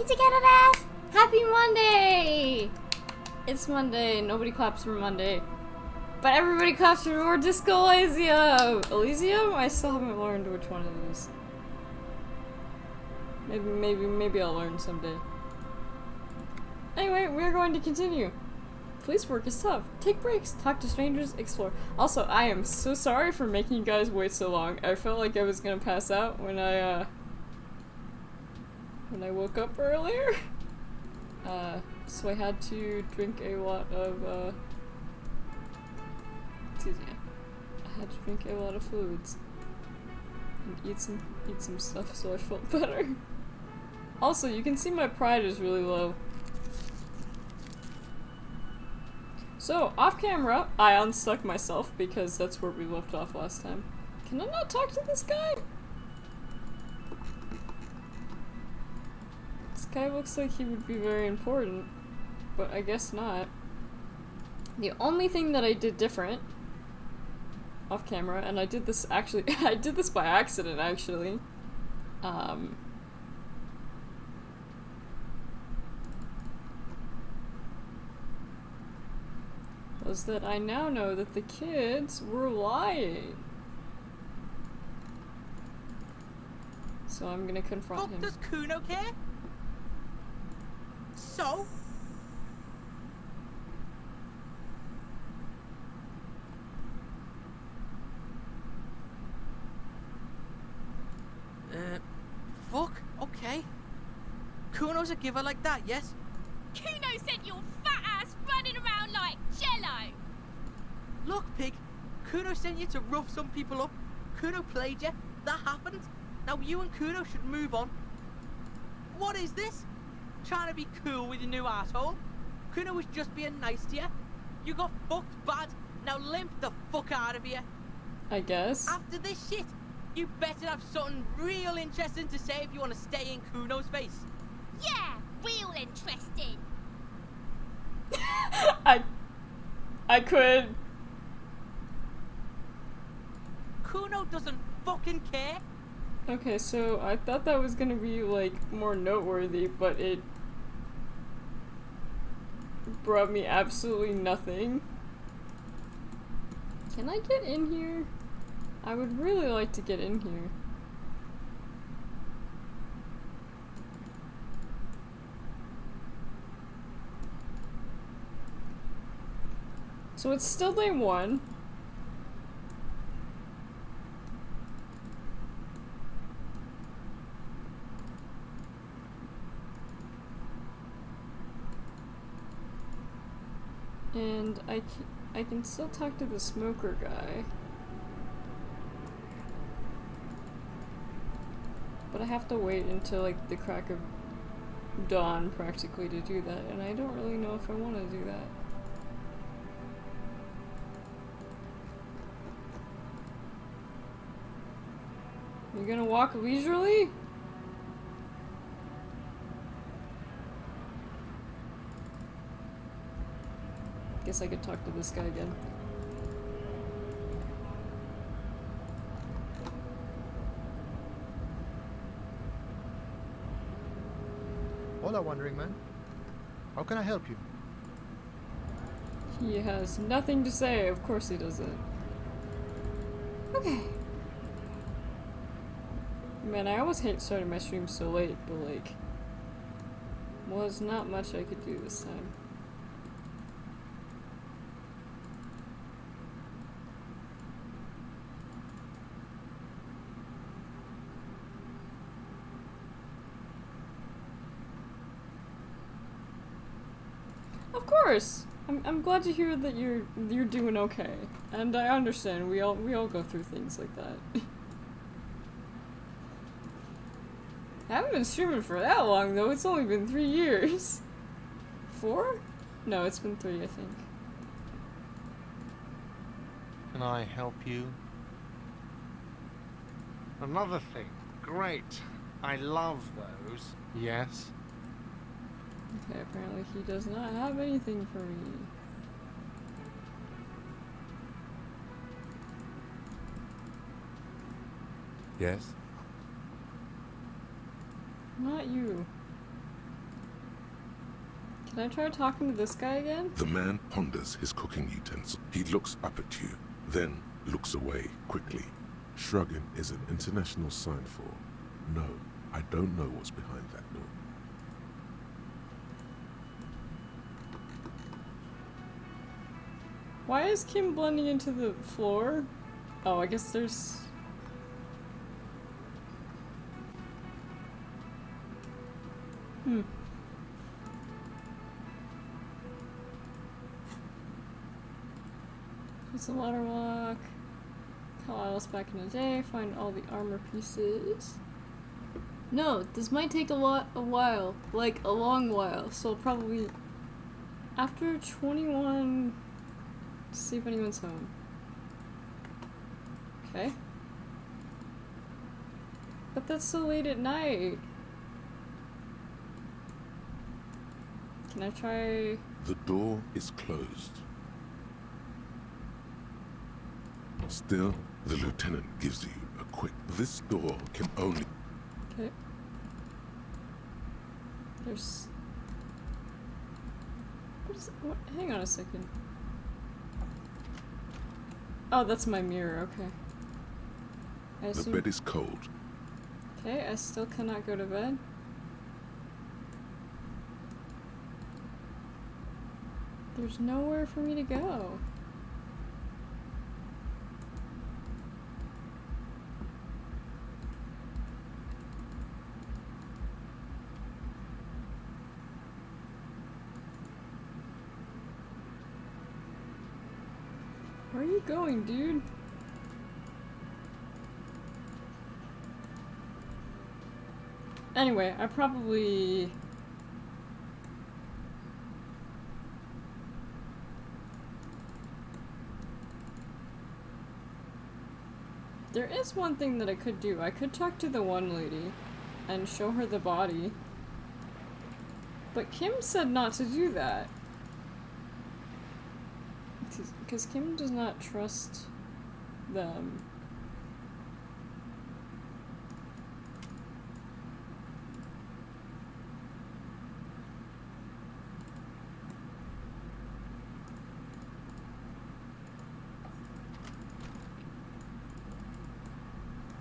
Nicchiketto! Happy Monday! It's Monday. Nobody claps for Monday. But everybody claps for more Disco Elysium! Elysium? I still haven't learned which one it is. Maybe I'll learn someday. Anyway, we're going to continue. Police work is tough. Take breaks, talk to strangers, explore. Also, I am so sorry for making you guys wait so long. I felt like I was gonna pass out when I woke up earlier. So I had to drink a lot of, excuse me. I had to drink a lot of fluids. And eat some stuff so I felt better. Also, you can see my pride is really low. So, off camera, I unstuck myself because that's where we left off last time. Can I not talk to this guy? This guy looks like he would be very important, but I guess not. The only thing that I did different off camera, and I did this actually, I did this by accident actually, was that I now know that the kids were lying. So I'm gonna confront him. Does Kuno care? So? Fuck, okay. Kuno's a giver like that, yes? Kuno sent your fat ass running around like jello! Look, pig, Kuno sent you to rough some people up. Kuno played you. That happened. Now you and Kuno should move on. What is this? Trying to be cool with your new asshole? Kuno was just being nice to you. You got fucked bad. Now limp the fuck out of here. I guess. After this shit, you better have something real interesting to say if you want to stay in Kuno's face. Yeah, real interesting. I could. Kuno doesn't fucking care. Okay, so I thought that was gonna be, like, more noteworthy, but it brought me absolutely nothing. Can I get in here? I would really like to get in here. So it's still day one. And I can still talk to the smoker guy. But I have to wait until, like, the crack of dawn practically to do that, and I don't really know if I want to do that. You gonna walk leisurely? Guess I could talk to this guy again. Hola, wandering man. How can I help you? He has nothing to say. Of course he doesn't. Okay. Man, I always hate starting my stream so late, but, like, was not much I could do this time. Of course! I'm glad to hear that you're doing okay. And I understand, we all go through things like that. I haven't been streaming for that long though, it's only been 3 years. 4? No, it's been 3, I think. Can I help you? Another thing. Great. I love those. Yes? Okay, apparently he does not have anything for me. Yes? Not you. Can I try talking to this guy again? The man ponders his cooking utensil. He looks up at you, then looks away quickly. Shrugging is an international sign for, no, I don't know what's behind that door. Why is Kim blending into the floor? Oh, I guess there's... It's a water walk. Call Alice back in a day. Find all the armor pieces. No, this might take a while. Like, a long while. So probably... After 21... See if anyone's home. Okay. But that's so late at night. Can I try... The door is closed. Still, the lieutenant gives you a quick... This door can only... Okay. There's... What is... What? Hang on a second. Oh, that's my mirror, okay. I The assume... bed is cold. Okay, I still cannot go to bed. There's nowhere for me to go. Where are you going, dude? Anyway, I probably... There is one thing that I could do. I could talk to the one lady and show her the body. But Kim said not to do that. Because Kim does not trust them.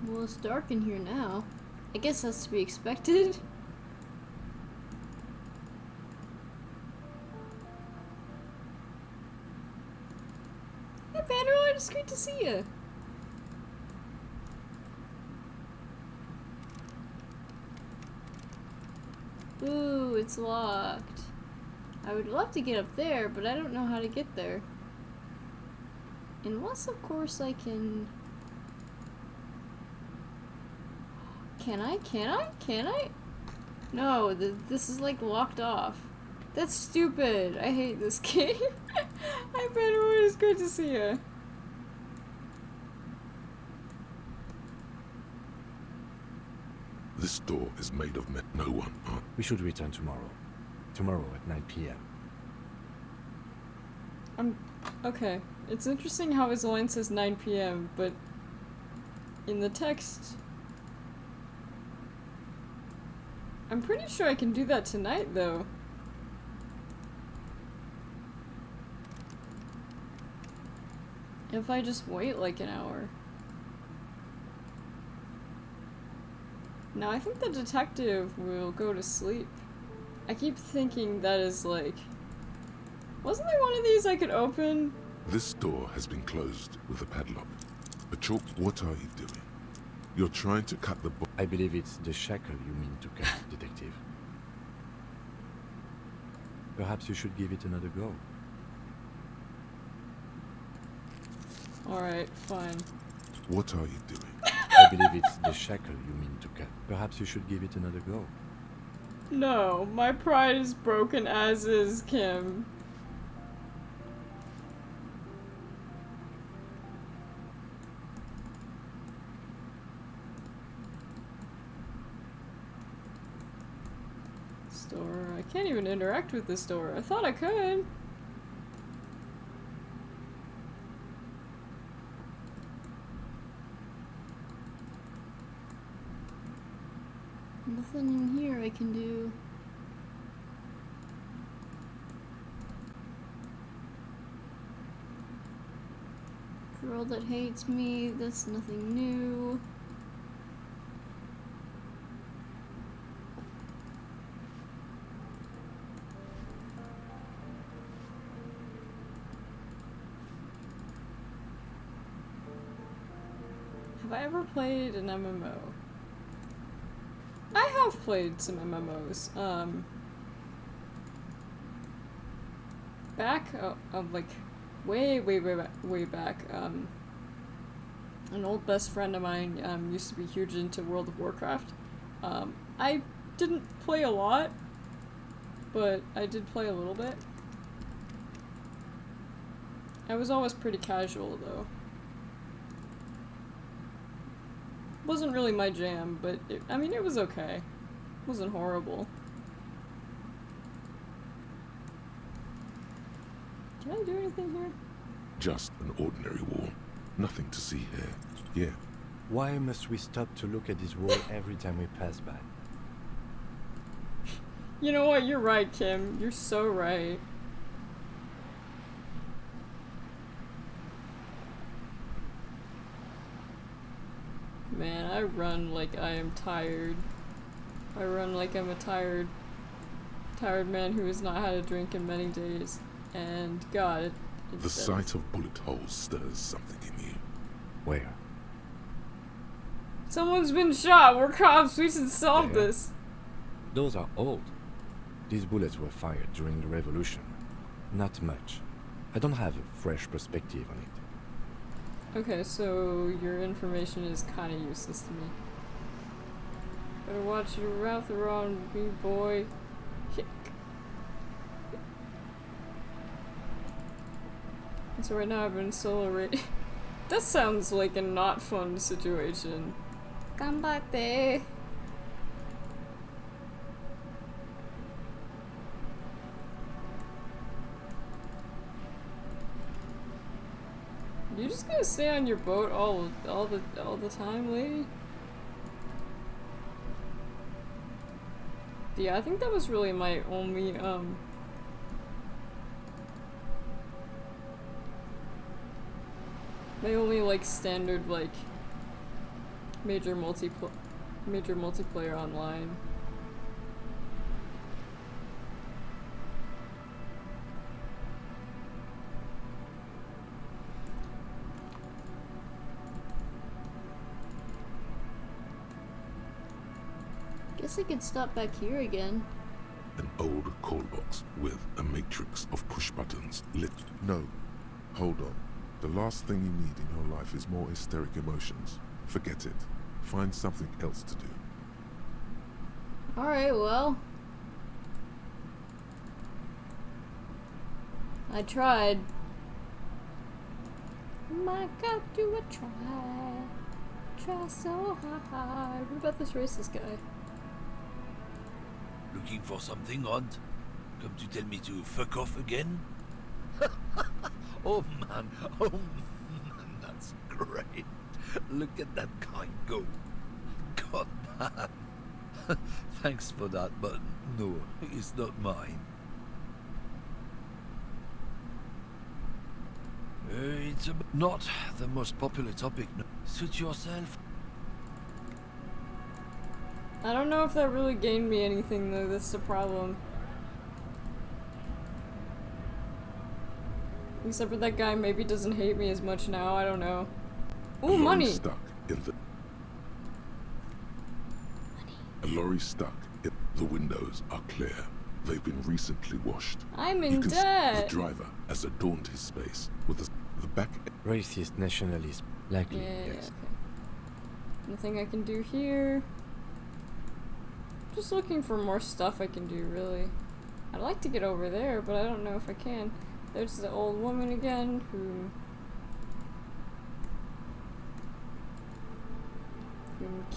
Well, it's dark in here now. I guess that's to be expected. Hey, Vanderlord, it's great to see you. Ooh, it's locked. I would love to get up there, but I don't know how to get there. Unless, of course, I can... Can I? No, this is like locked off. That's stupid. I hate this game. Hi, Vanderwood, it's good to see you. This door is made of metal. No one. We should return tomorrow. Tomorrow at 9 p.m. Okay. It's interesting how his line says 9 p.m., but in the text... I'm pretty sure I can do that tonight, though. If I just wait like an hour. Now, I think the detective will go to sleep. I keep thinking that is like... Wasn't there one of these I could open? This door has been closed with a padlock. A chalk. What are you doing? You're trying to cut the I believe it's the shackle you mean to cut, Detective. Perhaps you should give it another go. Alright, fine. What are you doing? I believe it's the shackle you mean to cut. Perhaps you should give it another go. No, my pride is broken as is Kim. Store. I can't even interact with this door. I thought I could. Nothing in here I can do. Girl that hates me, that's nothing new. Have I ever played an MMO? I have played some MMOs. Back, like, way back, an old best friend of mine, used to be huge into World of Warcraft. I didn't play a lot, but I did play a little bit. I was always pretty casual, though. Wasn't really my jam, but I mean, it was okay. It wasn't horrible. Can I do anything here? Just an ordinary wall. Nothing to see here. Yeah. Why must we stop to look at this wall every time we pass by? You know what? You're right, Kim. You're so right. Man, I run like I am tired. I run like I'm a tired man who has not had a drink in many days. And God, it The sight of bullet holes stirs something in you. Where? Someone's been shot. We're cops. We should solve Yeah. this. Those are old. These bullets were fired during the revolution. Not much. I don't have a fresh perspective on it. Okay, so your information is kind of useless to me. Better watch your mouth around me, boy. Hick. And so right now I've been solo raid. That sounds like a not fun situation. Ganbatte. You just gonna stay on your boat all the time, lady? Yeah, I think that was really my only like standard like major multiplayer online. Guess I could stop back here again. An old call box with a matrix of push buttons lit. No. Hold on. The last thing you need in your life is more hysteric emotions. Forget it. Find something else to do. Alright, well. I tried. My God, do I try. Try so hard. What about this racist guy? Looking for something, Hunt? Come to tell me to fuck off again? Oh man, that's great. Look at that guy go. God, man. Thanks for that, but no, it's not mine. It's not the most popular topic. Suit yourself. I don't know if that really gained me anything though, that's the problem. Except for that guy maybe doesn't hate me as much now, I don't know. Ooh, money! Stuck in the... A lorry stuck in the windows are clear. They've been recently washed. I'm in You can see debt! the driver has adorned his space with the back... Racist nationalism. Likely, Yeah, yes. okay. Nothing I can do here. Just looking for more stuff I can do, really. I'd like to get over there, but I don't know if I can. There's the old woman again, whom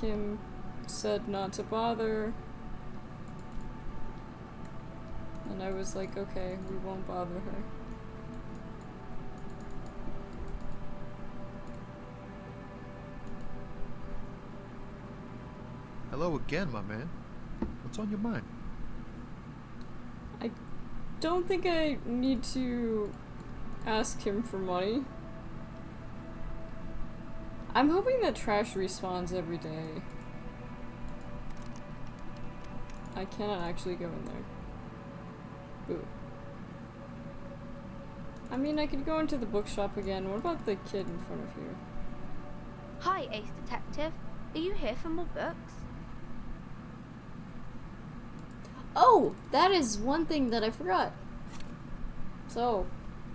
Kim said not to bother. And I was like, okay, we won't bother her. Hello again, my man. What's on your mind? I don't think I need to ask him for money. I'm hoping that trash respawns every day. I cannot actually go in there. Ooh. I mean, I could go into the bookshop again. What about the kid in front of here? Hi, Ace Detective. Are you here for more books? Oh, that is one thing that I forgot. So,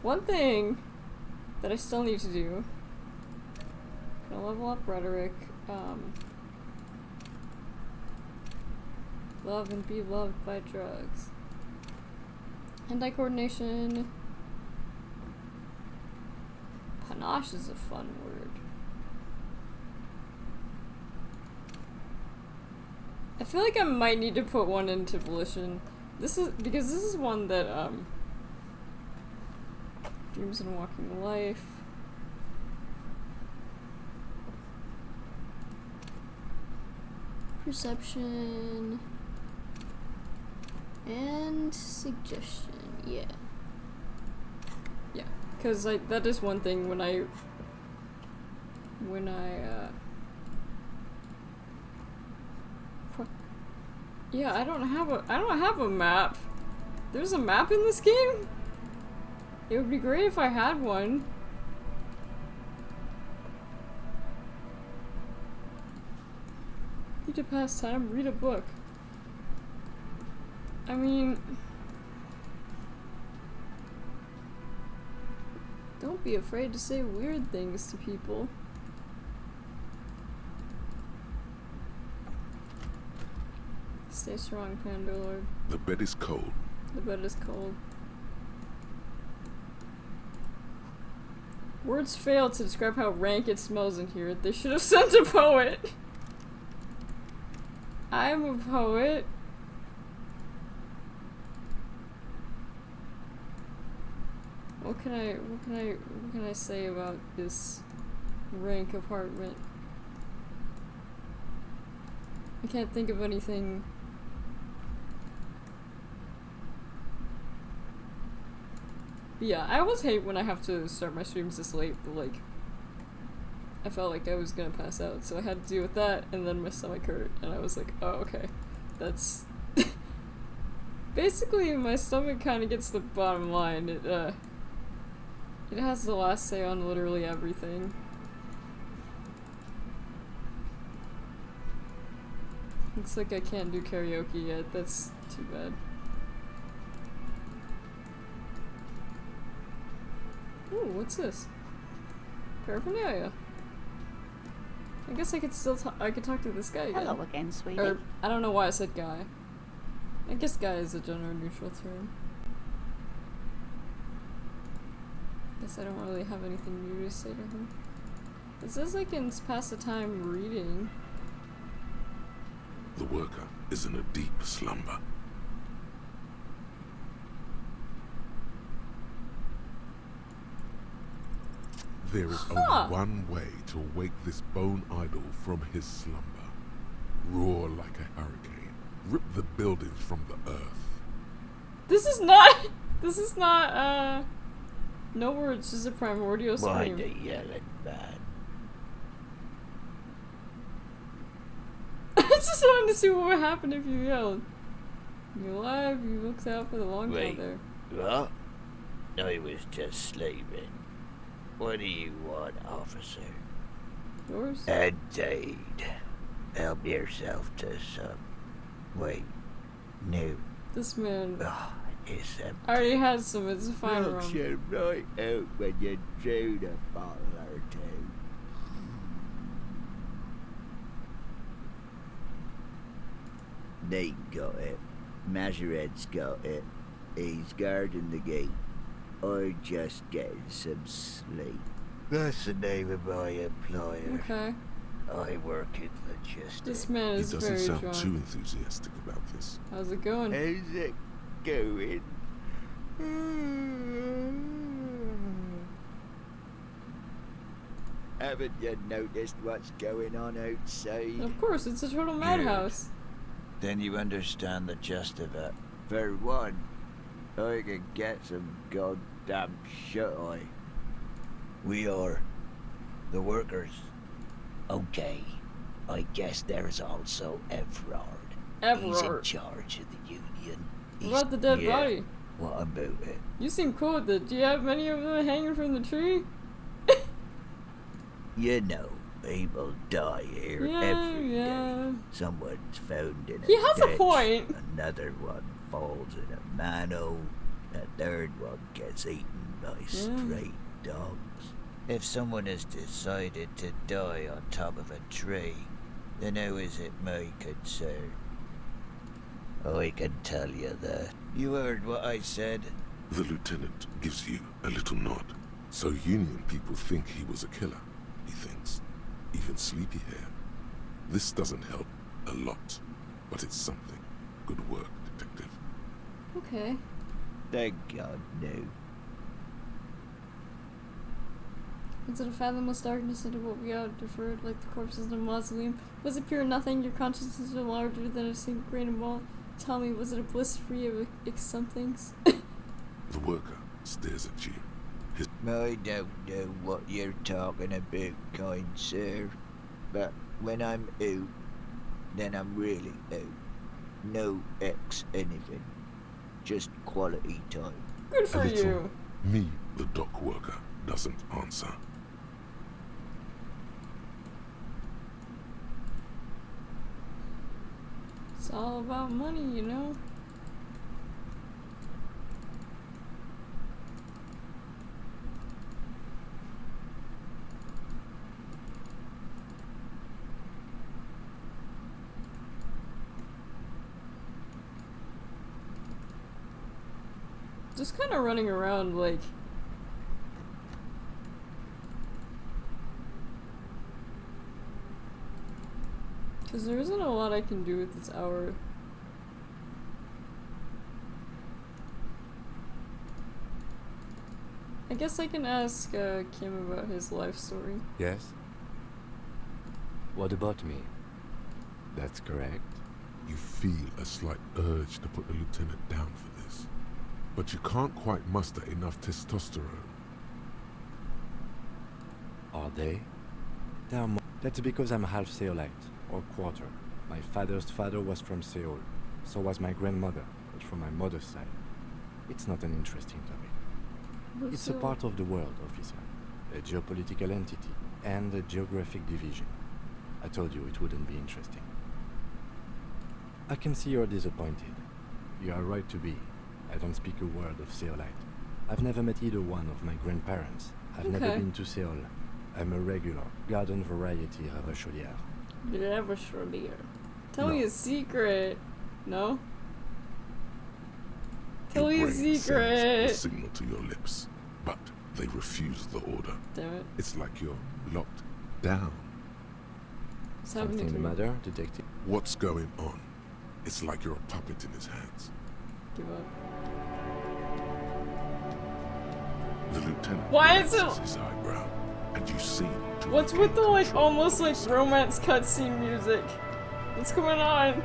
one thing that I still need to do. Gonna level up rhetoric. Love and be loved by drugs. Hand-eye coordination. Panache is a fun word. I feel like I might need to put one into volition. This is because this is one that Dreams and Walking Life. Perception and suggestion, yeah. Yeah, because that is one thing when I yeah, I don't have a map. There's a map in this game? It would be great if I had one. Need to pass time, read a book. I mean, don't be afraid to say weird things to people. Stay strong, Pandalord. The bed is cold. The bed is cold. Words fail to describe how rank it smells in here. They should have sent a poet. I'm a poet. What can I say about this rank apartment? I can't think of anything. But yeah, I always hate when I have to start my streams this late, but like, I felt like I was gonna pass out, so I had to deal with that, and then my stomach hurt, and I was like, oh, okay. That's... Basically, my stomach kind of gets the bottom line. It has the last say on literally everything. Looks like I can't do karaoke yet, that's too bad. Ooh, what's this? Paraphernalia. I guess I could still I could talk to this guy again. Hello again, sweetie. Or, I don't know why I said guy. I guess guy is a gender neutral term. Guess I don't really have anything new to say to her. It says I can pass the time reading. The worker is in a deep slumber. There is only one way to wake this bone idol from his slumber. Roar like a hurricane. Rip the buildings from the earth. This is not, no words, just a primordial scream. Why the yelling man? I just wanted to see what would happen if you yelled. You're alive, you looked out for the long time there. What? I was just sleeping. What do you want, officer? Yours? Indeed. Help yourself to some. Wait. No. This man. Oh, it's empty. I already had some, it's a fine room. Knocks you right out when you drew the bottle or two. They got it. Measurehead's got it. He's guarding the gate. Or just getting some sleep. That's the name of my employer. Okay. I work in logistics. This man is He doesn't very sound drunk. too enthusiastic about this. How's it going? How's it going? Haven't you noticed what's going on outside? Of course, it's a total madhouse. Then you understand the gist of it. For one, I can get some goddamn shut-eye. We are the workers. Okay, I guess there's also Evrart. He's in Evrart. charge of the Union. What about the dead Yeah. body? What about it? You seem cool with it. Do you have many of them hanging from the tree? You know, people die here Yeah, every day. yeah. Someone's found in a He has a ditch, point. Another one falls in a manhole. A third one gets eaten by stray dogs. If someone has decided to die on top of a tree, then how is it my concern? I can tell you that. You heard what I said. The lieutenant gives you a little nod. So Union people think he was a killer, he thinks. Even Sleepyhair. This doesn't help a lot, but it's something. Good work, detective. Okay. Thank God, no. Into the fathomless darkness into what we are deferred like the corpses in a mausoleum. Was it pure nothing? Your consciousness was larger than a single grain of mold. Tell me, was it a bliss free of somethings? The worker stares at you. I don't know what you're talking about, kind sir. But when I'm out, then I'm really out. No X anything. Just quality time. Good for a little you. Me, the dock worker, doesn't answer. It's all about money, you know? Just kind of running around like... Because there isn't a lot I can do with this hour. I guess I can ask Kim about his life story. Yes? What about me? That's correct. You feel a slight urge to put the lieutenant down for this. But you can't quite muster enough testosterone. Are they? They are That's because I'm half Seolite, or quarter. My father's father was from Seoul. So was my grandmother, but from my mother's side. It's not an interesting topic. It's a part of the world, officer. A geopolitical entity, and a geographic division. I told you it wouldn't be interesting. I can see you're disappointed. You are right to be. I don't speak a word of Seolite. I've never met either one of my grandparents. I've never been to Seoul. I'm a regular, garden variety ravacholière. Ravacholière. Tell me a secret. No? Tell me a secret. Sends a signal to your lips, but they refuse the order. Damn it. It's like you're locked down. Something the matter, detective? What's going on? It's like you're a puppet in his hands. Give up. The lieutenant Why is raises it? his eyebrow, and you seem to What's with the like almost like romance cutscene music? What's going on?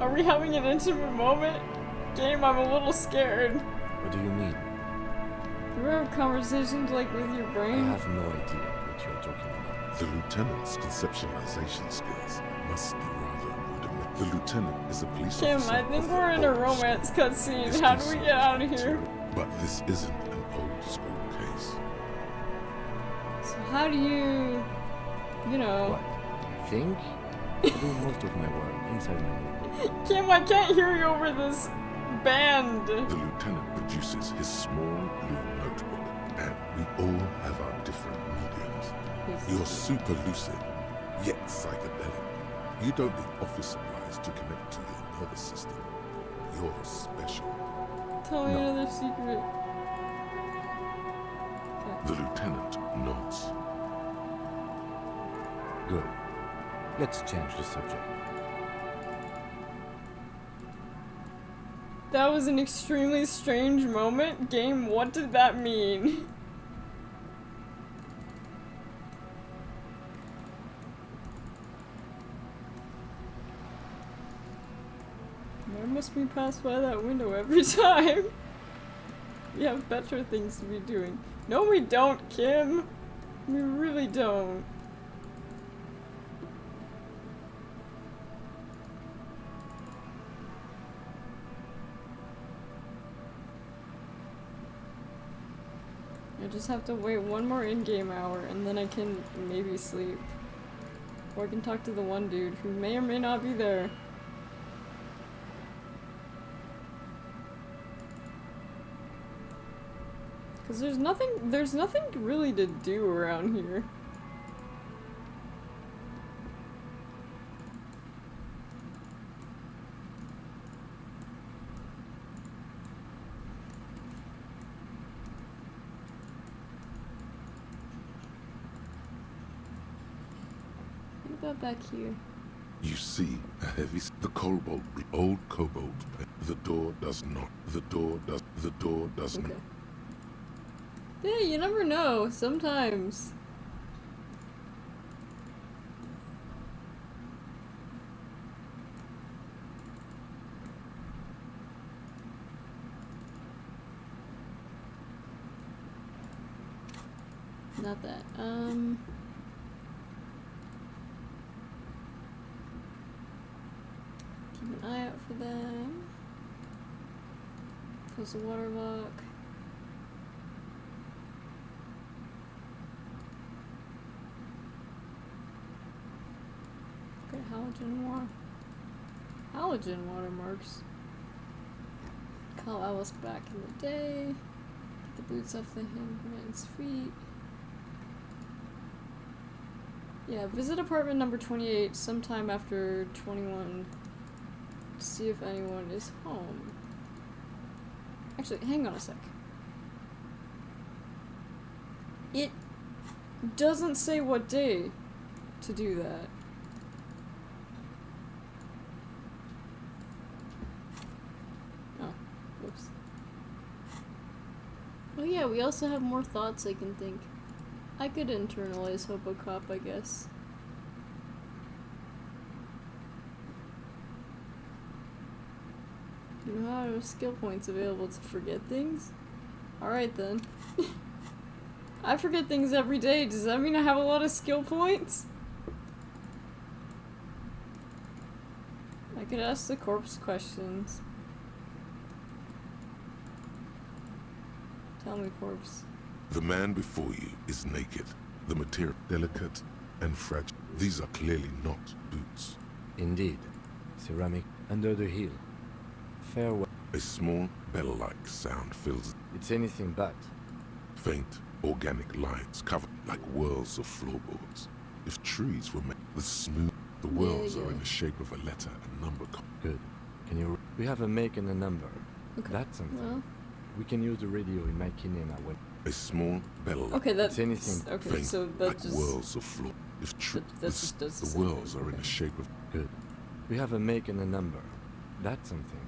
Are we having an intimate moment? Game, I'm a little scared. What do you mean? You ever have conversations like with your I brain? have no idea what you're talking about. The lieutenant's conceptualization skills must be rather rudimentary. The lieutenant is a police Kim, officer. I think of we're the in a old romance school. cutscene. This How is do we get out of here? But this isn't an old school case. So how do you know? What? Think? I do most of my work inside my notebook. Kim, I can't hear you over this band. The lieutenant produces his small blue notebook, and we all have our different mediums. You're super lucid, yet psychedelic. You don't need office supplies to connect to your nervous system. You're special. Tell me another secret. The lieutenant nods. Good. Let's change the subject. That was an extremely strange moment. Game, what did that mean? I must be passed by that window every time. We have better things to be doing. No, we don't, Kim! We really don't. I just have to wait one more in-game hour and then I can maybe sleep. Or I can talk to the one dude who may or may not be there. Cause there's nothing really to do around here. What about back here? You see a heavy the cobalt, old cobalt. The door does not. The door does Okay. not. Yeah, you never know. Sometimes. Not that. Keep an eye out for them. Close the water lock. Okay, halogen watermarks. Call Alice back in the day. Get the boots off the handman's feet. Yeah, visit apartment number 28 sometime after 21 to see if anyone is home. Actually, hang on a sec. It doesn't say what day to do that. Oh, whoops. Oh yeah, we also have more thoughts I can think. I could internalize Hopocop, I guess. You know how to skill points available to forget things? Alright then. I forget things every day. Does that mean I have a lot of skill points? I could ask the corpse questions. Tell me, corpse. The man before you is naked. The material delicate and fragile. These are clearly not boots. Indeed. Ceramic under the heel. Farewell. A small bell-like sound fills. It's anything but. Faint organic lines covered like whirls of floorboards. If trees were made with smooth, the whirls are in the shape of a letter and number. Good. Can you? We have a make and a number. Okay. That's something. Well. We can use the radio in my kinema when. A small bell. Okay, that's anything. Okay, faint, so that like just whirls of floor. If the the whirls are in the shape of. Good. We have a make and a number. That's something.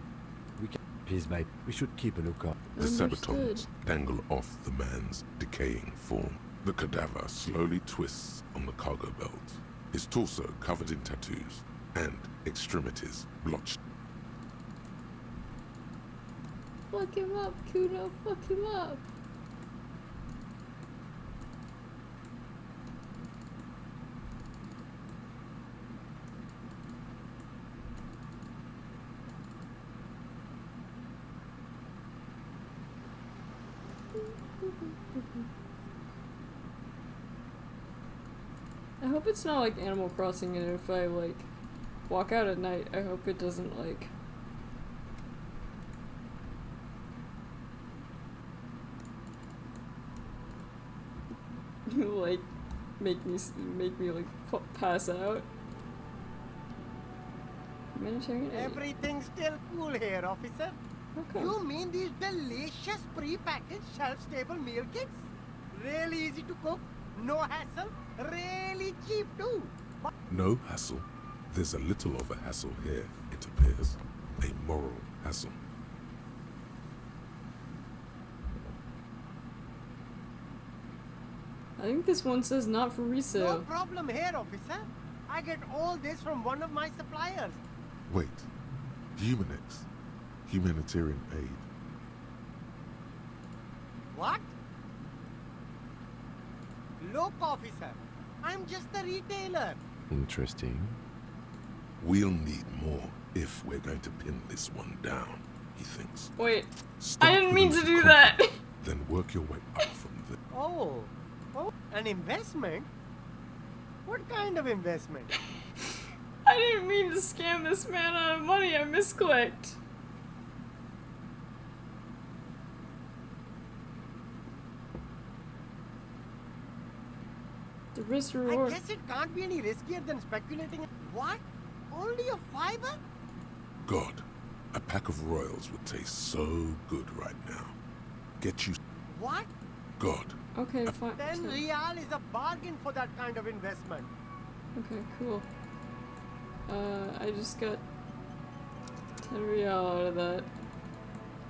We can. Please, mate. We should keep a lookout. The sabatons dangle off the man's decaying form. The cadaver slowly twists on the cargo belt. His torso covered in tattoos and extremities blotched. Fuck him up, Kuno. Fuck him up. I hope it's not like Animal Crossing, and if I like walk out at night, I hope it doesn't like like make me like pass out. Humanitarian aid. Everything's still cool here, officer. Okay. You mean these delicious pre-packaged shelf-stable meal kits? Really easy to cook, no hassle, really cheap too. No hassle. There's a little of a hassle here, it appears. A moral hassle. I think this one says not for No resale. problem here, officer. I get all this from one of my suppliers. Wait. Humanix. Humanitarian aid. What? Look, officer. I'm just a retailer. Interesting. We'll need more if we're going to pin this one down, he thinks. Wait, Start I didn't with a mean to little do that. confidence, Then work your way up from there. Oh, an investment? What kind of investment? I didn't mean to scam this man out of money. I misclicked. The risk I reward. guess it can't be any riskier than speculating. What? Only a $5? God, a pack of royals would taste so good right now. Get you. What? God. Okay, fine. 10 real is a bargain for that kind of investment. Okay, cool. I just got 10 real out of that.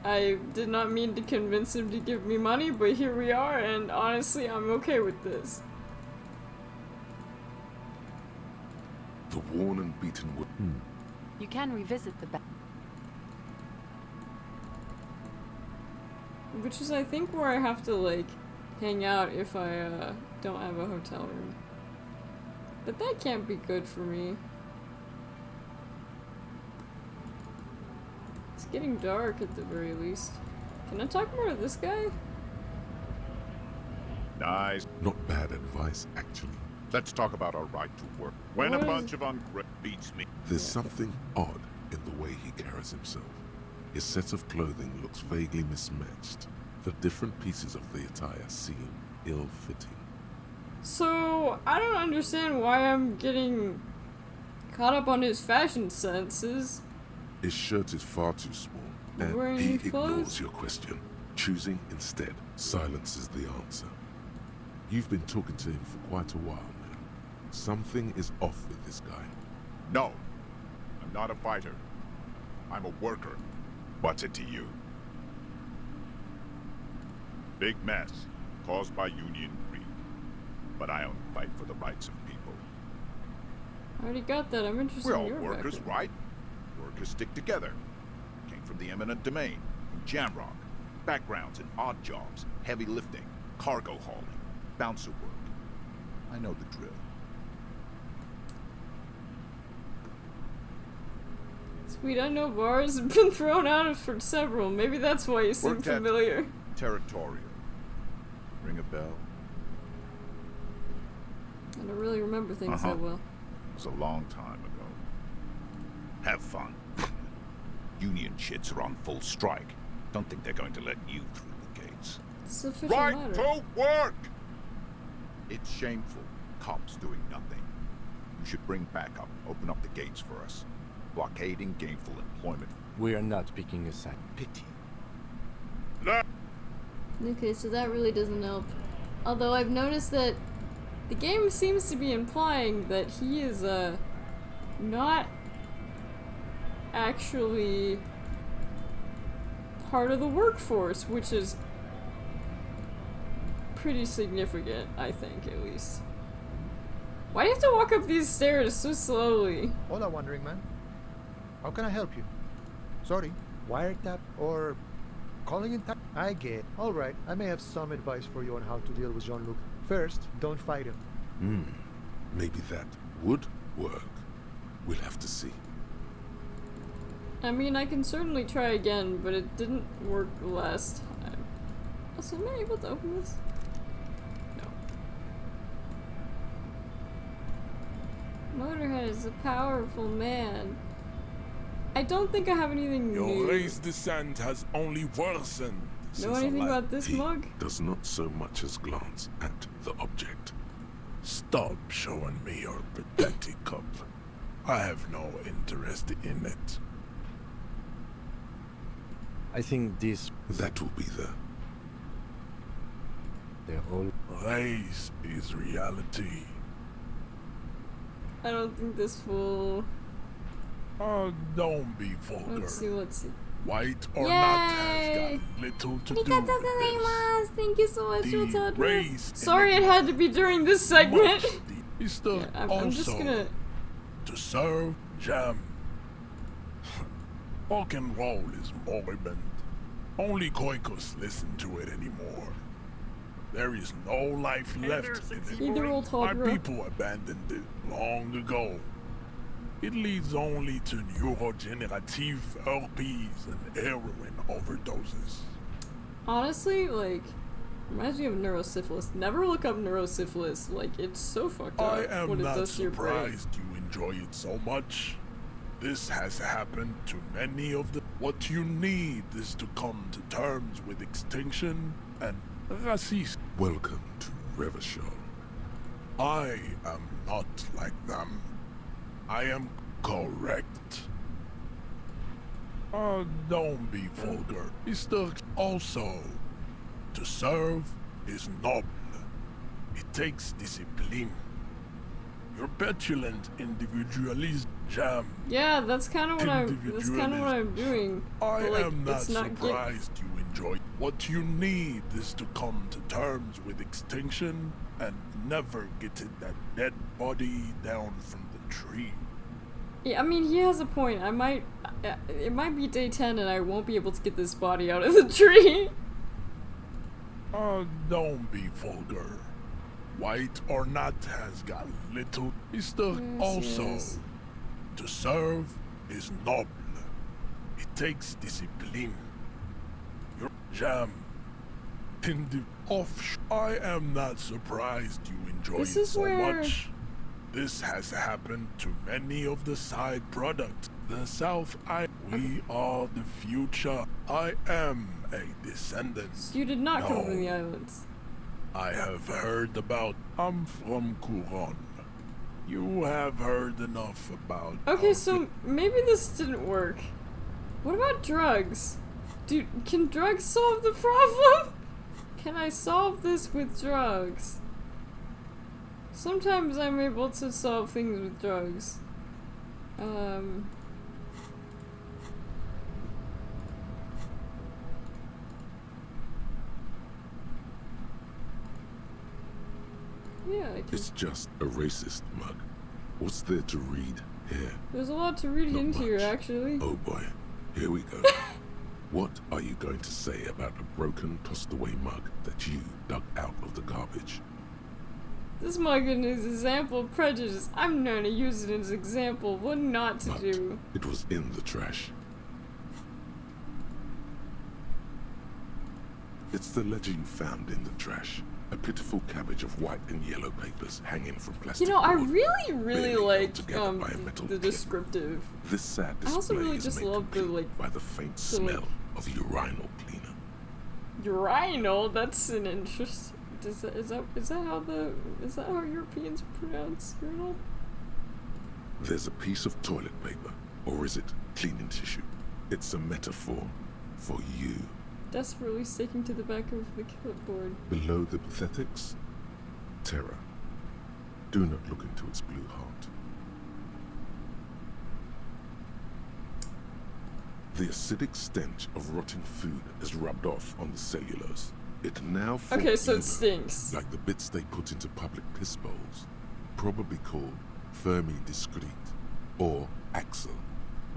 I did not mean to convince him to give me money, but here we are, and honestly, I'm okay with this. The worn and beaten wood. You can revisit the Which is, I think, where I have to, like, hang out if I, don't have a hotel room. But that can't be good for me. It's getting dark at the very least. Can I talk more to this guy? Nice. Not bad advice, actually. Let's talk about our right to work. When What a is- bunch of ungrat beats me. There's something odd in the way he carries himself. His set of clothing looks vaguely mismatched. The different pieces of the attire seem ill-fitting. So, I don't understand why I'm getting caught up on his fashion senses. His shirt is far too small, and Wearing he new clothes? ignores your question. Choosing instead silences the answer. You've been talking to him for quite a while now. Something is off with this guy. No, I'm not a fighter. I'm a worker. What's it to you? Big mess caused by union greed. But I only fight for the rights of people. I already got that. I'm interested We're in all your workers, background. right? Workers stick together. Came from the eminent domain, from Jamrock. Backgrounds in odd jobs, heavy lifting, cargo hauling, bouncer work. I know the drill. Sweet, I know bars have been thrown out for several. Maybe that's why you seem Worked at familiar. Territorial. Ring a bell? I don't really remember things that well. It was a long time ago. Have fun. Union shits are on full strike. Don't think they're going to let you through the gates. It's official Right matter. to work! It's shameful. Cops doing nothing. You should bring backup. Open up the gates for us. Blockading gainful employment. We are not picking a side. Pity. Okay, so that really doesn't help. Although I've noticed that the game seems to be implying that he is, not actually part of the workforce, which is pretty significant, I think, at least. Why do you have to walk up these stairs so slowly? Hola, wandering man. How can I help you? Sorry, wiretap or calling in time? I get. All right, I may have some advice for you on how to deal with Jean-Luc. First, don't fight him. Maybe that would work. We'll have to see. I mean, I can certainly try again, but it didn't work last time. Also, am I able to open this? No. Motorhead is a powerful man. I don't think I have anything Your new. race descent has only worsened. Know since anything I about this He mug? does not so much as glance at the object. Stop showing me your pathetic cup. I have no interest in it. I think this. That will be They're all. Race is reality. I don't think this fool. Oh, don't be vulgar. Let's see. White or Yay! not has got little to do with this. Thank you so much, The Otaku. race Sorry it had to be during this segment. He stood I'm just also gonna. to serve jam. Rock and roll is moribund. Only Koikos listen to it anymore. There is no life left in it. Either old My Hogwarts. people abandoned it long ago. It leads only to neurodegenerative herpes and heroin overdoses. Honestly, like, reminds me of neurosyphilis. Never look up neurosyphilis. Like, it's so fucked up I am what it not does to your brain. surprised you enjoy it so much. This has happened to many of the... What you need is to come to terms with extinction and racism. Welcome to Revachol. I am not like them. I am correct. Don't be vulgar, Mr. Also, to serve is noble. It takes discipline. Your petulant individualism jam. Yeah, that's kind of what I'm doing. I But, like, am not it's not surprised you enjoy. What you need is to come to terms with extinction and never getting that dead body down from the tree. Yeah, I mean, he has a point. It might be day 10 and I won't be able to get this body out of the tree. Don't be vulgar. White or not has got little. Mr. Yes. To serve is noble. It takes discipline. Your jam. I am not surprised you enjoy This it is so where- much. This has happened to many of the side products. The South we are the future. I am a descendant. You did not come No. from the islands. I have heard about. I'm from Couronne. You have heard enough about. Okay, so maybe this didn't work. What about drugs? Dude, can drugs solve the problem? Can I solve this with drugs? Sometimes I'm able to solve things with drugs. Yeah, I can. It's just a racist mug. What's there to read here? There's a lot to read Not into here, much. actually. Oh boy, here we go. What are you going to say about a broken, tossed-away mug that you dug out of the garbage? This mug is an example of prejudice. I'm going to use it as an example of what not to But do. it was in the trash. It's the ledger you found in the trash. A pitiful cabbage of white and yellow papers hanging from plastic You know, I board, really barely held like together by a metal the clip. descriptive. This sad I also display really is just made love the complete like by the faint the, like- smell of urinal cleaner. urinal. That's an interest. Is that how Europeans pronounce urinal? There's a piece of toilet paper, or is it cleaning tissue? It's a metaphor for you. Desperately sticking to the back of the clipboard. Below the pathetics, terror. Do not look into its blue heart. The acidic stench of rotting food is rubbed off on the cellulose. It now forms Okay, so it liver, stinks. like the bits they put into public piss bowls, probably called Fermi discrete, or Axel,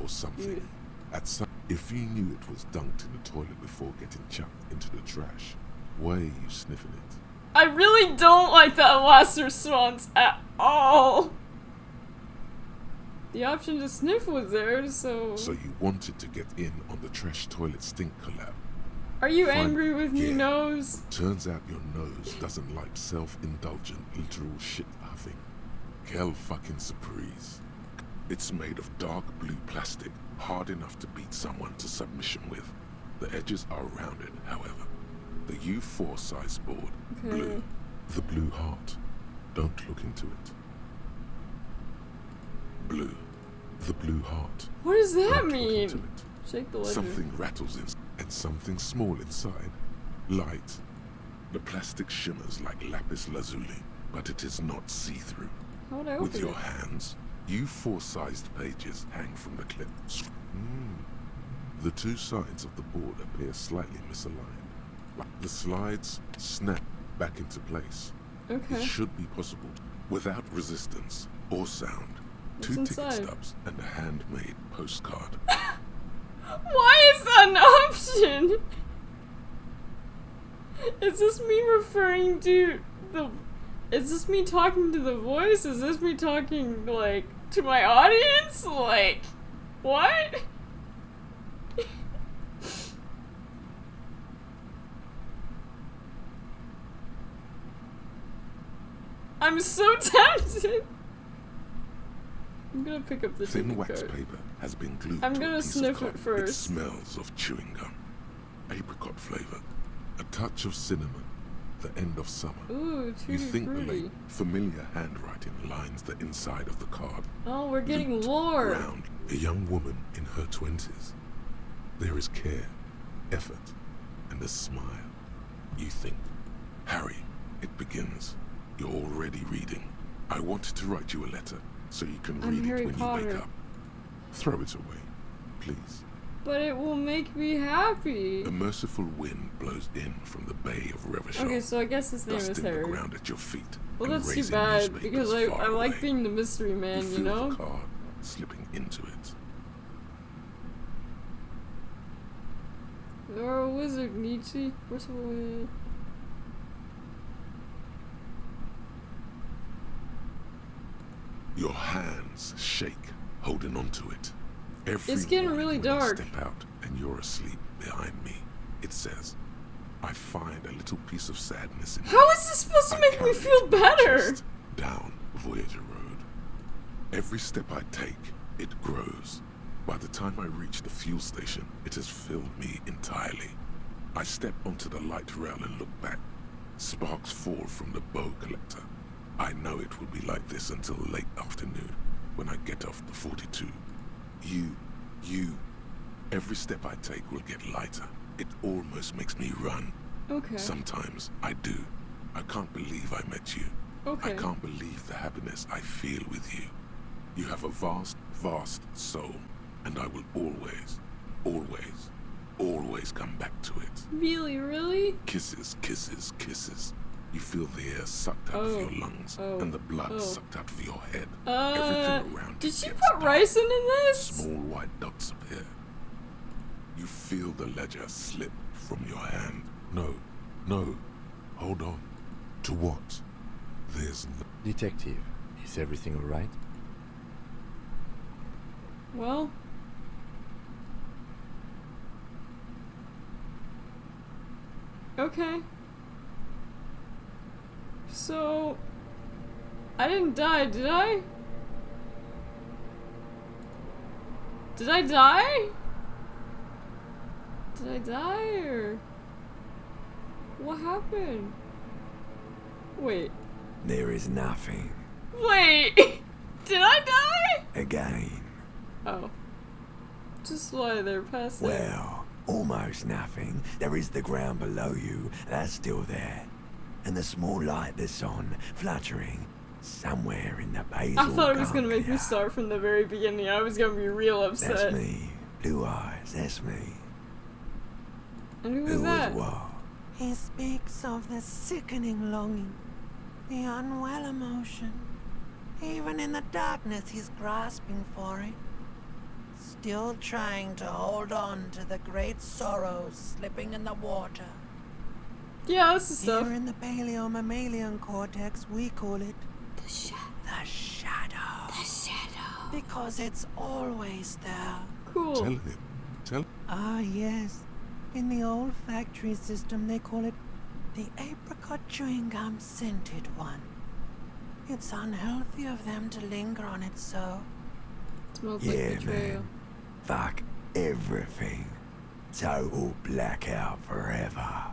or something. At some, if you knew it was dunked in the toilet before getting chucked into the trash, why are you sniffing it? I really don't like that last response at all. The option to sniff was there, so... So you wanted to get in on the trash toilet stink collab. Are you Fine. angry with me, Yeah. nose? Turns out your nose doesn't like self-indulgent literal shit huffing. Quelle fucking surprise. It's made of dark blue plastic, hard enough to beat someone to submission with. The edges are rounded, however. The U4 size board, Okay. blue. The blue heart. Don't look into it. Blue. The blue heart. What does that Don't look mean? into it. Shake the ledger. Something rattles in, and something small inside. Light. The plastic shimmers like lapis lazuli, but it is not see-through. How would I With open your it? hands, U4-sized pages hang from the clip. The two sides of the board appear slightly misaligned. The slides snap back into place. Okay. It should be possible without resistance or sound. What's 2 ticket inside? stubs and a handmade postcard. Why is that an option? Is this me referring to the... Is this me talking to the voice? Is this me talking, like, to my audience? Like, what? I'm so tempted! I'm gonna pick up the Thin ticket wax card. paper has been glued I'm to gonna a piece sniff of cotton. it first. It smells of chewing gum. Apricot flavor. A touch of cinnamon. The end of summer. Ooh, You tutti think the frutti. late familiar handwriting lines the inside of the card. Oh, we're getting Looped lore. Round a young woman in her 20s. There is care, effort, and a smile. You think, Harry, it begins. You're already reading. I wanted to write you a letter so you can I'm read Harry it when you Potter. wake up. Throw it away, please. But it will make me happy. A merciful wind blows in from the bay of Revachol. Okay, so I guess his name is dusting the Harry. ground at your feet. Well, and that's too raising bad newspapers because I far like away. being the mystery man, you feel know? the card slipping into it. You're a wizard, Nietzsche. Where's the... Your hands shake, holding onto it. Every It's getting morning really when I dark. step out and you're asleep behind me, it says, I find a little piece of sadness in you. How is this supposed to I make me carry feel it in my better? chest, down Voyager Road. Every step I take, it grows. By the time I reach the fuel station, it has filled me entirely. I step onto the light rail and look back. Sparks fall from the bow collector. I know it will be like this until late afternoon, when I get off the 42. You. Every step I take will get lighter. It almost makes me run. Okay. Sometimes I do. I can't believe I met you. Okay. I can't believe the happiness I feel with you. You have a vast, vast soul, and I will always, always, always come back to it. Really, really? Kisses, kisses, kisses. You feel the air sucked out of your lungs and the blood sucked out of your head. Everything around did you she gets put dark. ricin in this? Small white dots appear. You feel the ledger slip from your hand. No. Hold on. To what? There's no... Detective, is everything alright? Well... Okay. So... I didn't die, did I? Did I die? Did I die, or... What happened? Wait. There is nothing. Wait! Did I die? Again. Oh. Just lie there, pass it. Well, almost nothing. There is the ground below you. That's still there. And the small light that's on, fluttering, somewhere in the basal I thought it was gonna make me ganglia. start from the very beginning. I was gonna be real upset. That's me. Blue eyes, that's me. And who was Who that? was what? He speaks of the sickening longing, the unwell emotion. Even in the darkness, he's grasping for it. Still trying to hold on to the great sorrows slipping in the water. Yeah, that's the stuff. Here in the paleo-mammalian cortex, we call it the shadow. The shadow. The shadow. Because it's always there. Cool. Tell him. Tell... Ah, yes. In the olfactory system, they call it the apricot chewing gum scented one. It's unhealthy of them to linger on it so. Smells Yeah, like betrayal. man. Fuck everything. Total blackout forever.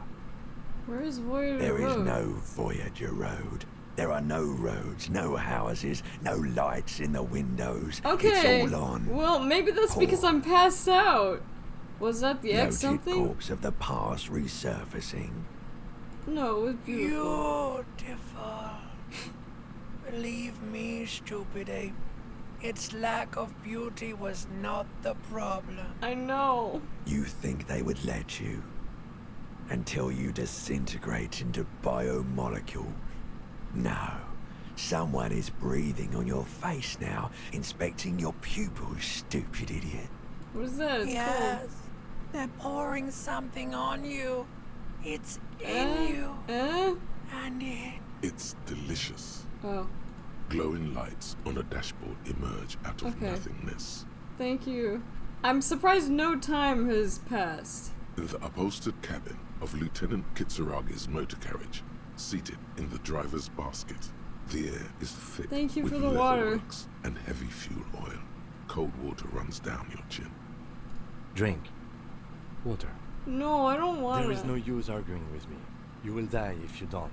Where is Voyager There is Road? no Voyager Road. There are no roads, no houses, no lights in the windows. Okay. It's all on. Well, maybe that's because I'm passed out. Was that the X Noted something? corpse of the past resurfacing. No, it was beautiful. Beautiful. Believe me, stupid ape. Its lack of beauty was not the problem. I know. You think they would let you? Until you disintegrate into biomolecules. No. Someone is breathing on your face now, inspecting your pupils, stupid idiot. What is that? It's Yes. They're pouring something on you. It's in you. And It's delicious. Oh. Glowing lights on a dashboard emerge out of nothingness. Thank you. I'm surprised no time has passed. In the upholstered cabin of Lieutenant Kitsuragi's motor carriage, seated in the driver's basket, the air is thick Thank you with for the water. leatherworks and heavy fuel oil. Cold water runs down your chin. Drink. Water. No, I don't want There it. is no use arguing with me. You will die if you don't.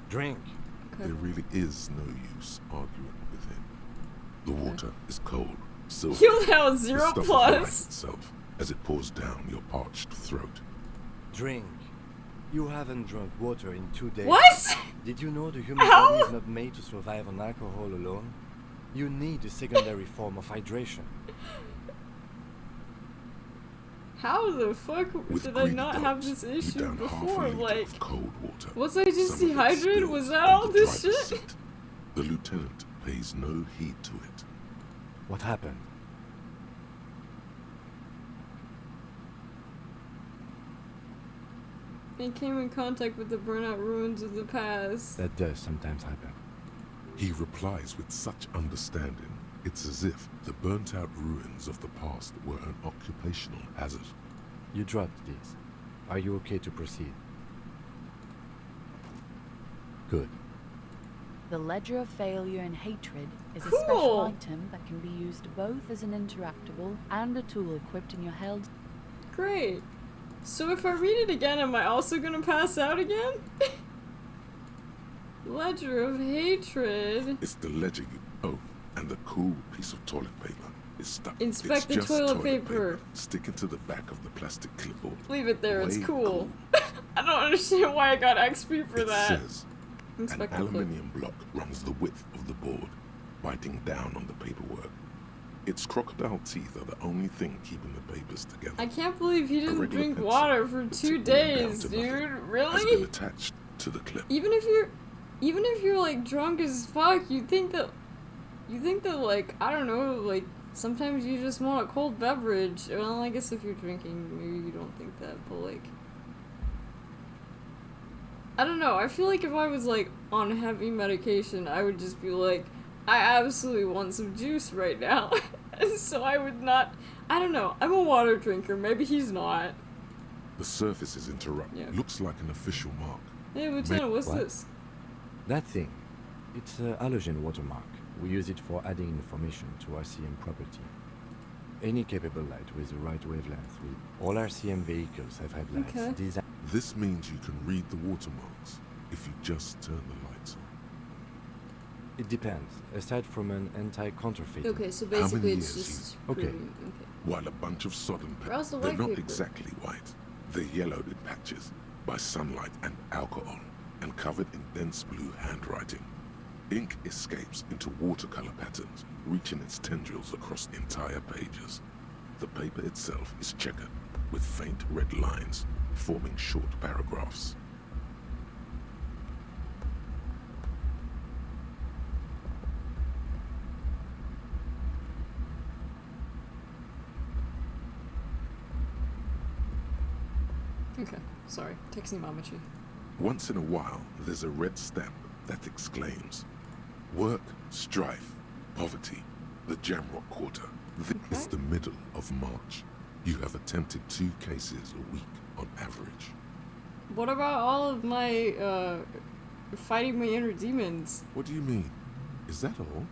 Drink. There really is no use arguing with him. The water is cold, silver. You know, 0 the stuff of plus. life itself as it pours down your parched throat. Drink. You haven't drunk water in 2 days. What? Did you know the human body is not made to survive on alcohol alone? You need a secondary form of hydration. How the fuck did I not have this issue before? Like, cold water. was I just Some of it dehydrated? spills Was that on all the this driver's shit? seat. The lieutenant pays no heed to it. What happened? He came in contact with the burnout ruins of the past. That does sometimes happen. He replies with such understanding, it's as if the burnt-out ruins of the past were an occupational hazard. You dropped these. Are you okay to proceed? Good. The Ledger of Failure and Hatred is a Cool. special item that can be used both as an interactable and a tool equipped in your held. Great. So if I read it again, am I also gonna pass out again? Ledger of Hatred. It's the ledger you... Oh, and the cool piece of toilet paper is stuck. Inspect it's the just toilet paper. sticking to the back of the plastic clipboard. Leave it there, it's Way cool. I don't understand why I got XP for It that. says, Inspect an the clip. aluminium block runs the width of the board, biting down on the paperwork. Its crocodile teeth are the only thing keeping the papers together. I can't believe he didn't regular drink pencil, water for 2 tickling down days, to dude. nothing, Has been Really? attached to the clip. Even if you're like drunk as fuck, you think that like, I don't know, like sometimes you just want a cold beverage. Well, I guess if you're drinking, maybe you don't think that, but like, I don't know. I feel like if I was like on heavy medication, I would just be like, I absolutely want some juice right now. So I would not. I don't know. I'm a water drinker. Maybe he's not. The surface is interrupted. Yeah. Looks like an official mark. Hey, Lieutenant, what's What? this? That thing. It's a halogen watermark. We use it for adding information to RCM property. Any capable light with the right wavelength will... All RCM vehicles have had lights Okay. designed... This means you can read the watermarks if you just turn the lights on. It depends. Aside from an anti-counterfeit... Okay, so How many basically it's years just Okay. proving- okay. While a bunch of sodden How's the they're white not paper? exactly white. They're yellowed in patches by sunlight and alcohol and covered in dense blue handwriting. Ink escapes into watercolor patterns, reaching its tendrils across entire pages. The paper itself is checkered, with faint red lines, forming short paragraphs. Okay, sorry. Texting Mamachi. Once in a while, there's a red stamp that exclaims, "Work, strife, poverty, the Jamrock Quarter." This is the middle of March. You have attempted 2 cases a week on average. What about all of my, fighting my inner demons? What do you mean? Is that all?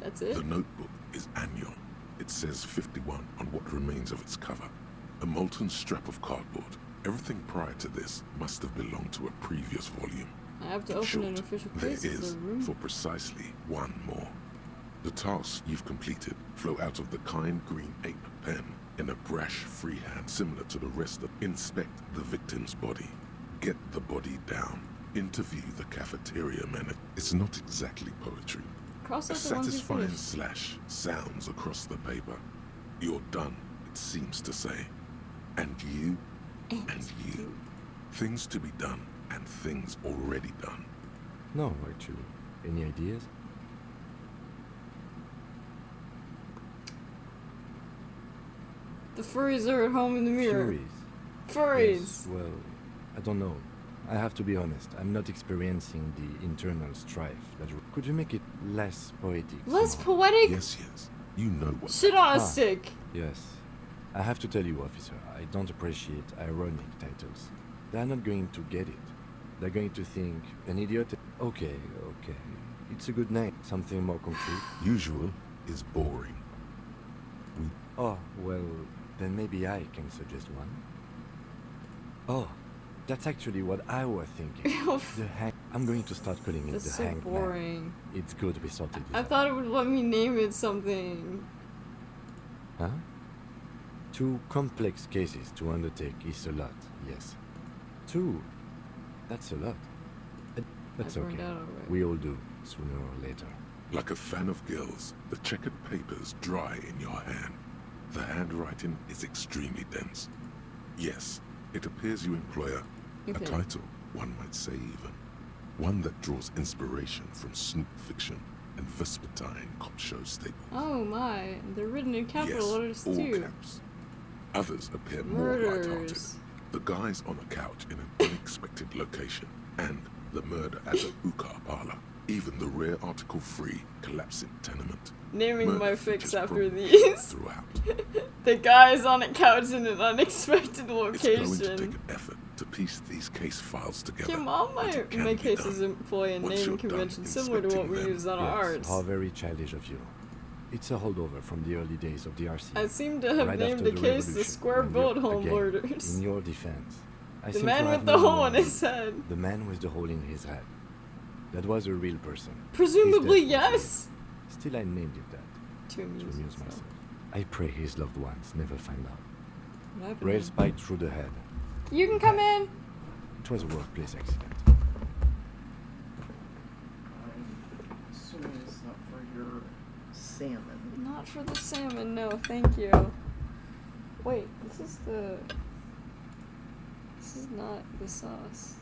That's it? The notebook is annual. It says 51 on what remains of its cover. A molten scrap of cardboard. Everything prior to this must have belonged to a previous volume. I have to In open an short, official there case of is, the room. for precisely 1 more. The tasks you've completed flow out of the kind green ape pen in a brash freehand similar to the rest of inspect the victim's body, get the body down, interview the cafeteria manager. It's not exactly poetry. Cross A out the ones you satisfying finished. slash sounds across the paper. You're done, it seems to say. And you, and you. Things to be done, and things already done. No, actually. Any ideas? The furries are at home in the mirror. Furries. Yes, well, I don't know. I have to be honest. I'm not experiencing the internal strife. Could you make it less poetic? Less poetic? Yes, yes. You know what. Shit on a stick. Yes. I have to tell you, officer, I don't appreciate ironic titles. They're not going to get it. They're going to think an idiot. Okay. It's a good name. Something more concrete. Usual is boring. Oh, well, then maybe I can suggest one. Oh, that's actually what I was thinking. I'm going to start calling it That's the so Hangman. boring. It's good we sorted this I thought it would let me name it something. Huh? 2 complex cases to undertake is a lot, yes. 2, that's a lot. That's okay. We all do, sooner or later. Like a fan of gills, the checkered papers dry in your hand. The handwriting is extremely dense. Yes, it appears you employ a title, one might say even. One that draws inspiration from snoop fiction and vespertine cop show staples. Oh my, they're written in capital letters all too. caps. Others appear more light-hearted. The guys on a couch in an unexpected location, and the murder at the hookah parlor. Even the rare article-free collapsing tenement. Naming Murder my fix after prominently these. Throughout. The guy's on a couch in an unexpected It's going to location. take an effort to piece these case files together. Kim, all my cases employ a naming convention similar to what we use on ours. How very childish of you. It's a holdover from the early days of the RC. I seem to have named the case the square bullet hole murders. In your defense, The man with the hole in his head. The man with the hole in his head. That was a real person. Presumably, yes. Still, I named it that. To amuse myself. I pray his loved ones never find out. What happened? Rail spiked through the head. You can come in. It was a workplace accident. I'm assuming it's not for your salmon. Not for the salmon, no, thank you. Wait, this is not the sauce.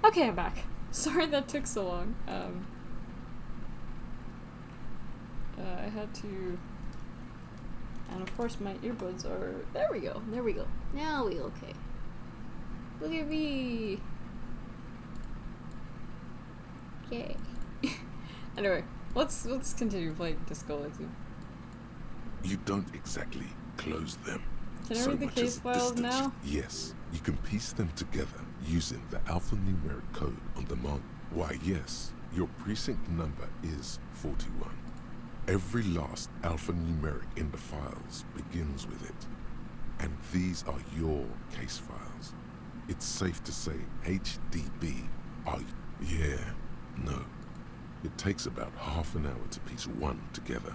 Okay, I'm back. Sorry that took so long. I had to... And of course my earbuds are... There we go. There we go. Now we okay. Look at me. Yay. Anyway, let's continue playing Disco Elysium. You don't exactly close them. Can I so read the much case as files distance. now? Yes, you can piece them together using the alphanumeric code on the mark. Why, yes, your precinct number is 41. Every last alphanumeric in the files begins with it. And these are your case files. It's safe to say HDB are... Yeah, no. It takes about half an hour to piece one together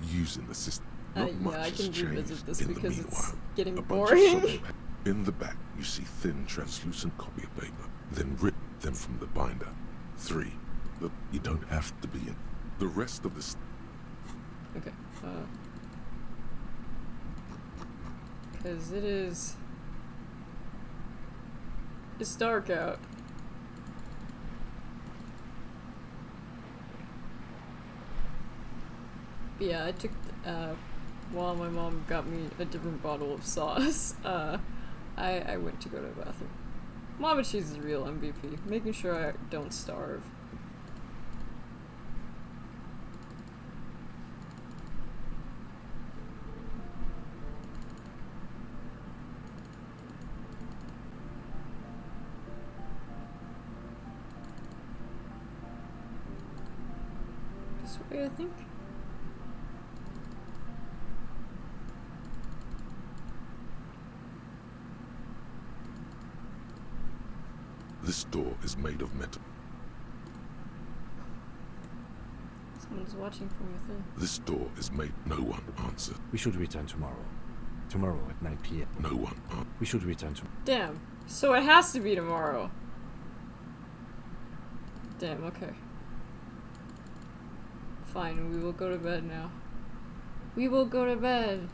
using the system. Not much yeah, I has can revisit changed this in the because it's meanwhile. getting A bunch of boring. solo pa- In the back, you see thin, translucent copy of paper. Then rip them from the binder. 3. Look, you don't have to be in. The rest of the... Okay. Because it is... It's dark out. Yeah, I took... while my mom got me a different bottle of sauce, I went to go to the bathroom. Mama Cheese is real MVP, making sure I don't starve. This way, I think? This door is made of metal. Someone's watching from within. This door is made... No one answered. We should return tomorrow. Tomorrow at 9 p.m. No one answered. We should return to... Damn. So it has to be tomorrow. Damn, okay. Fine, we will go to bed now. We will go to bed.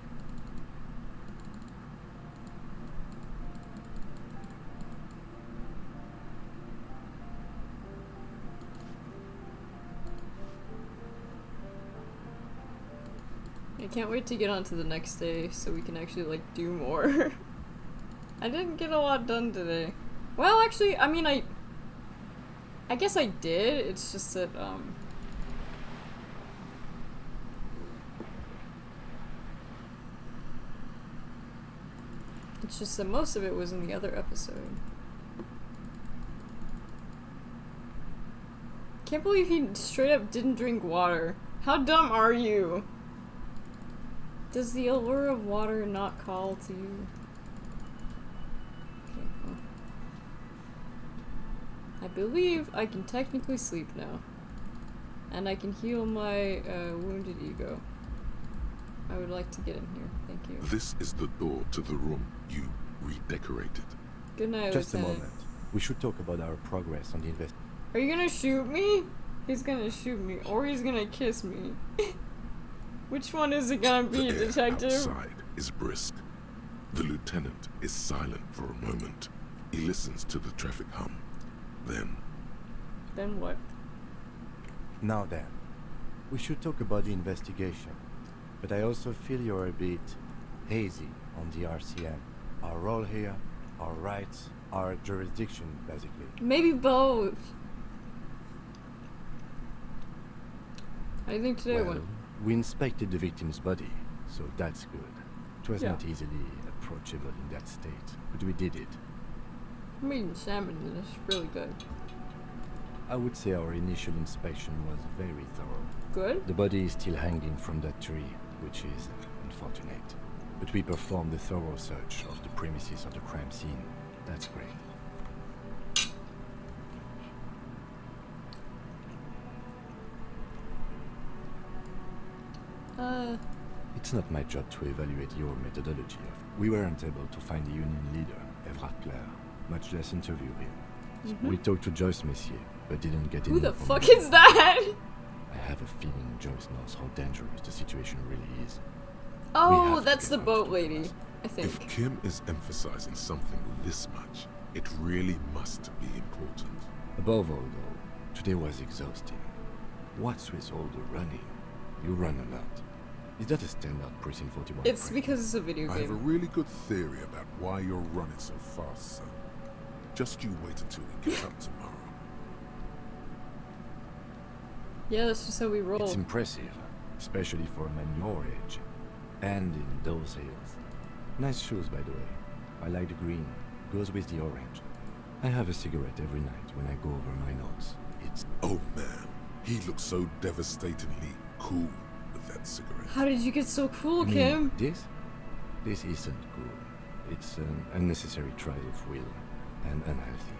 I can't wait to get on to the next day so we can actually, like, do more. I didn't get a lot done today. Well, actually, I mean, I guess I did. It's just that, it's just that most of it was in the other episode. Can't believe he straight up didn't drink water. How dumb are you? Does the allure of water not call to you? Okay, well. I believe I can technically sleep now. And I can heal my wounded ego. I would like to get in here. Thank you. This is the door to the room you redecorated. Good night, Just Lieutenant. a moment. We should talk about our progress on the invest. Are you gonna shoot me? He's gonna shoot me, or he's gonna kiss me. Which one is it gonna be, The air detective? outside is brisk. The lieutenant is silent for a moment. He listens to the traffic hum. Then what? Now then, we should talk about the investigation. But I also feel you're a bit hazy on the RCM. Our role here, our rights, our jurisdiction, basically. Maybe both. I think today Well, we inspected the victim's body, so that's good. It was not easily approachable in that state, but we did it. I'm eating salmon and it's really good. I would say our initial inspection was very thorough. Good? The body is still hanging from that tree, which is unfortunate. But we performed a thorough search of the premises of the crime scene. That's great. It's not my job to evaluate your methodology. We weren't able to find the union leader, Evrart, much less interview him. We talked to Joyce Messier, but didn't get any Who the information. fuck is that? I have a feeling Joyce knows how dangerous the situation really is. Oh, that's the boat lady, I think. if Kim is emphasizing something this much, it really must be important. Above all, though, today was exhausting. What's with all the running? You run a lot. Is that a standard Precinct 41? It's because it's a video I have a game. really good theory about why you're running so fast, son. Just you wait until we get up tomorrow. Yeah, that's just how we roll. It's impressive, especially for a man your age. And in those heels. Nice shoes, by the way. I like the green. Goes with the orange. I have a cigarette every night when I go over my notes. It's... Oh man, he looks so devastatingly cool with that cigarette. How did you get so cool, You Kim? mean this? This isn't cool. It's an unnecessary trial of will. And unhealthy.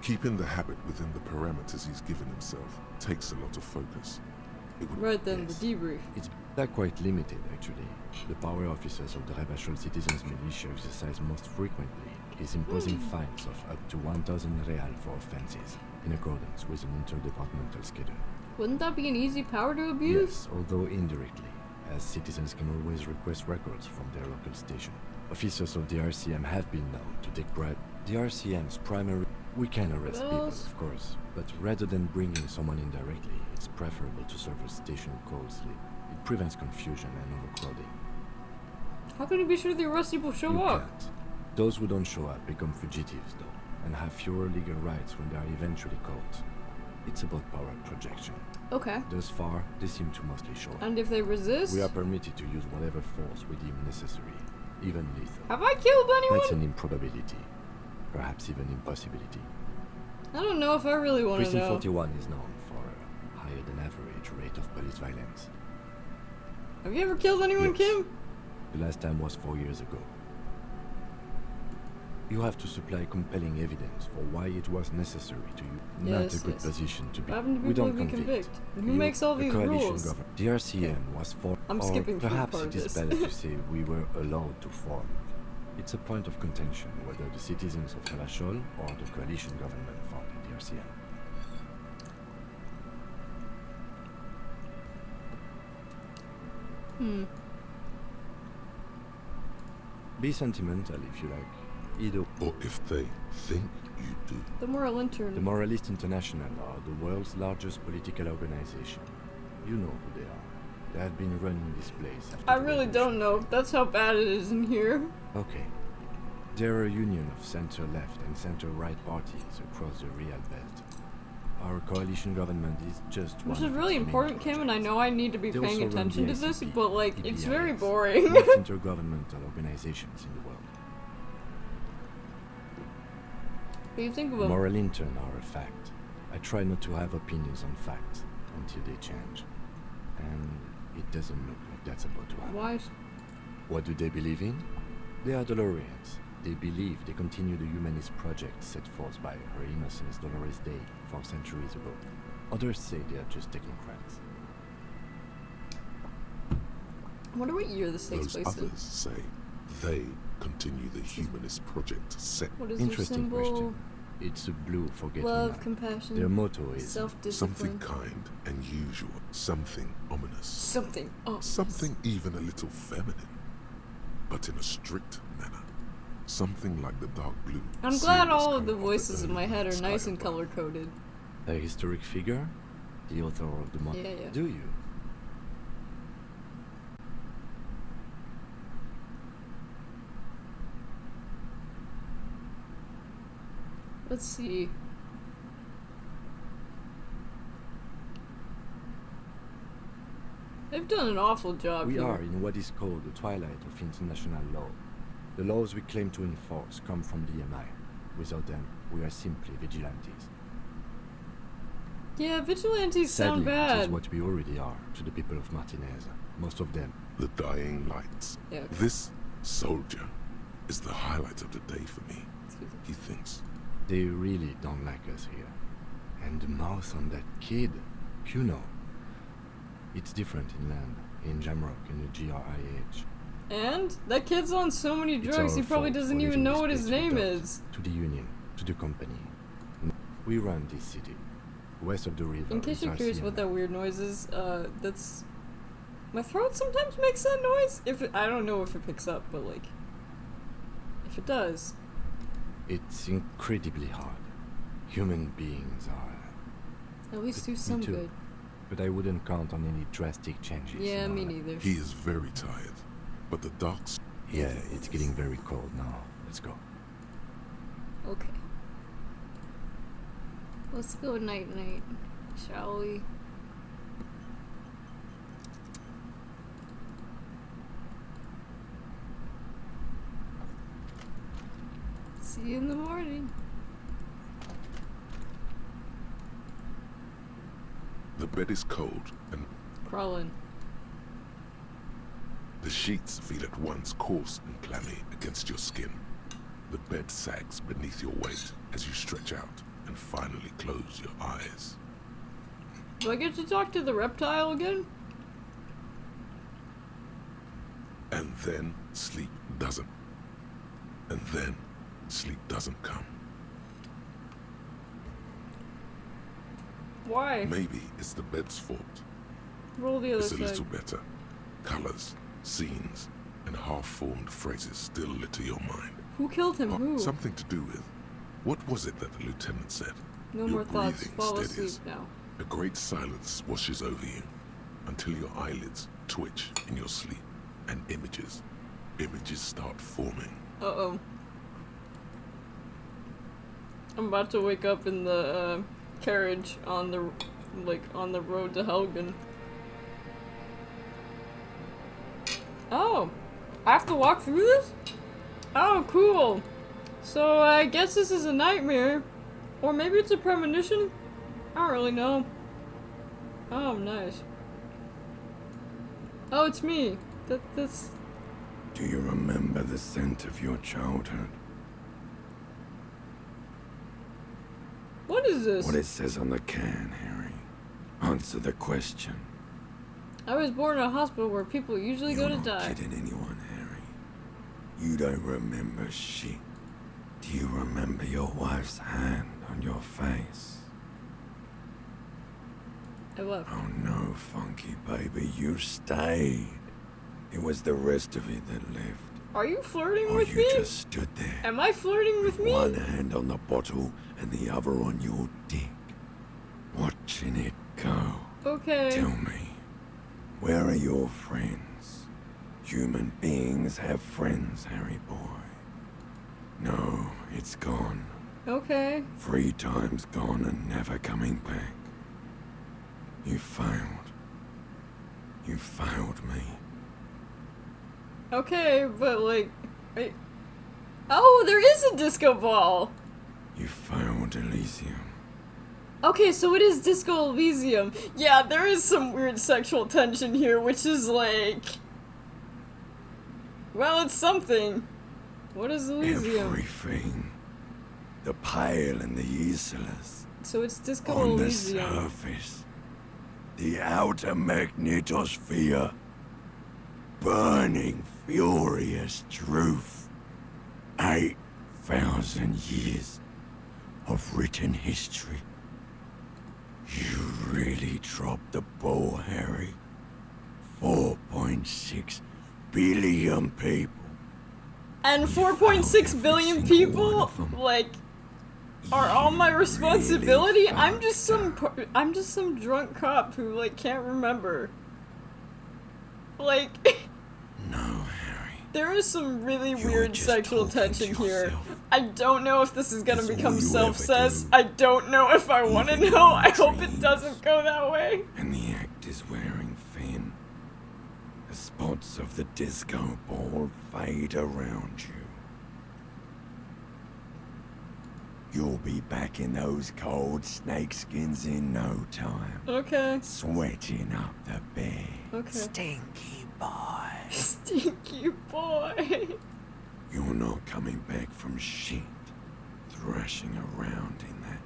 Keeping the habit within the parameters he's given himself takes a lot of focus. It would Right then, the debrief. It's quite limited, actually. The power officers of the Rebachol Citizens Militia exercise most frequently is imposing fines of up to 1,000 real for offenses, in accordance with an interdepartmental schedule. Wouldn't that be an easy power to abuse? Yes, although indirectly, as citizens can always request records from their local station. Officers of the RCM have been known to take bribe. The RCM's primary... We can arrest people, of course, but rather than bringing someone in directly, it's preferable to serve a station closely. It prevents confusion and overcrowding. How can you be sure the arrest will show You up? can't. Those who don't show up become fugitives, though, and have fewer legal rights when they are eventually caught. It's about power projection. Okay. Thus far, they seem to mostly show up. And if they resist? We are permitted to use whatever force we deem necessary, even lethal. Have I killed anyone? That's an improbability. Perhaps even impossibility. I don't know if I really want to Precinct know. 41 is known for a higher than average rate of police violence. Have you ever killed anyone, Yes. Kim? The last time was 4 years ago. You have to supply compelling evidence for why it was necessary to you. Not Yes, a good yes. position to be. What happened to We people don't who convict. convict? And who You, makes all the these coalition rules? government. The RCM was formed. I'm or skipping through perhaps part it of is this. better to say we were allowed to form. It's a point of contention whether the citizens of Rebachol or the coalition government founded the RCM. Be sentimental if you like. Either. Or if they think you do. The Moral Intern. The Moralist International are the world's largest political organization. You know who they are. They have been running this place after I the really revolution. don't know. That's how bad it is in here. Okay. They're a union of center-left and center-right parties across the Real Belt. Our coalition government is just one. Which is of really its main important, Kim, and I know I need to be They paying also run attention the to this, ACP, but like, it's very EBIS, boring. most intergovernmental organizations in the world. What do you think of them? Moral intern are a fact. I try not to have opinions on facts until they change. And it doesn't look like that's about to happen. Why? What do they believe in? They are Dolorians. They believe they continue the humanist project set forth by Her Innocence Dolores Day 4 centuries ago. Others say they are just technocrats. I wonder what year this takes Those place in. others say they continue the humanist project set. What is your Interesting symbol? question. It's a blue forget-me-not. Love, compassion, Their motto is self-discipline. Something kind and usual. Something ominous. Something. Oh. Something even a little feminine. But in a strict manner. Something like the dark blue. I'm glad serious all of the colour voices in my head are sky nice and above. color-coded. A historic figure? The author of the motto. Yeah, yeah. Do you? Let's see. They've done an awful job We here. are in what is called the twilight of international law. The laws we claim to enforce come from the MI. Without them, we are simply vigilantes. Yeah, vigilantes sound Sadly, it is bad. what we already are to the people of Martinez. Most of them. The dying lights. Yeah, okay. This soldier is the highlight of the day for me. He thinks. They really don't like us here. And the mouth on that kid, Kuno. It's different in land, in Jamrock and the GRIH. And? That kid's on so many It's drugs, our he probably fault doesn't for even leaving know this what his place name without. is. To the union, to the company. We run this city. West of the river. In case is you're our curious CMI. what that weird noise is, that's... My throat sometimes makes that noise. I don't know if it picks up, but like... If it does... It's incredibly hard. Human beings are... At least do Me some too. good. But I wouldn't count on any drastic changes. Yeah, in me our life. neither. He is very tired, but the dark... Yeah, it's getting very cold now. Let's go. Okay. Let's go night-night, shall we? See you in the morning. The bed is cold, and Crawling. the sheets feel at once coarse and clammy against your skin. The bed sags beneath your weight as you stretch out and finally close your eyes. Do I get to talk to the reptile again? And then sleep doesn't. And then sleep doesn't come. Why? Maybe it's the bed's fault. Roll the other It's a side. little better. Colors, scenes, and half-formed phrases still litter your mind. Who killed him? Who? Something to do with... What was it that the lieutenant said? No Your more thoughts. breathing Fall steadies. asleep now. A great silence washes over you until your eyelids twitch in your sleep and images start forming. Uh-oh. I'm about to wake up in the carriage on the road to Helgen. Oh, I have to walk through this? Oh, cool. So I guess this is a nightmare, or maybe it's a premonition. I don't really know. Oh, nice. Oh, it's me. That's. Do you remember the scent of your childhood? What is this? What it says on the can, Harry. Answer the question. I was born in a hospital where people usually go to You're not die. kidding anyone, Harry. You don't remember shit. Do you remember your wife's hand on your face? I left. Oh no, Funky baby, you stayed. It was the rest of it that left. Are you flirting Or with you me? just stood there. Am I flirting with me? One hand on the bottle and the other on your dick. Watching it go. Okay. Tell me, where are your friends? Human beings have friends, Harry boy. No, it's gone. Okay. 3 times gone and never coming back. You failed. You failed me. Okay, but like, oh, there is a disco ball. You failed Elysium. Okay, so it is Disco Elysium. Yeah, there is some weird sexual tension here, which is like, well, it's something. What is Elysium? Everything. The pale and the useless. So it's Disco On the Elysium. surface. The outer magnetosphere. Burning, furious truth. 8,000 years of written history. You really dropped the ball, Harry. 4.6 billion people. And 4.6 billion people, like, are all my responsibility? I'm just some drunk cop who, like, can't remember. Like, No, Harry. there is some really weird sexual tension here. I don't know if this is gonna become self-cess. I don't know if I want to know. I hope it doesn't go that way. And the act is wearing thin. The spots of the disco ball fade around you. You'll be back in those cold snakeskins in no time. Okay. Sweating up the bed. Okay. Stinky boy. Stinky boy. You're not coming back from shit. Thrashing around in that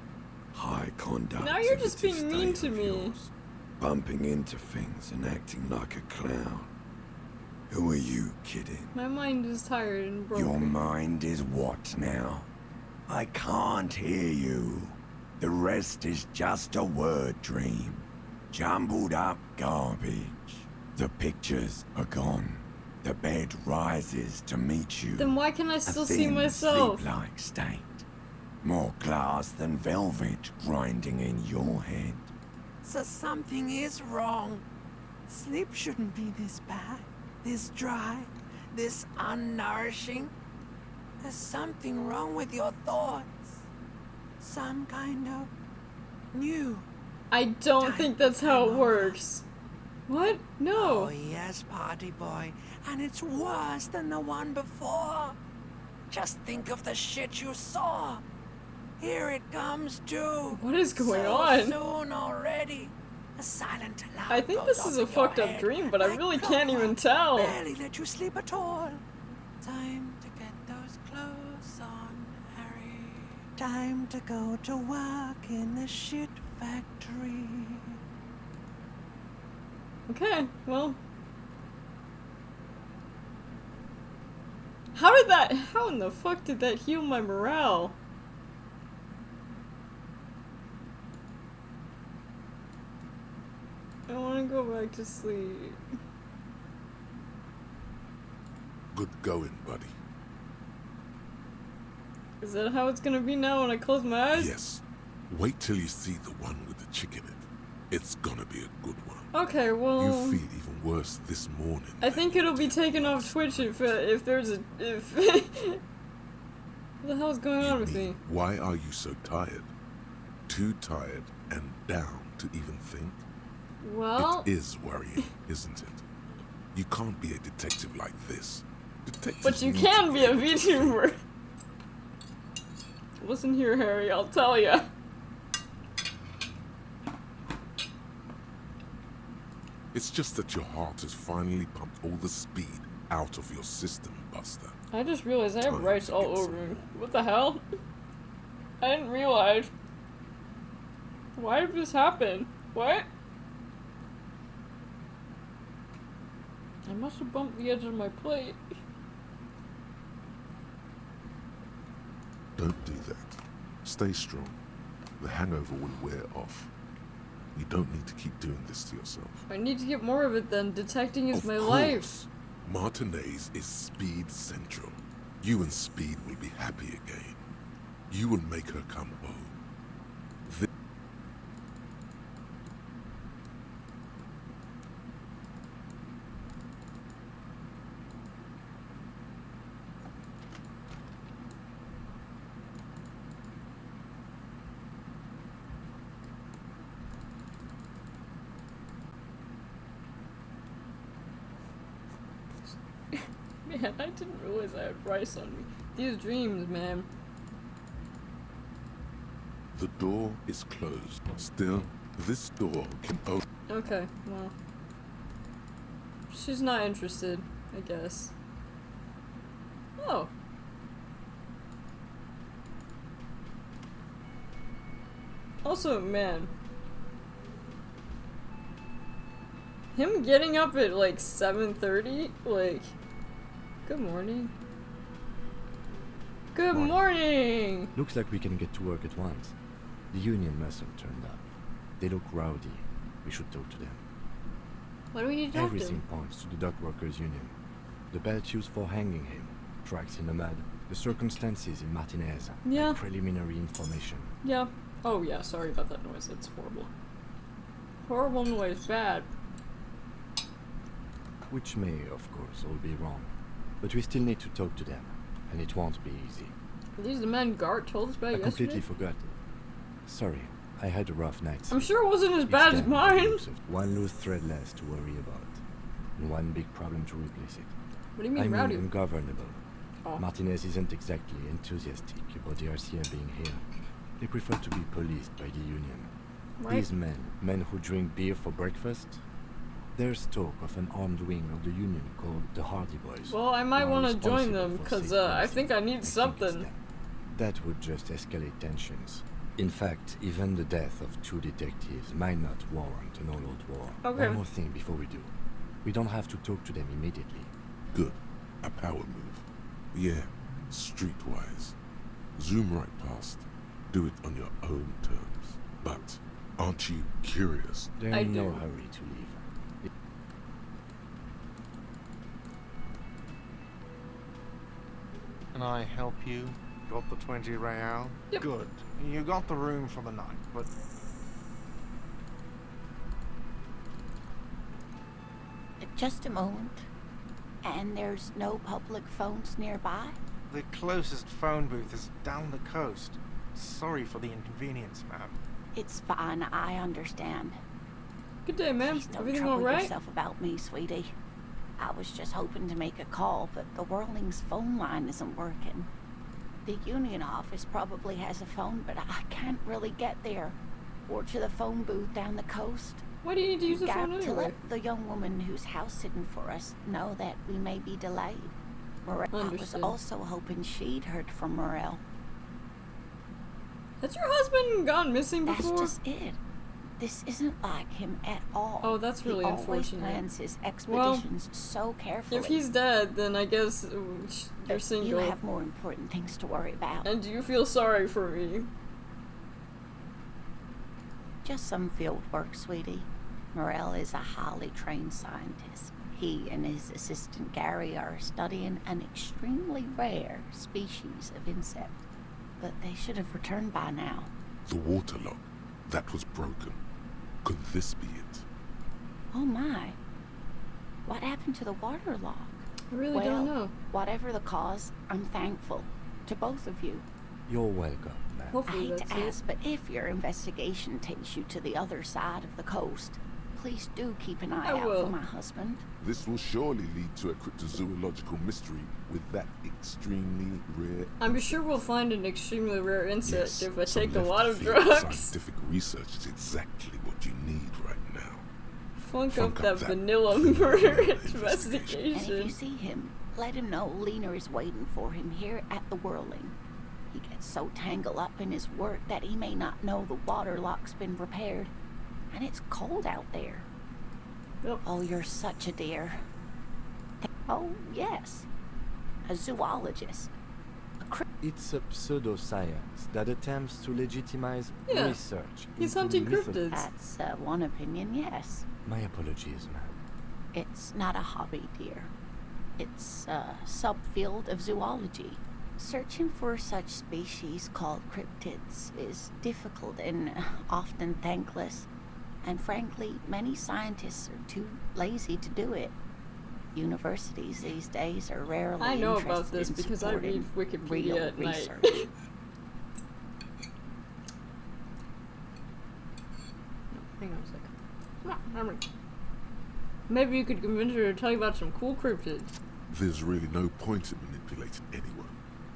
high conduct. Now you're just being mean to me. Bumping into things and acting like a clown. Who are you kidding? My mind is tired and broken. Your mind is what now? I can't hear you. The rest is just a word dream. Jumbled up garbage. The pictures are gone. The bed rises to meet you. Then why can I A still see thin, myself? sleep-like state. More glass than velvet grinding in your head. So something is wrong. Sleep shouldn't be this bad, this dry, this unnourishing. There's something wrong with your thoughts. Some kind of new. I don't think that's how it works. What? No. Oh yes, Party Boy. And it's worse than the one before. Just think of the shit you saw. Here it comes too. What is going so on? Soon already. A silent alarm I think this goes is a off in your fucked up head dream, but I like really can't even tell. barely let you sleep at all. Time to get those clothes on, Harry. Time to go to work in the shit factory. Okay, well. How in the fuck did that heal my morale? I wanna go back to sleep. Good going, buddy. Is that how it's gonna be now when I close my eyes? Yes. Wait till you see the one with the chick in it. It's gonna be a good one. Okay, well. You feel even worse this morning. I think it'll be taken off Twitch if there's a if. What the hell's going on with me? Why are you so tired? Too tired and down to even think? Well. It is worrying, isn't it? You can't be a detective like this. Detectives But you need can to be a able to VTuber. Listen here, Harry, I'll tell ya. It's just that your heart has finally pumped all the speed out of your system, Buster. I just realized I have rice all over me. What the hell? I didn't realize. Why did this happen? What? I must have bumped the edge of my plate. Don't do that. Stay strong. The hangover will wear off. You don't need to keep doing this to yourself. I need to get more of it then. Detecting is Of my course. life. Martinez is Speed Central. You and Speed will be happy again. You will make her come home. Man, I didn't realize I had rice on me. These dreams, man. The door is closed. Still, this door can open. Okay, well. She's not interested, I guess. Oh. Also, man. Him getting up at like 7:30, like, good morning. Good morning! Looks like we can get to work at once. The union must have turned up. They look rowdy. We should talk to them. What do we need to talk to? Everything points to the dock workers' union. The belt used for hanging him, tracks in the mud, the circumstances in Martinez, Yeah. like preliminary information. Yeah. Oh yeah, sorry about that noise, that's horrible. Horrible noise, bad. Which may, of course, all be wrong. But we still need to talk to them, and it won't be easy. Are these the men Gart told us about I completely yesterday? forgot. Sorry, I had a rough night. I'm sure it wasn't as bad as mine. One loose thread less to worry about, and one big problem to replace it. What do you mean, I mean rowdy? ungovernable. Oh. Martinez isn't exactly enthusiastic about the RCA being here. They prefer to be policed by the union. Right. These men who drink beer for breakfast, there's talk of an armed wing of the union called the Hardie Boys. Well, I might who are want to join responsible them, for because safe I think I need something. That would just escalate tensions. In fact, even the death of 2 detectives might not warrant an all-out war. Okay. One more thing before we do. We don't have to talk to them immediately. Good. A power move. Yeah, streetwise. Zoom right past. Do it on your own terms. But aren't you curious? They're in no hurry to leave. Can I help you? Got the 20 real? Yep. Good. You got the room for the night, but Just a moment. And there's no public phones nearby? the closest phone booth is down the coast. Sorry for the inconvenience, ma'am. It's fine, I understand. Good day, ma'am. Please don't Everything trouble all right? yourself about me, sweetie. I was just hoping to make a call, but the Whirling's phone line isn't working. The union office probably has a phone, but I can't really get there. Or to the phone booth down the coast. Why do you need to use the Got phone to anyway? let the young woman who's house sitting for us know that we may be delayed. Morel, I was Understood. also hoping she'd heard from Morel. Has your husband gone missing That's before? just it. This isn't like him at all. Oh, that's really he always unfortunate. plans his expeditions so carefully. If he's dead, then I guess you're single. You have more important things to worry about. And you feel sorry for me. Just some field work, sweetie. Morel is a highly trained scientist. He and his assistant Gary are studying an extremely rare species of insect. But they should have returned by now. The water lock. That was broken. Could this be it? Oh my. What happened to the water lock? I really well, don't know. Whatever the cause, I'm thankful. To both of you. You're welcome, ma'am. Hopefully I hate that's to it. ask, but if your investigation takes you to the other side of the coast, please do keep an eye I out will. for my husband. This will surely lead to a cryptozoological mystery with that extremely rare. I'm sure we'll find an extremely rare insect Yes, if I some take a lot of left-field drugs. Scientific research is exactly what you need right now. Funk up Funk that up that vanilla murder And if you investigation. see him, let him know Lena is waiting for him here at the Whirling. He gets so tangled up in his work that he may not know the water lock's been repaired. And it's cold out there. Yep. Oh, you're such a dear. Oh, yes. A zoologist. It's a pseudoscience that attempts to legitimize Yeah. research. He's into hunting mythos- cryptids. That's one opinion, yes. My apologies, ma'am. It's not a hobby, dear. It's a subfield of zoology. Searching for such species called cryptids is difficult and often thankless. And frankly, many scientists are too lazy to do it. Universities these days are rarely I know interested about this in because I read supporting Wikipedia real at night. research. Hang on a second. Maybe you could convince her to tell you about some cool cryptids. There's really no point in manipulating anyone.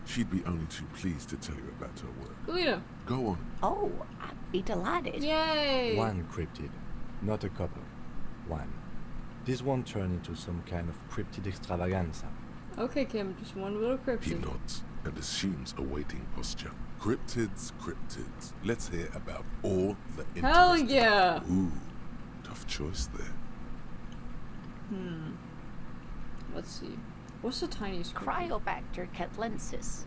She'd be only too pleased to tell you about her work. Lena. Go on. Oh, I'd be delighted. Yay! One cryptid, not a couple. One. This won't turn into some kind of cryptid extravaganza. Okay, Kim, just one little He cryptid. nods and assumes a waiting posture. Cryptids, cryptids. Let's hear about all the interesting. Hell yeah! Ooh, tough choice there. Let's see. What's the tiniest cryptid? Cryobacter catlensis.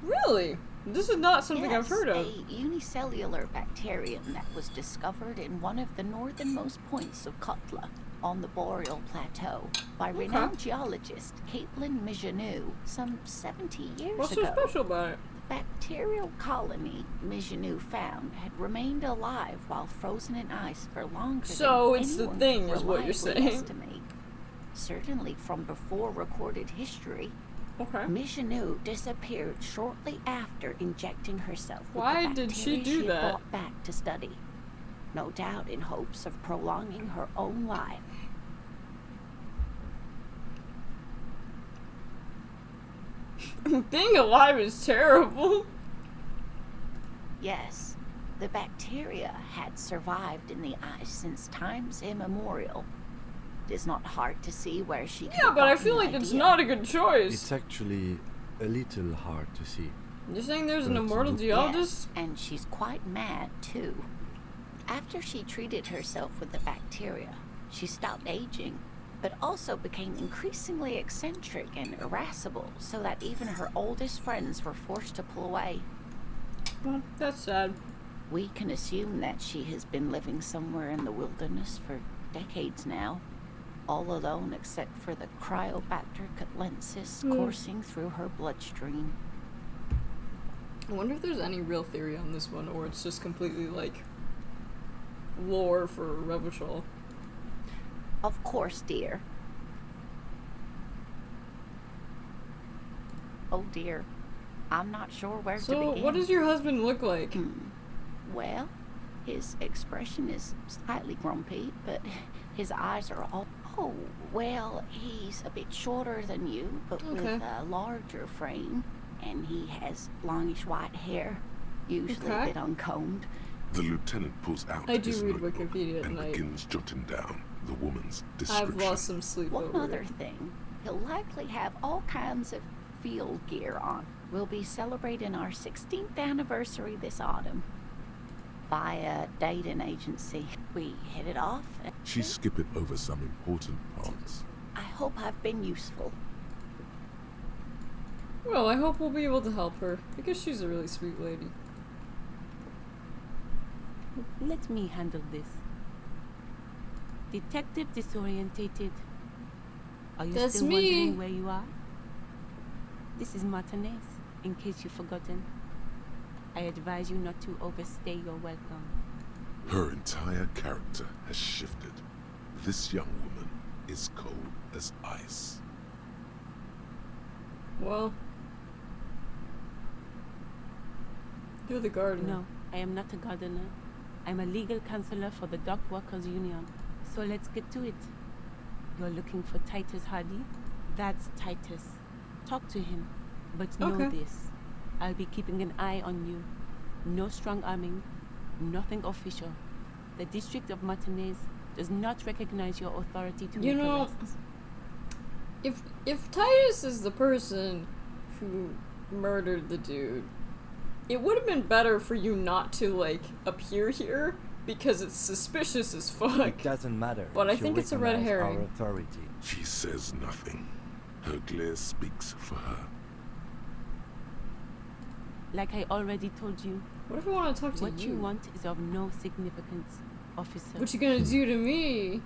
Really? This is not something I've heard of. A unicellular bacterium that was discovered in one of the northernmost points of Kotla on the Boreal Plateau by renowned geologist Caitlin Mijanou some 70 years What's ago. so special about it? The bacterial colony Mijanou found had remained alive while frozen in ice for longer So than it's the anyone thing, could is what you're reliably saying. estimate. Certainly from before recorded history. Okay. Mijanou disappeared shortly after injecting herself with Why the did she bacteria do she that? brought back to study. No doubt in hopes of prolonging her own life. Being alive is terrible. Yes, the bacteria had survived in the ice since times immemorial. It is not hard to see where she could Yeah, have but I gotten feel the like it's idea. not a good choice. It's actually a little hard to see. You're saying there's an But immortal look- geologist? Yes, and she's quite mad too. After she treated herself with the bacteria, she stopped aging, but also became increasingly eccentric and irascible, so that even her oldest friends were forced to pull away. Well, that's sad. We can assume that she has been living somewhere in the wilderness for decades now, all alone except for the Cryobacter catlensis coursing through her bloodstream. I wonder if there's any real theory on this one, or it's just completely, like, lore for Revachol. Of course, dear. Oh dear. I'm not sure where to So, begin. what does your husband look like? Well, his expression is slightly grumpy, but his eyes are all... Oh, well, he's a bit shorter than you, but with a larger frame. And he has longish white hair, usually a bit uncombed. The lieutenant pulls out I do his read notebook Wikipedia at and night. begins jotting down the woman's description. I've lost some sleep One over other it. thing, he'll likely have all kinds of field gear on. We'll be celebrating our 16th anniversary this autumn. Via dating agency. We hit it off. She's skipping over some important parts. I hope I've been useful. Well, I hope we'll be able to help her, because she's a really sweet lady. Let me handle this. Detective disorientated. Are you That's still me. wondering where you are? This is Martinez, in case you've forgotten. I advise you not to overstay your welcome. Her entire character has shifted. This young woman is cold as ice. Well, you're the gardener. No, I am not a gardener. I'm a legal counselor for the Dock Workers Union. So let's get to it. You're looking for Titus Hardie? That's Titus. Talk to him. But know this. I'll be keeping an eye on you. No strong arming. Nothing official. The District of Martinez does not recognize your authority to make arrests. If Titus is the person who murdered the dude, it would have been better for you not to, like, appear here, because it's suspicious as fuck. It doesn't matter. But I She'll think it's a red recognize herring. Our authority. She says nothing. Her glare speaks for her. Like I already told you. What if I want to talk to What you want is of no significance, officer. What you gonna do to me?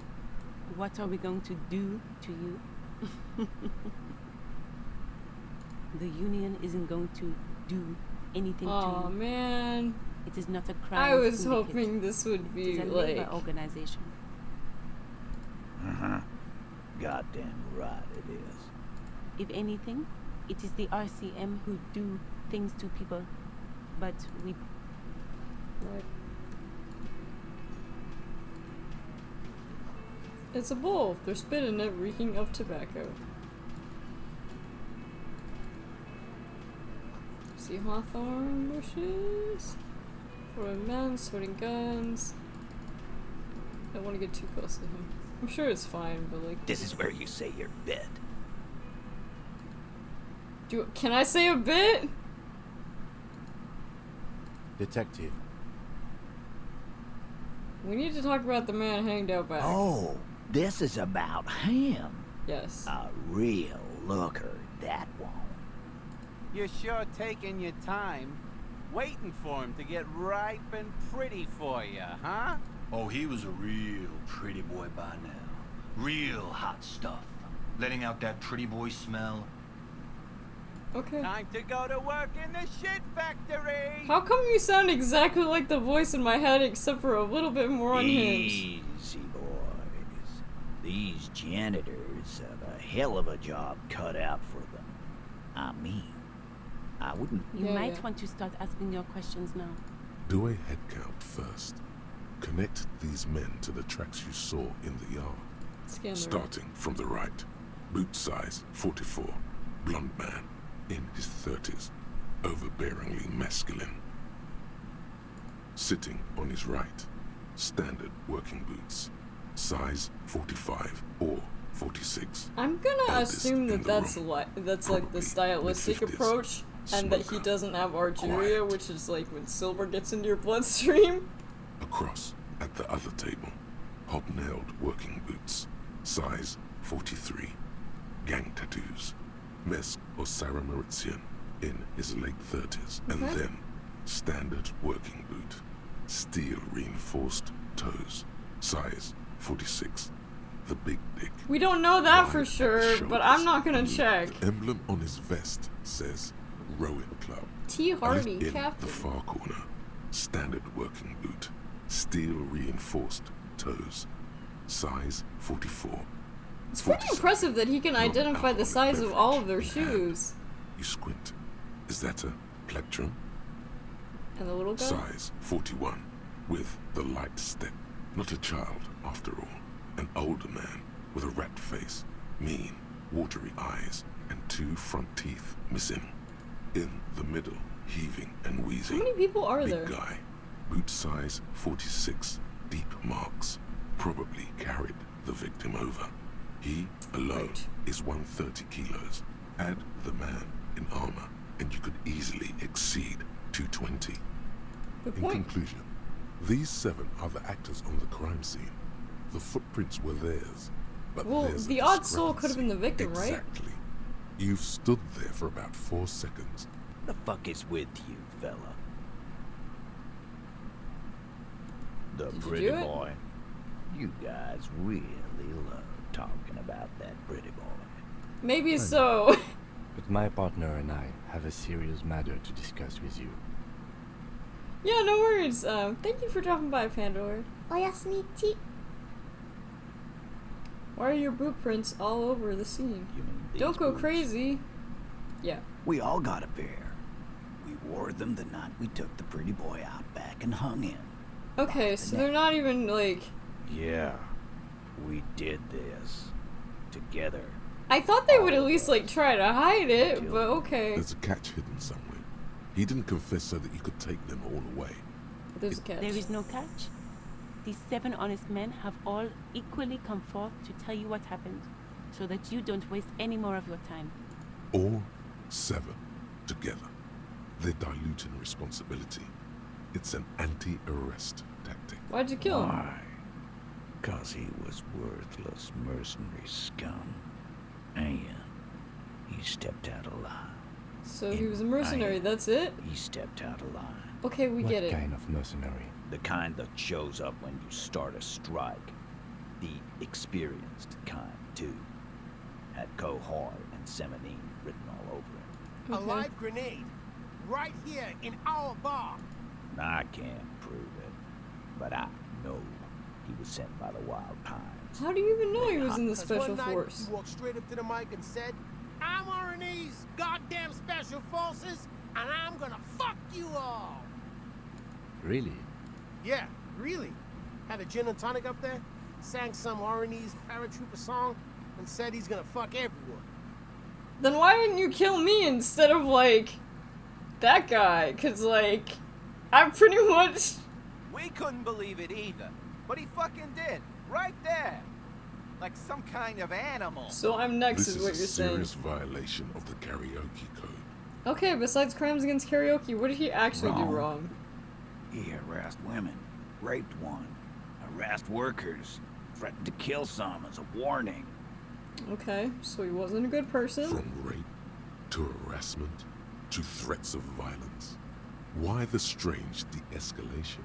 What are we going to do to you? The union isn't going to do anything to you. Oh man. It is not a crime. I was syndicate. hoping this would be It is a like labor organization. Goddamn right it is. If anything, it is the RCM who do things to people, but we... Right. It's a bull. They're spitting it, reeking of tobacco. See hawthorn bushes? For a man sorting guns. I don't want to get too close to him. I'm sure it's fine, but like... This is where you say your bit. Can I say a bit? Detective. We need to talk about the man hanged out back. Oh, this is about him. Yes. A real looker, that one. You're sure taking your time, waiting for him to get ripe and pretty for you, huh? Oh, he was a real pretty boy by now. Real hot stuff. Letting out that pretty boy smell. Okay. Time to go to work in the shit factory! How come you sound exactly like the voice in my head, except for a little bit more unhinged? Easy, boys. These janitors have a hell of a job cut out for them. I mean, I wouldn't... You might want to start asking your questions now. Do a head count first. Connect these men to the tracks you saw in the yard. Scan the Starting from the right. Boot size 44. Blonde man. In his 30s. Overbearingly masculine. Sitting on his right. Standard working boots. Size 45 or 46. I'm gonna Eldest assume that in the that's room. like the stylistic mid-50s. approach, and that he doesn't have Argyria, which is like when silver gets into your bloodstream. Across at the other table. Hobnailed working boots. Size 43. Gang tattoos. Mesk or Sarah Mauritian in his late 30s. And Okay. then standard working boot. Steel reinforced toes. Size 46. The big dick. We don't know that Wide for at the sure, but I'm not gonna check. The emblem on his vest says Rowing Club. T. Hardie, in Captain. the far corner, standard working boot, steel reinforced toes, size 44. It's pretty impressive that he can identify the size of all of their shoes. You squint. Is that a plectrum? And the little guy? Size 41, with the light step. Not a child, after all. An older man with a rat face, mean, watery eyes, and 2 front teeth missing. In the middle, heaving and wheezing. How many people are Big there? guy, boot size 46, deep marks. Probably carried the victim over. He alone is 130 kilos. Add the man in armor, and you could easily exceed 220. Good In point. conclusion, these 7 are the actors on the crime scene. The footprints were theirs, but Well, there's a the odd soul could have been the victim, right? Exactly. You've stood there for about 4 seconds. The fuck is with you, fella? The Did you pretty do it? boy. You guys really love talking about that pretty boy. Maybe so. But my partner and I have a serious matter to discuss with you. Yeah, no worries. Thank you for dropping by, Pandora. Oyasunichi. Why are your boot prints all over the scene? Don't go crazy. Yeah. We all got a pair. We wore them the night we took the pretty boy out back and hung him. Okay, so they're not even like. Yeah, we did this together. I thought they would at least like try to hide it, but okay. There's a catch hidden somewhere. He didn't confess so that you could take them all away. There's a catch. There is no catch. These 7 honest men have all equally come forth to tell you what happened, so that you don't waste any more of your time. All 7 together. They're diluting responsibility. It's an anti-arrest tactic. Why'd you kill him? Why? 'Cause he was worthless mercenary scum. And he stepped out alive. So he was a mercenary, that's it? He stepped out alive. Okay, we get it. What kind of mercenary? The kind that shows up when you start a strike. The experienced kind, too. Had Cohort and Seminine written all over him. A live grenade. Right here in our bar. I can't prove it, but I know he was sent by the Wild Pines. How do you even know he was in the 'Cause special one night, force? He walked straight up to the mic and said, "I'm RNE's goddamn special forces, and I'm gonna fuck you all." Really? Yeah, really. Had a gin and tonic up there, sang some RNE's paratrooper song, and said he's gonna fuck everyone. Then why didn't you kill me instead of like that guy? 'Cause like I'm pretty much. We couldn't believe it either, but he fucking did, right there. Like some kind of animal. So I'm next, This is what is you're a saying. serious violation of the karaoke code. Okay, besides crimes against karaoke, what did he actually do wrong? He harassed women, raped one, harassed workers, threatened to kill some as a warning. Okay, so he wasn't a good person. From rape to harassment to threats of violence. Why the strange de-escalation?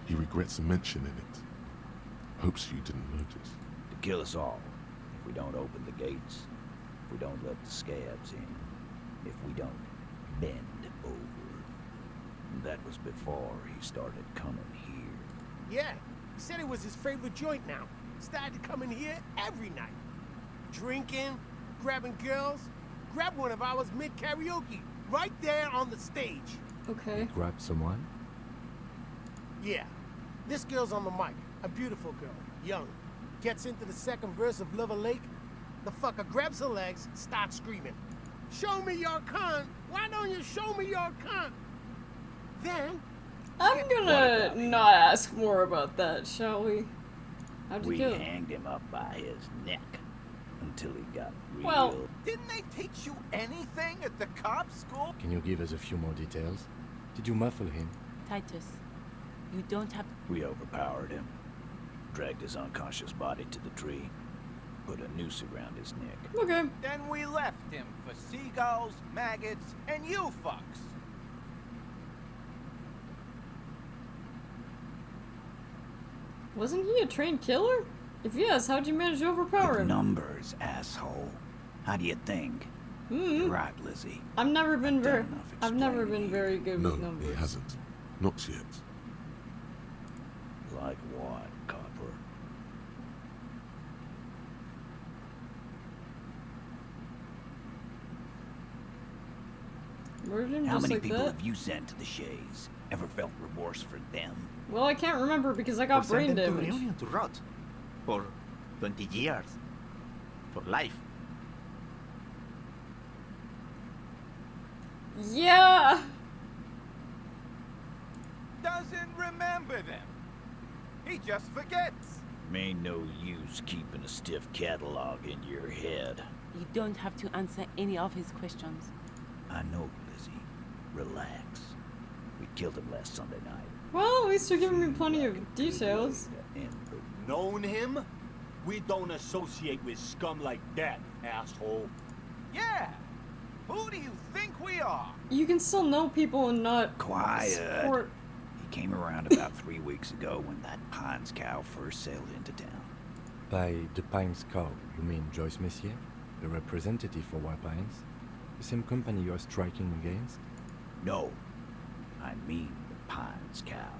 He regrets mentioning it. Hopes you didn't notice. To kill us all, if we don't open the gates, if we don't let the scabs in, if we don't bend over. And that was before he started coming here. Yeah, he said it was his favorite joint now. Started coming here every night. Drinking, grabbing girls. Grabbed one of ours mid-karaoke, right there on the stage. Okay. Grab someone? Yeah, this girl's on the mic. A beautiful girl, young. Gets into the second verse of Lover Lake. The fucker grabs her legs, starts screaming. "Show me your cunt! Why don't you show me your cunt?" Then... I'm gonna not ask more about that, shall we? How'd you We kill him? hanged him up by his neck until he got real. Well, Didn't they teach you anything at the cop school? Can you give us a few more details? Did you muffle him? Titus, you don't have... We overpowered him, dragged his unconscious body to the tree, put a noose around his neck. Okay. Then we left him for seagulls, maggots, and you fucks. Wasn't he a trained killer? If yes, how'd you manage to overpower him? Numbers, asshole. How do you think? You're right, Lizzie. I've never been very good No, with numbers. he hasn't. Not yet. Like what, Copper? Murdered How just many like people that? have you sent to the Shays? Ever felt remorse for them? Well, I can't remember because I got Or brain send them to damage. Reunion to rot. For 20 years. For life. Yeah! Doesn't remember them. He just forgets. Ain't no use keeping a stiff catalog in your head. You don't have to answer any of his questions. I know, Lizzie. Relax. We killed him last Sunday night. Well, at least you're giving me plenty of details. Known him? We don't associate with scum like that, asshole. Yeah. Who do you think we are? You can still know people and not Quiet. support. He came around about 3 weeks ago when that Pines cow first sailed into town. By the Pines cow, you mean Joyce Messier? The representative for White Pines? The same company you're striking against? No. I mean the Pines cow.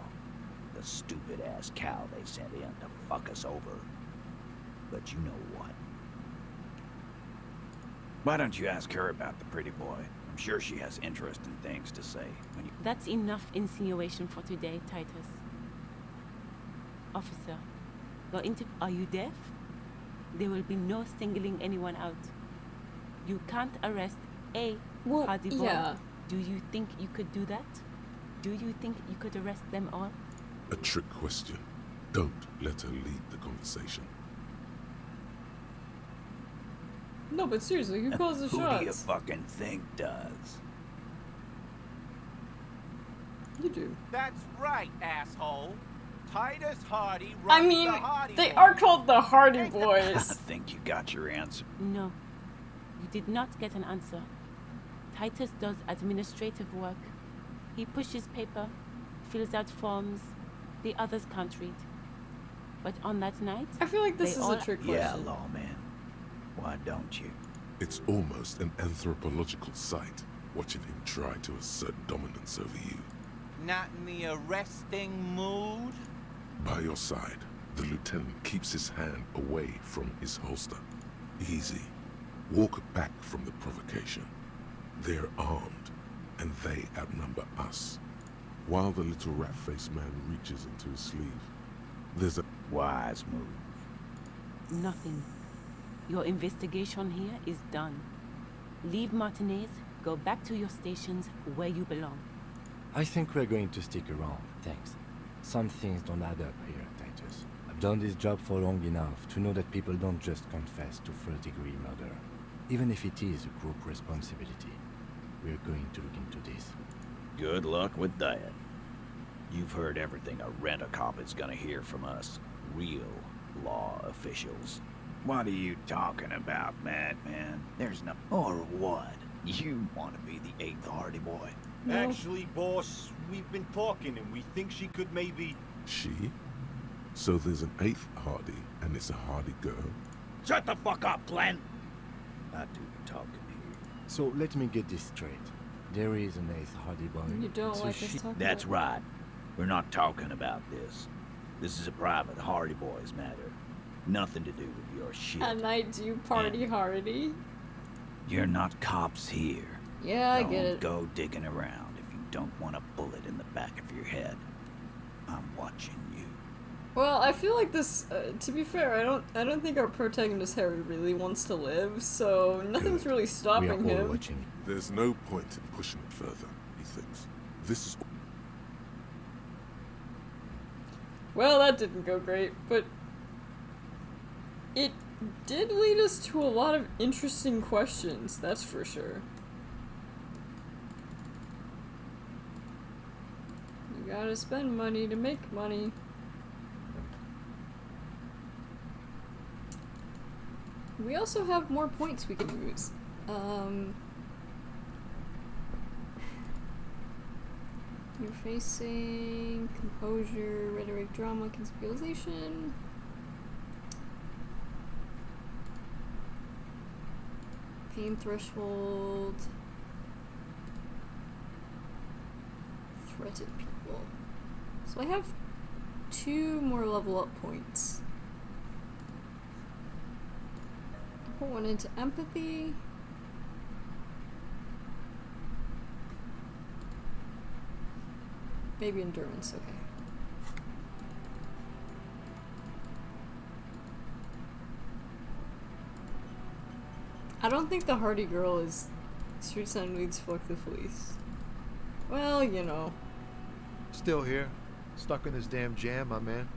The stupid-ass cow they sent in to fuck us over. But you know what? Why don't you ask her about the pretty boy? I'm sure she has interesting things to say. When you... That's enough insinuation for today, Titus. Officer, are you deaf? There will be no singling anyone out. You can't arrest a Hardie Boy. Yeah. Do you think you could do that? Do you think you could arrest them all? A trick question. Don't let her lead the conversation. No, but seriously, who calls the Who shots? do you fucking think does? You do. That's right, asshole. Titus Hardie runs I mean, the Hardie they Boys. are called the Hardie I Boys. think you got your answer. No. You did not get an answer. Titus does administrative work. He pushes paper, fills out forms. The others can't read. But on that night, I feel like this they is all a trick Yeah, question. lawman. Why don't you? It's almost an anthropological sight, watching him try to assert dominance over you. Not in the arresting mood? By your side, the lieutenant keeps his hand away from his holster. Easy. Walk back from the provocation. They're armed, and they outnumber us. While the little rat-faced man reaches into his sleeve, there's a wise move. nothing. Your investigation here is done. Leave Martinez, go back to your stations where you belong. I think we're going to stick around, thanks. Some things don't add up here, Titus. I've done this job for long enough to know that people don't just confess to first-degree murder, even if it is a group responsibility. We're going to look into this. Good luck with that. You've heard everything a rent-a-cop is gonna hear from us. Real law officials. What are you talking about, madman? There's no... Or what? You want to be the 8th Hardie Boy? No. Actually, boss, we've been talking and we think she could maybe... She? So there's an 8th Hardie, and it's a Hardie girl? Shut the fuck up, Glenn! I do the talking here. So let me get this straight. There is an 8th Hardie Boy. You don't so like us talking That's about right. We're not talking about this. This is a private Hardie Boys matter. Nothing to do with your shit. And I do party Hardie. You're not cops here. Yeah, I Don't get it. go digging around if you don't want a bullet in the back of your head. I'm watching you. Well, I feel like this. To be fair, I don't think our protagonist Harry really wants to live, so nothing's really stopping him. There's no point in pushing it further, he thinks. This is... Well, that didn't go great, but it did lead us to a lot of interesting questions, that's for sure. You gotta spend money to make money. We also have more points we can use. You're facing composure, rhetoric, drama, conspicuation. Pain threshold. Threatened people. So I have 2 more level up points. Put one into empathy. Maybe endurance, okay. I don't think the Hardie girl is Street Sound Leads Fuck the Police. Well, you know. Still here. Stuck in this damn jam, my man.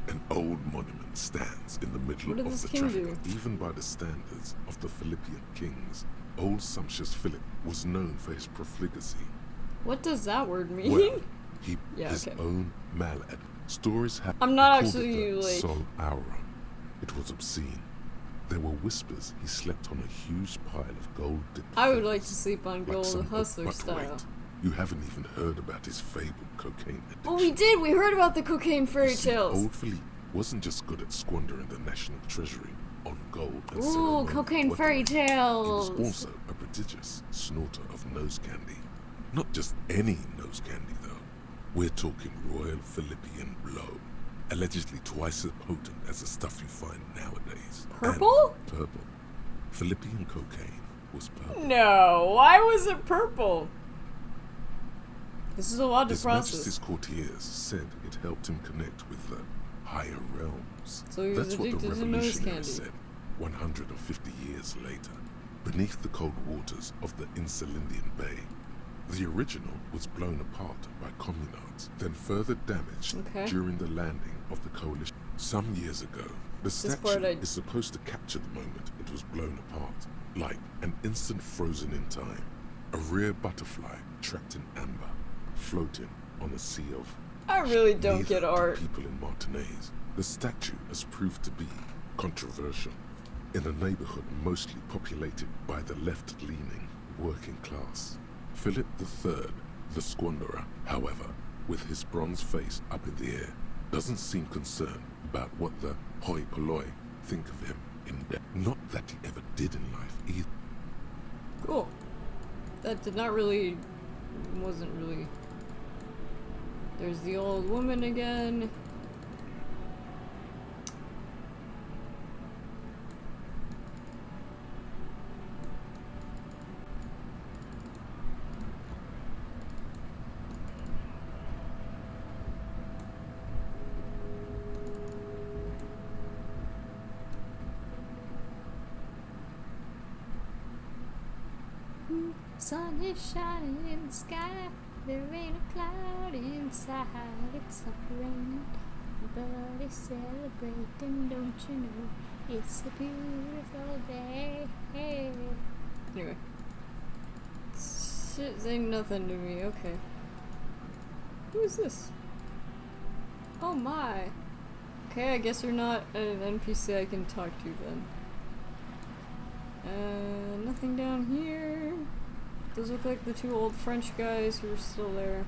An old monument stands in the middle What did of this the king traffic. do? Even by the standards of the Philippian kings, old sumptuous Philip was known for his profligacy. What does that word mean? Well, he Yeah, his okay. own malad. Stories have I'm not called actually, it the like- Sol Auron. It was obscene. There were whispers he slept on a huge pile of gold-dipped I would feathers, like to sleep on like gold some hustler but style. wait, you haven't even heard about his fabled cocaine addiction. Oh, we did! We heard about the cocaine fairy You see, tales! Old Philippe wasn't just good at squandering the national treasury on gold and Ooh, ceremonial cocaine weaponry. fairy He tales! was also a prodigious snorter of nose candy. Not just any nose candy, though. We're talking Royal Philippian Blow. Allegedly twice as potent as the stuff you find nowadays. Purple? And purple. Philippian cocaine was purple. No, why was it purple? This is a lot to His process. Majesty's courtiers said it helped him connect with the higher realms. So he was That's what the addicted to nose revolutionaries candy. said 150 years later, beneath the cold waters of the Insulindian Bay. The original was blown apart by communards, then further damaged Okay. during the landing of the coalition. Some years ago, the This part statue I- is supposed to capture the moment it was blown apart, like an instant frozen in time. A rare butterfly trapped in amber, floating on a sea of... I really don't Neither get do art. people in Martinez. The statue has proved to be controversial in a neighborhood mostly populated by the left-leaning working class. Philip III, the squanderer, however, with his bronze face up in the air, doesn't seem concerned about what the hoi polloi think of him in death. Not that he ever did in life either. Cool. That did not really... wasn't really... There's the old woman again. Sun is shining in the sky. There ain't a cloud inside. It's not raining. Everybody's celebrating, don't you know? It's a beautiful day. Anyway. Shit ain't nothing to me, okay. Who is this? Oh my. Okay, I guess you're not an NPC I can talk to then. Nothing down here. Those look like the 2 old French guys who are still there.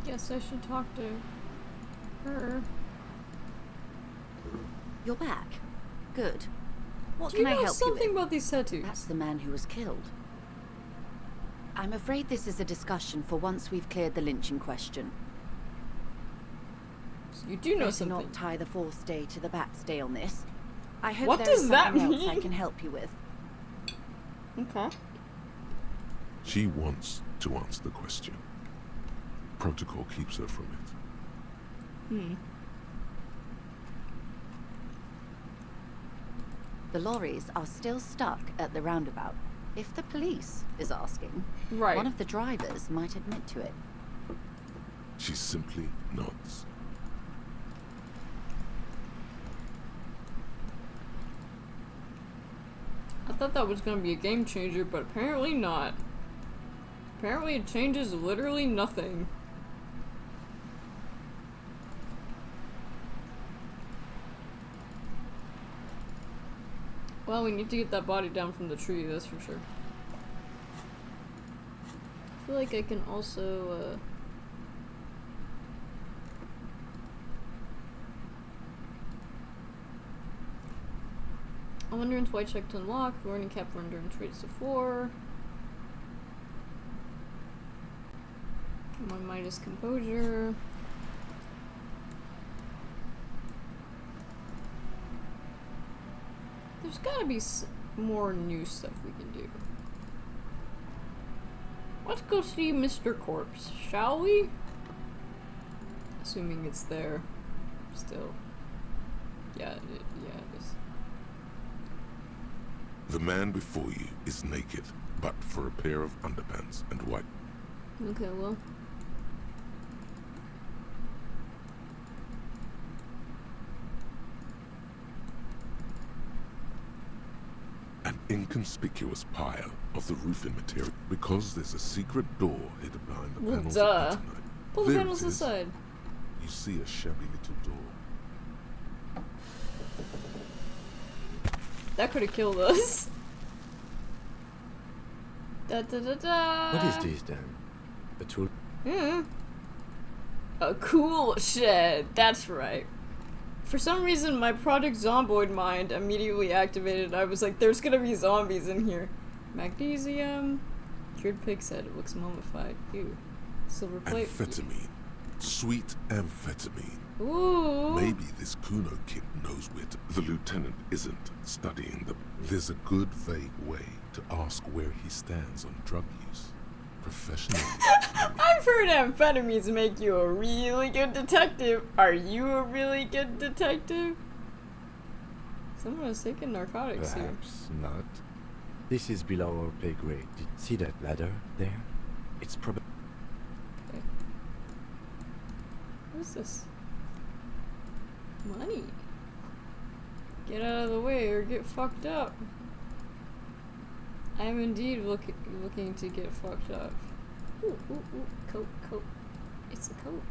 Guess I should talk to her. You're back. Good. What Do can you I know help you with? something about these tattoos? That's the man who was killed. I'm afraid this is a discussion for once we've cleared the lynching question. So you do know Better something. not tie the fourth day to the bat's day on this. I hope What there is does that something else I mean? can help you with. Okay. She wants to answer the question. Protocol keeps her from it. The lorries are still stuck at the roundabout. If the police is asking, Right. one of the drivers might admit to it. She simply nods. I thought that was gonna be a game changer, but apparently not. Apparently it changes literally nothing. Well, we need to get that body down from the tree, that's for sure. I feel like I can also, endurance white check to unlock, learning cap for endurance rates to 4. One minus composure. There's gotta be more new stuff we can do. Let's go see Mr. Corpse, shall we? Assuming it's there still. Yeah, it is. The man before you is naked, but for a pair of underpants and white. Okay, well. An inconspicuous pile of the roofing material, because there's a secret door hidden behind the Well, panels duh. of the tonight. Pull the There panels it is. aside. You see a shabby little door. That could have killed us. Da da da da. What is this then? A tool? A cool shed. That's right. For some reason, my Project Zomboid mind immediately activated. I was like, there's gonna be zombies in here. Magnesium. Cured pig's head. It looks mummified. Ew. Silver plate. Amphetamine. Sweet amphetamine. Ooh. Maybe this Kuno kid knows where to. The lieutenant isn't studying the. There's a good vague way to ask where he stands on drug use. Professionally. I've heard amphetamines make you a really good detective. Are you a really good detective? Someone is taking narcotics Perhaps not. This is below our pay grade. See that ladder there? It's probably... Okay. What is this? Money. Get out of the way or get fucked up. I am indeed looking to get fucked up. Ooh, ooh, ooh. Coat. It's a coat.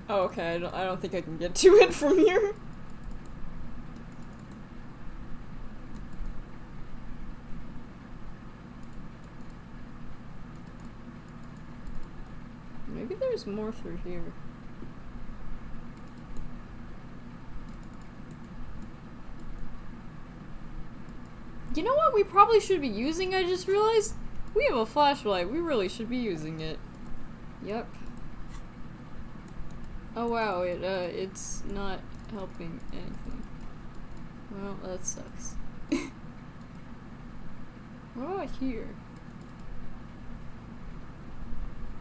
Oh, okay. I don't think I can get to it from here. Maybe there's more through here. You know what we probably should be using? I just realized we have a flashlight. We really should be using it. Yep. Oh wow, it's not helping anything. Well, that sucks. What about here?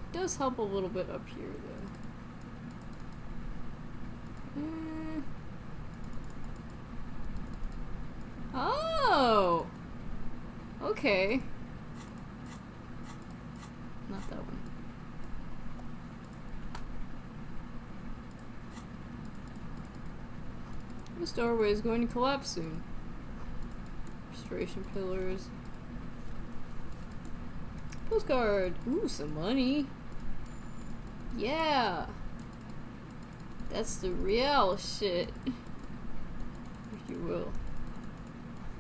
It does help a little bit up here, though. Oh! Okay. Not that one. This doorway is going to collapse soon. Restoration pillars. Postcard! Ooh, some money. Yeah! That's the real shit. If you will.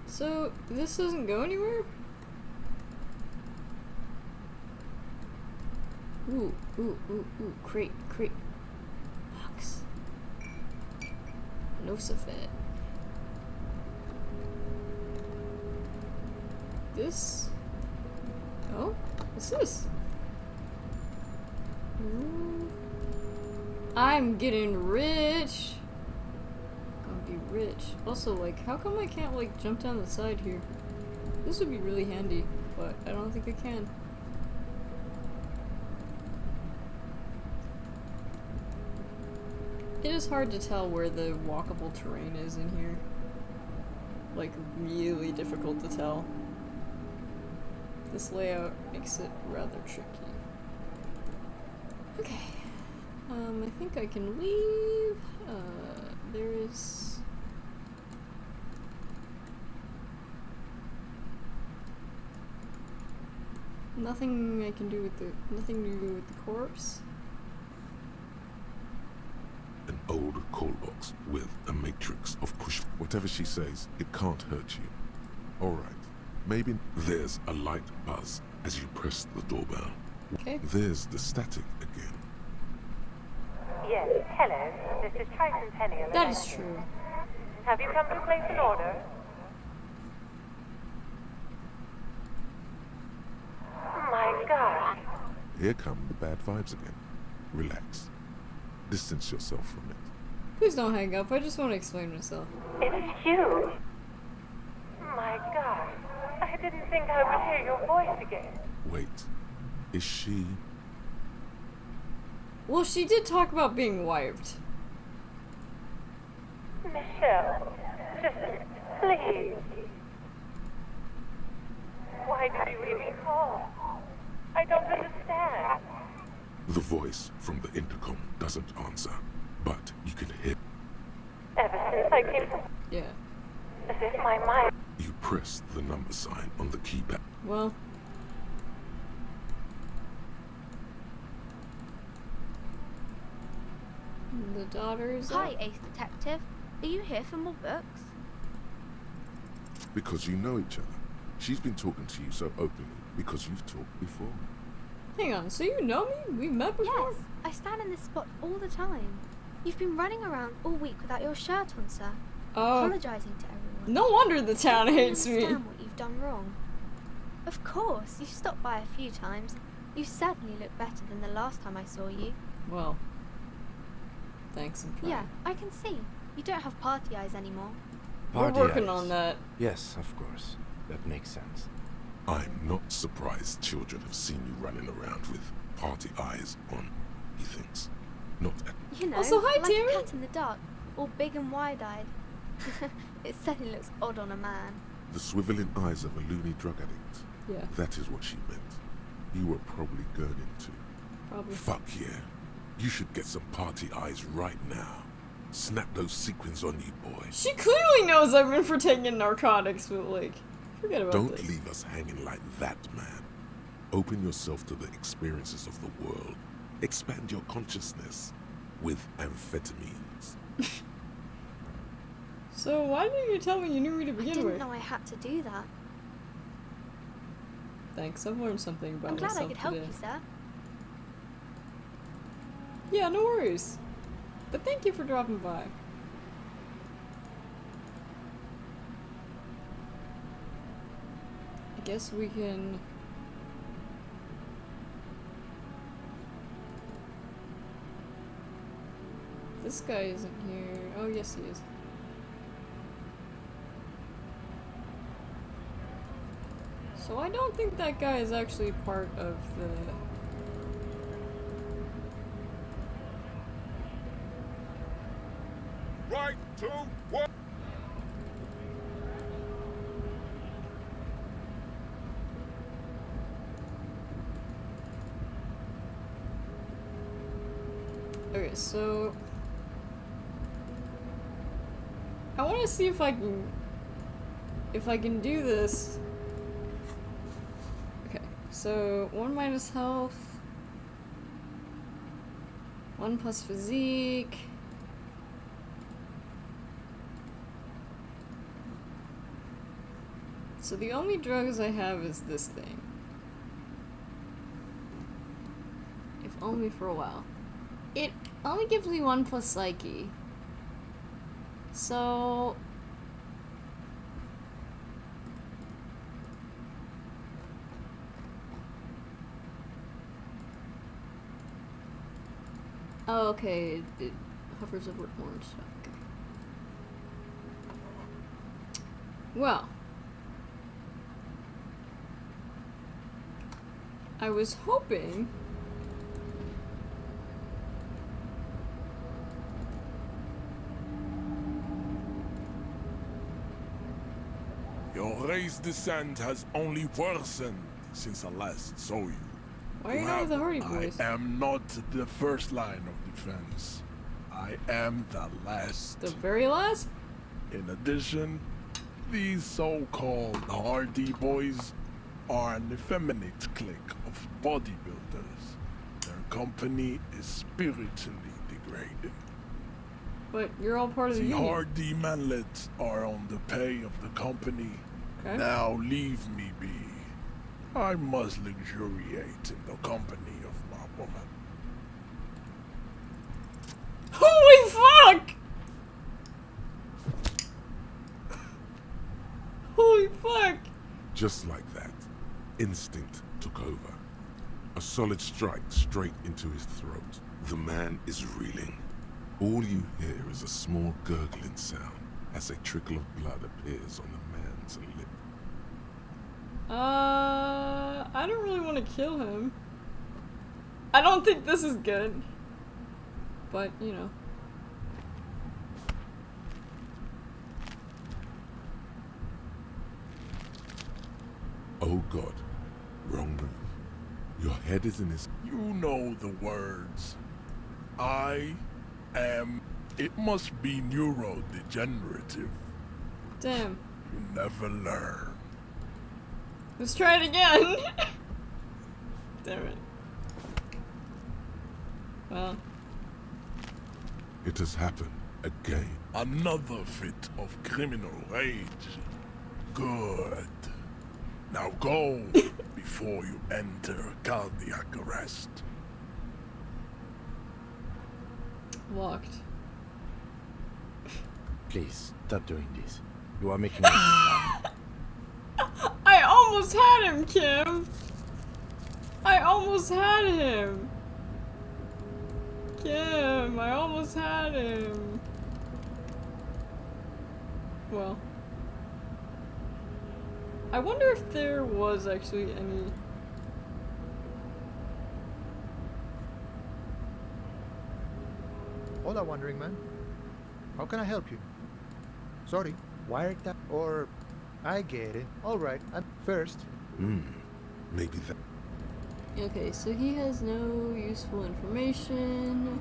So, this doesn't go anywhere? Ooh, crate. Box. Nosafet. This? Oh? What's this? Ooh. I'm getting rich! Gonna be rich. Also, like, how come I can't, like, jump down the side here? This would be really handy, but I don't think I can. It is hard to tell where the walkable terrain is in here. Like, really difficult to tell. This layout makes it rather tricky. Okay. I think I can leave. There is... nothing I can do with the... nothing to do with the corpse. An old call box with a matrix of push. Whatever she says, it can't hurt you. Alright. Maybe there's a light buzz as you press the doorbell. Okay. There's the static again. Yes, hello. This is Triton Penny. That is true. Have you come to place an order? My God. Here come the bad vibes again. Relax. Distance yourself from it. Please don't hang up. I just want to explain myself. It's you. My God. I didn't think I would hear your voice again. Wait. Is she... Well, she did talk about being wiped. Michelle, just please. Why did you even call? I don't understand. The voice from the intercom doesn't answer, but you can hear... Ever since I came to... Yeah. As if my mind... You press the number sign on the keypad. Well... the daughter's Hi, up. Ace Detective. Are you here for more books? Because you know each other. She's been talking to you so openly because you've talked before. Hang on, so you know me? We met before? Yes, I stand in this spot all the time. You've been running around all week without your shirt on, sir. Oh. Apologizing to everyone. No wonder the town hates me. I understand what you've done wrong. Of course, you've stopped by a few times. You certainly look better than the last time I saw you. Well, thanks, I'm trying. Yeah, I can see. You don't have party eyes anymore. We're working on that. Yes, of course. That makes sense. I'm not surprised children have seen you running around with party eyes on, he thinks. Not at... You know, also, hi, like Tammy. a cat in the dark, all big and wide-eyed. It certainly looks odd on a man. The swiveling eyes of a loony drug addict. Yeah. That is what she meant. You were probably gurgling too. Probably. Fuck yeah. You should get some party eyes right now. Snap those sequins on you, boy. She clearly knows I've been for taking narcotics, but like, forget about Don't this. leave us hanging like that, man. Open yourself to the experiences of the world. Expand your consciousness with amphetamines. So why didn't you tell me you knew me to I begin didn't with? know I had to do that. Thanks, I've learned something about I'm glad myself I could help today. you, sir. Yeah, no worries. But thank you for dropping by. I guess we can... This guy isn't here. Oh, yes, he is. So I don't think that guy is actually part of the... Right, 2, 1. Okay, so... I want to see if I can... If I can do this... Okay, so 1 minus health... 1 plus physique... So the only drugs I have is this thing. If only for a while. It only gives me 1 plus psyche. So... Oh, okay. It hovers over orange stuff. Okay. Well. I was hoping... Your race descent has only worsened. since I last saw you. Why are you not with the Hardie Boys? I am not the first line of defense. I am the last. The very last? In addition, these so-called Hardie Boys are an effeminate clique of bodybuilders. Their company is spiritually degrading. But you're all part of the The union. Hardie manlets are on the pay of the company. Okay. Now leave me be. I must luxuriate in the company of my woman. Holy fuck! Holy fuck! Just like that, instinct took over. A solid strike straight into his throat. The man is reeling. All you hear is a small gurgling sound as a trickle of blood appears on the man's lip. I don't really want to kill him. I don't think this is good. But, you know. Oh God, wrong move. Your head is in his... You know the words. I am... It must be neurodegenerative. Damn. You never learn. Let's try it again. Damn it. Well. It has happened again. Another fit of criminal rage. Good. Now go before you enter cardiac arrest. Locked. Please, stop doing this. You are making me... I almost had him, Kim! I almost had him! Kim, I almost had him. Well. I wonder if there was actually any... Hola, wandering man. How can I help you? Sorry, wiretap or... I get it. Alright, I'm first. Maybe that... Okay, so he has no useful information.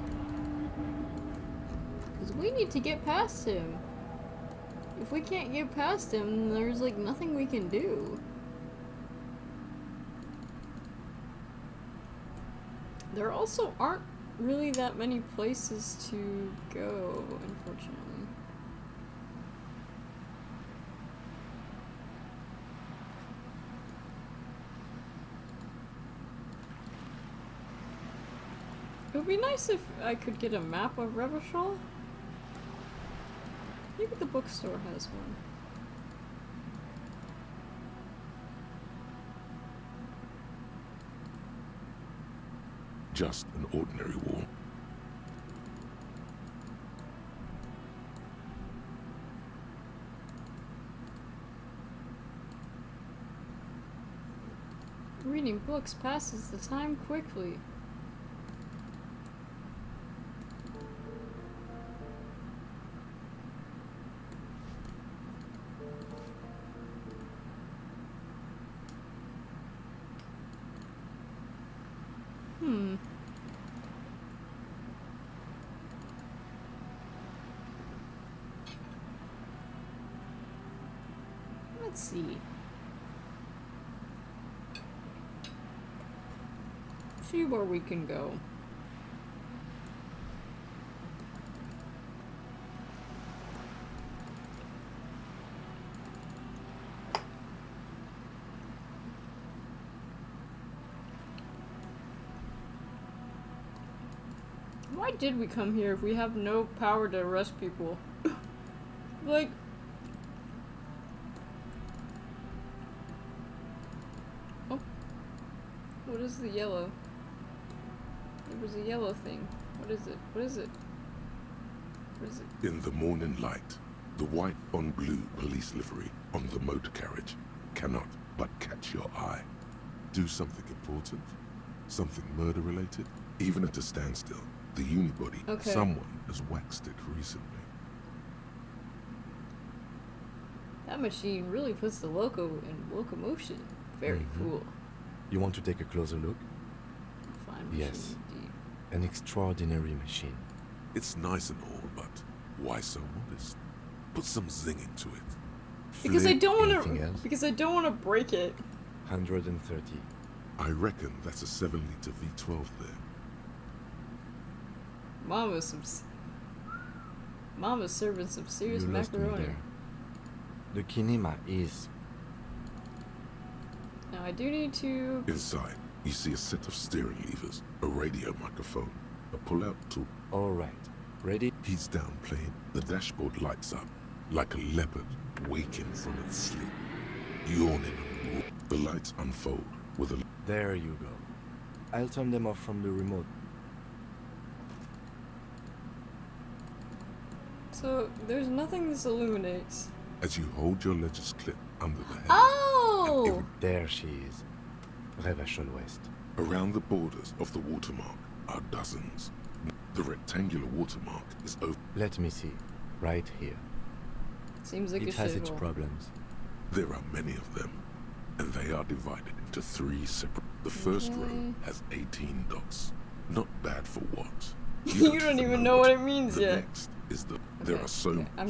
Because we need to get past him. If we can't get past him, there's like nothing we can do. There also aren't really that many places to go, unfortunately. It would be nice if I could get a map of Revachol. Maybe the bookstore has one. Just an ordinary wall. Reading books passes the time quickly. Let's see. See where we can go. Why did we come here if we have no power to arrest people? Like... Oh. What is the yellow? There was a yellow thing. What is it? What is it? What is it? In the morning light, the white on blue police livery on the motor carriage cannot but catch your eye. Do something important, something murder related, even at a standstill. The unibody, someone has waxed it recently. That machine really puts the loco in locomotion. Very cool. You want to take a closer look? Fine. Yes. An extraordinary machine. It's nice and all, but why so modest? Put some zing into it. Because I don't want Anything to. else? Because I don't want to break it. 130. I reckon that's a 7-liter V12 there. Mama's serving some serious You lost me macaroni. there. The kinema is... Now I do need to. Inside, you see a set of steering levers, a radio microphone, a pull-out tool. All right. Ready? He's down playing. The dashboard lights up, like a leopard waking from its sleep. Yawning and raw. The lights unfold with a... There you go. I'll turn them off from the remote. So there's nothing this illuminates. As you hold your ledger's clip under the head. Oh! There she is. Revachol West. Around the borders of the watermark are dozens. The rectangular watermark is over. Let me see. Right here. Seems like it has its problems. There are many of them, and they are divided into 3 separate. The first row has 18 dots. Not bad for what? You don't even know what it means yet. Next is the. There are so. I'm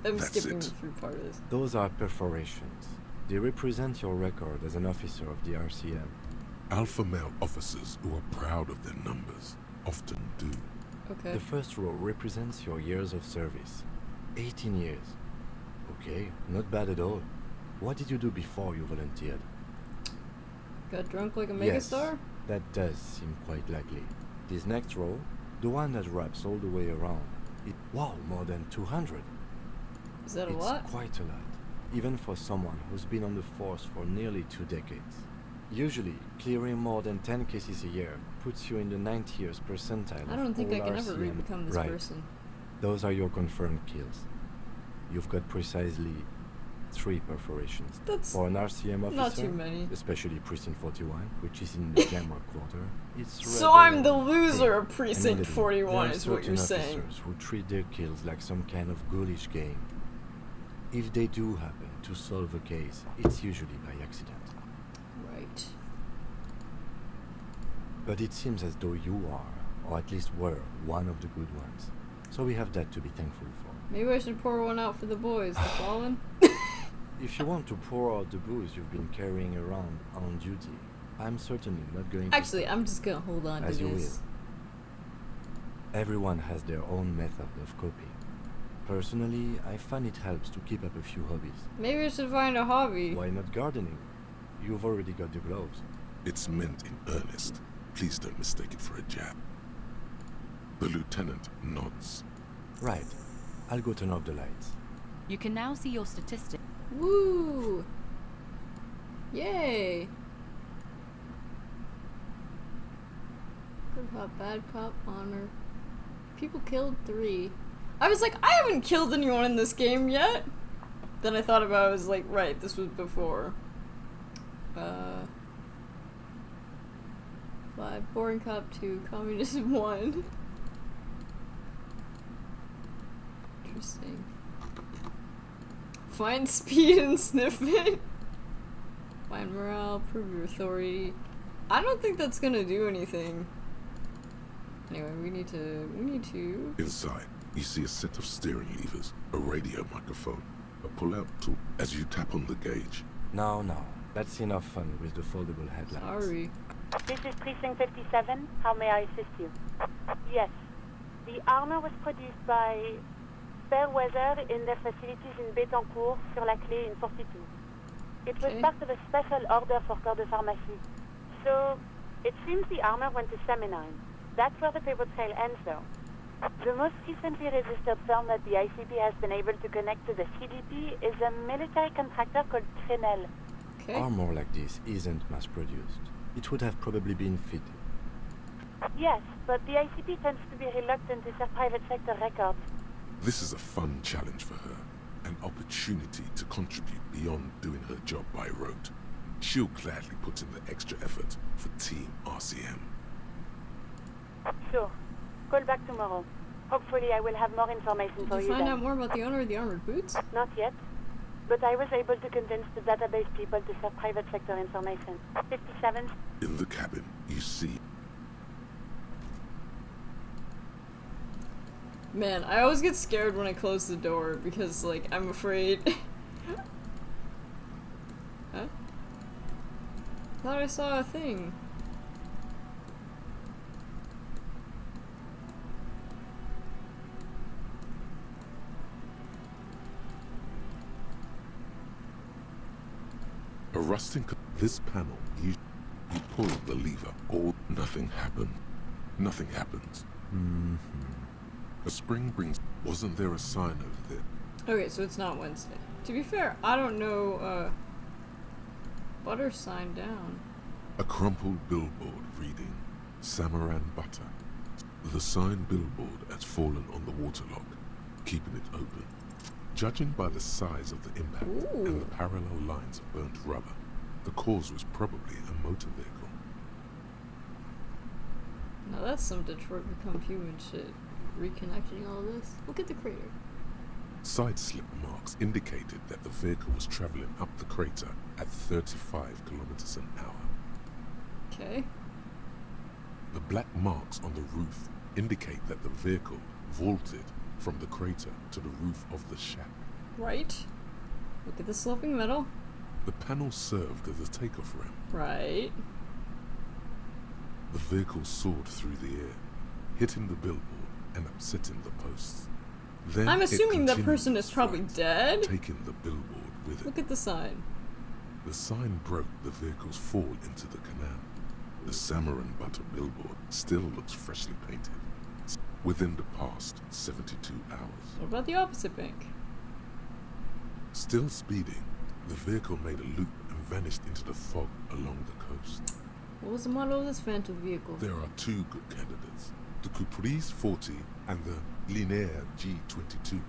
That's skipping it. through part of this. Those are perforations. They represent your record as an officer of the RCM. Alpha male officers who are proud of their numbers often do. Okay. The first row represents your years of service. 18 years. Okay, not bad at all. What did you do before you volunteered? Got drunk like a Yes, megastar? that does seem quite likely. This next row, the one that wraps all the way around. Wow, more than 200. Is that a It's lot? quite a lot, even for someone who's been on the force for nearly 2 decades. Usually, clearing more than 10 cases a year puts you in the 90th percentile. I don't think I all can ever RCM. become this Right. person. Those are your confirmed kills. You've got precisely 3 perforations. That's for an RCM officer, not too many. especially Precinct 41, which is in the Gamma Quarter. It's So rather I'm the loser thin. of Precinct Admittedly, 41 there are is what you're certain saying. officers who treat their kills like some kind of ghoulish game. If they do happen to solve a case, it's usually by accident. Right. But it seems as though you are, or at least were, one of the good ones. So we have that to be thankful for. Maybe I should pour one out for the boys, the fallen. If you want to pour out the booze you've been carrying around on duty, I'm certainly not going to... Actually, I'm just gonna hold on As to you this. will. Everyone has their own method of coping. Personally, I find it helps to keep up a few hobbies. Maybe I should find a hobby. Why not gardening? You've already got the gloves. It's meant in earnest. Please don't mistake it for a jab. The lieutenant nods. Right. I'll go turn off the lights. You can now see your statistics. Woo! Yay! Good cop, bad cop, honor. People killed 3. I was like, I haven't killed anyone in this game yet! Then I thought about it, I was like, right, this was before. 5, boring cop 2, communist 1. Interesting. Find speed and sniff it. Find morale, prove your authority. I don't think that's gonna do anything. Anyway, we need to... Inside, you see a set of steering levers, a radio microphone, a pull-out tool. As you tap on the gauge. No, that's enough fun with the foldable headlights. Sorry. This is Precinct 57. How may I assist you? Yes. The armor was produced by Fairweather in their facilities in Betancourt, sur la Clé in 42. It was part of a special order for Corps de Pharmacie. So, it seems the armor went to Seminine. That's where the paper trail ends, though. The most recently registered firm that the ICP has been able to connect to the CDP is a military contractor called Trinell. Armor like this isn't mass-produced. It would have probably been fitted. Yes, but the ICP tends to be reluctant to share private sector records. This is a fun challenge for her. An opportunity to contribute beyond doing her job by rote. She'll gladly put in the extra effort for Team RCM. Sure. Call back tomorrow. Hopefully I will have more information for Did you you find then. out more about the owner of the armored boots? Not yet. but I was able to convince the database people to share private sector information. 57. In the cabin, you see. Man, I always get scared when I close the door because, like, I'm afraid. Huh? Thought I saw a thing. A rusting. This panel, you pull the lever, or nothing happened. Nothing happens. A spring brings. Wasn't there a sign over there? Okay, so it's not Wednesday. To be fair, I don't know, butter sign down. A crumpled billboard reading, Samaran Butter. The sign billboard has fallen on the waterlock, keeping it open. Judging by the size of the impact and the parallel lines of burnt rubber, the cause was probably a motor vehicle. Now that's some Detroit Become Human shit. Reconnecting all this. Look at the crater. Side slip marks indicated that the vehicle was traveling up the crater at 35 kilometers an hour. Okay. The black marks on the roof indicate that the vehicle vaulted from the crater to the roof of the shack. Right. Look at the sloping metal. The panel served as a takeoff ramp. Right. The vehicle soared through the air, hitting the billboard and upsetting the posts. Then I'm assuming that continued person is probably dead. taking the billboard with it. Look at the sign. The sign broke the vehicle's fall into the canal. The Samaran Butter billboard still looks freshly painted. Within the past 72 hours. What about the opposite bank? Still speeding, the vehicle made a loop and vanished into the fog along the coast. What was the model of this phantom vehicle? There are two good candidates. The Caprice 40 and the Linear G22.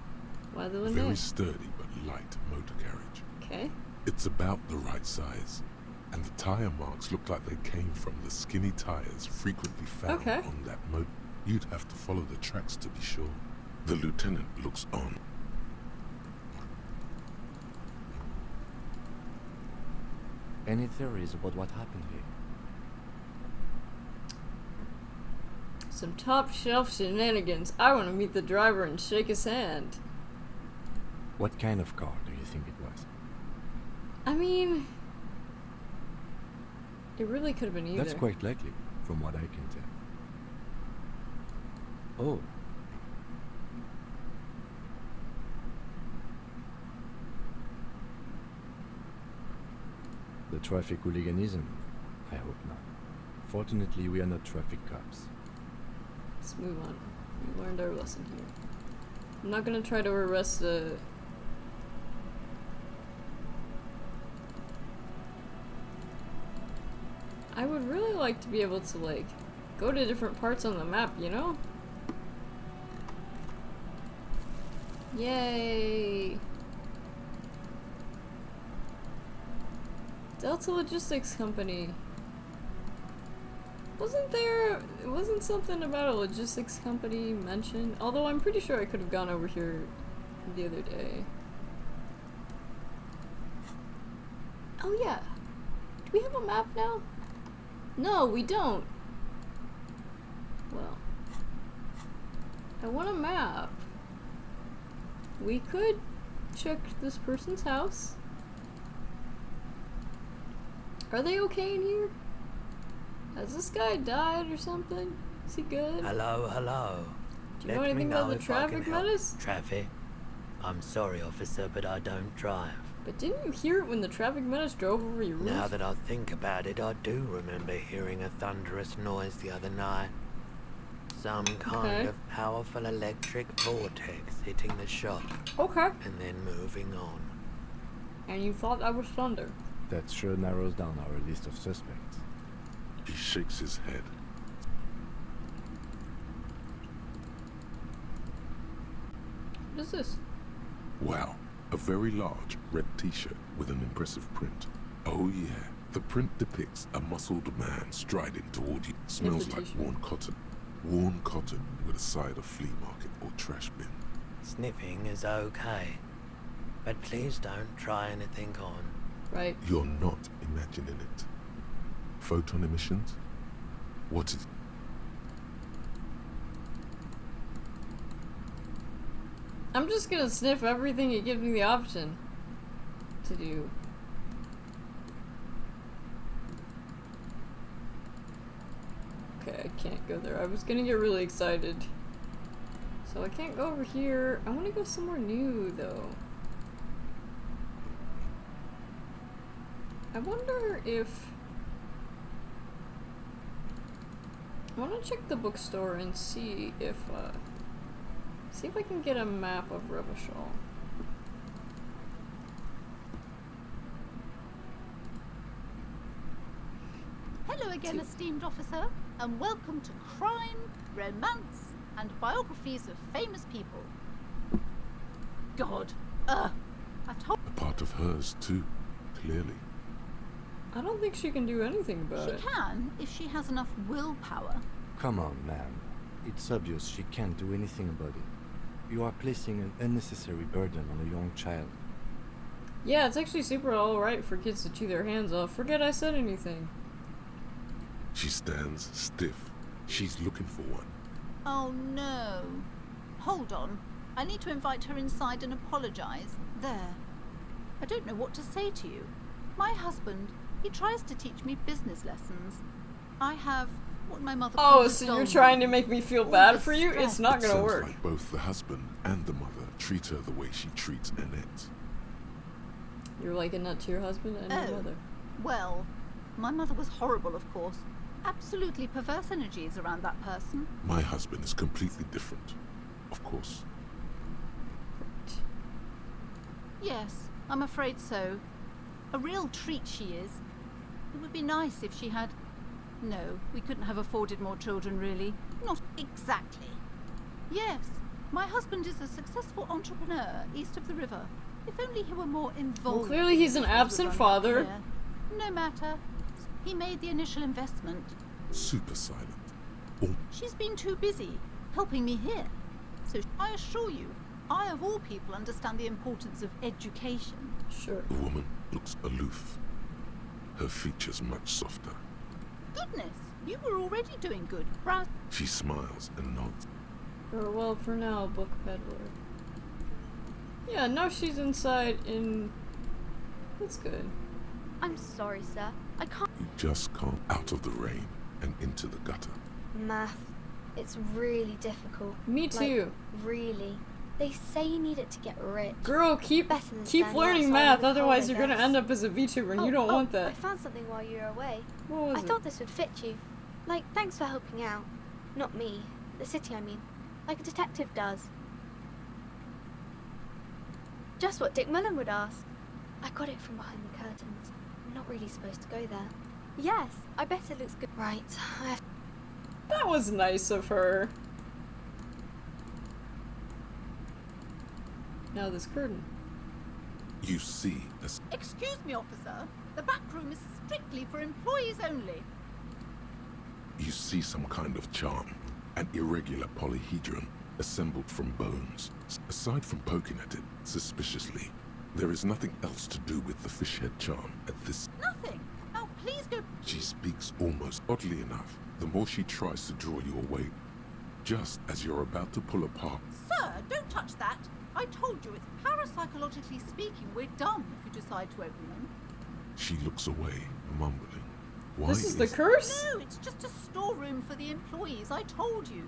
Why the Linear? Very sturdy but light motor carriage. Okay. It's about the right size. And the tire marks look like they came from the skinny tires frequently found on that motor. You'd have to follow the tracks to be sure. The lieutenant looks on. Any theories about what happened here? Some top shelf shenanigans. I want to meet the driver and shake his hand. What kind of car do you think it was? I mean, it really could have been either. That's quite likely, from what I can tell. Oh. The traffic hooliganism? I hope not. Fortunately, we are not traffic cops. Let's move on. We learned our lesson here. I'm not gonna try to arrest a... I would really like to be able to, like, go to different parts on the map, you know? Yay! Delta Logistics Company. Wasn't something about a logistics company mentioned? Although I'm pretty sure I could have gone over here the other day. Oh yeah. Do we have a map now? No, we don't. Well, I want a map. We could check this person's house. Are they okay in here? Has this guy died or something? Is he good? Hello, hello. Do you know anything about the traffic menace? Traffic? I'm sorry, officer, but I don't drive. But didn't you hear it when the traffic menace drove over your roof? Now that I think about it, I do remember hearing a thunderous noise the other night. Some kind of powerful electric vortex hitting the shop. Okay. And then moving on. And you thought that was thunder? That sure narrows down our list of suspects. He shakes his head. What is this? Wow, a very large red t-shirt with an impressive print. Oh yeah, the print depicts a muscled man striding toward you. Smells like worn cotton. Worn cotton with a side of flea market or trash bin. Sniffing is okay. But please don't try anything on. Right. You're not imagining it. Photon emissions? What is... I'm just gonna sniff everything it gives me the option to do. Okay, I can't go there. I was gonna get really excited. So I can't go over here. I wanna go somewhere new, though. I wonder if... I wanna check the bookstore and see if I can get a map of Revachol. Hello again, esteemed officer, and welcome to Crime, Romance, and Biographies of Famous People. God, I've told... A part of hers, too, clearly. I don't think she can do anything about it. She can, if she has enough willpower. Come on, ma'am. It's obvious she can't do anything about it. You are placing an unnecessary burden on a young child. Yeah, it's actually super alright for kids to chew their hands off. Forget I said anything. She stands stiff. She's looking for one. Oh no. Hold on. I need to invite her inside and apologize. There. I don't know what to say to you. My husband, he tries to teach me business lessons. I have what my mother calls... Oh, so you're trying to make me feel bad for you? It's not gonna work. Sounds like both the husband and the mother treat her the way she treats Annette. You're like a nut to your husband and your mother. Well, my mother was horrible, of course. Absolutely perverse energies around that person. My husband is completely different, of course. Yes, I'm afraid so. A real treat she is. It would be nice if she had... No, we couldn't have afforded more children, really. Not exactly. Yes, my husband is a successful entrepreneur east of the river. If only he were more involved... Well, clearly he's an absent father. No matter. He made the initial investment. Super silent. She's been too busy helping me here. So I assure you, I of all people understand the importance of education. Sure. The woman looks aloof. Her features much softer. Goodness, you were already doing good. She smiles and nods. Well, for now, book peddler. Yeah, now she's inside in... That's good. I'm sorry, sir. I can't... You just come out of the rain and into the gutter. Math. It's really difficult. Me too. Like, really. They say you need it to get rich. Girl, keep learning math, otherwise you're gonna end up as a VTuber and you don't want that. I found something while you were away. What was I thought this would fit you. Like, thanks for helping out. Not me. The city, I mean. Like a detective does. Just what Dick Mullen would ask. I got it from behind the curtains. I'm not really supposed to go there. Yes, I bet it looks good. Right, That was nice of her. Now this curtain. You see as... Excuse me, officer. The back room is strictly for employees only. You see some kind of charm. An irregular polyhedron assembled from bones. Aside from poking at it suspiciously, there is nothing else to do with the fish head charm at this... Nothing. Now please go... She speaks almost oddly enough. The more she tries to draw you away, just as you're about to pull apart. Sir, don't touch that. I told you, it's parapsychologically speaking, we're done if you decide to open them. She looks away, mumbling. Why this is the curse? No, it's just a storeroom for the employees, I told you.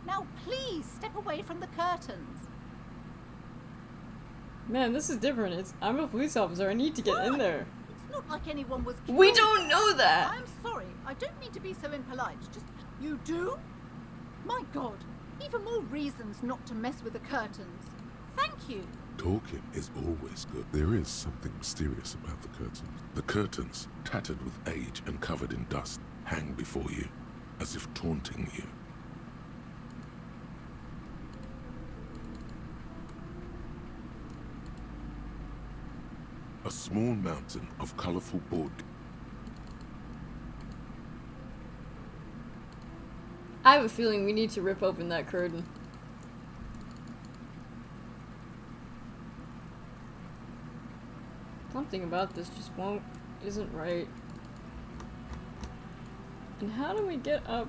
Now please, step away from the curtains. Man, this is different. I'm a police officer. I need to get in there. It's not like anyone was killed. We don't know that! I'm sorry. I don't mean to be so impolite. Just... You do? My God. Even more reasons not to mess with the curtains. Thank you. Talking is always good. There is something mysterious about the curtains. The curtains, tattered with age and covered in dust, hang before you, as if taunting you. A small mountain of colorful board. I have a feeling we need to rip open that curtain. Something about this just isn't right. And how do we get up?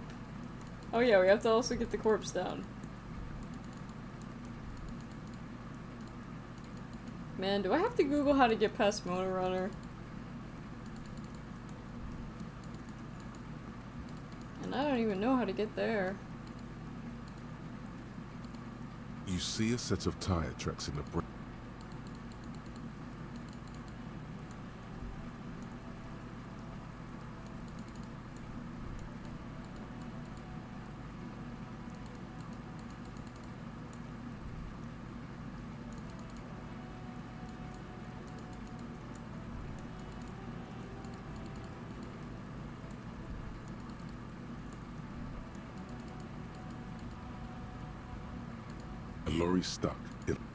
Oh yeah, we have to also get the corpse down. Man, do I have to Google how to get past Motor Runner? And I don't even know how to get there. You see a set of tire tracks in the break. A lorry stuck.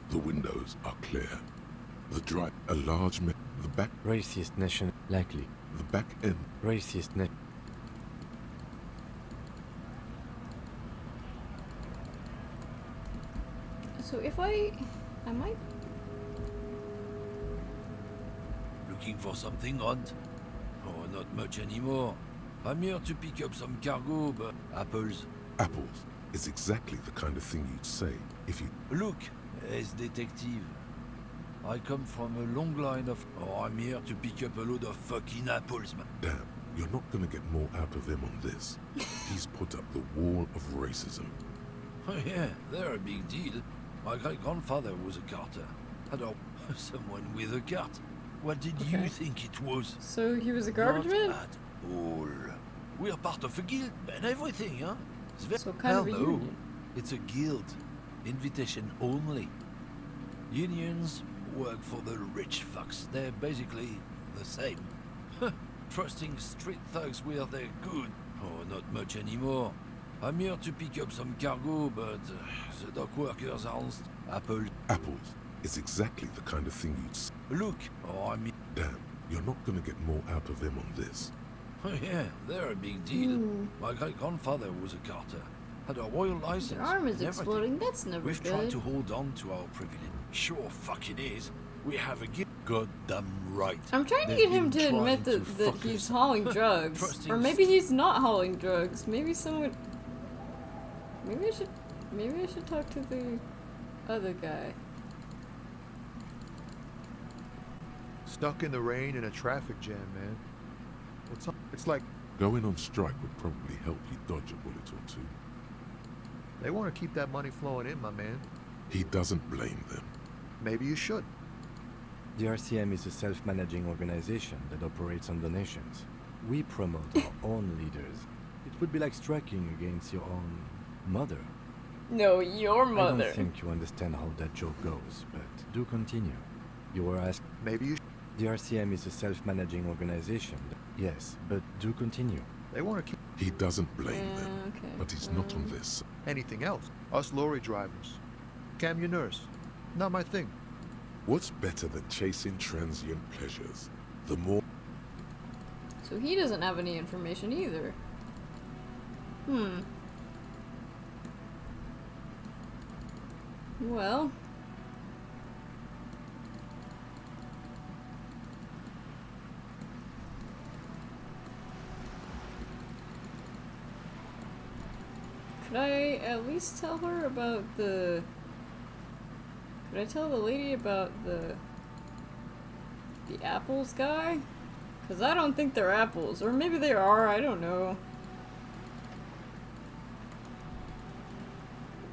The windows are clear. The the back Racist nation, likely. The back end. Racist nation. So if I might. Looking for something, Hunt? Oh, not much anymore. I'm here to pick up some cargo, but apples. Apples is exactly the kind of thing you'd say if you... Look, as detective. I come from a long line of... Oh, I'm here to pick up a load of fucking apples, man. Damn, you're not gonna get more out of him on this. He's put up the wall of racism. Oh yeah, they're a big deal. My great-grandfather was a carter. Had someone with a cart. What did you think it was? So he was a garbage man? Not at all. We're part of a guild, man. Everything, huh? So kind of a union. It's a guild. Invitation only. Unions work for the rich fucks. They're basically the same. Trusting street thugs with their good. Oh, not much anymore. I'm here to pick up some cargo, but the dock workers aren't... Apples is exactly the kind of thing you'd say. Look, oh, I mean... Damn, you're not gonna get more out of him on this. Oh yeah, they're a big deal. My great-grandfather was a carter. Had a royal license. Your arm is and exploding, that's never We've good. tried to hold on to our privilege. Sure fucking is. We have a guild. Goddamn right. I'm trying to They've get him been to trying admit to that fuck he's us. hauling drugs. Trusting Or maybe he's not hauling drugs. Maybe someone... Maybe I should talk to the other guy. Stuck in the rain in a traffic jam, man. What's up? It's like... Going on strike would probably help you dodge a bullet or two. They want to keep that money flowing in, my man. He doesn't blame them. Maybe you should. The RCM is a self-managing organization that operates on donations. We promote our own leaders. It would be like striking against your own mother. No, your I mother. don't think you understand how that joke goes, but do continue. You were asked... Maybe you... The RCM is a self-managing organization. Yes, but do continue. They want to keep... He doesn't blame them, but he's not on this. Anything else? Us lorry drivers. Camioners. Not my thing. What's better than chasing transient pleasures? The more... So he doesn't have any information either. Well... Could I at least tell her about the... Could I tell the lady about the apples guy? Because I don't think they're apples. Or maybe they are, I don't know.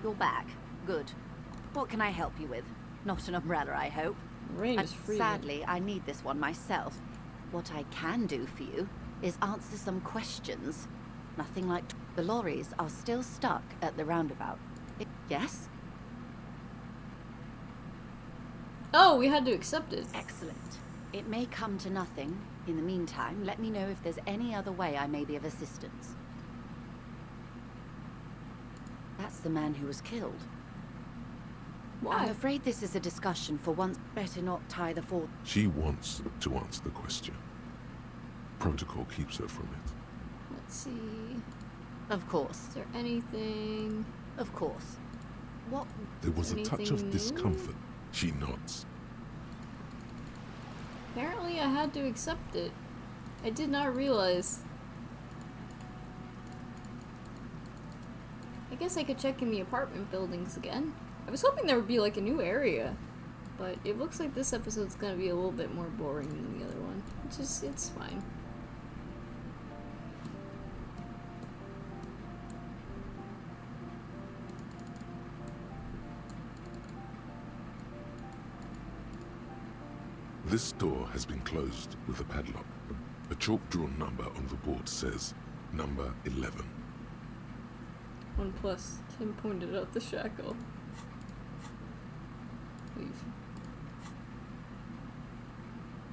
You're back. Good. What can I help you with? Not an umbrella, I hope. Rain is free. Sadly, I need this one myself. What I can do for you is answer some questions. Nothing like... The lorries are still stuck at the roundabout. Yes? Oh, we had to accept it. Excellent. It may come to nothing. In the meantime, let me know if there's any other way I may be of assistance. That's the man who was killed. Why? I'm afraid this is a discussion for once. Better not tie the fort. She wants to answer the question. Protocol keeps her from it. Let's see... Of course. Is there anything... Of course. What... There was a touch of Anything new? discomfort. She nods. Apparently I had to accept it. I did not realize. I guess I could check in the apartment buildings again. I was hoping there would be like a new area, but it looks like this episode's gonna be a little bit more boring than the other one, which is, it's fine. This door has been closed with a padlock. A chalk-drawn number on the board says number 11. 1+. Tim pointed out the shackle. Leave.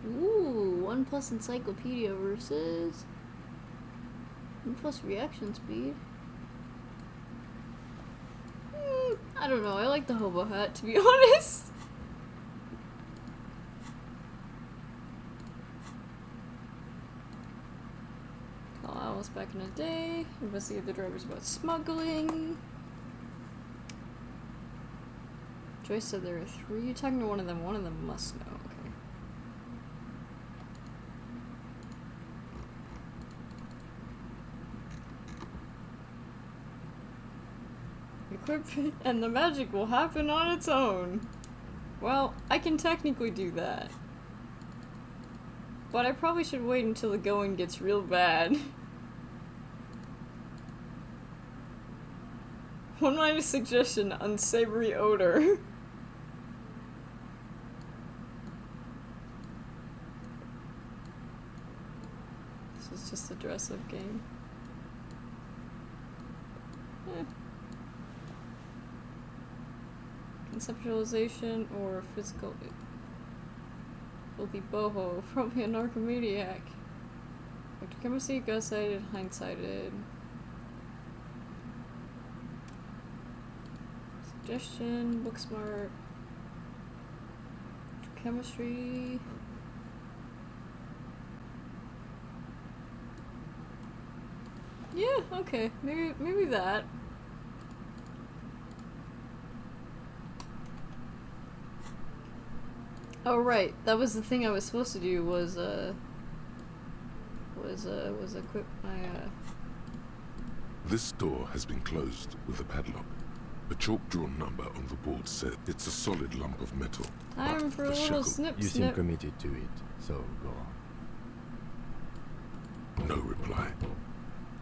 Ooh, 1+ encyclopedia versus 1+ reaction speed. I don't know, I like the hobo hat, to be honest. Alice back in the day. Investigate the drivers about smuggling. Joyce said there are 3. You're talking to one of them. One of them must know. Okay. Equip and the magic will happen on its own. Well, I can technically do that. But I probably should wait until the going gets real bad. One minor suggestion, unsavory odor. This is just a dress-up game. Conceptualization or physical... Filthy boho, probably a narcomaniac. Dr. Chemistry, ghost-sighted, hindsighted. Suggestion, book smart. Dr. Chemistry. Yeah, okay, maybe that. Oh right, that was the thing I was supposed to do was equip my This door has been closed with a padlock. A chalk-drawn number on the board said it's a solid lump of metal. Time for a little snip You seem committed to it, so go on. No reply.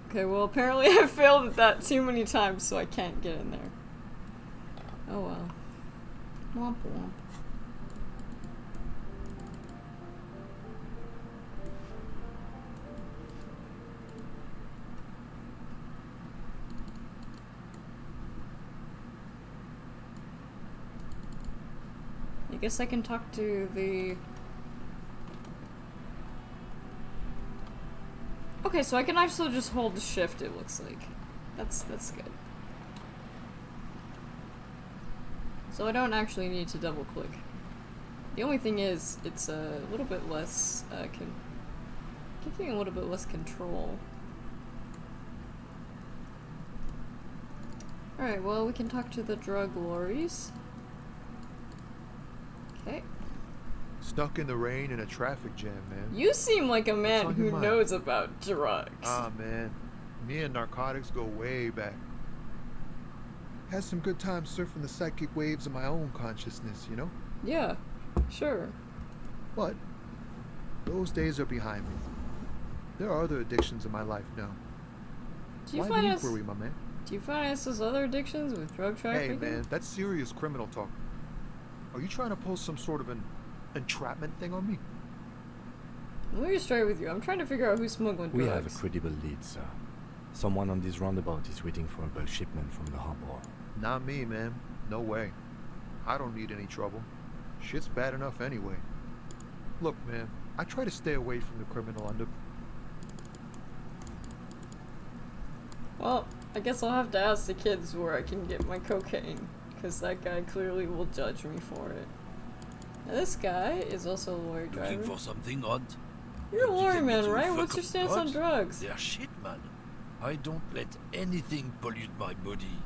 Okay, well apparently I failed at that too many times, so I can't get in there. Oh well. Womp womp. I guess I can talk to the... Okay, so I can actually just hold the shift, it looks like. That's good. So I don't actually need to double click. The only thing is, it's a little bit less, giving a little bit less control. Alright, well we can talk to the drug lorries. Okay. Stuck in the rain in a traffic jam, man. You seem like a man who knows about drugs. Ah, man. Me and narcotics go way back. Had some good times surfing the psychic waves of my own consciousness, you know? Yeah, sure. But those days are behind me. There are other addictions in my life now. Do you Why find the us? inquiry, my man? Do you finance those other addictions with drug trafficking? Hey, man, that's serious criminal talk. Are you trying to pull some sort of an entrapment thing on me? Let me be straight with you. I'm trying to figure out who's smuggling drugs. We have a credible lead, sir. Someone on this roundabout is waiting for a bulk shipment from the harbor. Not me, man. No way. I don't need any trouble. Shit's bad enough anyway. Look, man, I try to stay away from the criminal under... Well, I guess I'll have to ask the kids where I can get my cocaine, because that guy clearly will judge me for it. Now this guy is also a lorry driver. Looking for something odd? You're a Don't you lorry take me man, to right? fuck What's your up stance on drugs? They're shit, man. I don't let anything pollute my body.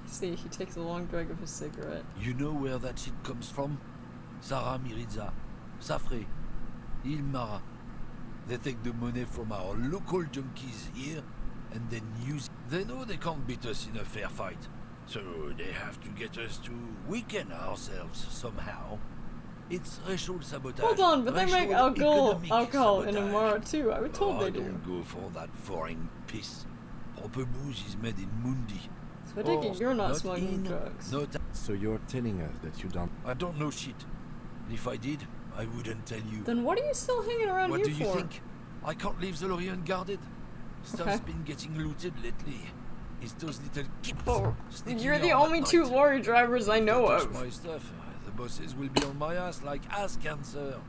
See, he takes a long drag of his cigarette. You know where that shit comes from? Sarah Miriza, Safre, Ilmara. They take the money from our local junkies here and then use it. They know they can't beat us in a fair fight, so they have to get us to weaken ourselves somehow. It's racial sabotage. Hold on, but they make alcohol in sabotage. Amara too. I was told they do. Don't go for that foreign piss. Proper booze is made in Mundi. So I take it you're not smuggling drugs. So you're telling us that you don't... I don't know shit. And if I did, I wouldn't tell you. Then what are you still hanging around What here do you for? think? I can't leave the lorry unguarded. Stuff's been getting looted lately. It's those little kids. Oh, sneaking you're the around only at two night. lorry drivers I know Touch of. my stuff. The bosses will be on my ass like ass cancer.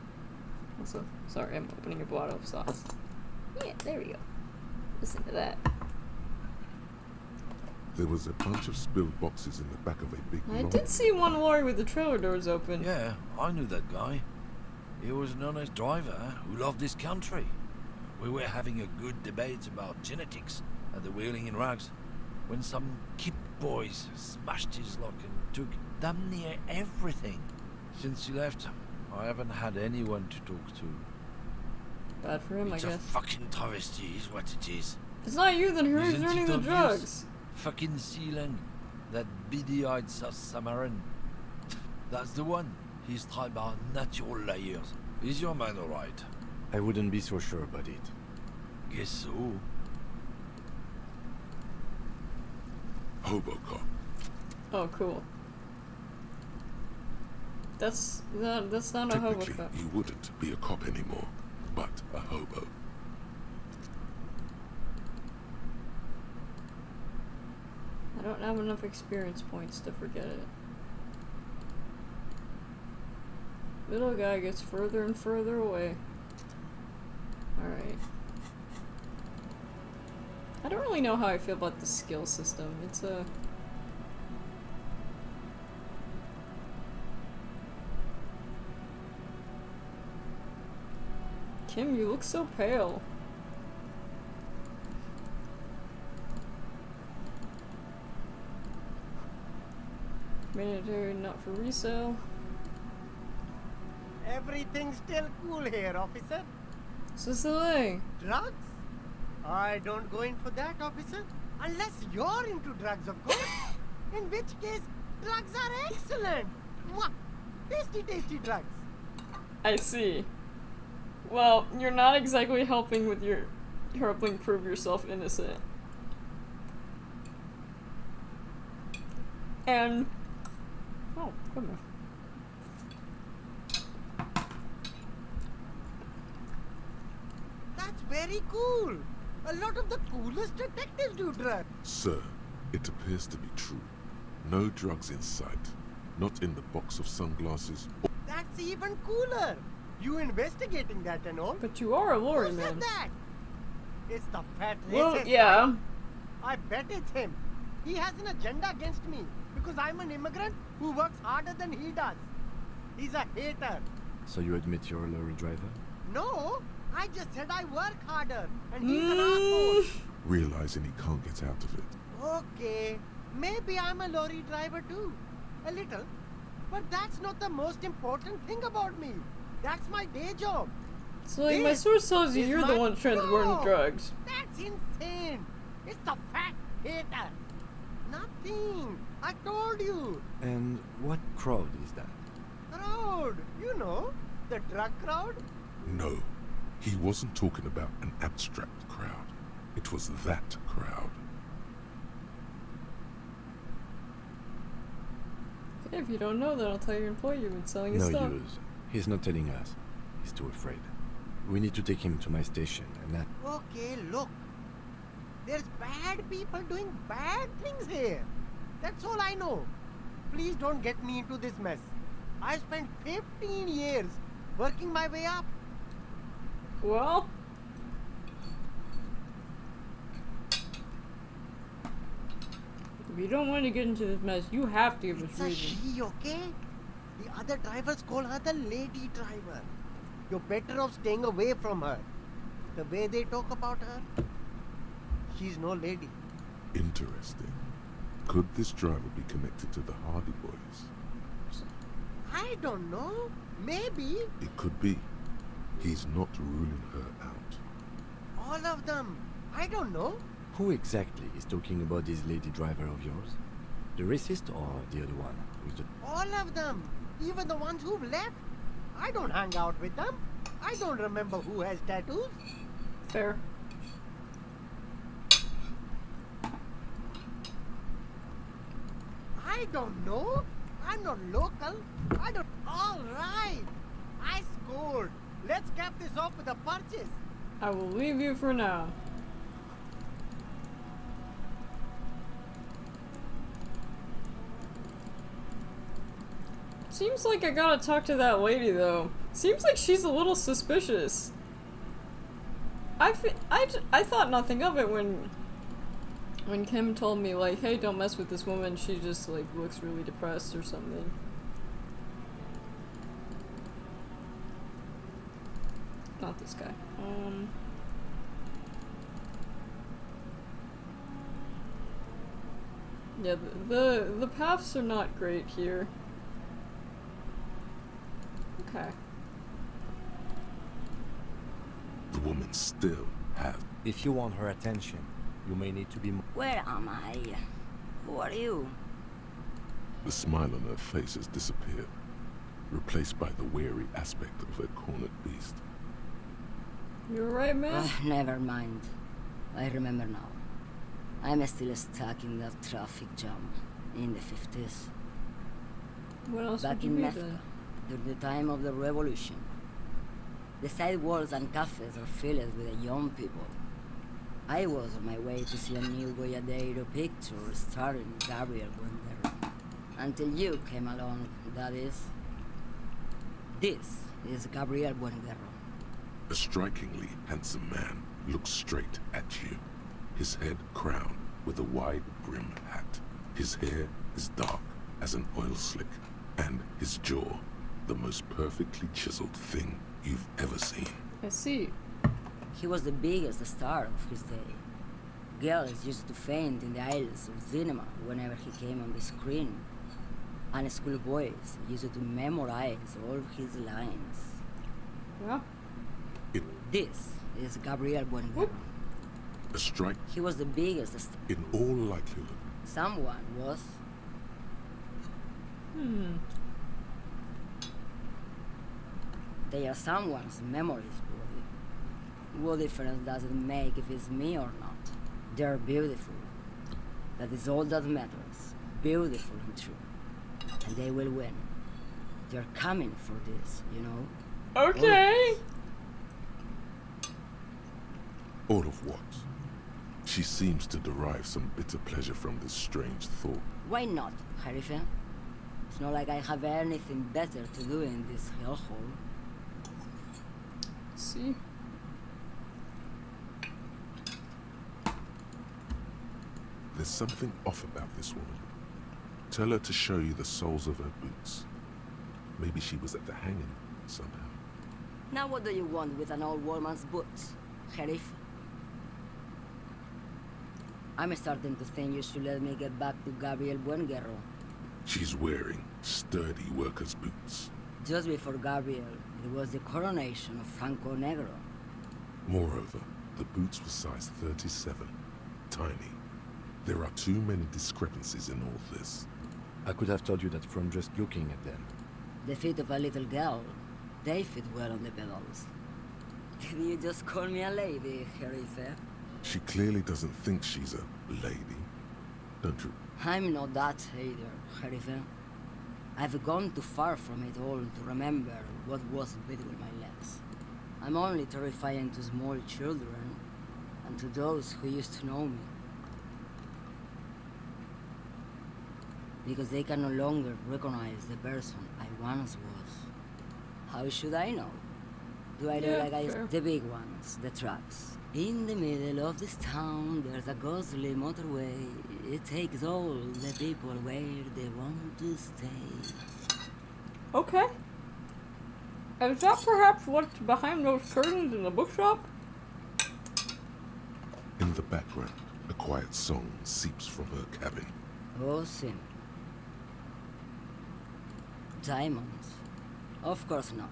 Also, sorry, I'm opening a bottle of sauce. Yeah, there we go. Listen to that. There was a bunch of spilled boxes in the back of a big I lorry. did see one lorry with the trailer doors open. Yeah, I knew that guy. He was an honest driver who loved this country. We were having a good debate about genetics at the Wheeling in Rags when some Kip boys smashed his lock and took damn near everything. Since he left, I haven't had anyone to talk to. Bad for him, It's I a guess. fucking travesty is what it is. If it's not you, then who's Isn't earning it the obvious? drugs? Fucking Sealang. That beady-eyed South Samaran. That's the one. He's tried by natural liars. Is your man alright? I wouldn't be so sure about it. Guess so. Hobocop. Oh, cool. That's not a Technically, hobo. you wouldn't be a cop anymore, but a hobo. I don't have enough experience points to forget it. Little guy gets further and further away. Alright. I don't really know how I feel about the skill system. It's a... Kim, you look so pale. Mandatory, not for resale. Everything's still cool here, officer. Cecily! Drugs? I don't go in for that, officer. Unless you're into drugs, of course. In which case, drugs are excellent. Mwah! Tasty, tasty drugs. I see. Well, you're not exactly helping with your... helping prove yourself innocent. And... Oh, come on. That's very cool. A lot of the coolest detectives do drugs. Sir, it appears to be true. No drugs in sight. Not in the box of sunglasses. That's even cooler. You investigating that and all. But you are a lorry Who man. said that? It's the fat Well, racist. yeah. guy. I bet it's him. He has an agenda against me because I'm an immigrant who works harder than he does. He's a hater. So you admit you're a lorry driver? No, I just said I work harder and he's an asshole. Realizing he can't get out of it. Okay, maybe I'm a lorry driver too. A little. But that's not the most important thing about me. That's my day job. So, like, my This source tells you is you're the my one transporting job. drugs. That's insane. It's the fat hater. Nothing. I told you. And what crowd is that? Crowd. You know, the drug crowd. No, he wasn't talking about an abstract crowd. It was that crowd. If you don't know, then I'll tell your employer you've been selling his No stuff. use. He's not telling us. He's too afraid. We need to take him to my station and that... Okay, look. There's bad people doing bad things here. That's all I know. Please don't get me into this mess. I spent 15 years working my way up. Well... If you don't want to get into this mess, you have to give us It's a reason. she, okay? The other drivers call her the lady driver. You're better off staying away from her. The way they talk about her, she's no lady. Interesting. Could this driver be connected to the Hardie Boys? I I don't know. Maybe. It could be. He's not ruling her out. All of them. I don't know. Who exactly is talking about this lady driver of yours? The racist or the other one? With the... All of them. Even the ones who've left. I don't hang out with them. I don't remember who has tattoos. Fair. I don't know. I'm not local. I don't... All right. I scored. Let's cap this off with a purchase. I will leave you for now. Seems like I gotta talk to that lady though. Seems like she's a little suspicious. I thought nothing of it when Kim told me like, hey, don't mess with this woman, she just like looks really depressed or something. Not this guy. Yeah, the paths are not great here. Okay. The woman still has... If you want her attention, you may need to be more... Where am I? Who are you? The smile on her face has disappeared, replaced by the wary aspect of a cornered beast. You're right, man. Never mind. I remember now. I'm still stuck in that traffic jam in the 50s. What else Back would you in be Mecca, then? during the time of the revolution. The sidewalks and cafes are filled with the young people. I was on my way to see a new Goyadero picture starring Gabriel Buendero. Until you came along, that is. This is Gabriel Buendero. A strikingly handsome man looks straight at you, his head crowned with a wide brim hat. His hair is dark as an oil slick, and his jaw the most perfectly chiseled thing you've ever seen. I see. He was the biggest star of his day. Girls used to faint in the aisles of cinema whenever he came on the screen. And schoolboys used to memorize all his lines. Yeah. This is Gabriel Buendero. A strike. He was the biggest star. In all likelihood. Someone was. They are someone's memories, boy. What difference does it make if it's me or not? They're beautiful. That is all that matters. Beautiful and true. And they will win. They're coming for this, you know? Okay! All of what? She seems to derive some bitter pleasure from this strange thought. Why not, Harife? It's not like I have anything better to do in this hellhole. See? There's something off about this woman. Tell her to show you the soles of her boots. Maybe she was at the hanging somehow. Now what do you want with an old woman's boots, Sheriff? I'm starting to think you should let me get back to Gabriel Buendero. She's wearing sturdy worker's boots. Just before Gabriel, it was the coronation of Franco Negro. Moreover, the boots were size 37. Tiny. There are too many discrepancies in all this. I could have told you that from just looking at them. The feet of a little girl, they fit well on the pedals. Did you just call me a lady, Sheriff? She clearly doesn't think she's a lady, don't you? I'm not that either, Sheriff. I've gone too far from it all to remember what was between my legs. I'm only terrifying to small children and to those who used to know me. Because they can no longer recognize the person I once was. How should I know? Do I look like I... The big ones, the trucks. In the middle of this town, there's a ghostly motorway. It takes all the people where they want to stay. Okay. Is that perhaps what's behind those curtains in the bookshop? In the background, a quiet song seeps from her cabin. Oh, Sim. Diamonds? Of course not.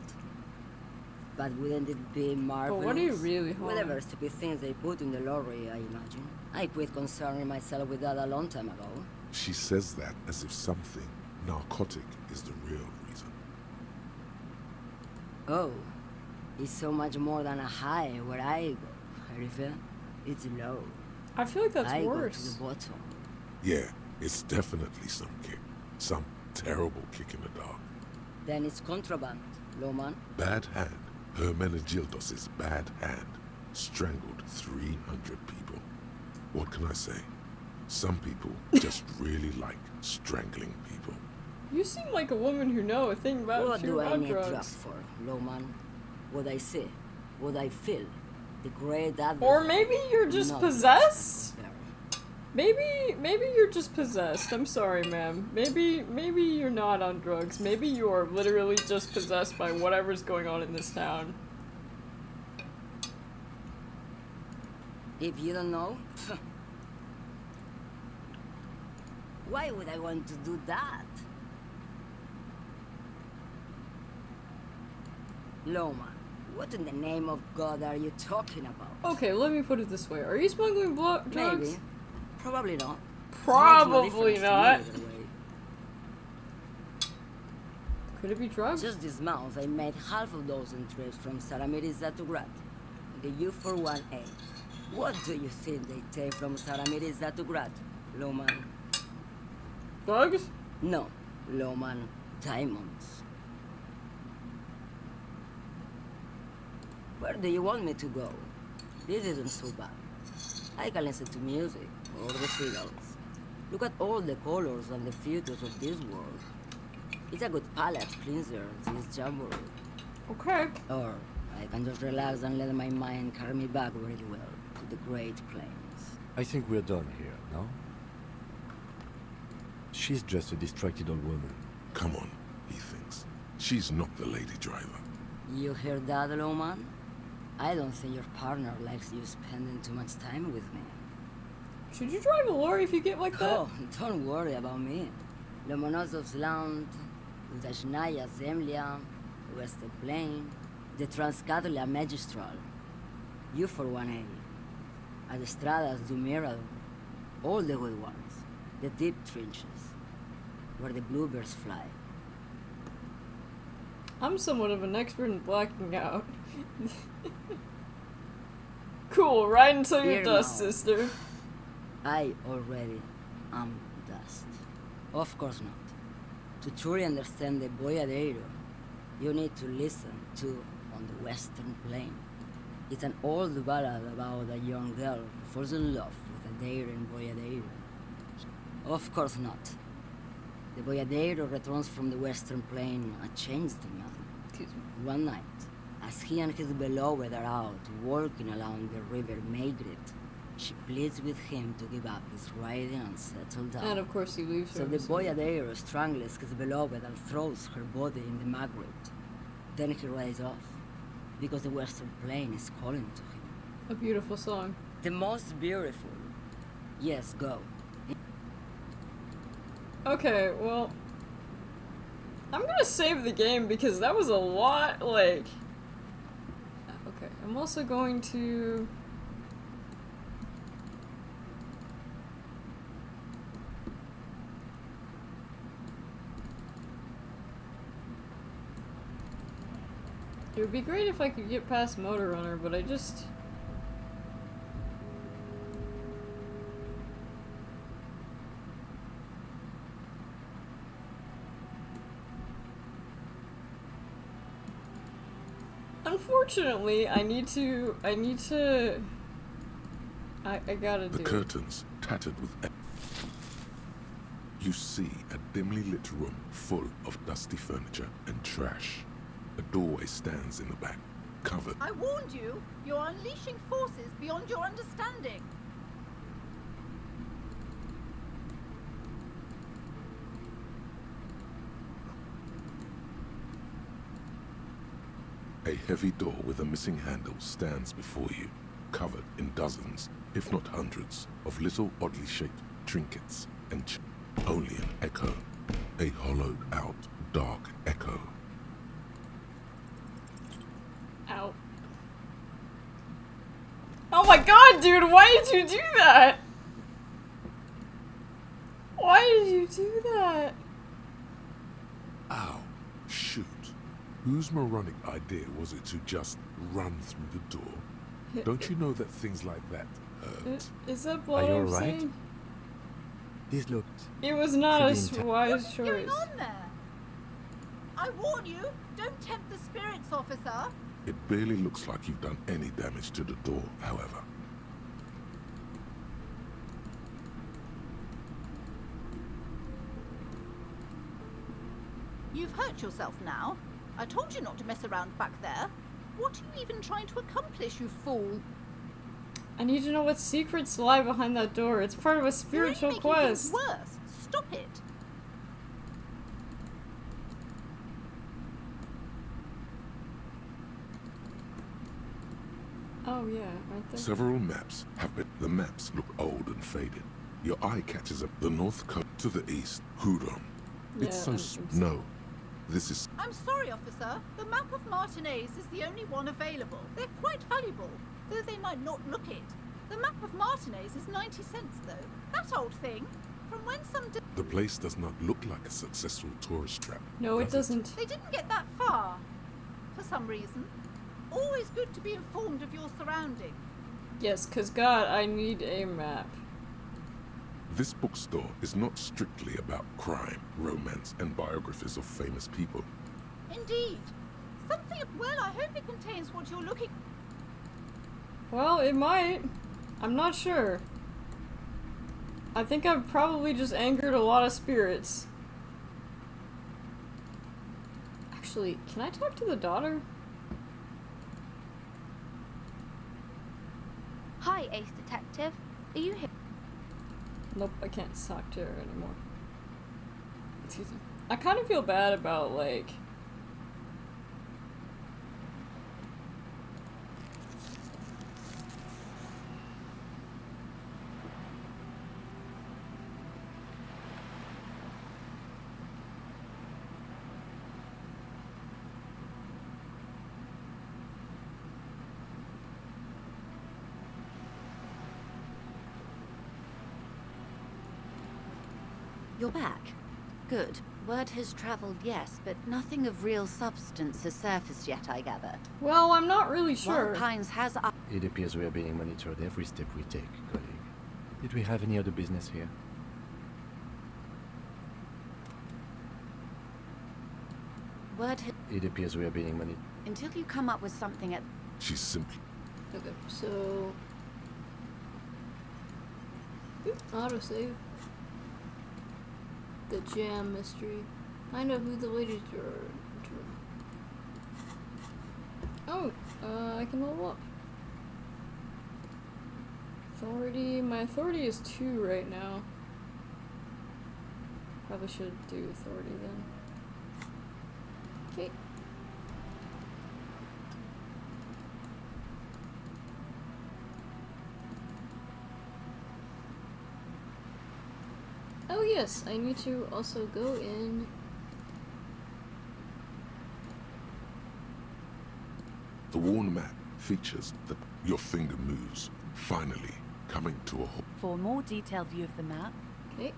But wouldn't it be marvelous? But what are you really Whatever hauling? stupid things they put in the lorry, I imagine. I quit concerning myself with that a long time ago. She says that as if something narcotic is the real reason. Oh, it's so much more than a high where I go, Harife. It's low. I feel like that's I worse. go to the bottom. Yeah, it's definitely some kick. Some terrible kick in the dark. Then it's contraband, Loman. Bad hand. Hermenegildos' bad hand strangled 300 people. What can I say? Some people just really like strangling people. You seem like a woman who know a thing about What do I need drugs. drugs for, Loman? What I see, what I feel, the great adversary. Or maybe you're just No. possessed? Maybe you're just possessed. I'm sorry, ma'am. Maybe you're not on drugs. Maybe you are literally just possessed by whatever's going on in this town. If you don't know, why would I want to do that? Loman, what in the name of God are you talking about? Okay, let me put it this way. Are you smuggling drugs? Maybe. Probably not. Probably Makes no difference to me not. either way. Could it be drugs? Just this month, I made half a dozen trips from Saramiris to Grad, the U41A. What do you think they take from Saramiris to Grad, Loman? Drugs? No, Loman. Diamonds. Where do you want me to go? This isn't so bad. I can listen to music, or the seagulls. Look at all the colors and the filters of this world. It's a good palate cleanser, this jamboree. Okay. Or I can just relax and let my mind carry me back very well to the Great Plains. I think we're done here, no? She's just a distracted old woman. Come on, he thinks. She's not the lady driver. You hear that, Loman? I don't think your partner likes you spending too much time with me. Should you drive a lorry if you get like that? Oh, don't worry about me. Lomonosov's Land, Udashnaya Zemlya, Western Plain, the Transcatolia Magistral, U41A, Adestradas du Mirador, all the good ones, the deep trenches, where the bluebirds fly. I'm somewhat of an expert in blacking out. Cool, right until you're Here dust, now. sister. I already am dust. Of course not. To truly understand the Boyadero, you need to listen to On the Western Plain. It's an old ballad about a young girl who falls in love with a daring Boyadero. Of course not. The Boyadero returns from the Western Plain a changed man. One night, as he and his beloved are out walking along the river Maigret, she pleads with him to give up his riding and settle down. And of course he leaves her. So the Boyadero strangles his beloved and throws her body in the Margaret. Then he rides off, because the Western Plain is calling to him. A beautiful song. The most beautiful. Yes, go. Okay, well, I'm gonna save the game because that was a lot, like... Okay, I'm also going to... It would be great if I could get past Motor Runner, but I just... Unfortunately, I gotta do The it. curtains tattered with you see a dimly lit room full of dusty furniture and trash. A doorway stands in the back, covered. I warned you. You're unleashing forces beyond your understanding. A heavy door with a missing handle stands before you, covered in dozens, if not hundreds, of little oddly shaped trinkets and only an echo. A hollowed out, dark dude, why did you do that? Why did you do that? Ow. Shoot. Whose moronic idea was it to just run through the door? Don't you know that things like that hurt? Is that Are you what I'm alright? saying? This looked... It was not a pretty wise What's choice. going on there? I warn you, don't tempt the spirits, officer. It barely looks like you've done any damage to the door, however. You've hurt yourself now. I told you not to mess around back there. What are you even trying to accomplish, you fool? I need to know what secrets lie behind that door. It's part of a spiritual You're only making quest. things worse. Stop it. Oh yeah, aren't they? Several maps have been... The maps look old and faded. Your eye catches up the north coast to the east, Hudon. It's Yeah, so... I'm so- No. This is... I'm sorry, officer. The map of Martinez is the only one available. They're quite valuable, though they might not look it. The map of Martinez is 90 cents, though. That old thing. From when some... The place does not look like a successful tourist trap. No, it does doesn't. They didn't get that far. For some reason. Always good to be informed of your surroundings. Yes, cause God, I need a map. This bookstore is not strictly about crime, romance, and biographies of famous people. Indeed. Something... Well, I hope it contains what you're looking... Well, it might. I'm not sure. I think I've probably just angered a lot of spirits. Actually, can I talk to the daughter? Hi, Ace Detective. Are you here? Nope, I can't talk to her anymore. Excuse me. I kind of feel bad about, like... You're back. Good. Word has travelled, yes, but nothing of real substance has surfaced yet, I gather. Well, I'm not really sure. Wild Pines has... It appears we are being monitored every step we take, colleague. Did we have any other business here? Word has... It appears we are being monitored. Until you come up with something at... She's simply... Okay, so... Autosave. The jam mystery. I know who the ladies are. Oh, I can level up. Authority. My authority is 2 right now. Probably should do authority then. Okay. Oh yes, I need to also go in. The worn map features that your finger moves, finally coming to a halt. For a more detailed view of the map... Okay.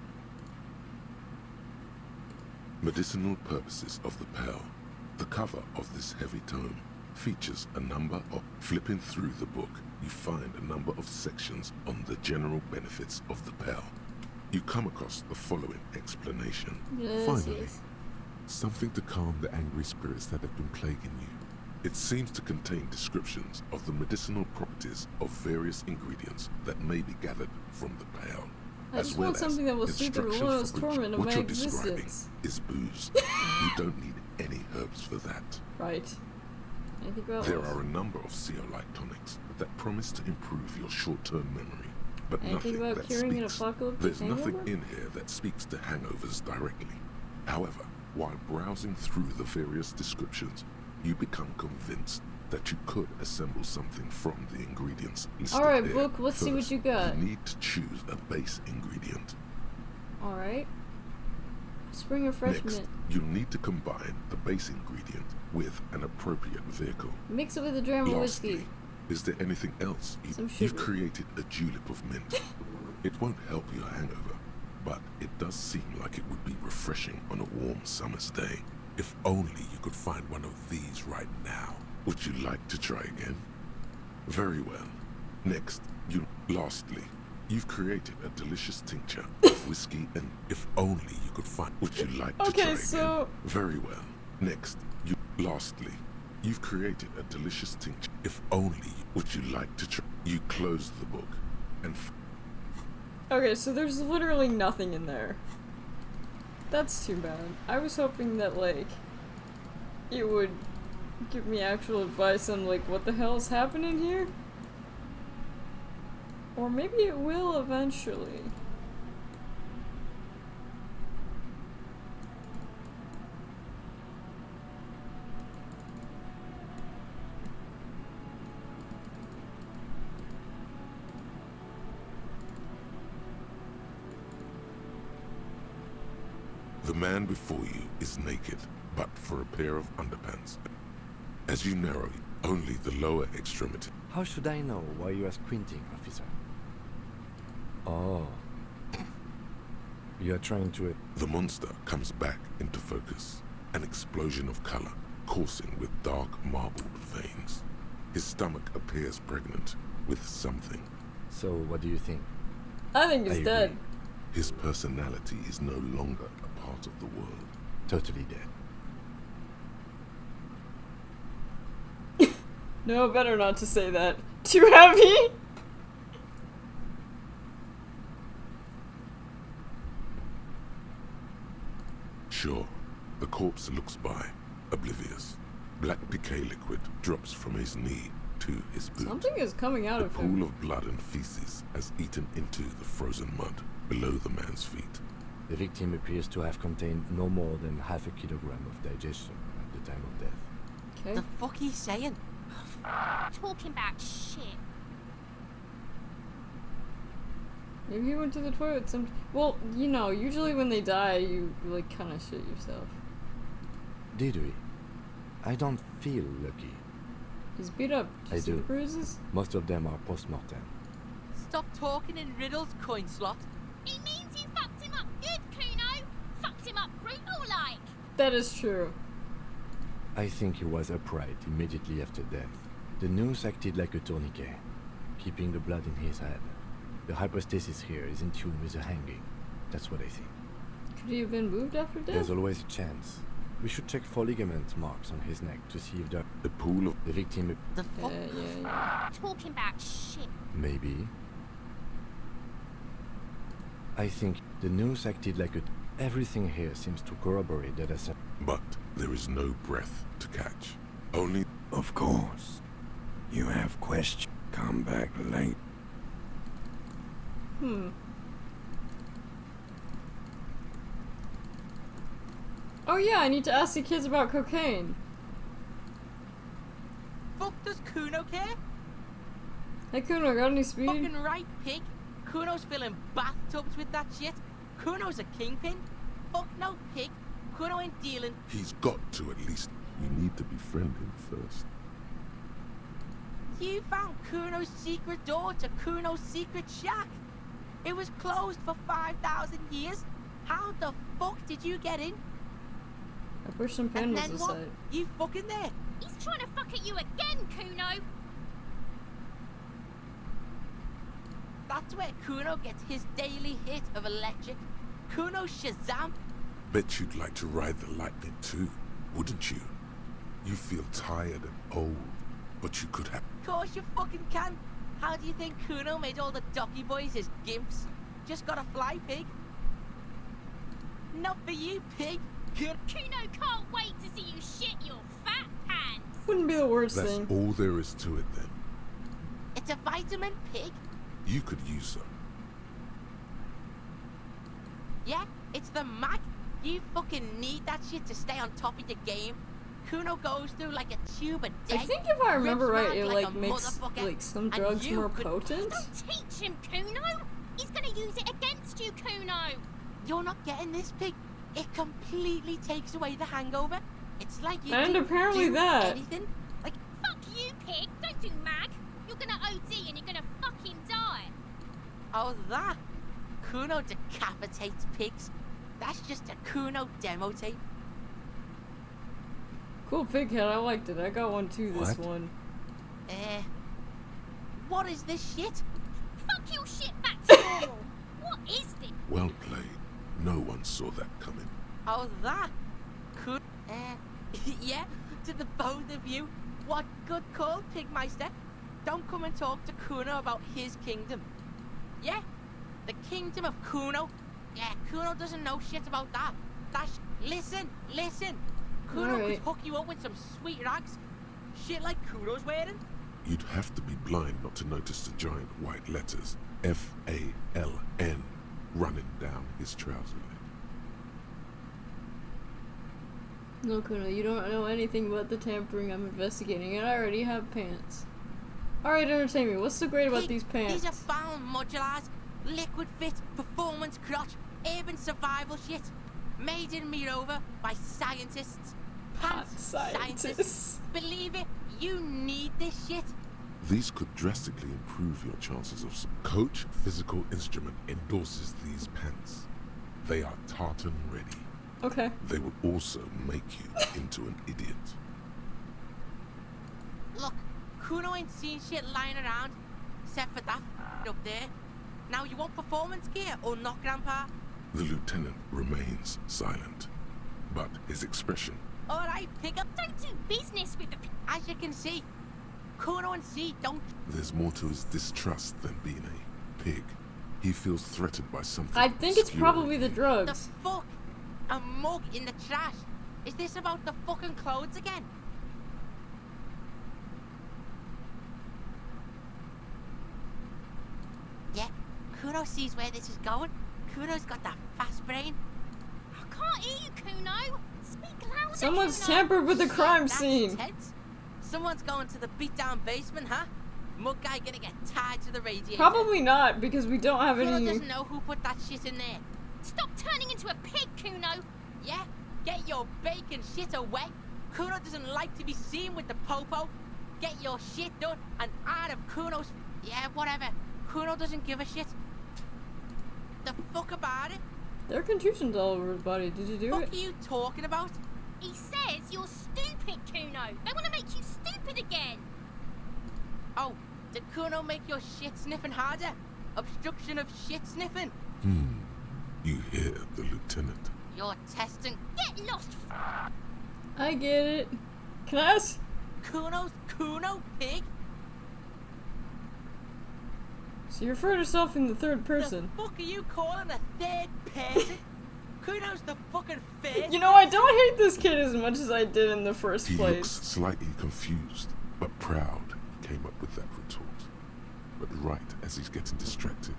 Medicinal purposes of the Pearl. The cover of this heavy tome features a number of... Flipping through the book, you find a number of sections on the general benefits of the Pearl. You come across the following explanation. Yes, Finally, yes. something to calm the angry spirits that have been plaguing you. It seems to contain descriptions of the medicinal properties of various ingredients that may be gathered from the Pearl. I as just well want something that will as soothe the instructions relentless for which torment of what my you're describing existence. is booze. You don't need any herbs for that. Right. Anything about There this? are a number of zeolite tonics that promise to improve your short-term memory, but Anything nothing about that curing an speaks. apocalyptic There's nothing hangover? in here that speaks to hangovers directly. However, while browsing through the various descriptions, you become convinced that you could assemble something from the ingredients listed Alright, here. book, let's see what First, you got. You need to choose a base ingredient. Alright. Spring refreshment. Next, you'll need to combine the base ingredient with an appropriate vehicle. Mix it with a dram of Lastly, whiskey. Is there anything else? You've created a julep of mint. It won't help your hangover, but it does seem like it would be refreshing on a warm summer's day. If only you could find one of these right now. Would you like to try again? Very well. Next, lastly, you've created a delicious tincture of whiskey, and if only you could find. Would you like to try again? Very well. Next, lastly, you've created a delicious tincture. If only would you like to try. You close the book, and. Okay, so there's literally nothing in there. That's too bad. I was hoping that, like, it would give me actual advice on, like, what the hell is happening here? Or maybe it will eventually. The man before you is naked, but for a pair of underpants. As you narrow, only the lower extremity. How should I know why you are squinting, officer? Oh. You are trying to... The monster comes back into focus. An explosion of color, coursing with dark marbled veins. His stomach appears pregnant with something. So, what do you think? I think he's dead. His personality is no longer a part of the world. Totally dead. No, better not to say that. Too heavy? Sure. The corpse looks by, oblivious. Black decay liquid drops from his knee to his boot. Something is coming out of him. A pool of blood and feces has eaten into the frozen mud below the man's feet. The victim appears to have contained no more than half a kilogram of digestion at the time of death. Okay. The fuck he's saying? Talking about shit. Maybe he went to the toilet some. Well, you know, usually when they die, you like kind of shit yourself. Did we? I don't feel lucky. He's beat up. I do. Bruises? Most of them are post-mortem. Stop talking in riddles, coin slot. He means you fucked him up good, Kuno. Fucked him up brutal like. That is true. I think he was upright immediately after death. The noose acted like a tourniquet, keeping the blood in his head. The hypostasis here is in tune with the hanging. That's what I think. Could he have been moved after death? There's always a chance. We should check for ligament marks on his neck to see if the pool of the victim... The fuck? Yeah. Talking about shit. Maybe. I think the noose acted like a... Everything here seems to corroborate that as a... But there is no breath to catch. Only... Of course. You have questions. Come back late. Oh yeah, I need to ask the kids about cocaine. Fuck does Kuno care? Hey Kuno, got any speed? Fucking right, pig. Kuno's filling bathtubs with that shit. Kuno's a kingpin. Fuck no, pig. Kuno ain't dealing. He's got to at least. We need to befriend him first. You found Kuno's secret door to Kuno's secret shack. It was closed for 5,000 years. How the fuck did you get in? I pushed some And panels then what? aside. You fucking there? He's trying to fuck at you again, Kuno. That's where Kuno gets his daily hit of electric. Kuno Shazam. Bet you'd like to ride the lightning too, wouldn't you? You feel tired and old, but you could have... Of course you fucking can. How do you think Kuno made all the Docky Boys his gimps? Just gotta fly, pig. Not for you, pig. Kuno can't wait to see you shit your fat pants. Wouldn't be the worst That's thing. all there is to it then. It's a vitamin, pig. You could use some. Yeah, it's the Mac. You fucking need that shit to stay on top of your game. Kuno goes through like a tube a day. I think if I remember rips right, it around like a makes motherfucker, like some and drugs you more could- potent. Don't teach him, Kuno. He's gonna use it against you, Kuno. You're not getting this, pig. It completely takes away the hangover. It's like you And didn't apparently do that. anything. Like, Fuck you, pig. Don't do mag. You're gonna OD and you're gonna fucking die. Oh, that? Kuno decapitates pigs. That's just a Kuno demo tape. Cool pig head, I liked it. I got one too, this What? one. What is this shit? Fuck your shit back to normal. What is this? Well played. No one saw that coming. Oh, that? Yeah, to the both of you. What good call, Pigmeister. Don't come and talk to Kuno about his kingdom. Yeah, the kingdom of Kuno. Yeah, Kuno doesn't know shit about that. Listen. Kuno could hook you up with some sweet rags. Shit like Kuno's wearing. You'd have to be blind not to notice the giant white letters F-A-L-N running down his trouser leg. No, Kuno, you don't know anything about the tampering I'm investigating, and I already have pants. Alright, entertain me. What's so great about these pants? These are found modulars, liquid fit, performance crotch, urban survival shit. Made in Mirova by scientists. Pants scientists. Believe it, you need this shit. These could drastically improve your chances of... Coach Physical Instrument endorses these pants. They are tartan ready. Okay. They will also make you into an idiot. Look, Kuno ain't seen shit lying around, except for that up there. Now you want performance gear or not, Grandpa? The lieutenant remains silent, but his expression... Alright, pick up. Don't do business with the... As you can see, Kuno and C don't... There's more to his distrust than being a pig. He feels threatened by something. I think it's probably the drugs. The fuck? A mug in the trash? Is this about the fucking clothes again? Yeah, Kuno sees where this is going. Kuno's got that fast brain. I can't hear you, Kuno. Speak louder, Someone's Kuno. tampered with the crime That's scene. tense. Someone's going to the beat-down basement, huh? Mug guy gonna get tied to the radiator. Probably not, because we don't have Kuno any... doesn't know who put that shit in there. Stop turning into a pig, Kuno. Yeah, get your bacon shit away. Kuno doesn't like to be seen with the popo. Get your shit done and out of Kuno's... Yeah, whatever. Kuno doesn't give a shit. The fuck about it? There are contusions all over his body. Did you do What it? are you talking about? He says you're stupid, Kuno. They want to make you stupid again. Oh, did Kuno make your shit sniffing harder? Obstruction of shit sniffing? You hear the lieutenant. You're testing... Get lost, I get it. Can I ask? Kuno's Kuno, pig? So you refer to yourself in the third person. The fuck are you calling a third person? Kuno's the fucking first. You know, I don't hate this kid as much as I did in the first He place. looks slightly confused, but proud he came up with that retort. But right as he's getting distracted,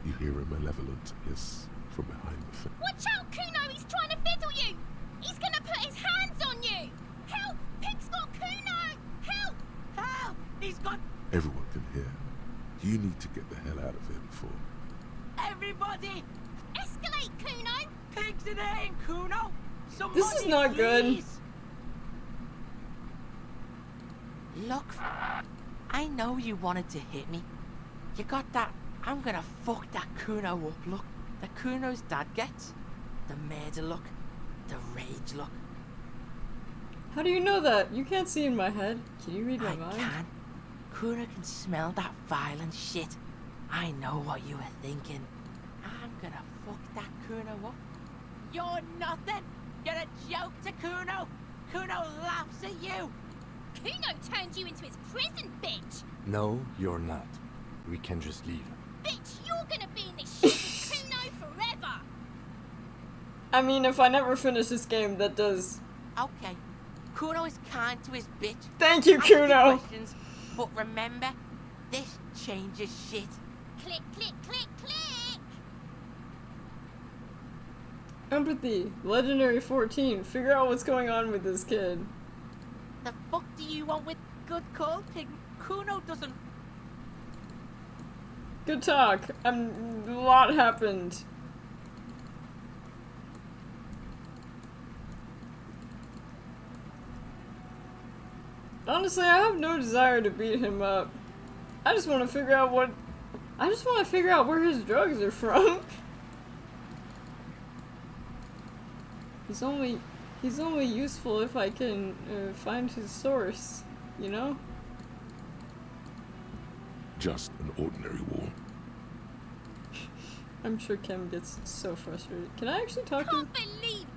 you hear a malevolent hiss from behind the fence. Watch out, Kuno. He's trying to fiddle you. He's going to put his hands on you. Help. Pig's got Kuno. Help. Help. He's got... Everyone can hear. You need to get the hell out of here before. Everybody. Escalate, Kuno. Pig's in here in Kuno. Somebody, This is not good. please. Look, I know you wanted to hit me. You got that, I'm gonna fuck that Kuno up look. The Kuno's dad gets. The murder look. The rage look. How do you know that? You can't see in my head. Can you read my mind? Can. Kuno can smell that violent shit. I know what you were thinking. I'm gonna fuck that Kuno up. You're nothing. You're a joke to Kuno. Kuno laughs at you. Kuno turned you into his prison, bitch. No, you're not. We can just leave. Bitch, you're gonna be in this shit with Kuno forever. I mean, if I never finish this game, that does... Okay. Kuno is kind to his bitch. Thank you, Ask me Kuno. questions, but remember, this changes shit. Click, click, click, click. Empathy. Legendary 14. Figure out what's going on with this kid. The fuck do you want with good call, pig? Kuno doesn't... Good talk. A lot happened. Honestly, I have no desire to beat him up. I just want to figure out what... I just want to figure out where his drugs are from. He's only useful if I can find his source, you know? Just an ordinary war. I'm sure Kim gets so frustrated. Can I actually talk to her?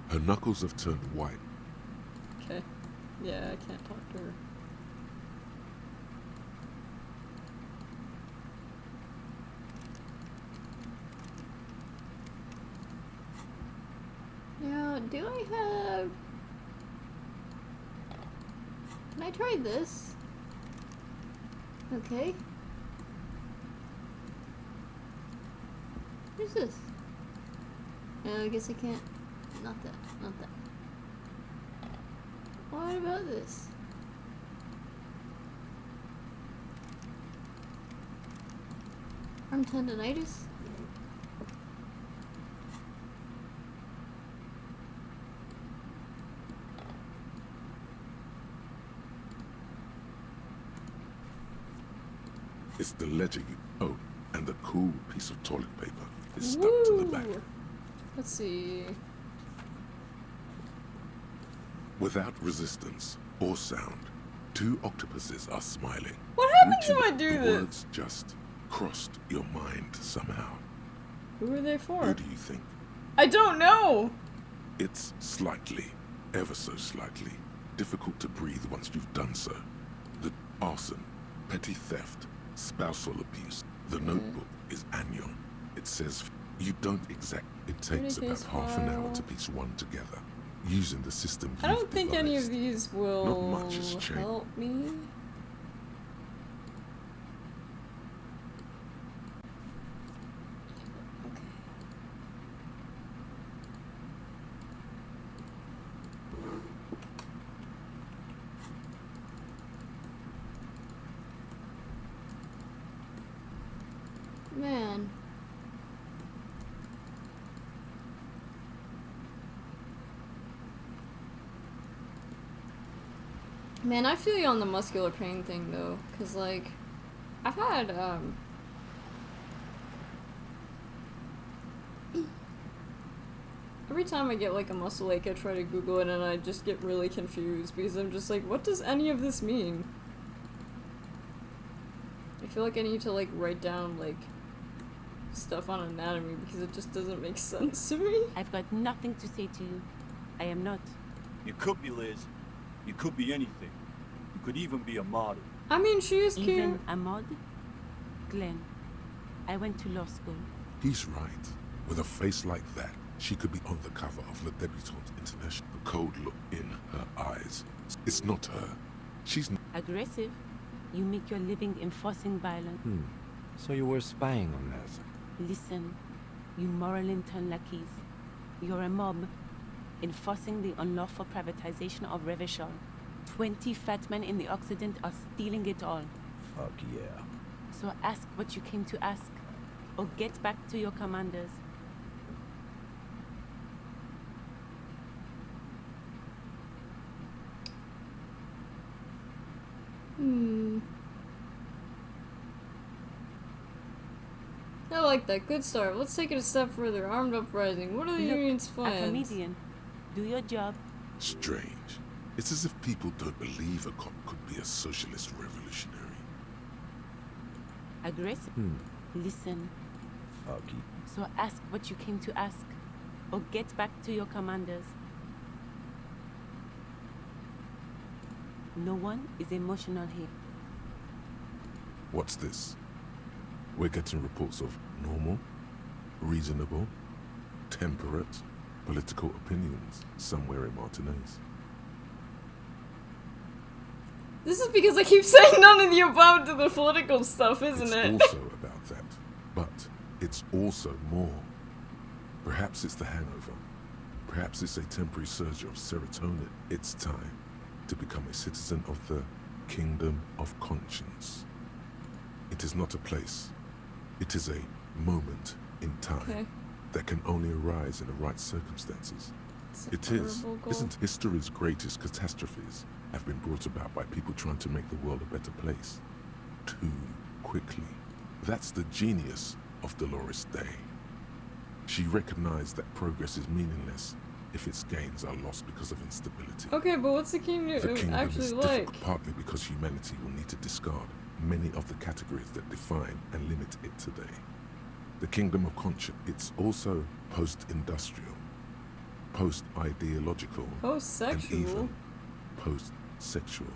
Her knuckles have turned white. Okay. Yeah, I can't talk to her. Now, do I have... Can I try this? Okay. What is this? I guess I can't. Not that. Not that. What about this? Arm tendonitis? It's the ledger you... Oh, and the cool piece of toilet paper is stuck to the back. Let's see. Without resistance or sound, two octopuses are smiling. What happens if I The do this? words just crossed your mind somehow. Who are they for? Who do you think? I don't know! It's slightly, ever so slightly, difficult to breathe once you've done so. The arson, petty theft, spousal abuse. The notebook is Anyon. It says you don't exact. It takes about half an hour to piece one together, using the system. I don't think any of these will Not much has changed. help me. Man. Man, I feel you on the muscular pain thing though, cause like, I've had every time I get like a muscle ache, I try to Google it and I just get really confused because I'm just like, what does any of this mean? I feel like I need to like write down like stuff on anatomy because it just doesn't make sense to me. I've got nothing to say to you. I am not. You could be Liz. You could be anything. You could even be a model. I mean, she is cute. Even a mod? Glenn, I went to law school. He's right. With a face like that, she could be on the cover of Le Debutante International. The cold look in her eyes. It's not her. She's not. Aggressive? You make your living enforcing violence. So you were spying on us. Listen, you moral intern lackeys. You're a mob, enforcing the unlawful privatization of Revachol. 20 fat men in the Occident are stealing it all. Fuck yeah. So ask what you came to ask, or get back to your commanders. I like that. Good start. Let's take it a step further. Armed uprising. What are the union's plans? A comedian. Do your job. Strange. It's as if people don't believe a cop could be a socialist revolutionary. Aggressive? Listen. Fuck you. So ask what you came to ask, or get back to your commanders. No one is emotional here. What's this? We're getting reports of normal, reasonable, temperate, political opinions somewhere in Martinez. This is because I keep saying none of the above to the political stuff, isn't it? It's also about that, but it's also more. Perhaps it's the hangover. Perhaps it's a temporary surge of serotonin. It's time to become a citizen of the kingdom of conscience. It is not a place. It is a moment in time that can only arise in the right circumstances. It is, isn't history's greatest catastrophes have been brought about by people trying to make the world a better place? Too quickly. That's the genius of Dolores Day. She recognized that progress is meaningless if its gains are lost because of instability. Okay, but what's the kingdom The kingdom actually is like? difficult partly because humanity will need to discard many of the categories that define and limit it today. The kingdom of conscience, it's also post-industrial, post-ideological, and Post-sexual? even post-sexual.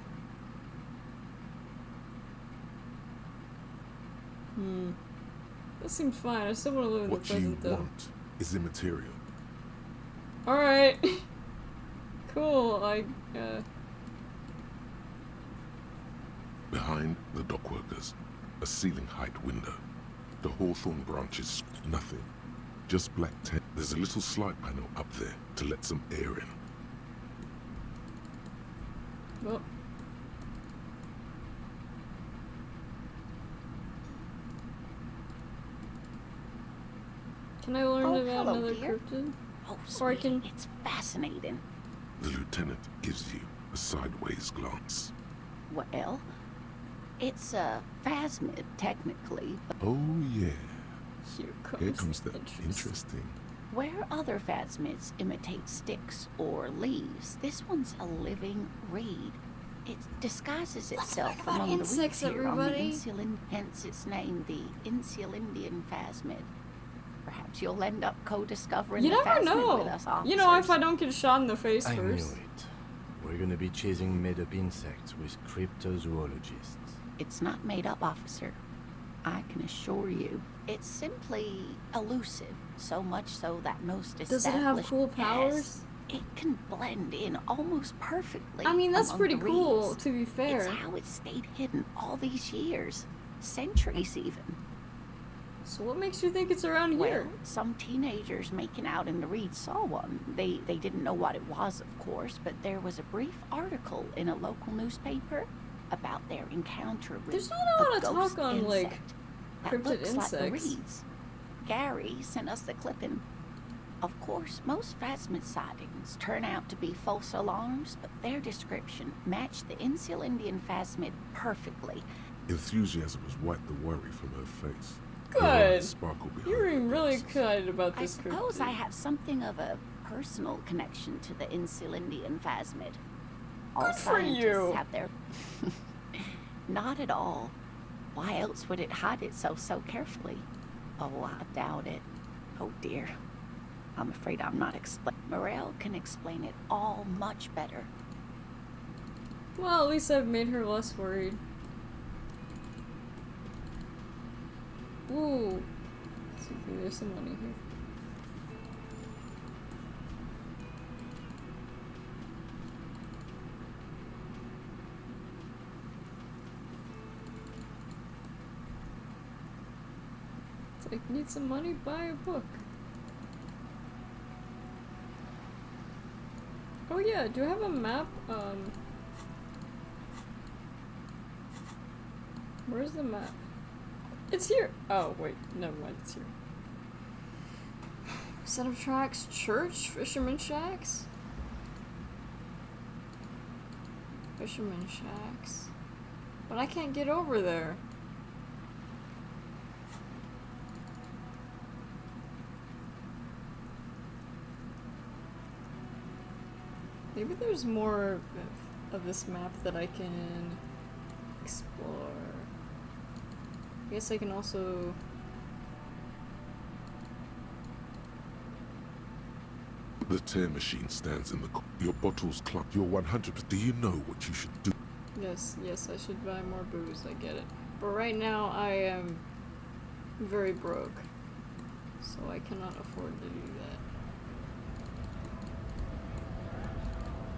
That seems fine. I still want to live in the What you present, though. want is immaterial. Alright. Cool, Behind the dockworkers, a ceiling height window. The hawthorn branches, nothing. Just black tent. There's a little slide panel up there to let some air in. Well. Can I learn Oh, about hello, another dear. cryptid? Oh, Or I sweetie, can... it's fascinating. The lieutenant gives you a sideways glance. Well, it's a phasmid, technically, but Oh yeah. Here comes the interesting. where other phasmids imitate sticks or leaves, this one's a living reed. It disguises itself about among the insects, reeds here on the everybody. insulin, hence its name, the Insulindian phasmid. Perhaps you'll end up co-discovering You the never phasmid know. with us officers. You know, if I don't get shot in the face I first. knew it. We're gonna be chasing made-up insects with cryptozoologists. It's not made up, officer. I can assure you. It's simply elusive, so much so that most established... Does it have cool powers? Yes, it can blend in almost perfectly. I mean, that's among pretty the cool, reeds. to be fair. It's how it stayed hidden all these years. Centuries, even. So what makes you think it's around here? Well, some teenagers making out in the reeds saw one. They didn't know what it was, of course, but there was a brief article in a local newspaper about their encounter with There's not a lot of ghost talk on, like, insect that cryptid looks like the insects. reeds. Gary sent us the clipping. Of course, most phasmid sightings turn out to be false alarms, but their description matched the Insulindian phasmid perfectly. Enthusiasm has wiped the worry from her face. Good. Her eyes sparkle behind You're her being really glasses. excited about I this suppose cryptid. I have something of a personal connection to the Insulindian phasmid. All Good for scientists you. have their... Not at all. Why else would it hide itself so carefully? Oh, I doubt it. Oh dear. I'm afraid I'm not explaining. Morel can explain it all much better. Well, at least I've made her less worried. Ooh. See, there's some money here. It's like, need some money? Buy a book. Oh yeah, do I have a map? Where's the map? It's here! Oh, wait, never mind, it's here. Set of tracks, church, fisherman shacks? Fisherman shacks. But I can't get over there. Maybe there's more of this map that I can explore. I guess I can also... The tear machine stands in the your bottles clump. You're 100%. Do you know what you should do? Yes, I should buy more booze, I get it. But right now I am very broke. So I cannot afford to do that.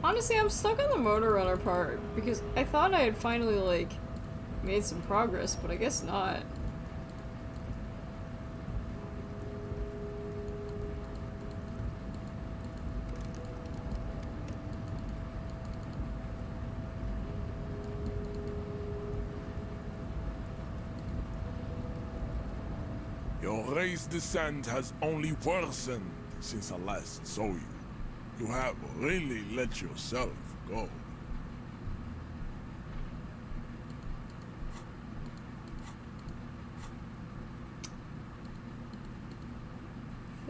Honestly, I'm stuck on the motor runner part because I thought I had finally, like, made some progress, but I guess not. Your race descent has only worsened since I last saw you. You have really let yourself go.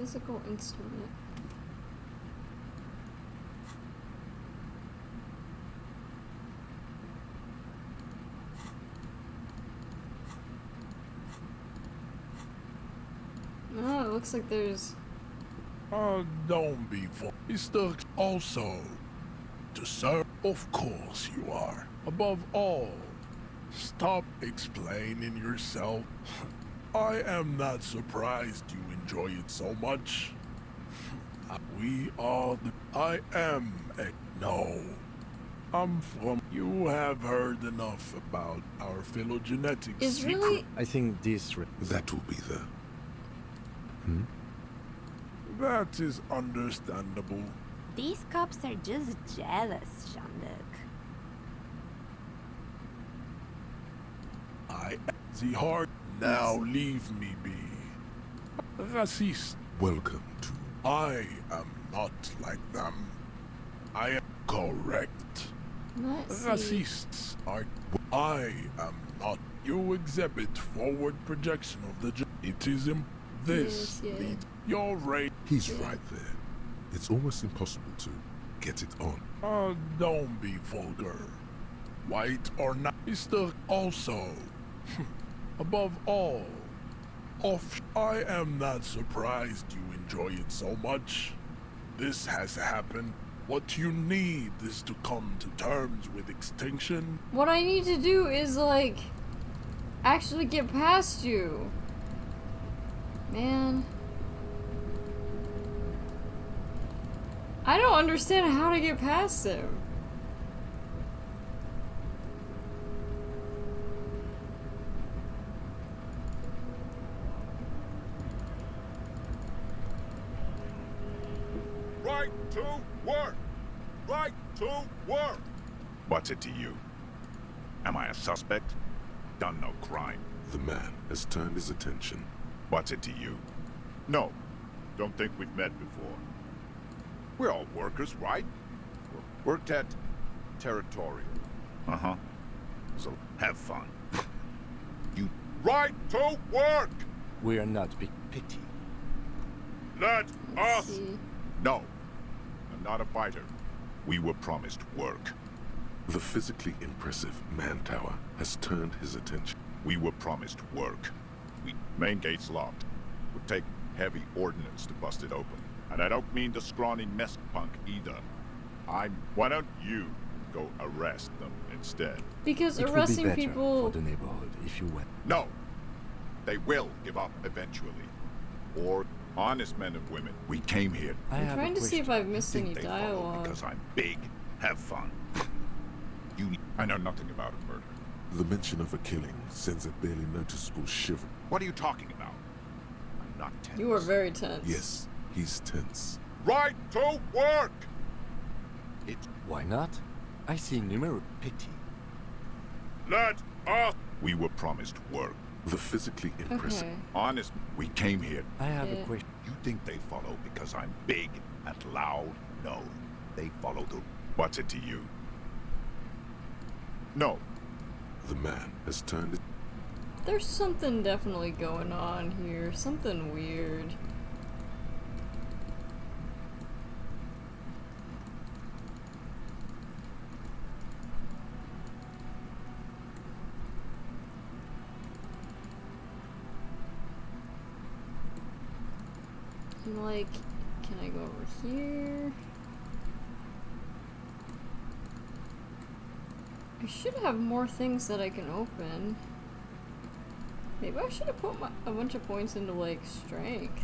Musical instrument. Oh, it looks like there's... Don't be for Mr. Also, to serve, of course you are. Above all, stop explaining yourself. I am not surprised you enjoy it so much. We are the... I am a... No. I'm from... You have heard enough about our phylogenetic Is secret. really... I think this... That will be the... That is understandable. These cops are just jealous, Jean-Luc. I am the heart. Now leave me be. Racist. Welcome to... I am not like them. I am correct. Racists are... I am not. You exhibit forward projection of the... It is this leads your rate. He's right there. It's almost impossible to get it on. Don't be vulgar. White or not, Mr. Also. Above all, I am not surprised you enjoy it so much. This has happened. What you need is to come to terms with extinction. What I need to do is, like, actually get past you. Man. I don't understand how to get past him. Right to work! Right to work! What's it to you? Am I a suspect? Done no crime. The man has turned his attention. What's it to you? No. Don't think we've met before. We're all workers, right? Worked at Territorial. Uh-huh. So have fun. You... Right to work! We are not picky. Let us... See. No. I'm not a fighter. We were promised work. The physically impressive man tower has turned his attention. We were promised work. Main gate's locked. Would take heavy ordnance to bust it open. And I don't mean the scrawny mess punk either. Why don't you go arrest them instead? Because it arresting would be better people... for the neighborhood if you went. No. They will give up eventually. Or honest men and women. We came here. I'm trying to see if I've missed any Think they follow dialogue. because I'm big. Have fun. I know nothing about a murder. The mention of a killing sends a barely noticeable shiver. What are you talking about? I'm not tense. You are very tense. Yes, he's tense. Right to work! Why not? I see numerous pity. Let us... We were promised work. The physically impressive. Okay. Honest, we came here. I have a question. You think they follow because I'm big and loud? No. They follow the... What's it to you? No. The man has turned it. There's something definitely going on here. Something weird. I'm like, can I go over here? I should have more things that I can open. Maybe I should have put a bunch of points into, like, strength.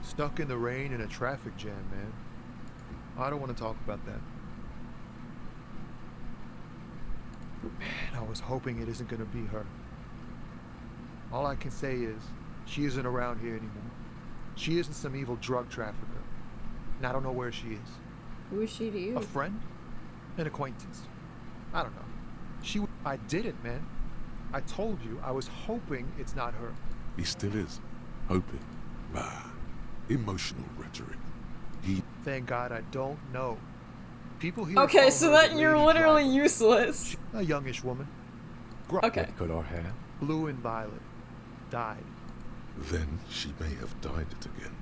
Stuck in the rain in a traffic jam, man. I don't want to talk about that. Man, I was hoping it isn't gonna be her. All I can say is, she isn't around here anymore. She isn't some evil drug trafficker. And I don't know where she is. Who is she to you? A friend? An acquaintance? I don't know. I did it, man. I told you, I was hoping it's not her. He still is. Hoping. Bah. Emotional rhetoric. Thank God I don't know. People here Okay, call so her that the you're lady literally driver. useless. A youngish woman. Okay. What color hair? Blue and violet. died. Then she may have died it again.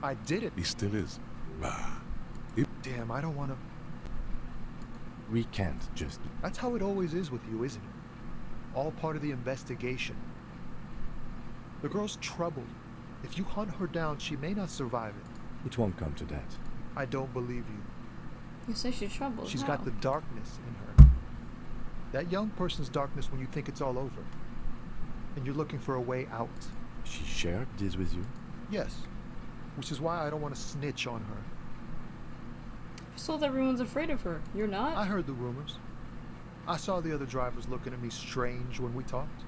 I did it. He still is. Bah. Damn, I don't want to... We can't just... That's how it always is with you, isn't it? All part of the investigation. The girl's troubled. If you hunt her down, she may not survive it. It won't come to that. I don't believe you. You say she's troubled. She's How? got the darkness in her. That young person's darkness when you think it's all over. And you're looking for a way out. She shared this with you? Yes. Which is why I don't want to snitch on her. I was told everyone's afraid of her. You're not? I heard the rumors. I saw the other drivers looking at me strange when we talked.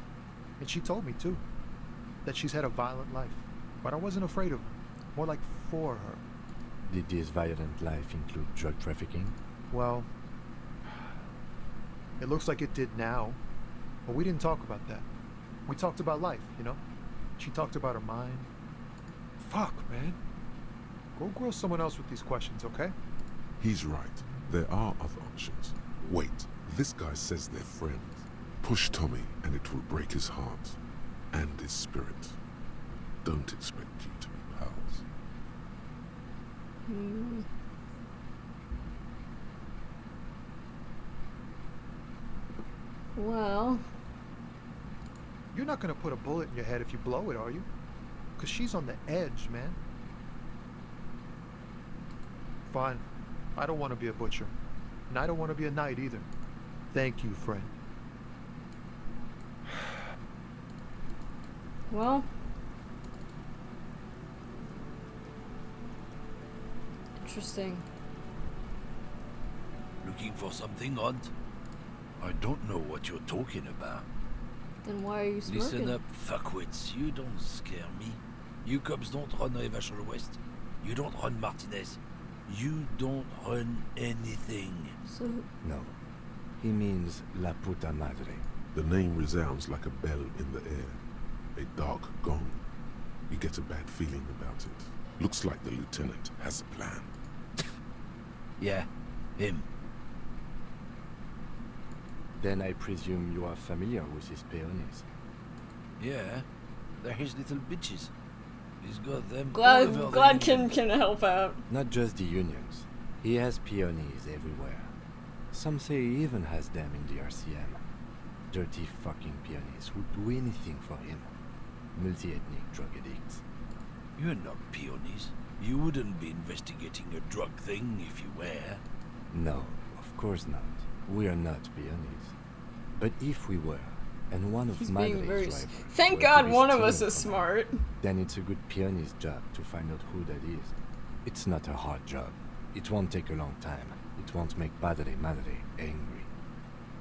And she told me, too, that she's had a violent life. But I wasn't afraid of her. More like for her. Did this violent life include drug trafficking? Well, it looks like it did now. But we didn't talk about that. We talked about life, you know? She talked about her mind. Fuck, man. Go grill someone else with these questions, okay? He's right. There are other options. Wait, this guy says they're friends. Push Tommy and it will break his heart. And his spirit. Don't expect you to be pals. Well... You're not gonna put a bullet in your head if you blow it, are you? Because she's on the edge, man. Fine. I don't want to be a butcher. And I don't want to be a knight either. Thank you, friend. Well... Interesting. Looking for something, Hunt? I don't know what you're talking about. Then why are you smirking? Listen up, fuckwits. You don't scare me. You cubs don't run Evrart West. You don't run Martinez. You don't run anything. So... No. He means La Puta Madre. The name resounds like a bell in the air. A dark gong. You get a bad feeling about it. Looks like the lieutenant has a plan. Yeah, him. Then I presume you are familiar with his peonies. Yeah, they're his little bitches. He's got them. Glad Kim can help out. Not just the unions. He has peonies everywhere. Some say he even has them in the RCM. Dirty fucking peonies who do anything for him. Multi-ethnic drug addicts. You're not peonies. You wouldn't be investigating a drug thing if you were. No, of course not. We are not peonies. But if we were, and one of He's Madre's being very... drivers Thank were God to be one of us stealing is from smart. her, then it's a good peonist job to find out who that is. It's not a hard job. It won't take a long time. It won't make Padre Madre angry.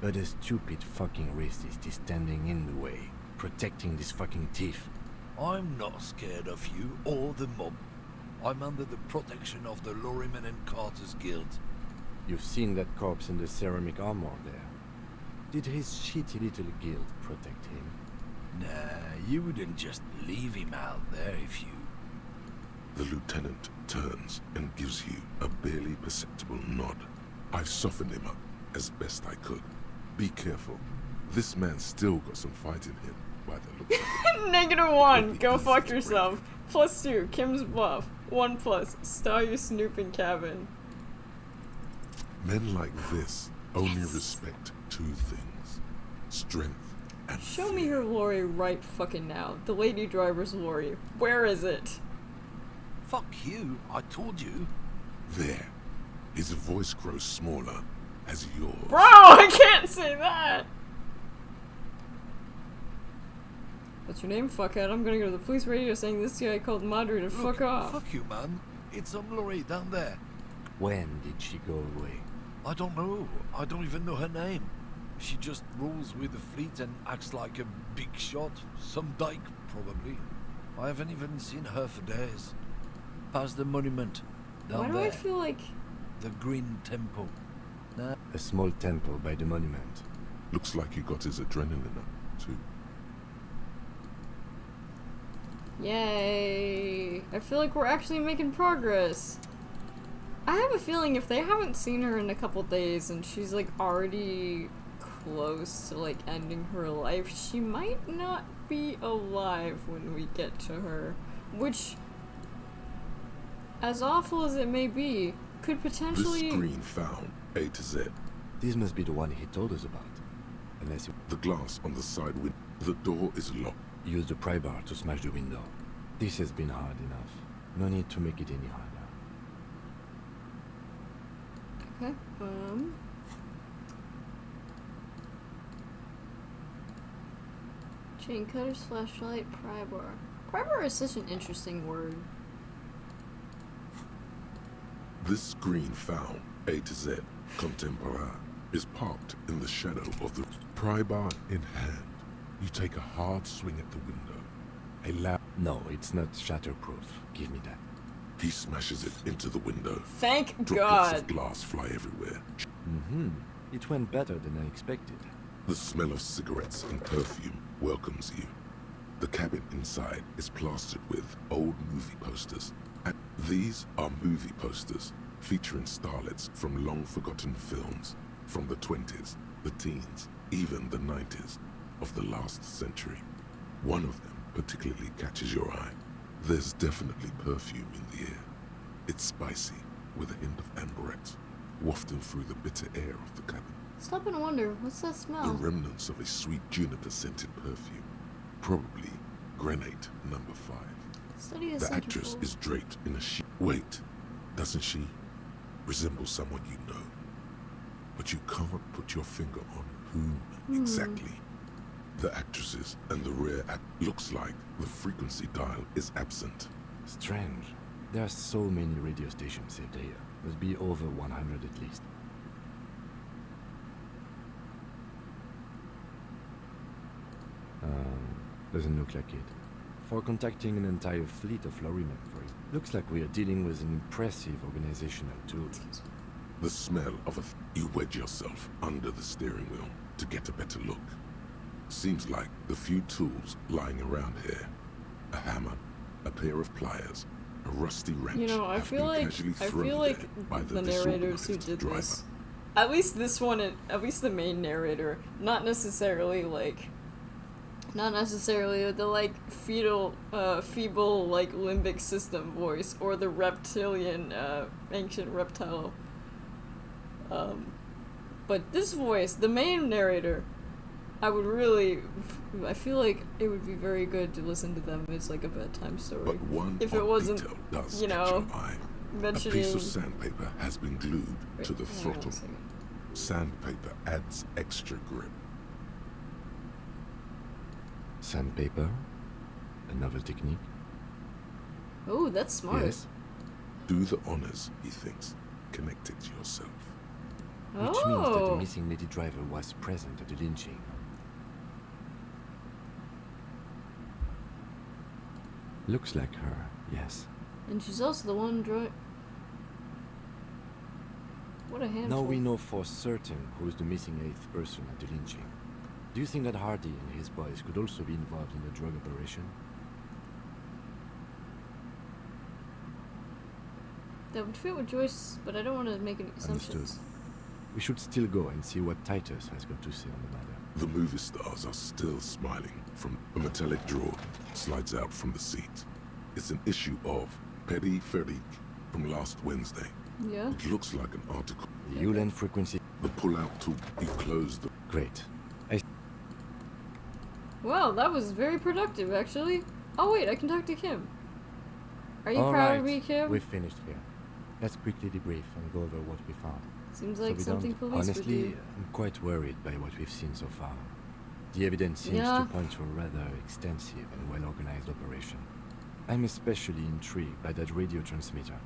But a stupid fucking racist is standing in the way, protecting this fucking thief. I'm not scared of you or the mob. I'm under the protection of the Lorryman and Carter's Guild. You've seen that corpse in the ceramic armor there. Did his shitty little guild protect him? Nah, you wouldn't just leave him out there if you... The lieutenant turns and gives you a barely perceptible nod. I've softened him up as best I could. Be careful. This man's still got some fight in him by the looks of it. -1. Go fuck yourself. +2. Kim's bluff. 1+. Star your snooping cabin. Men like this only respect two things. Strength and Show me her lorry right fucking now. The lady driver's lorry. Where is it? Fuck you, I told you. There. His voice grows smaller as yours. Bro, I can't say that! What's your name, fuckhead? I'm gonna go to the police radio saying this guy called Madre to fuck off. Fuck you, man. It's some lorry down there. When did she go away? I don't know. I don't even know her name. She just rolls with the fleet and acts like a big shot. Some dyke, probably. I haven't even seen her for days. Past the monument. Down Why do there. I feel like... The Green Temple. Nah. A small temple by the monument. Looks like he got his adrenaline up, too. Yay! I feel like we're actually making progress. I have a feeling if they haven't seen her in a couple days and she's like already close to like ending her life. She might not be alive when we get to her, which, as awful as it may be, could potentially... This screen found A to Z. This must be the one he told us about. Unless you... The glass on the side window. The door is locked. Use the pry bar to smash the window. This has been hard enough. No need to make it any harder. Okay, chain cutters, flashlight, pry bar. Pry bar is such an interesting word. This screen found A to Z, contemporary, is parked in the shadow of the pry bar in hand. You take a hard swing at the window. A loud... No, it's not shatterproof. Give me that. He smashes it into the window. Thank Droplets God. of glass fly everywhere. It went better than I expected. The smell of cigarettes and perfume welcomes you. The cabin inside is plastered with old movie posters. And these are movie posters featuring starlets from long-forgotten films from the 20s, the teens, even the 90s of the last century. One of them particularly catches your eye. There's definitely perfume in the air. It's spicy, with a hint of amberette, wafting through the bitter air of the cabin. Stop and wonder, what's that smell? The remnants of a sweet juniper-scented perfume. Probably grenade number 5. Study The actress is draped in a sheet. Wait, doesn't she resemble someone you know? But you can't put your finger on whom exactly. The actresses and the rare act looks like the frequency dial is absent. Strange. There are so many radio stations saved here. Must be over 100 at least. Doesn't look like it. For contacting an entire fleet of lorrymen, for example. Looks like we are dealing with an impressive organizational tool. The smell of a... You wedge yourself under the steering wheel to get a better look. Seems like the few tools lying around here. A hammer, a pair of pliers, a rusty wrench. You know, I feel like the narrators who did this, at least this one, at least the main narrator, not necessarily the like feeble like limbic system voice or the reptilian ancient reptile. But this voice, the main narrator, I feel like it would be very good to listen to them as like a bedtime story. But one if it wasn't, does you know, mentioning... A piece of sandpaper has been glued to the throttle. Sandpaper adds extra grip. Sandpaper? A novel technique? Oh, that's smart. Yes. Do the honors, he thinks. Connect it yourself. Which means that the missing lady driver was present at the lynching. Looks like her, yes. And she's also the one What a handful. Now we know for certain who's the missing 8th person at the lynching. Do you think that Hardie and his boys could also be involved in the drug operation? That would fit with Joyce, but I don't want to make any assumptions. Understood. We should still go and see what Titus has got to say on the matter. The movie stars are still smiling from a metallic drawer slides out from the seat. It's an issue of Petty Ferric from last Wednesday. Yeah. It looks like an article. The Ulan frequency. The pull-out tool. You close the... Great. Well, that was very productive, actually. Oh wait, I can talk to Kim. Are you proud of me, Kim? We've finished here. Let's quickly debrief and go over what we found. Seems like something police Honestly, would do. I'm quite worried by what we've seen so far. The evidence seems to point to a rather extensive and well-organized operation. I'm especially intrigued by that radio transmitter.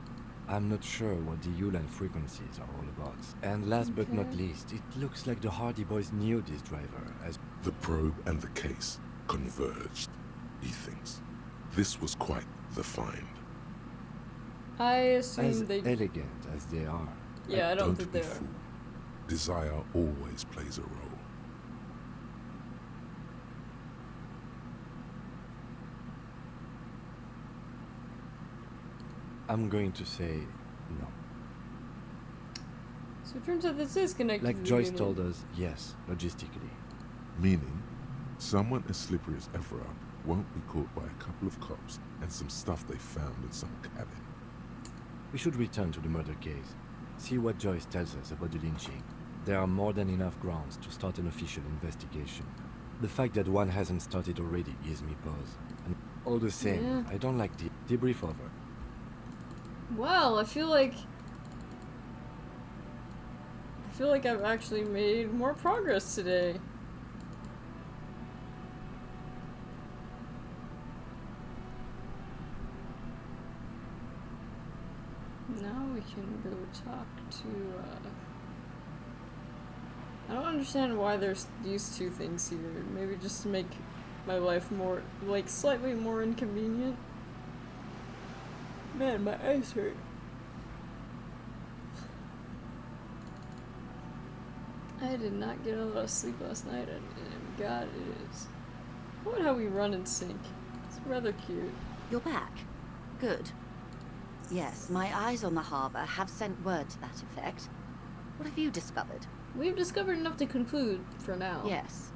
I'm not sure what the Ulan frequencies are all about. And last but not least, it looks like the Hardie Boys knew this driver as... The probe and the case converged, he thinks. This was quite the find. I assume as they... elegant as they are. Yeah, I don't think they are. Desire always plays a role. I'm going to say no. So So it turns out this is connected to Like the Joyce Union. told us, yes, logistically. Meaning, someone as slippery as Evrart won't be caught by a couple of cops and some stuff they found in some cabin. We should return to the murder case. See what Joyce tells us about the lynching. There are more than enough grounds to start an official investigation. The fact that one hasn't started already gives me pause. And all the same, Yeah. I don't like the debrief over. Well, I feel like I've actually made more progress today. Now we can go talk to, I don't understand why there's these two things here. Maybe just to make my life more, like, slightly more inconvenient. Man, my eyes hurt. I did not get a lot of sleep last night, and God, it is. Look at how we run in sync. It's rather cute. You're back. Good. Yes, my eyes on the harbour have sent word to that effect. What have you discovered? We've discovered enough to conclude, for now. Yes.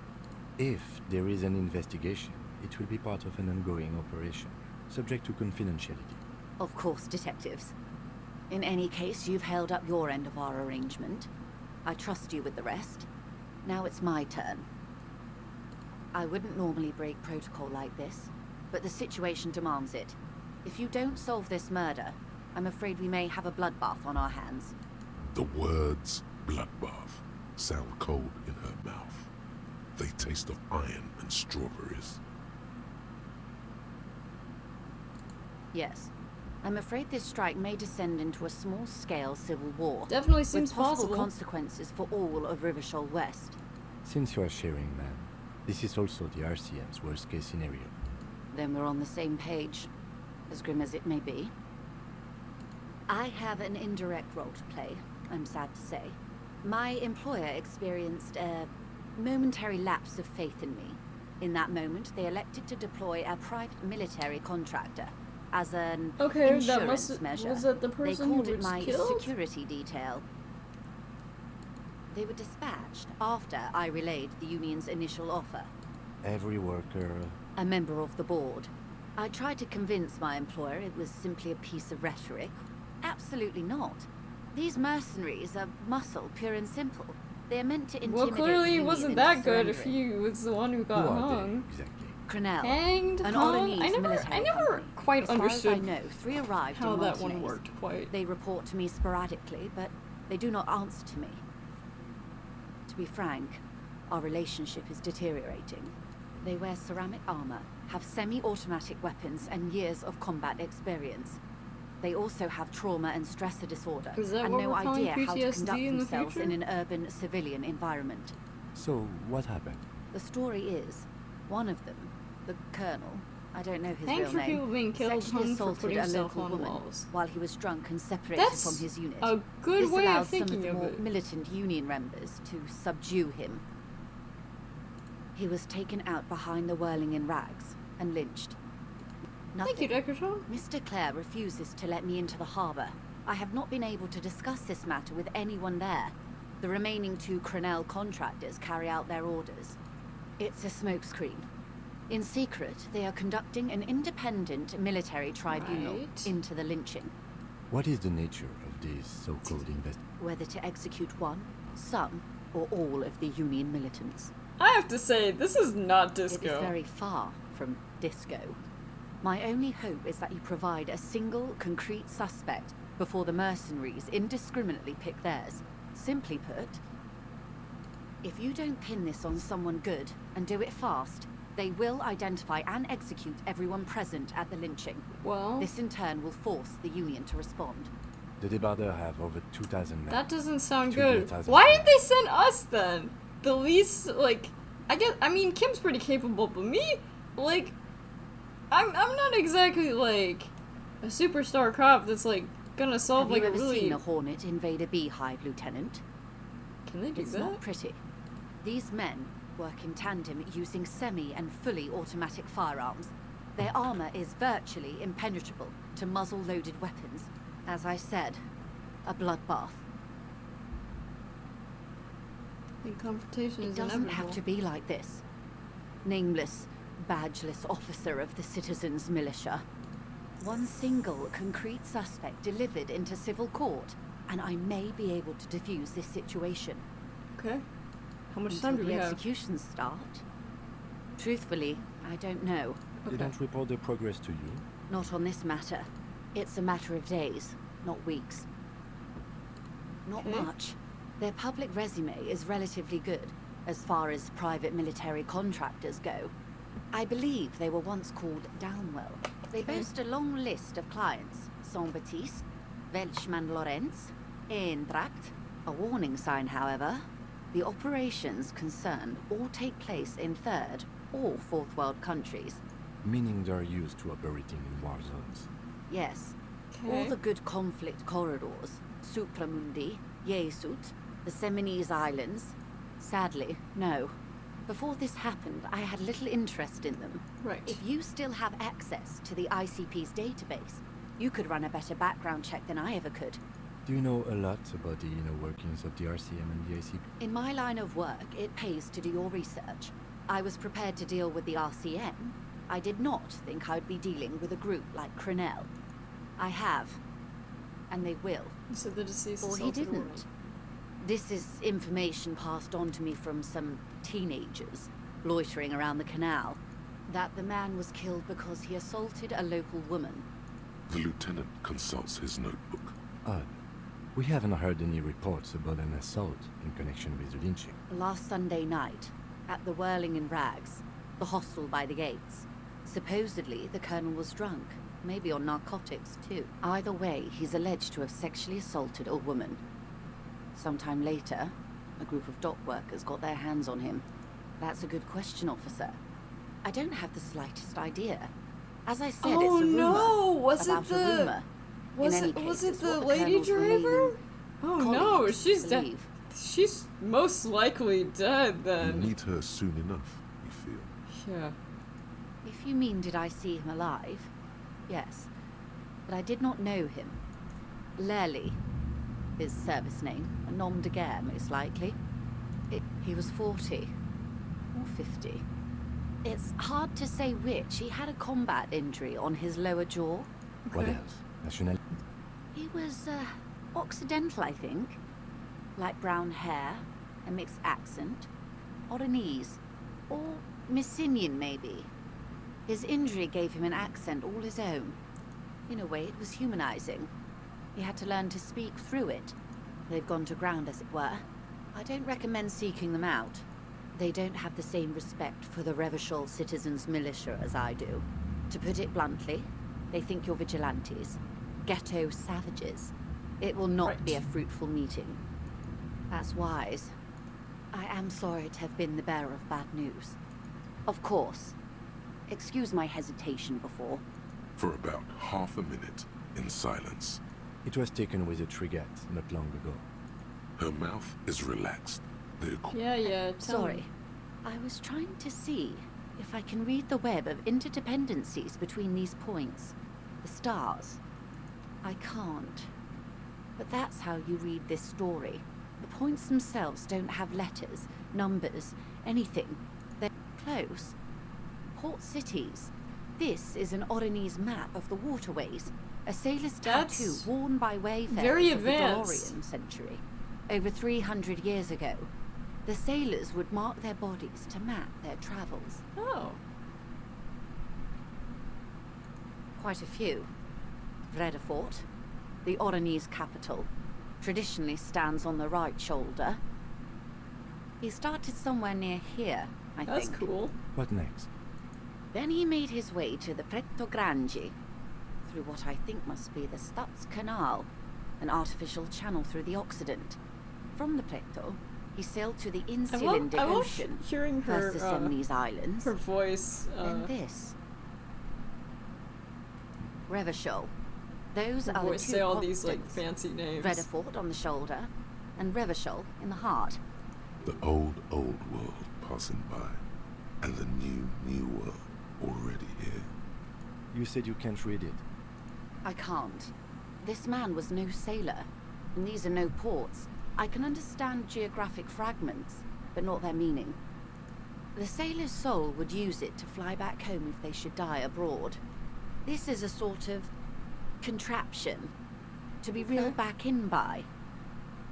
If there is an investigation, it will be part of an ongoing operation, subject to confidentiality. Of course, detectives. In any case, you've held up your end of our arrangement. I trust you with the rest. Now it's my turn. I wouldn't normally break protocol like this, but the situation demands it. If you don't solve this murder, I'm afraid we may have a bloodbath on our hands. The words bloodbath sound cold in her mouth. They taste of iron and strawberries. Yes. I'm afraid this strike may descend into a small-scale civil war. Definitely seems with possible possible. consequences for all of Rivershoal West. Since you are sharing, ma'am, this is also the RCM's worst-case scenario. Then we're on the same page, as grim as it may be. I have an indirect role to play, I'm sad to say. My employer experienced a momentary lapse of faith in me. In that moment, they elected to deploy a private military contractor as an insurance measure. Was that the person they called who it was my killed? security detail. They were dispatched after I relayed the union's initial offer. Every worker... A member of the board. I tried to convince my employer it was simply a piece of rhetoric. Absolutely not. These mercenaries are muscle, pure and simple. They are meant to intimidate Well, clearly the he Union wasn't into that good if surrendering. he was the one who got Who are hung. they, exactly? Crenell, Hanged? an Hung? Orleanese I military never company. quite as understood far as I know, 3 arrived how in that one Martinez. worked quite. They report to me sporadically, but they do not answer to me. To be frank, our relationship is deteriorating. They wear ceramic armor, have semi-automatic weapons, and years of combat experience. They also have trauma and stressor disorder, Is that and what no we're calling idea how to PTSD conduct in the themselves future? in an urban civilian environment. So, what happened? The story is, one of them, the colonel, I don't know his Thanks real for name, people being killed, sexually hung for assaulted putting a stuff local on woman walls. while he was drunk and separated That's from his unit. a good This way allowed of some thinking of the of more it. militant union members to subdue him. He was taken out behind the whirling in rags and lynched. Nothing. Thank you, Deckerton. Mr. Clare refuses to let me into the harbour. I have not been able to discuss this matter with anyone there. The remaining 2 Crenell contractors carry out their orders. It's a smokescreen. In secret, they are conducting an independent military tribunal Right. into the lynching. What is the nature of these so-called investigations? Whether to execute one, some, or all of the Union militants. I have to say, this is not It is disco. very far from disco. My only hope is that you provide a single, concrete suspect before the mercenaries indiscriminately pick theirs. Simply put, if you don't pin this on someone good and do it fast, they will identify and execute everyone present at the lynching. Well, This in turn will force the Union to respond. The Débardeurs have over 2,000 men. that doesn't sound It will be good. 1,000 Why men. did they send us then? The least, like, I mean, Kim's pretty capable, but me, like, I'm not exactly like a superstar cop that's like gonna solve Have like you a ever really. seen a Hornet invade a beehive, Lieutenant? Can they do It's that? not pretty. These men work in tandem using semi and fully automatic firearms. Their armor is virtually impenetrable to muzzle-loaded weapons. As I said, a bloodbath. I think confrontation is It doesn't inevitable. have to be like this. Nameless, badgeless officer of the citizens' militia. One single concrete suspect delivered into civil court, and I may be able to defuse this situation. Okay. How much Until time do we the have? executions start? Truthfully, I don't know. They don't report their progress to you? Not on this matter. It's a matter of days, not weeks. Not Okay. much. Their public resume is relatively good, as far as private military contractors go. I believe they were once called Downwell. They boast a long list of clients. Saint-Baptiste, Welchman Lorenz, Evrart. A warning sign, however. The operations concerned all take place in third or fourth world countries. Meaning they're used to operating in war zones. Yes. Okay. All the good conflict corridors. Supramundi, Yesut, the Seminoles Islands. Sadly, no. Before this happened, I had little interest in them. Right. If you still have access to the ICP's database, you could run a better background check than I ever could. Do you know a lot about the inner workings of the RCM and the ACP? In my line of work, it pays to do your research. I was prepared to deal with the RCM. I did not think I'd be dealing with a group like Crenel. I have. And they will. You said the deceased Or he assaulted a woman. didn't. This is information passed on to me from some teenagers loitering around the canal. That the man was killed because he assaulted a local woman. The lieutenant consults his notebook. Odd. We haven't heard any reports about an assault in connection with the lynching. Last Sunday night, at the Whirling in Rags, the hostel by the gates. Supposedly, the colonel was drunk, maybe on narcotics too. Either way, he's alleged to have sexually assaulted a woman. Sometime later, a group of dock workers got their hands on him. That's a good question, officer. I don't have the slightest idea. As I said, Oh it's a rumor. no! Was it about a the? rumor. Was In any it? Was case, it it's the what lady colonel's remaining driver? Oh no! colleagues She's dead. believe. She's most likely dead You then. need her soon enough, you feel. Yeah. If you mean did I see him alive? Yes. But I did not know him. Lely, his service name, a nom de guerre most likely. He was 40. Or 50. It's hard to say which. He had a combat injury on his lower jaw. What else? Nationality? He was, Occidental, I think. Light brown hair, a mixed accent. Oranese. Or Messinian, maybe. His injury gave him an accent all his own. In a way, it was humanizing. He had to learn to speak through it. They've gone to ground, as it were. I don't recommend seeking them out. They don't have the same respect for the Revachol citizens' militia as I do. To put it bluntly, they think you're vigilantes. Ghetto savages. It will not be a fruitful meeting. That's wise. I am sorry to have been the bearer of bad news. Of course. Excuse my hesitation before. For about half a minute, in silence. It was taken with a trigger not long ago. Her mouth is relaxed. Yeah, Sorry. I was trying to see if I can read the web of interdependencies between these points. The stars. I can't. But that's how you read this story. The points themselves don't have letters, numbers, anything. They're close. Port cities. This is an Oranese map of the waterways. A sailor's tattoo That's worn by wayfarers very of the advanced. DeLorean century. Over 300 years ago, the sailors would mark their bodies to map their travels. Oh. Quite a few. Vredefort, the Oranese capital, traditionally stands on the right shoulder. He started somewhere near here, I think. That's cool. What next? Then he made his way to the Preto Grande, through what I think must be the Stutz Canal, an artificial channel through the Occident. From the Preto, he sailed to the insular I love Ocean, hearing her, first the Seminoles Islands, her voice. then this. Revachol. Those Her are the voice two say all these like constants. fancy names. Vredefort on the shoulder, and Revachol in the heart. The old world passing by, and the new world already here. You said you can't read it. I can't. This man was no sailor, and these are no ports. I can understand geographic fragments, but not their meaning. The sailor's soul would use it to fly back home if they should die abroad. This is a sort of contraption to be reeled back in by.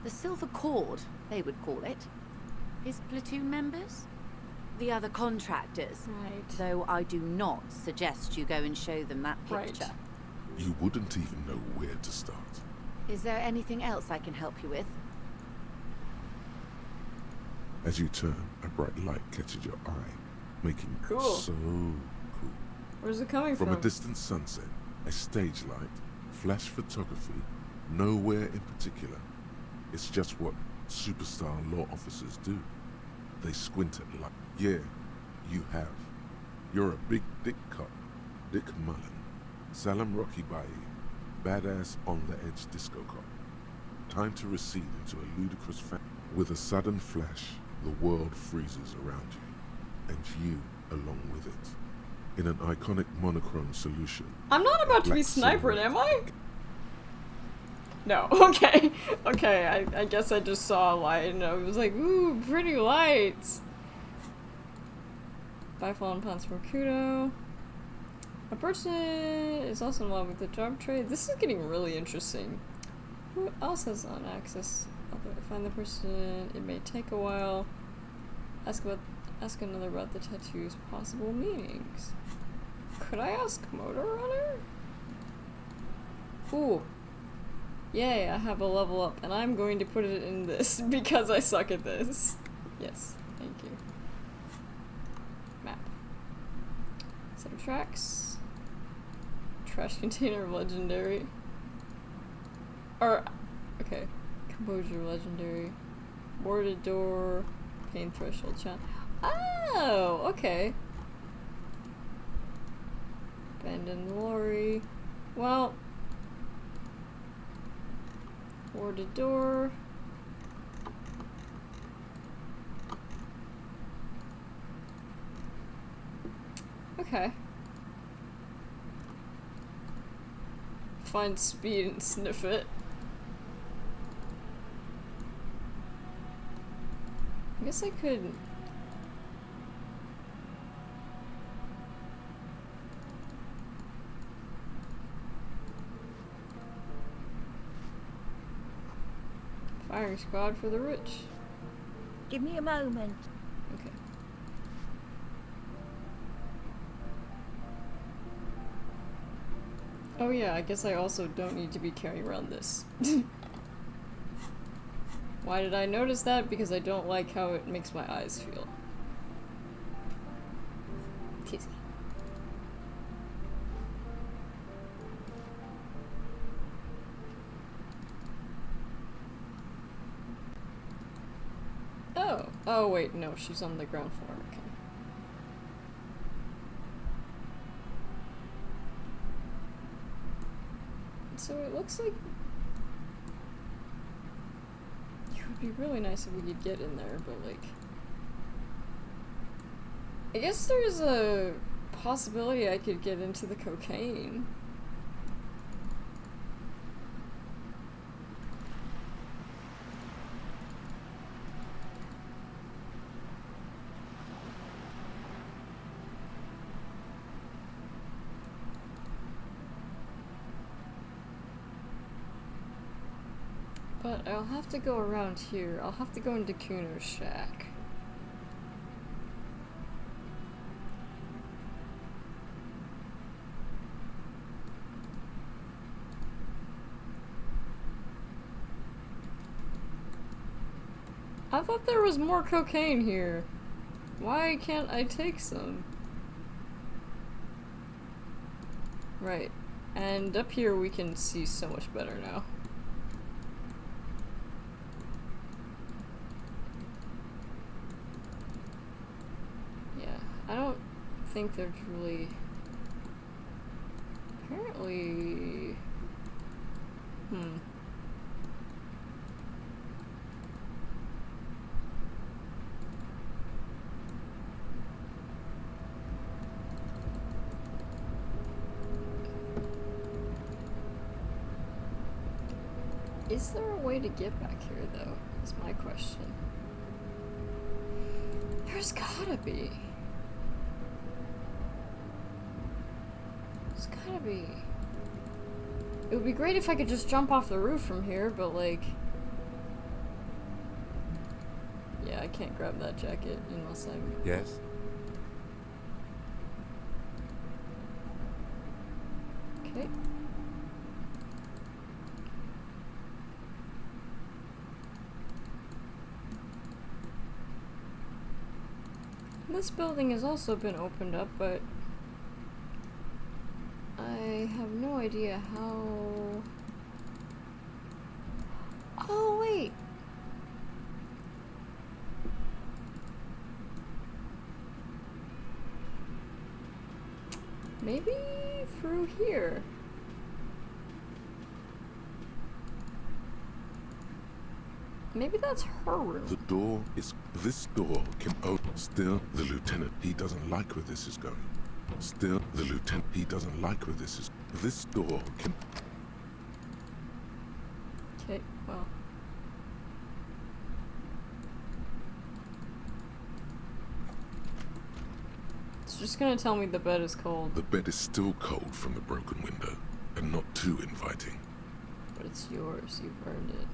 The silver cord, they would call it. His platoon members? The other contractors. Right. Though I do not suggest you go and show them that picture. You wouldn't even know where to start. Is there anything else I can help you with? As you turn, a bright light catches your eye, making it Cool. so cool. Where's it coming from? From a distant sunset, a stage light, flash photography, nowhere in particular. It's just what superstar law officers do. They squint at light. Yeah, you have. You're a big dick cop, Dick Mullen. Salam Rocky Bayi, badass on-the-edge disco cop. Time to recede into a ludicrous With a sudden flash, the world freezes around you, and you along with it. In an iconic monochrome solution. I'm not about to be sniped, am I? No, okay. Okay, I guess I just saw a light and I was like, ooh, pretty lights. 5 fallen plants from Kudo. A person is also in love with the job trade. This is getting really interesting. Who else has on access? Find the person. It may take a while. Ask another about the tattoo's possible meanings. Could I ask Motor Runner? Ooh. Yay, I have a level up, and I'm going to put it in this because I suck at this. Yes, thank you. Map. Set of tracks. Trash container legendary. Or, okay. Composure legendary. Boarded door. Pain threshold chant. Oh, okay. Abandoned lorry. Well. Boarded door. Okay. Find speed and sniff it. I guess I could. Firing squad for the rich. Give me a moment. Okay. Oh yeah, I guess I also don't need to be carrying around this. Why did I notice that? Because I don't like how it makes my eyes feel. Tizzy. Oh. Oh wait, no, she's on the ground floor. Okay. So it looks like it would be really nice if we could get in there, but like I guess there's a possibility I could get into the cocaine. But I'll have to go around here. I'll have to go into Kuno's shack. I thought there was more cocaine here. Why can't I take some? Right. And up here we can see so much better now. I don't think there's really... Apparently... Is there a way to get back here, though? Is my question. There's gotta be. There's gotta be. It would be great if I could just jump off the roof from here, but like... Yeah, I can't grab that jacket unless I'm... Yes? Okay. This building has also been opened up, but I have no idea how... Oh, wait! Maybe through here. Maybe that's her room. The door is... This door can open. Still, the lieutenant, he doesn't like where this is going. Still, the lieutenant, he doesn't like where this is... This door can... Okay, well. It's just gonna tell me the bed is cold. The bed is still cold from the broken window, and not too inviting. But it's yours, you've earned it.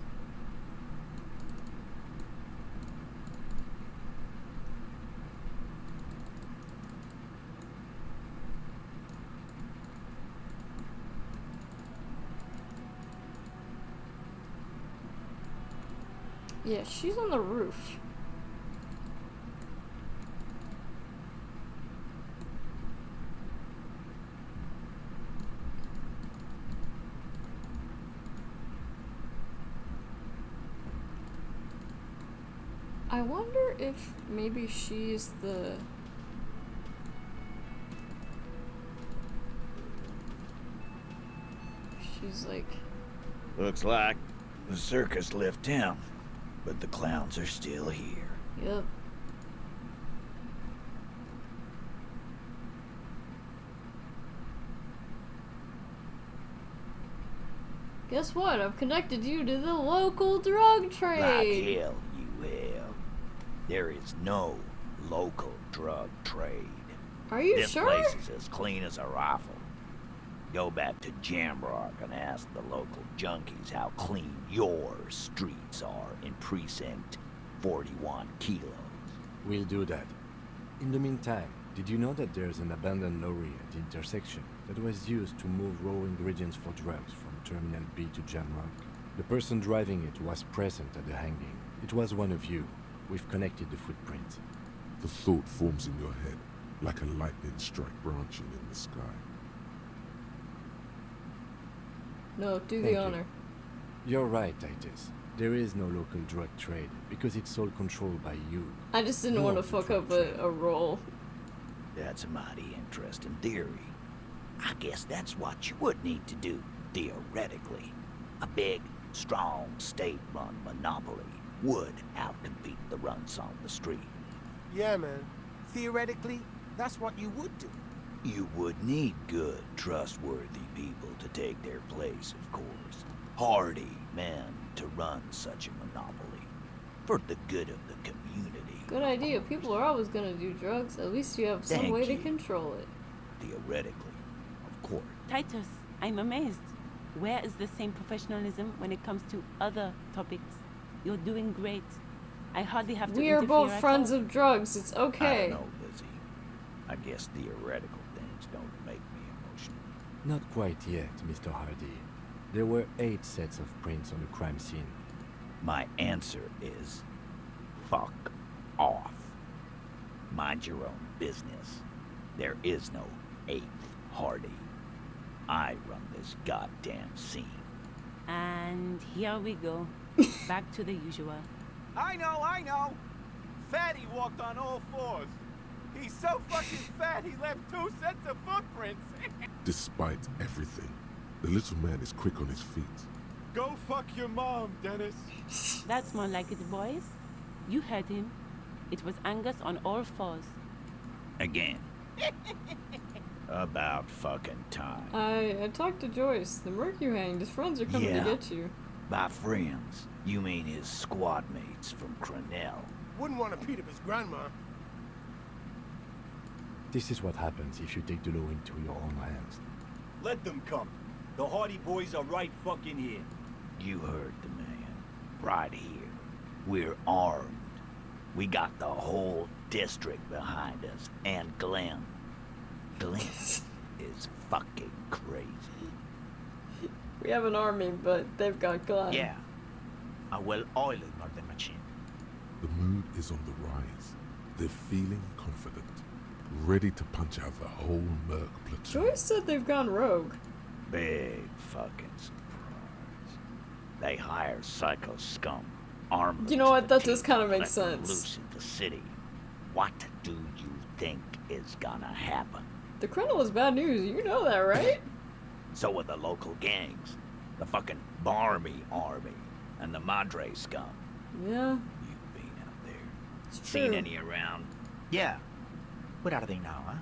Yeah, she's on the roof. I wonder if maybe she's the... She's like... Looks like the circus left town, but the clowns are still here. Yep. Guess what? I've connected you to the local drug trade. Like hell you have. There is no local drug trade. Are you this sure? This place is as clean as a rifle. Go back to Jamrock and ask the local junkies how clean your streets are in Precinct 41 kilos. We'll do that. In the meantime, did you know that there's an abandoned lorry at the intersection that was used to move raw ingredients for drugs from Terminal B to Jamrock? The person driving it was present at the hanging. It was one of you. We've connected the footprint. The thought forms in your head, like a lightning strike branching in the sky. No, do Thank the honor. you. You're right, Titus. There is no local drug trade, because it's all controlled by you. I just didn't You want are to the fuck drug up trade. a roll. That's a mighty interesting theory. I guess that's what you would need to do, theoretically. A big, strong, state-run monopoly would outcompete the runs on the street. Yeah, man. Theoretically, that's what you would do. You would need good, trustworthy people to take their place, of course. Hardy men to run such a monopoly. For the good of the community. Good idea. People are always gonna do drugs. At least you have some Thank way to you. control it. Theoretically, of course. Titus, I'm amazed. Where is the same professionalism when it comes to other topics? You're doing great. I hardly have to We are interfere both at friends all. of drugs. It's I okay. don't know, Lizzie. I guess theoretical things don't make me emotional. Not quite yet, Mr. Hardy. There were 8 sets of prints on the crime scene. My answer is fuck off. Mind your own business. There is no 8th Hardy. I run this goddamn scene. And here we go. Back to the usual. I know. Fatty walked on all 4s. He's so fucking fat he left 2 sets of footprints. Despite everything, the little man is quick on his feet. Go fuck your mom, Dennis. That's more like it, boys. You heard him. It was Angus on all 4s. Again. About fucking time. I talked to Joyce. The merc you hanged, his friends are coming Yeah. to get you. By friends, you mean his squad mates from Crenell. Wouldn't want to beat up his grandma. This is what happens if you take the law into your own hands. Let them come. The Hardie Boys are right fucking here. You heard the man. Right here. We're armed. We got the whole district behind us. And Glenn. Glenn is fucking crazy. We have an army, but they've got Glenn. Yeah. Well, oiling of the machine. The mood is on the rise. They're feeling confident, ready to punch out the whole Merc platoon. Joyce said they've gone rogue. Big fucking surprise. They hire psycho scum, armed. You know what? That does kind of make sense. Loose in the city. What do you think is gonna happen? The Colonel is bad news. You know that, right? So are the local gangs, the fucking Barmy army, and the Madre scum. Yeah. You've been out there. It's Seen true. any around? Yeah. Where are they now, huh?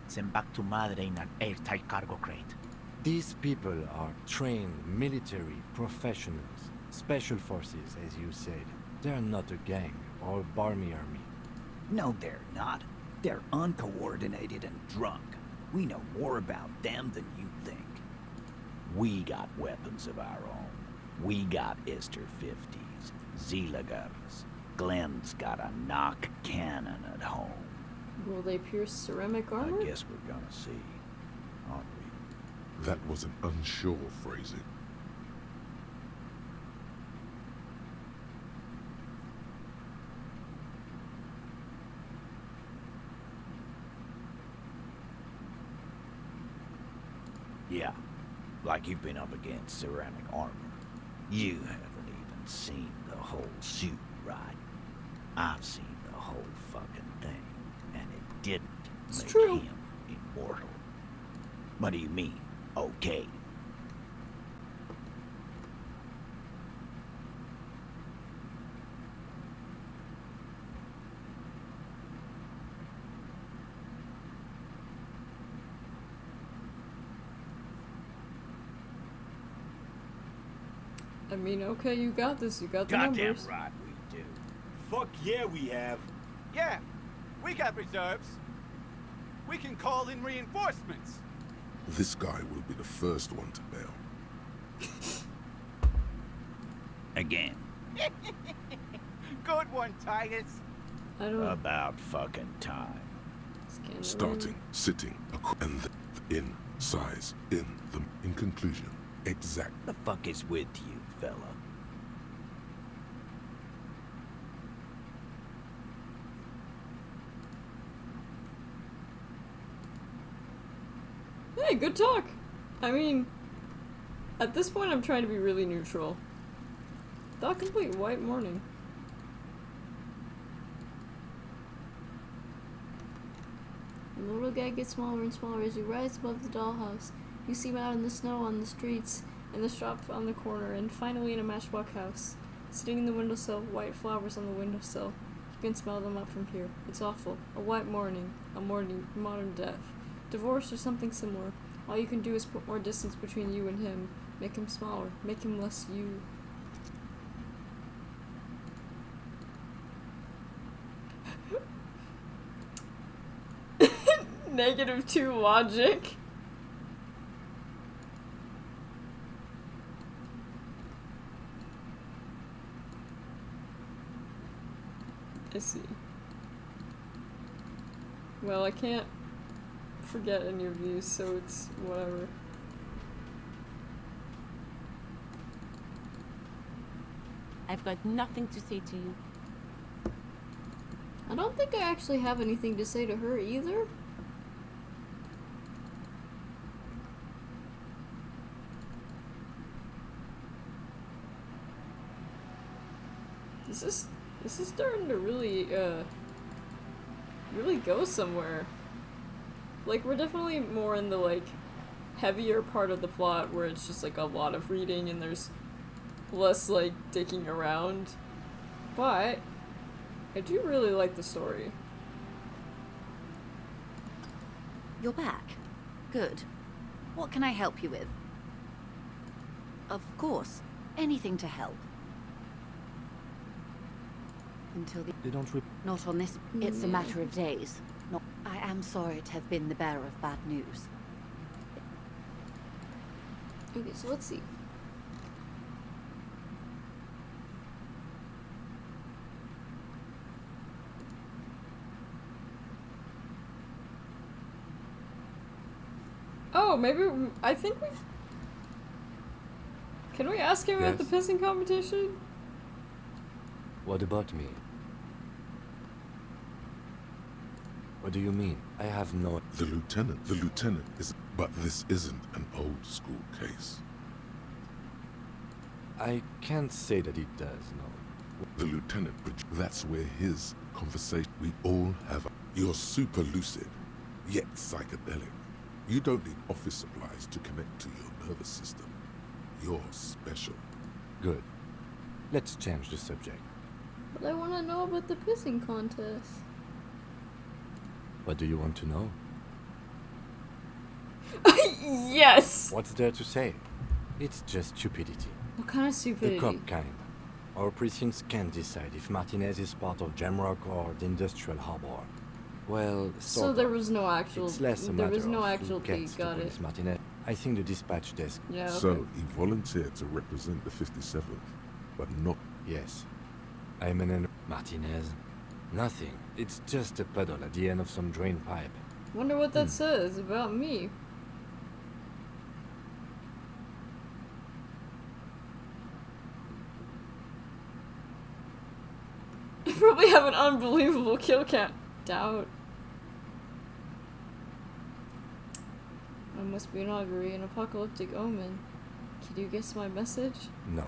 Sent back to Madre in an airtight cargo crate. These people are trained military professionals, special forces, as you said. They're not a gang or a Barmy army. No, they're not. They're uncoordinated and drunk. We know more about them than you think. We got weapons of our own. We got Ister 50s, Zilagers. Glenn's got a knock cannon at home. Will they pierce ceramic armor? I guess we're gonna see, aren't we? That was an unsure phrasing. Yeah, like you've been up against ceramic armor. You haven't even seen the whole suit, right? I've seen the whole fucking thing, and it didn't make him immortal. What do you mean, okay? I mean, okay, you got this. You got the Goddamn numbers. right we do. Fuck yeah, we have. Yeah, we got reserves. We can call in reinforcements. This guy will be the first one to bail. Again. Good one, Titus. I don't. About fucking time. Starting, sitting, and in size, in them. In conclusion, exact. The fuck is with you, fella? Hey, good talk. I mean, at this point, I'm trying to be really neutral. Thought complete white morning. The little guy gets smaller and smaller as he rises above the dollhouse. You see him out in the snow on the streets, in the shop on the corner, and finally in a matchbox house. Sitting in the windowsill, white flowers on the windowsill. You can smell them up from here. It's awful. A white morning. A modern death. Divorce or something similar. All you can do is put more distance between you and him. Make him smaller. Make him less you. -2 logic. I see. Well, I can't forget any of these, so it's whatever. I've got nothing to say to you. I don't think I actually have anything to say to her either. This is starting to really go somewhere. Like, we're definitely more in the, like, heavier part of the plot where it's just, like, a lot of reading and there's less, like, dicking around. But I do really like the story. You're back. Good. What can I help you with? Of course. Anything to help. Until the... They don't Not on this. It's a matter of days. Not... I am sorry to have been the bearer of bad news. Okay, so let's see. Oh, maybe I think we. Can we ask him about the Yes? pissing competition? What about me? What do you mean? I have no... The lieutenant is... But this isn't an old school case. I can't say that it does, no. The lieutenant, that's where his conversation... We all have... You're super lucid, yet psychedelic. You don't need office supplies to connect to your nervous system. You're special. Good. Let's change the subject. But I want to know about the pissing contest. What do you want to know? Yes! What's there to say? It's just stupidity. What kind of stupidity? The cop kind. Our precincts can't decide if Martinez is part of Jamrock or the Industrial Harbor. Well, so there was no actual... It's less a there matter was no of actual who plea, gets got to it. police Martinez. I think the dispatch desk... Yeah, okay. So, he volunteered to represent the 57th, but not... Yes. I'm an... Martinez? Nothing. It's just a puddle at the end of some drain pipe. Wonder what that says about me. I probably have an unbelievable kill count. Doubt. I must be an augury, an apocalyptic omen. Can you guess my message? No.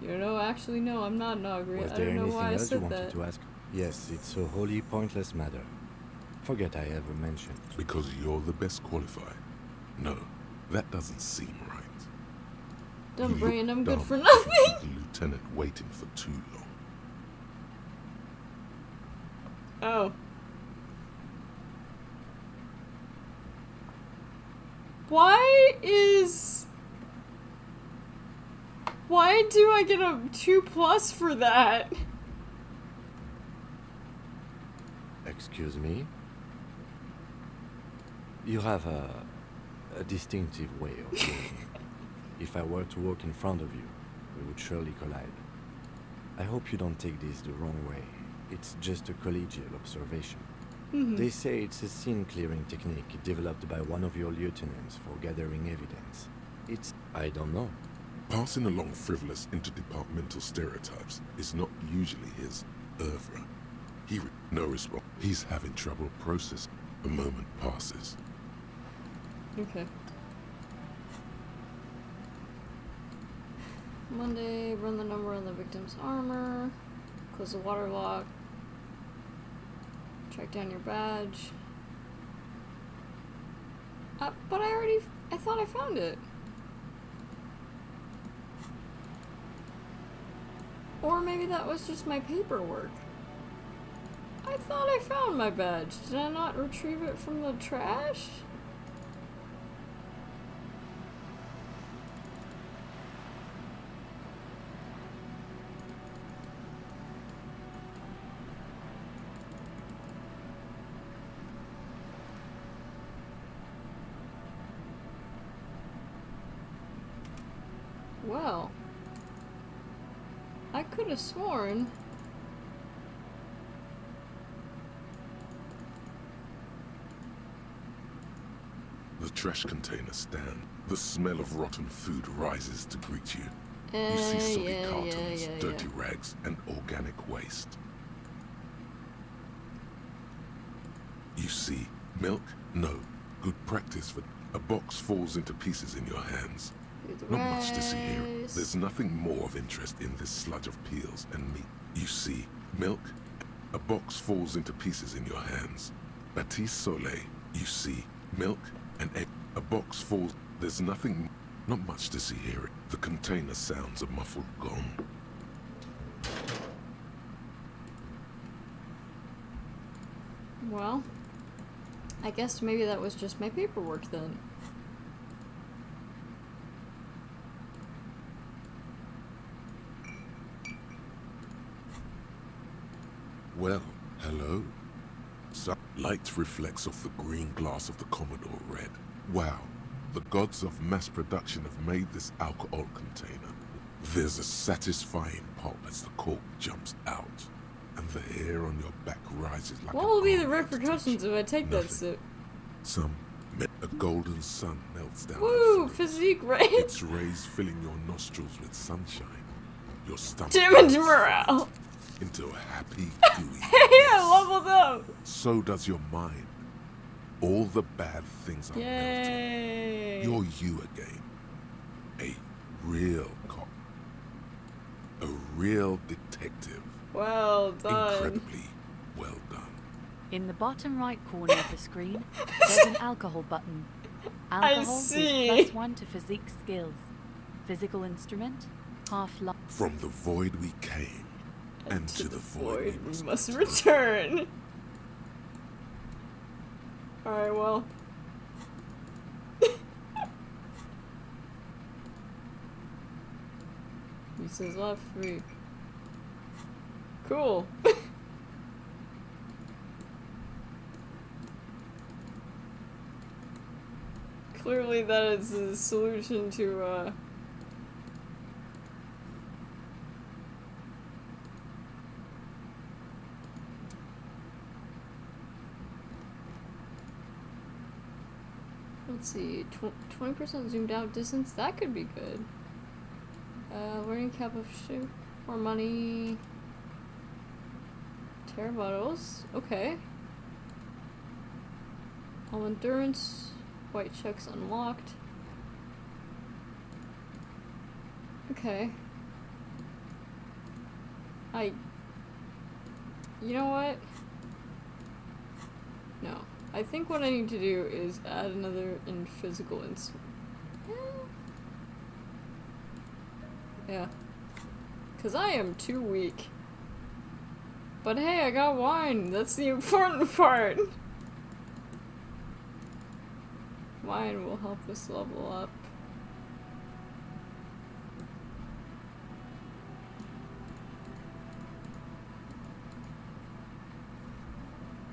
You know, actually, no, I'm not an augury. Was I there don't know anything why I else you said wanted that. to ask? Yes, it's a wholly pointless matter. Forget I ever mentioned. Because you're the best qualified. No, that doesn't seem right. Dumb You brain, look I'm good dumb for to nothing. keep the lieutenant waiting for too long. Oh. Why do I get a 2+ for that? Excuse me? You have a distinctive way of moving. If I were to walk in front of you, we would surely collide. I hope you don't take this the wrong way. It's just a collegial observation. They say it's a scene-clearing technique developed by one of your lieutenants for gathering evidence. It's... I don't know. Passing along frivolous interdepartmental stereotypes is not usually his oeuvre. No response. He's having trouble processing. A moment passes. Okay. Monday, run the number on the victim's armor. Close the water lock. Track down your badge. But I thought I found it. Or maybe that was just my paperwork. I thought I found my badge. Did I not retrieve it from the trash? Well, I could have sworn. The trash container stand. The smell of rotten food rises to greet you. You see soggy cartons, dirty rags, and organic waste. You see milk? No. Good practice for... A box falls into pieces in your hands. Not much to see here. There's nothing more of interest in this sludge of peels and meat. You see milk? A box falls into pieces in your hands. Batiste Soleil. You see milk and egg. A box falls... There's nothing... Not much to see here. The container sounds a muffled gong. Well, I guess maybe that was just my paperwork then. Well, hello? Some light reflects off the green glass of the Commodore Red. Wow, the gods of mass production have made this alcohol container. There's a satisfying pop as the cork jumps out, and the hair on your back rises like What an will be the army repercussions if I take that Nothing. sip? A golden sun melts down. Woo, physique, right? Its rays filling your nostrils with sunshine. Your stomach Damage burns morale. into a happy, gooey Hey, I leveled up. So does your mind. All the bad things are Yay. melting. You're you again. A real cop. A real detective. Well done. Incredibly well done. In the bottom right corner of the screen, there's an alcohol button. Alcohol see. is +1 to physique skills. Physical instrument, half life. From the void we came, and to the void we must return. Alright, well. He says left free. Cool. Clearly that is the solution to, let's see, 20% zoomed out distance, that could be good. Learning cap of shoe, more money, tear bottles, okay. All endurance, white checks unlocked. Okay. You know what? No. I think what I need to do is add another in physical instrument. Yeah. Because I am too weak. But hey, I got wine. That's the important part. Wine will help us level up.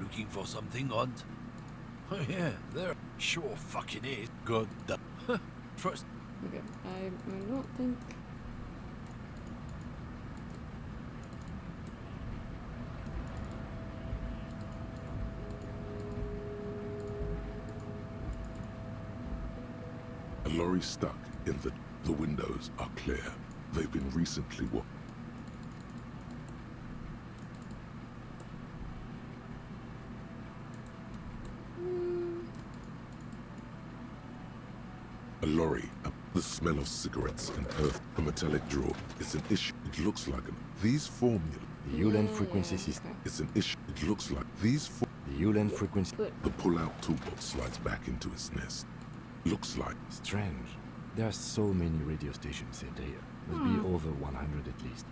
Looking for something odd? Oh yeah, there sure fucking is. God damn. Trust. Okay, I don't think... A lorry stuck in the windows are clear. They've been recently A lorry, the smell of cigarettes and earth, a metallic drawer. It's an issue. It looks like these formula. The Ulan frequency system. It's an issue. It looks like these The Ulan frequency. The pull-out toolbox slides back into its nest. Looks like strange. There are so many radio stations saved here. Must be over 100 at least.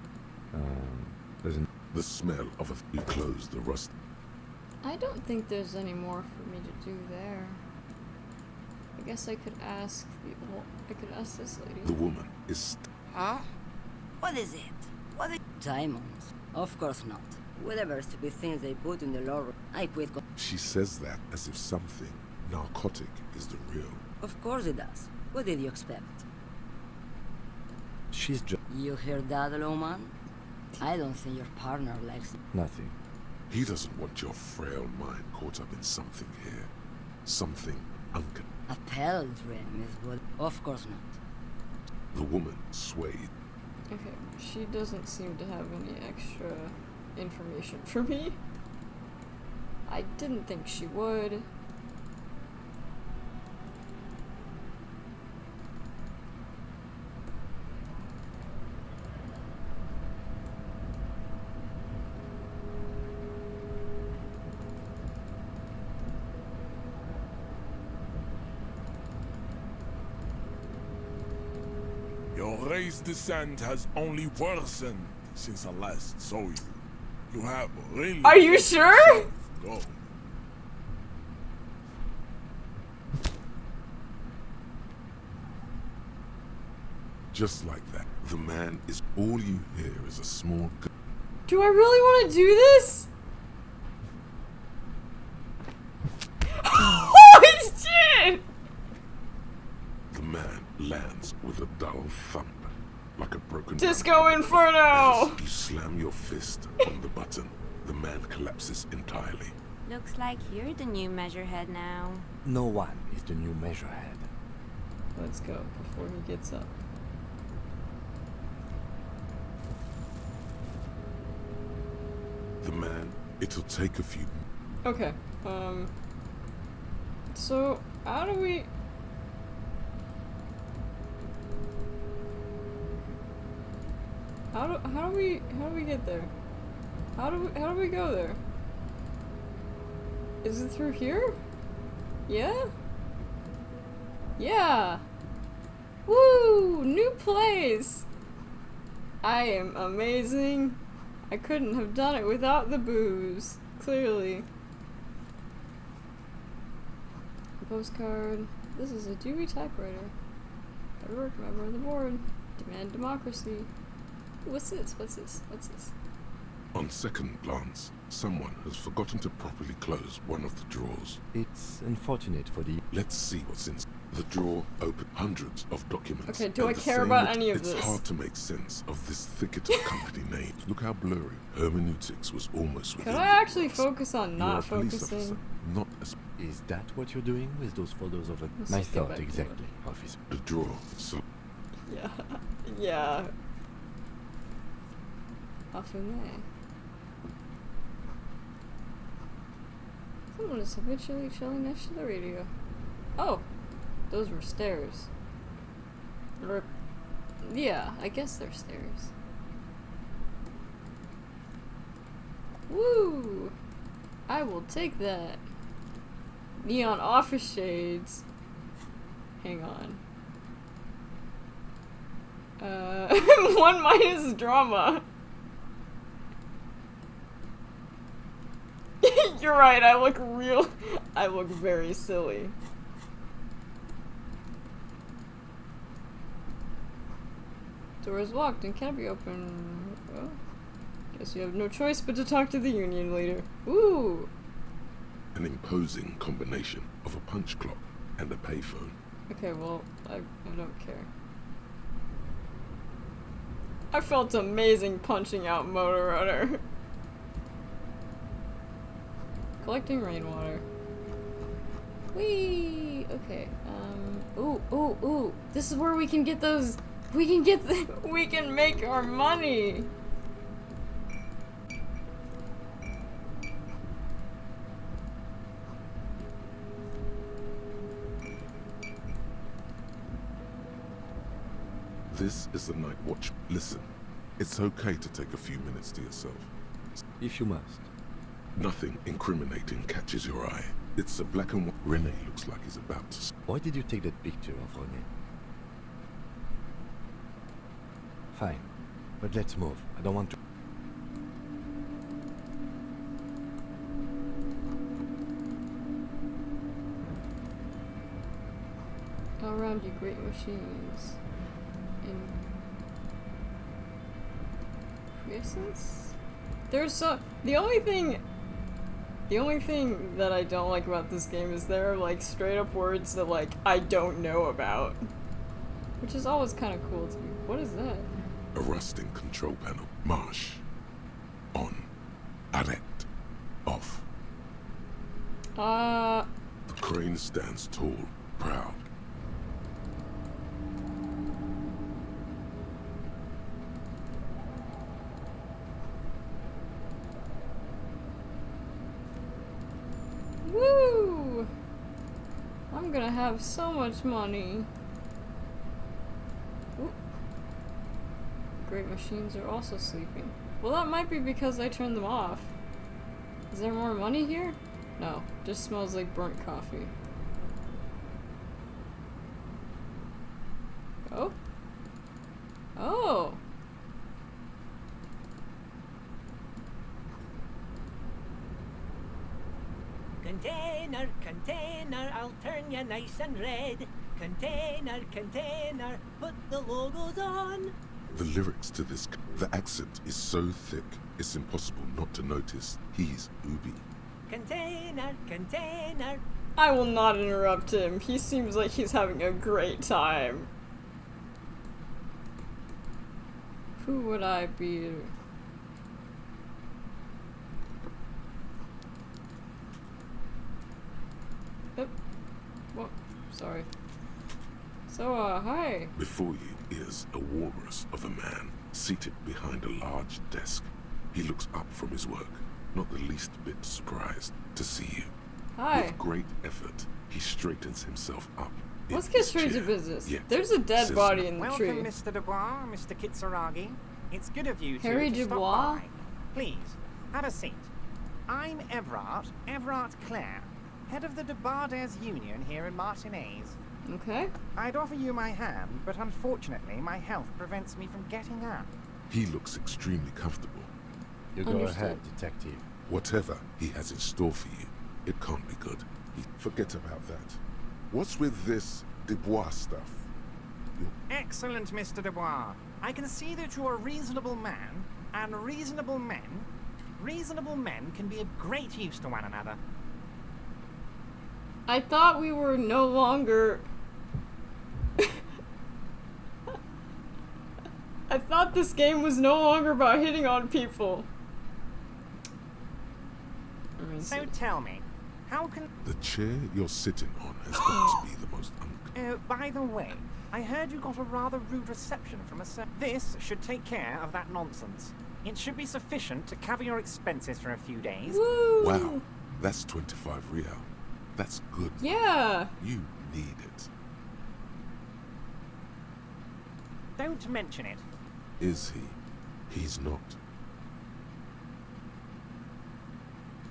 The smell of a closed the rust. I don't think there's any more for me to do there. I guess I could ask I could ask this lady. The woman is. Huh? What is it? What is diamonds? Of course not. Whatever stupid things they put in the lorry. I quit. She says that as if something narcotic is the real. Of course it does. What did you expect? She's just You hear that, Lowman? I don't think your partner likes nothing. He doesn't want your frail mind caught up in something here. Something uncan. A pale dream is what. Of course not. The woman swayed. Okay, she doesn't seem to have any extra information for me. I didn't think she would. Your race descent has only worsened since I last saw you. You have really. Are you sure? Go. Just like that, the man is all you hear is a small. Do I really want to do this? man lands with a dull thump, like a broken Disco Inferno! As you slam your fist on the button, the man collapses entirely. Looks like you're the new Measurehead now. No one is the new Measurehead. Let's go before he gets up. The man, it'll take a few. Okay, so how do we... How do we get there? How do we go there? Is it through here? Yeah? Yeah! Woo! New place! I am amazing. I couldn't have done it without the booze. Clearly. Postcard. This is a Dewey typewriter. Evrart, member of the board. Demand democracy. What's this? What's this? What's this? On second glance, someone has forgotten to properly close one of the drawers. It's unfortunate for the... Let's see what's in. The drawer opened hundreds of documents. Okay, do I care about any of this? this? It's hard to make sense of this thicket of company names. Look how blurry. Hermeneutics was almost within. Could I actually focus on You're a not police focusing? officer, not as... Is that what you're doing with those photos of a... Let's My just get thought, back to exactly, officer. The drawer. So Yeah. Yeah. Afune. Someone is habitually chilling next to the radio. Oh! Those were stairs. Or... yeah, I guess they're stairs. Woo! I will take that. Neon office shades. Hang on. 1 minus drama. You're right, I look very silly. Door is locked and can't be opened. Well, guess you have no choice but to talk to the union leader. Ooh! an imposing combination of a punch clock and a payphone. Okay, well, I don't care. I felt amazing punching out Motor Runner. Collecting rainwater. Whee! Okay, ooh. This is where we can get those, we can make our money! This is the night watch. Listen, it's okay to take a few minutes to yourself. If you must. Nothing incriminating catches your eye. It's a black and white. Rene looks like he's about to... Why did you take that picture of Rene? Fine, but let's move. I don't want to... All around you, great machines. In quiescence? There's so... The only thing that I don't like about this game is there are like straight up words that like I don't know about. Which is always kind of cool to me. What is that? A rusting control panel. Marsh. On. Arrête. Off. The crane stands tall, proud. Woo! I'm gonna have so much money. Ooh. Great machines are also sleeping. Well, that might be because I turned them off. Is there more money here? No, just smells like burnt coffee. Oh? Oh! Container, container, I'll turn you nice and red. Container, container, put the logos on. The lyrics to this, the accent is so thick, it's impossible not to notice he's Ubi. Container, container, I will not interrupt him. He seems like he's having a great time. Who would I be? Yep. Whoa. Sorry. So, hi. Before you is a walrus of a man, seated behind a large desk. He looks up from his work, not the least bit surprised to see you. Hi. With great effort, he straightens himself up. Let's get straight to business. Yet There's a dead says body in the tree. Welcome, Mr. Dubois, Mr. Kitsuragi. It's good of you Harry to Dubois? stop by. Please, have a seat. I'm Evrart, Evrart Clare, head of the Debarders Union here in Martinez. Okay. I'd offer you my hand, but unfortunately my health prevents me from getting up. He looks extremely comfortable. You go ahead, detective. Whatever he has in store for you, it can't be good. Forget about that. What's with this Dubois stuff? Excellent, Mr. Dubois. I can see that you're a reasonable man, and reasonable men can be of great use to one another. I thought we were no longer... I thought this game was no longer about hitting on people. So tell me, how can... The chair you're sitting on has got to be the most by the way, I heard you got a rather rude reception from a This should take care of that nonsense. It should be sufficient to cover your expenses for a few days. Woo! Wow, that's 25 real. That's good. Yeah. You need it. Don't mention it. Is he? He's not.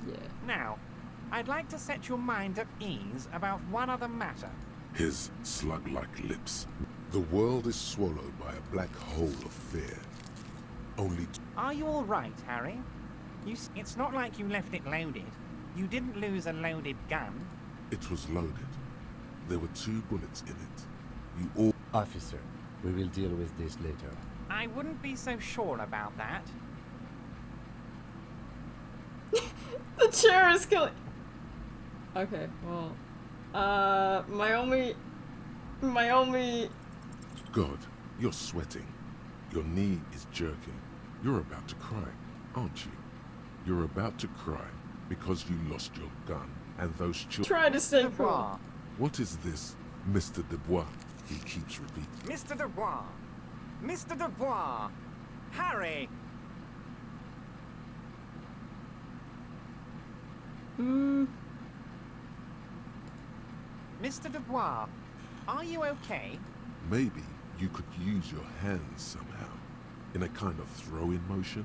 Yeah. Now, I'd like to set your mind at ease about one other matter. His slug-like lips. The world is swallowed by a black hole of fear. Only... Are you all right, Harry? It's not like you left it loaded. You didn't lose a loaded gun. It was loaded. There were 2 bullets in it. You all... Officer, we will deal with this later. I wouldn't be so sure about that. The chair is killing... Okay, well... my only... God, you're sweating. Your knee is jerking. You're about to cry, aren't you? You're about to cry because you lost your gun and those children... Try to stay cool. What is this, Mr. Dubois? He keeps repeating. Mr. Dubois! Mr. Dubois! Harry! Mr. Dubois, are you okay? Maybe you could use your hands somehow, in a kind of throw-in motion,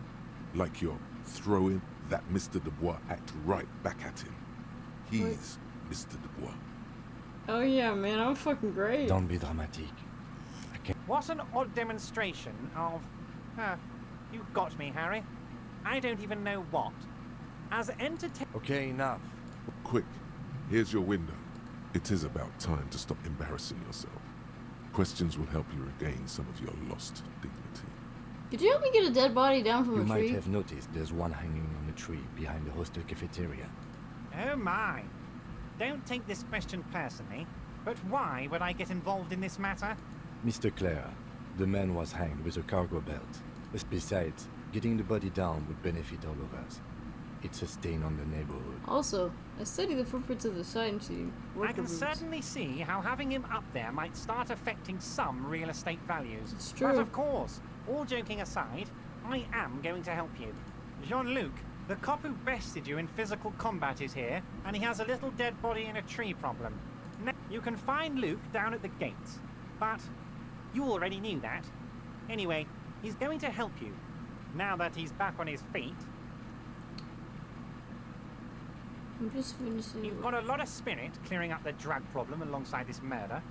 like you're throwing that Mr. Dubois act right back at him. He's Mr. Dubois. Oh yeah, man, I'm fucking great. Don't be dramatic. What an odd demonstration of... you got me, Harry. I don't even know what. As entertain... Okay, enough. Quick, here's your window. It is about time to stop embarrassing yourself. Questions will help you regain some of your lost dignity. Could you help me get a dead body down from You a tree? might have noticed there's one hanging on a tree behind the hostel cafeteria. Oh my. Don't take this question personally, but why would I get involved in this matter? Mr. Clare, the man was hanged with a cargo belt. Besides, getting the body down would benefit all of us. It's a stain on the neighborhood. Also, I studied the footprints of the site and see I can boots. certainly see how having him up there might start affecting some real estate values. It's true. But of course, all joking aside, I am going to help you. Jean-Luc, the cop who bested you in physical combat is here, and he has a little dead body in a tree problem. Now, you can find Luke down at the gates, but you already knew that. Anyway, he's going to help you. Now that he's back on his feet. I'm just finishing. You've got a lot of spirit clearing up the drug problem alongside this murder.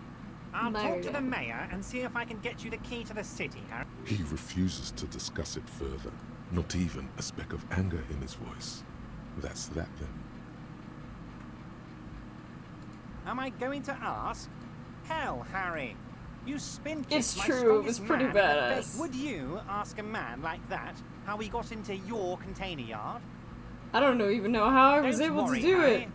I'll talk to the mayor and see if I can get you the key to the city, Harry. He refuses to discuss it further. Not even a speck of anger in his voice. That's that then. Am I going to ask? Hell, Harry. You spin kicked It's my true, it was strongest pretty man in the badass. face. Would you ask a man like that how he got into your container yard? I don't even know how I was Don't able worry, to do Harry. it.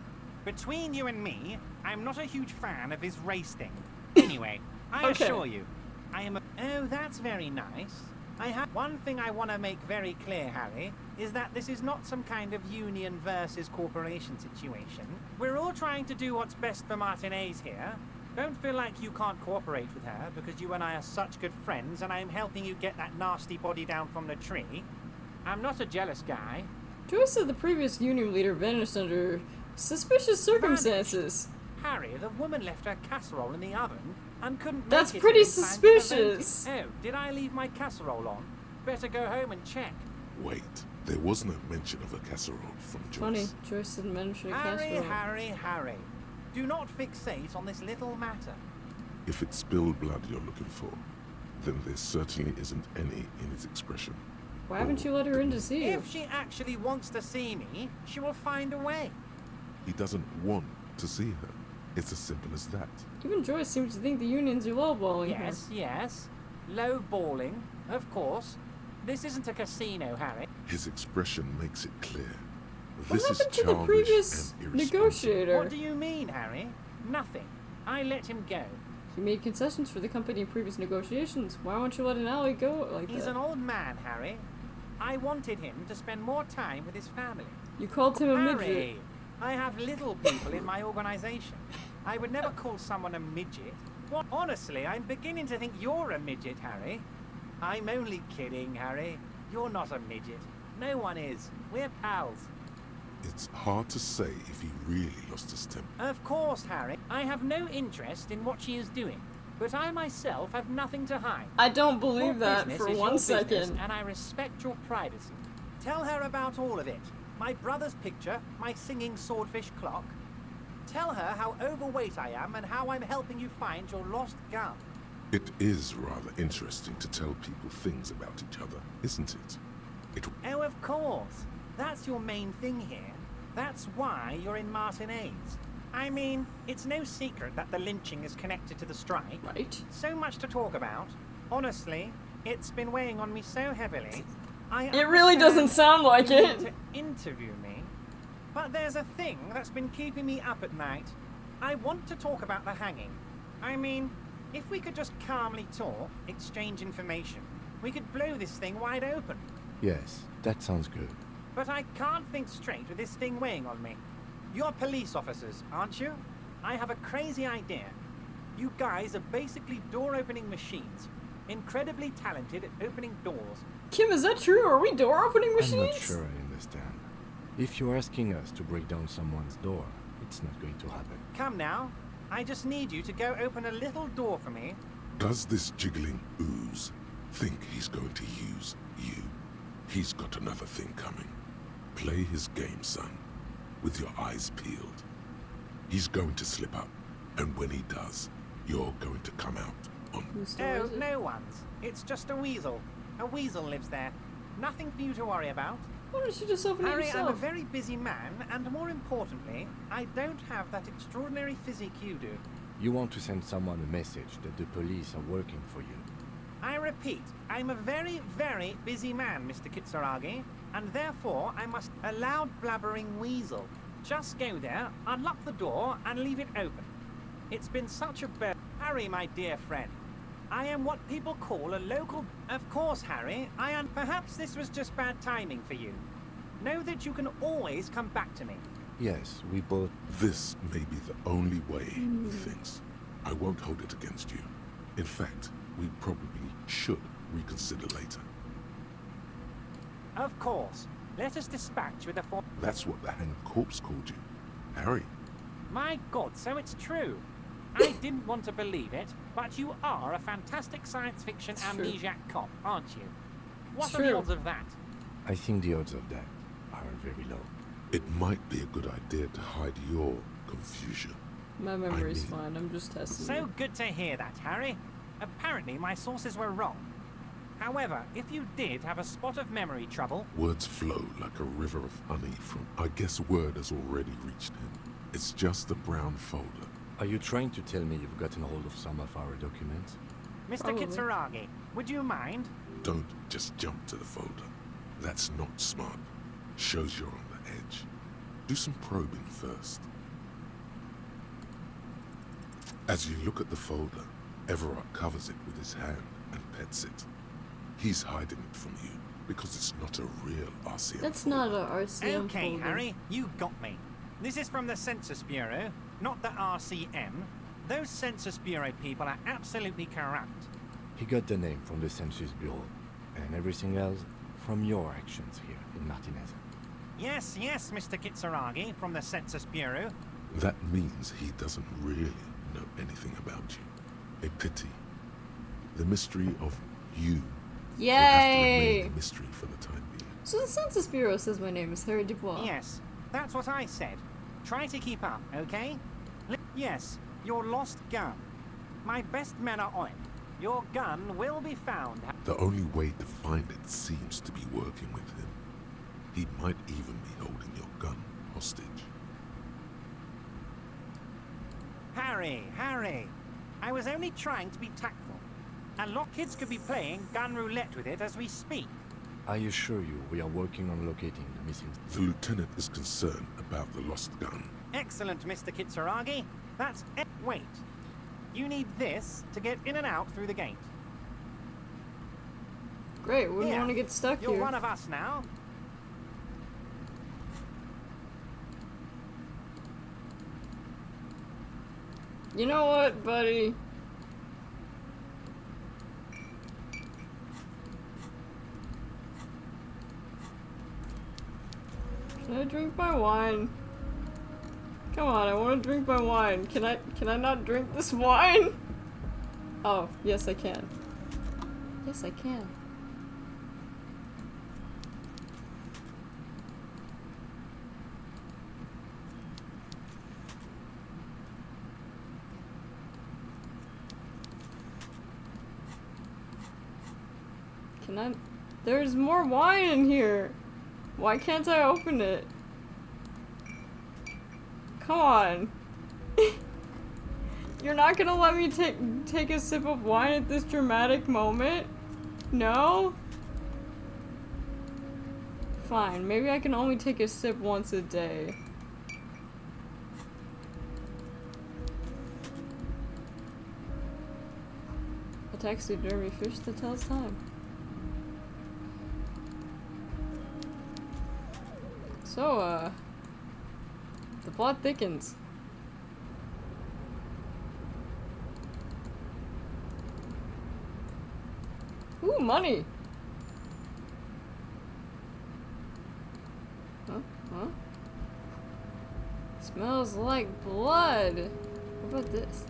Between you and me, I'm not a huge fan of his race thing. Anyway, I Okay. assure you, I am a... Oh, that's very nice. I have one thing I want to make very clear, Harry, is that this is not some kind of union versus corporation situation. We're all trying to do what's best for Martinez here. Don't feel like you can't cooperate with her, because you and I are such good friends, and I'm helping you get that nasty body down from the tree. I'm not a jealous guy. Joyce said the previous union leader vanished under suspicious circumstances. Harry, the woman left her casserole in the oven and couldn't That's make it pretty in time for the suspicious. voting. Oh, did I leave my casserole on? Better go home and check. Wait, there was no mention of a casserole from Joyce. Funny, Joyce didn't mention a casserole. Harry. Do not fixate on this little matter. If it's spilled blood you're looking for, then there certainly isn't any in his expression. Why haven't you let her in to see you? If she actually wants to see me, she will find a way. He doesn't want to see her. It's as simple as that. Even Joyce seems to think the unions are lowballing Yes, yes. Lowballing, of course. This isn't a casino, Harry. His expression makes it clear. What This is happened to the childish previous and irresponsible. negotiator? What do you mean, Harry? Nothing. I let him go. He made concessions for the company in previous negotiations. Why won't you let an ally go like He's that? an old man, Harry. I wanted him to spend more time with his family. You called him a midget. Harry, I have little people in my organization. I would never call someone a midget. Well, honestly, I'm beginning to think you're a midget, Harry. I'm only kidding, Harry. You're not a midget. No one is. We're pals. It's hard to say if he really lost his temper. Of course, Harry. I have no interest in what she is doing. But I myself have nothing to hide. I don't believe Your that business for is 1 your business, second. and I respect your privacy. Tell her about all of it. My brother's picture, my singing swordfish clock. Tell her how overweight I am and how I'm helping you find your lost gun. It is rather interesting to tell people things about each other, isn't it? Oh, of course. That's your main thing here. That's why you're in Martinez. I mean, it's no secret that the lynching is connected to the strike. Right. So much to talk about. Honestly, it's been weighing on me so heavily. It really doesn't sound like you it. need to interview me. But there's a thing that's been keeping me up at night. I want to talk about the hanging. I mean, if we could just calmly talk, exchange information, we could blow this thing wide open. Yes, that sounds good. But I can't think straight with this thing weighing on me. You're police officers, aren't you? I have a crazy idea. You guys are basically door-opening machines. Incredibly talented at opening doors. Kim, is that true? Are we door-opening machines? I'm not sure I understand. If you're asking us to break down someone's door, it's not going to happen. Come now. I just need you to go open a little door for me. Does this jiggling ooze think he's going to use you? He's got another thing coming. Play his game, son, with your eyes peeled. He's going to slip up, and when he does, you're going to come out on... Oh, no one's. It's just a weasel. A weasel lives there. Nothing for you to worry about. Why don't you just open it Harry, yourself? I'm a very busy man, and more importantly, I don't have that extraordinary physique you do. You want to send someone a message that the police are working for you. I repeat, I'm a very, very busy man, Mr. Kitsuragi, and therefore I must a loud blabbering weasel. Just go there, unlock the door, and leave it open. It's been such a bear. Harry, my dear friend, I am what people call a local... Of course, Harry, perhaps this was just bad timing for you. Know that you can always come back to me. Yes, we both... This may be the only way he thinks. I won't hold it against you. In fact, we probably should reconsider later. Of course. Let us dispatch with a form... That's what the hanged corpse called you. Harry. My God, so it's true. I didn't want to believe it, but you are a fantastic science fiction amnesiac cop, aren't you? What are the odds of that? I think the odds of that are very low. It might be a good idea to hide your confusion. My memory's fine, I'm just testing So you. good to hear that, Harry. Apparently my sources were wrong. However, if you did have a spot of memory trouble... Words flow like a river of honey from... I guess word has already reached him. It's just a brown folder. Are you trying to tell me you've gotten hold of some of our documents? Mr. Kitsuragi, would you mind? Don't just jump to the folder. That's not smart. Shows you're on the edge. Do some probing first. As you look at the folder, Evrart covers it with his hand and pets it. He's hiding it from you because it's not a real RCM That's folder. not a RCM Okay, folder. Harry, you got me. This is from the Census Bureau, not the RCM. Those Census Bureau people are absolutely corrupt. He got the name from the Census Bureau, and everything else from your actions here in Martinez. Yes, Mr. Kitsuragi from the Census Bureau. That means he doesn't really know anything about you. A pity. The mystery of you will have to Yay! remain a mystery for the time being. So the Census Bureau says my name is Harry Dubois. Yes, that's what I said. Try to keep up, okay? Yes, your lost gun. My best men are on it. Your gun will be found. The only way to find it seems to be working with him. He might even be holding your gun hostage. Harry, I was only trying to be tactful. A lot of kids could be playing gun roulette with it as we speak. I assure you, we are working on locating the missing... The lieutenant is concerned about the lost gun. Excellent, Mr. Kitsuragi. That's it. Wait. You need this to get in and out through the gate. Great, wouldn't Here, want to get stuck You're here. one of us now. You know what, buddy? Can I drink my wine? Come on, I want to drink my wine. Can I not drink this wine? Oh, yes I can. Yes I can. Can I? There's more wine in here. Why can't I open it? Come on. You're not gonna let me take a sip of wine at this dramatic moment? No? Fine, maybe I can only take a sip once a day. A taxidermy fish that tells time. So, the plot thickens. Ooh, money! Huh? Smells like blood! What about this?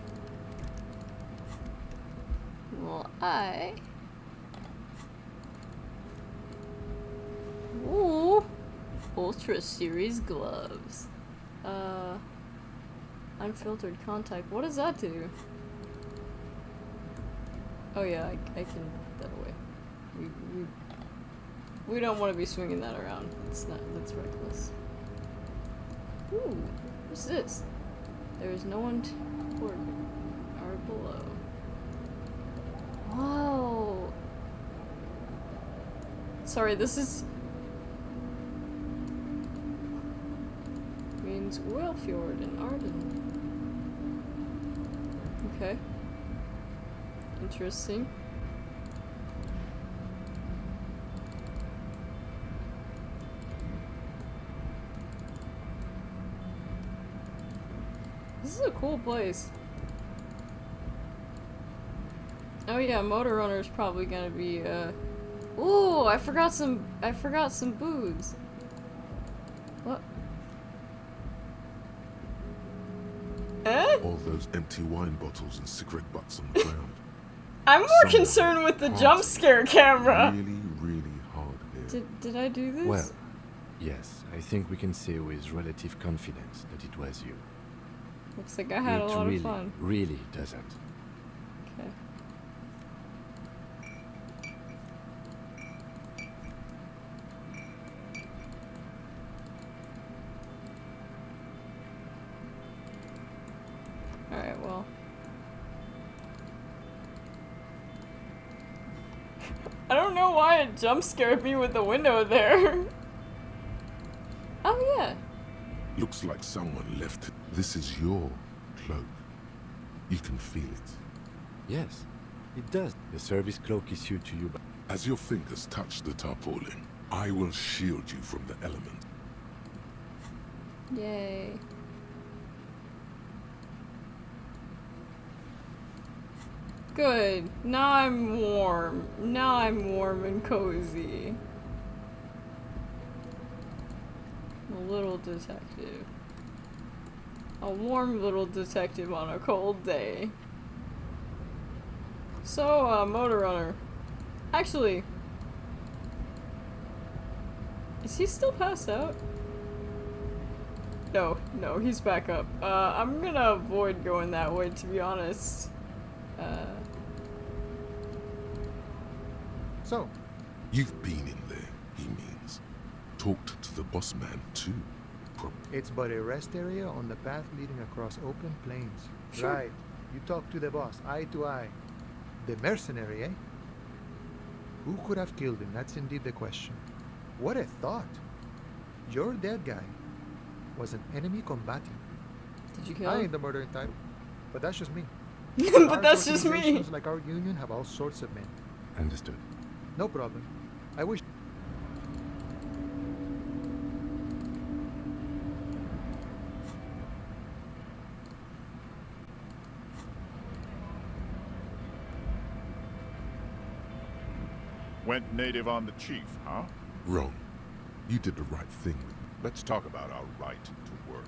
Well, Ooh! Ultra Series gloves. Unfiltered contact. What does that do? Oh yeah, I can put that away. We don't want to be swinging that around. That's reckless. Ooh, what's this? There is no one toward or below. Whoa. Sorry, this is... means Oilfjord and Arden. Okay. Interesting. This is a cool place. Oh yeah, Motor Runner's probably gonna be ooh, I forgot some booze. What? Eh? All those empty wine bottles and cigarette butts on the ground. I'm more concerned with the jump scare camera. Really hard here. Did I do this? Well, yes, I think we can say with relative confidence that it was you. Looks like I had a lot of fun. It really doesn't. Okay. Alright, well. I don't know why it jump scared me with the window there. Oh yeah. Looks like someone left it. This is your cloak. You can feel it. Yes, it does. The service cloak issued to you by... As your fingers touch the tarpaulin, I will shield you from the element. Yay. Good. Now I'm warm. Now I'm warm and cozy. A little detective. A warm little detective on a cold day. So, Motor Runner. Actually, is he still passed out? No, no, he's back up. I'm gonna avoid going that way, to be honest. So? You've been in there, he means. Talked to the boss man, too. It's but a rest area on the path leading across open plains. Sure. Right. You talk to the boss, eye to eye. The mercenary, eh? Who could have killed him? That's indeed the question. What a thought. Your dead guy was an enemy combatant. Did you kill I him? ain't the murdering type, but that's just me. But that's just me. Organizations like our union have all sorts of men. Understood. No problem. I wish... Went native on the chief, huh? Wrong. You did the right thing. Let's talk about our right to work.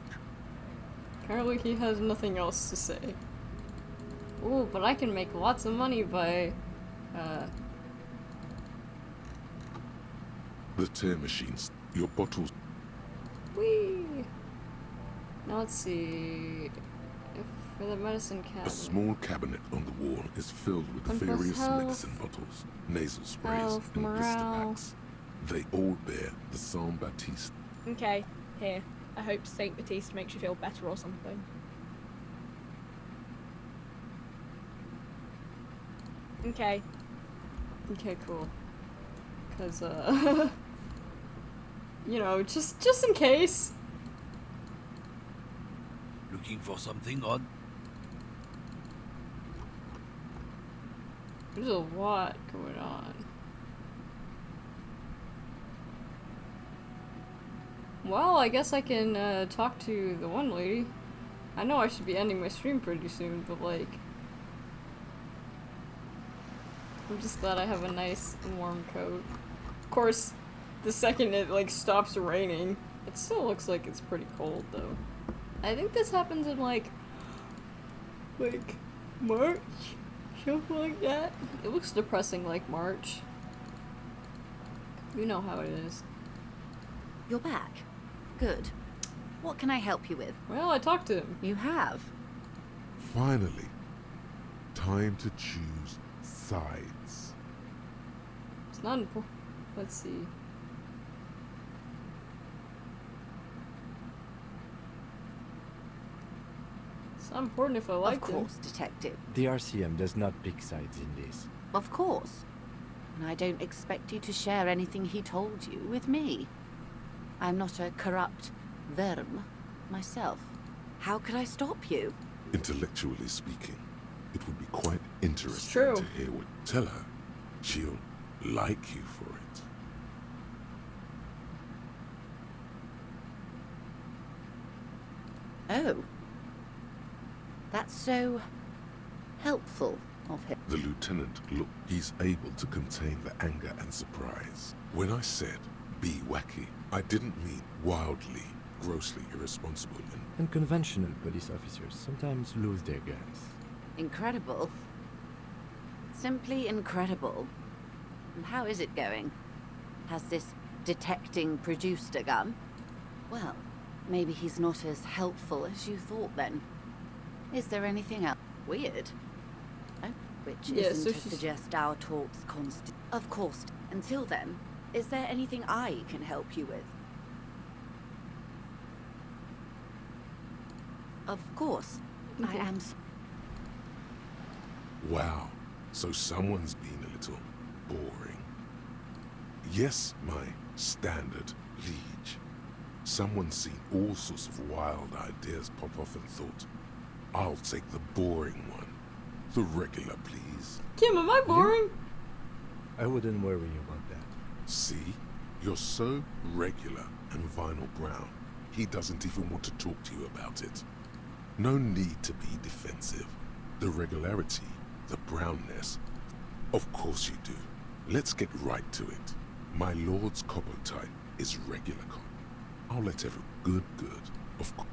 Apparently he has nothing else to say. Ooh, but I can make lots of money by, The tear machines, your bottles. Whee! Now let's see. For the medicine cabinet. A small cabinet on the wall is filled with One plus various health, medicine bottles, nasal sprays, health, and blister morale. packs. They all bear the Saint Baptiste. Okay, here. I hope Saint Baptiste makes you feel better or something. Okay. Okay, cool. Cause, you know, just in case. Looking for something odd? There's a lot going on. Well, I guess I can talk to the one lady. I know I should be ending my stream pretty soon, but like... I'm just glad I have a nice warm coat. Of course, the second it like stops raining, it still looks like it's pretty cold though. I think this happens in like March? Something like that. It looks depressing like March. You know how it is. You're back. Good. What can I help you with? Well, I talked to him. You have? Finally, time to choose sides. It's not important. Let's see. It's not important if I like Of course, Detective. The RCM does not pick sides in this. Of course. And I don't expect you to share anything he told you with me. I'm not a corrupt verm myself. How could I stop you? Intellectually speaking, it would be quite interesting true. to hear what. Tell her, she'll like you for it. Oh. That's so helpful of him. The lieutenant looked. He's able to contain the anger and surprise. When I said be wacky, I didn't mean wildly, grossly irresponsible And conventional police officers sometimes lose their guns. Incredible. Simply incredible. And how is it going? Has this detecting produced a gun? Well, maybe he's not as helpful as you thought then. Is there anything else? Weird. Oh, which Yeah, isn't so to she's- suggest our talks constant. Of course. Until then, is there anything I can help you with? Of course. I am... Wow, so someone's been a little boring. Yes, my standard liege. Someone's seen all sorts of wild ideas pop off and thought, I'll take the boring one. The regular, please. Kim, am I boring? I wouldn't worry about that. See? You're so regular and vinyl brown. He doesn't even want to talk to you about it. No need to be defensive. The regularity, the brownness. Of course you do. Let's get right to it. My lord's copper type is regular copper. I'll let every good. Of course.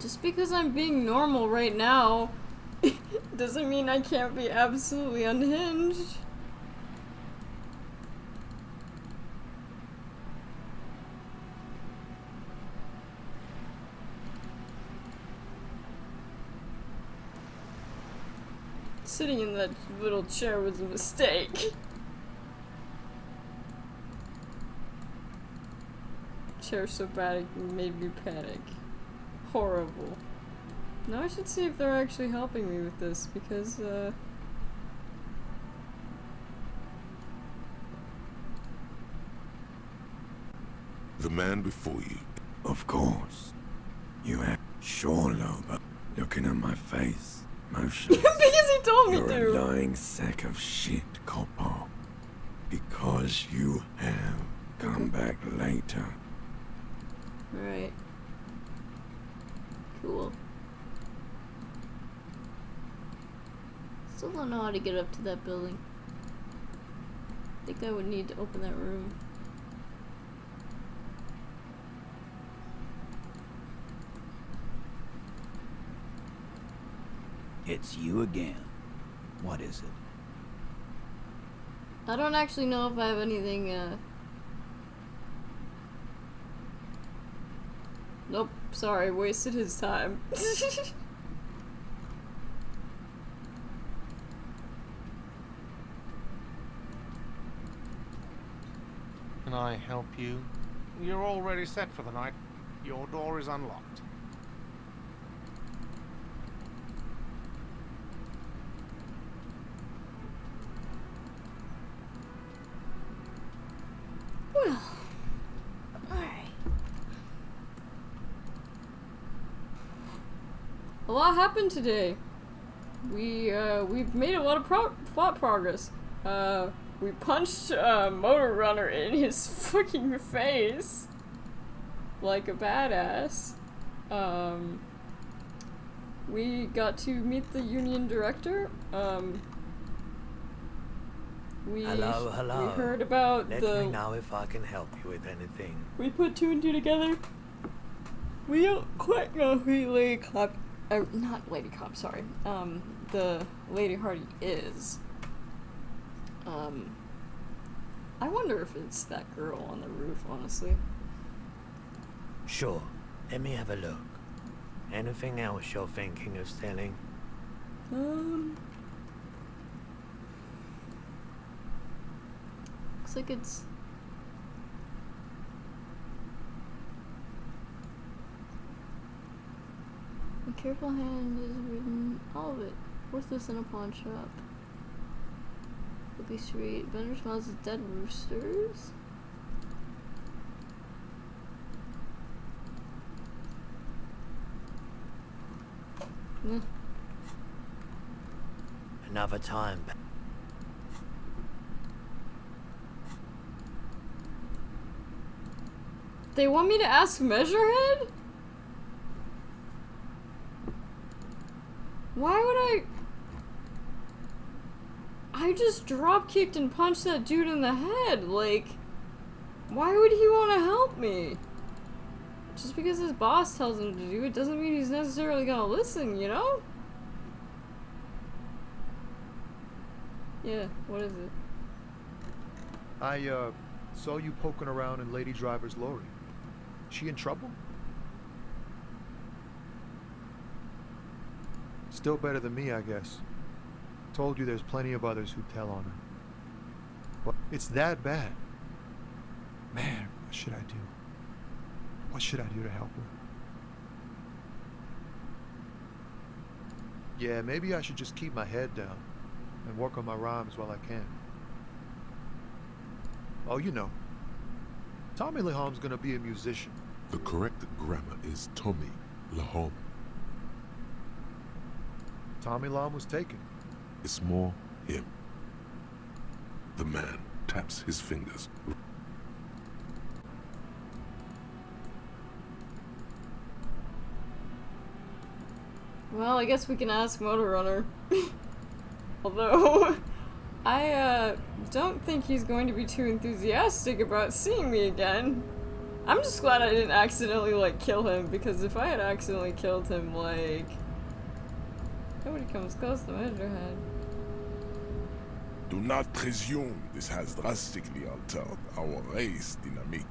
Just because I'm being normal right now doesn't mean I can't be absolutely unhinged. Sitting in that little chair was a mistake. Chair so bad it made me panic. Horrible. Now I should see if they're actually helping me with this, because, The man before you. Of course. You have sure, but looking at my face, motionless. Because he told me You're to. a lying sack of shit, copper. Because you have come back later. Alright. Cool. Still don't know how to get up to that building. I think I would need to open that room. It's you again. What is it? I don't actually know if I have anything, Nope, sorry, wasted his time. Can I help you? You're already set for the night. Your door is unlocked. Well, alright. A lot happened today. We've made a lot of progress. We punched a motor runner in his fucking face. Like a badass. We got to meet the union director. Hello. We heard about Let me know if I can help you with anything. We put two and two together. We don't quite know who Lady Cop, not Lady Cop, sorry. The Lady Hardie is. I wonder if it's that girl on the roof, honestly. Sure. Let me have a look. Anything else you're thinking of selling? Looks like it's... A careful hand is written, all of it. Worthless in a pawn shop. Bookie Street. Vendor smells of dead roosters. Another time. They want me to ask Measurehead? Why would I just drop kicked and punched that dude in the head, like, why would he want to help me? Just because his boss tells him to do it doesn't mean he's necessarily gonna listen, you know? Yeah, what is it? I, saw you poking around in Lady Driver's lorry. She in trouble? Still better than me, I guess. Told you there's plenty of others who tell on her. But it's that bad. Man, what should I do? What should I do to help her? Yeah, maybe I should just keep my head down and work on my rhymes while I can. Oh, you know, Tommy Lahome's gonna be a musician. The correct grammar is Tommy Lahome. Tommy Lam was taken. It's more him. The man taps his fingers. Well, I guess we can ask Motor Runner. Although, I don't think he's going to be too enthusiastic about seeing me again. I'm just glad I didn't accidentally, like, kill him, because if I had accidentally killed him, like... Nobody comes close to Measurehead. Do not presume this has drastically altered our race dynamic.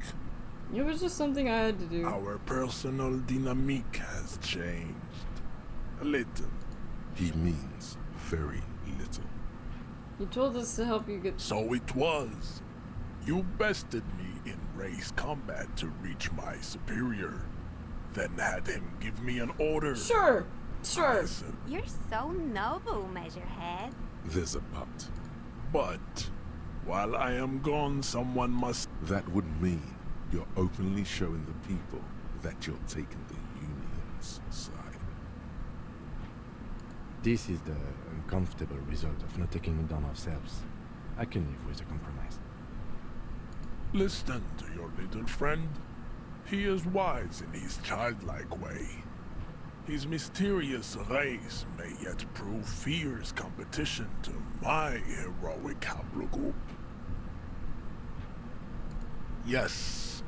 It was just something I had to do. Our personal dynamic has changed. A little. He means very little. You told us to help you get... So it was. You bested me in race combat to reach my superior. Then had him give me an order. Sure. Sure. You're so noble, Measurehead. There's a but. But while I am gone, someone must... That would mean you're openly showing the people that you're taking the Union's side. This is the uncomfortable result of not taking it on ourselves. I can live with a compromise. Listen to your little friend. He is wise in his childlike way. His mysterious race may yet prove fierce competition to my heroic haplogroup. Yes,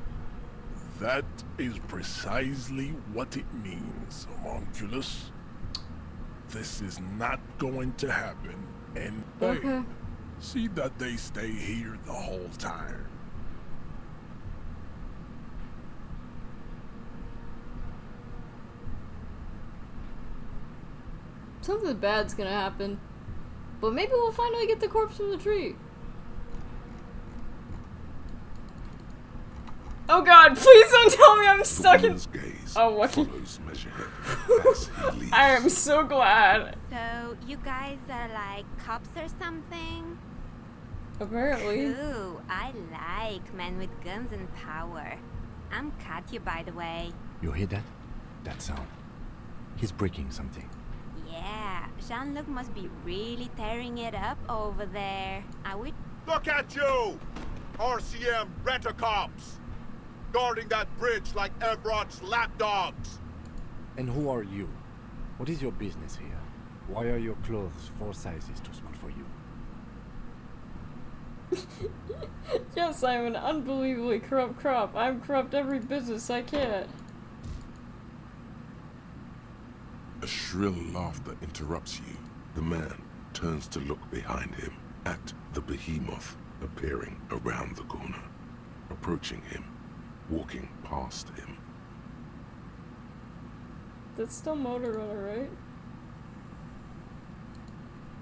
that is precisely what it means, homunculus. This is not going to happen, and Okay. see that they stay here the whole time. Something bad's gonna happen. But maybe we'll finally get the corpse from the tree. Oh god, please don't tell me I'm stuck in... Oh, what? I am so glad. So, you guys are like cops or something? Apparently. Ooh, I like men with guns and power. I'm Katya, by the way. You hear that? That sound. He's breaking something. Yeah, Jean-Luc must be really tearing it up over there. I would... Look at you! RCM rent-a-cops! Guarding that bridge like Evrat's lapdogs! And who are you? What is your business here? Why are your clothes 4 sizes too small for you? Yes, I'm an unbelievably corrupt crop. I'm corrupt every business I can. A shrill laughter interrupts you. The man turns to look behind him at the behemoth appearing around the corner, approaching him, walking past him. That's still Motor Runner, right?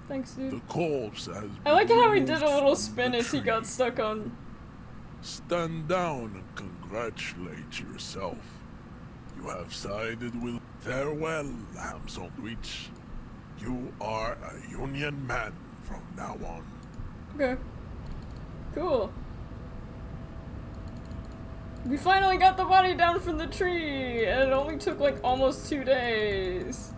Thanks, dude. The corpse has I like how he been did a removed little from spin the as he got tree. stuck on. Stand down and congratulate yourself. You have sided with... Farewell, ham sandwich. You are a Union man from now on. Okay. Cool. We finally got the body down from the tree, and it only took like almost 2 days.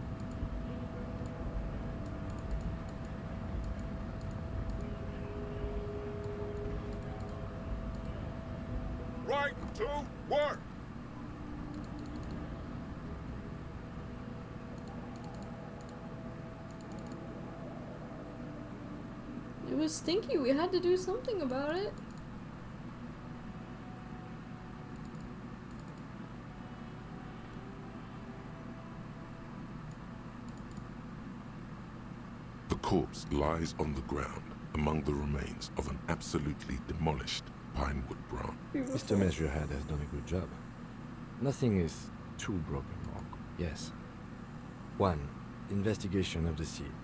Right to work! It was stinky, we had to do something about it. The corpse lies on the ground among the remains of an absolutely demolished pinewood branch. Mr. Measurehead has done a good job. Nothing is too broken, or yes. 1. Investigation of the scene.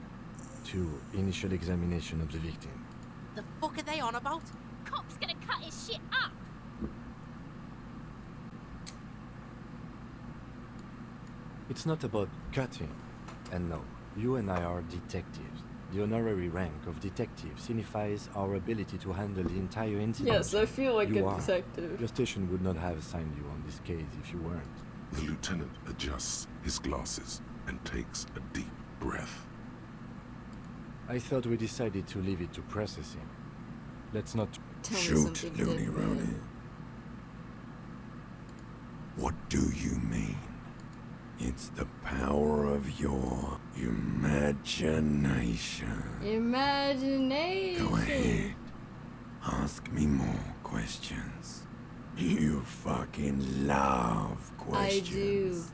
2. Initial examination of the victim. The fuck are they on about? Cop's gonna cut his shit up! It's not about cutting. And no, you and I are detectives. The honorary rank of detective signifies our ability to handle the entire incident. Yes, I feel like you a are. detective. Your station would not have assigned you on this case if you weren't. The lieutenant adjusts his glasses and takes a deep breath. I thought we decided to leave it to processing. Let's not... Shoot, Looney Rooney. What do you mean? It's the power of your imagination. Imagination. Go ahead. Ask me more questions. You fucking love questions.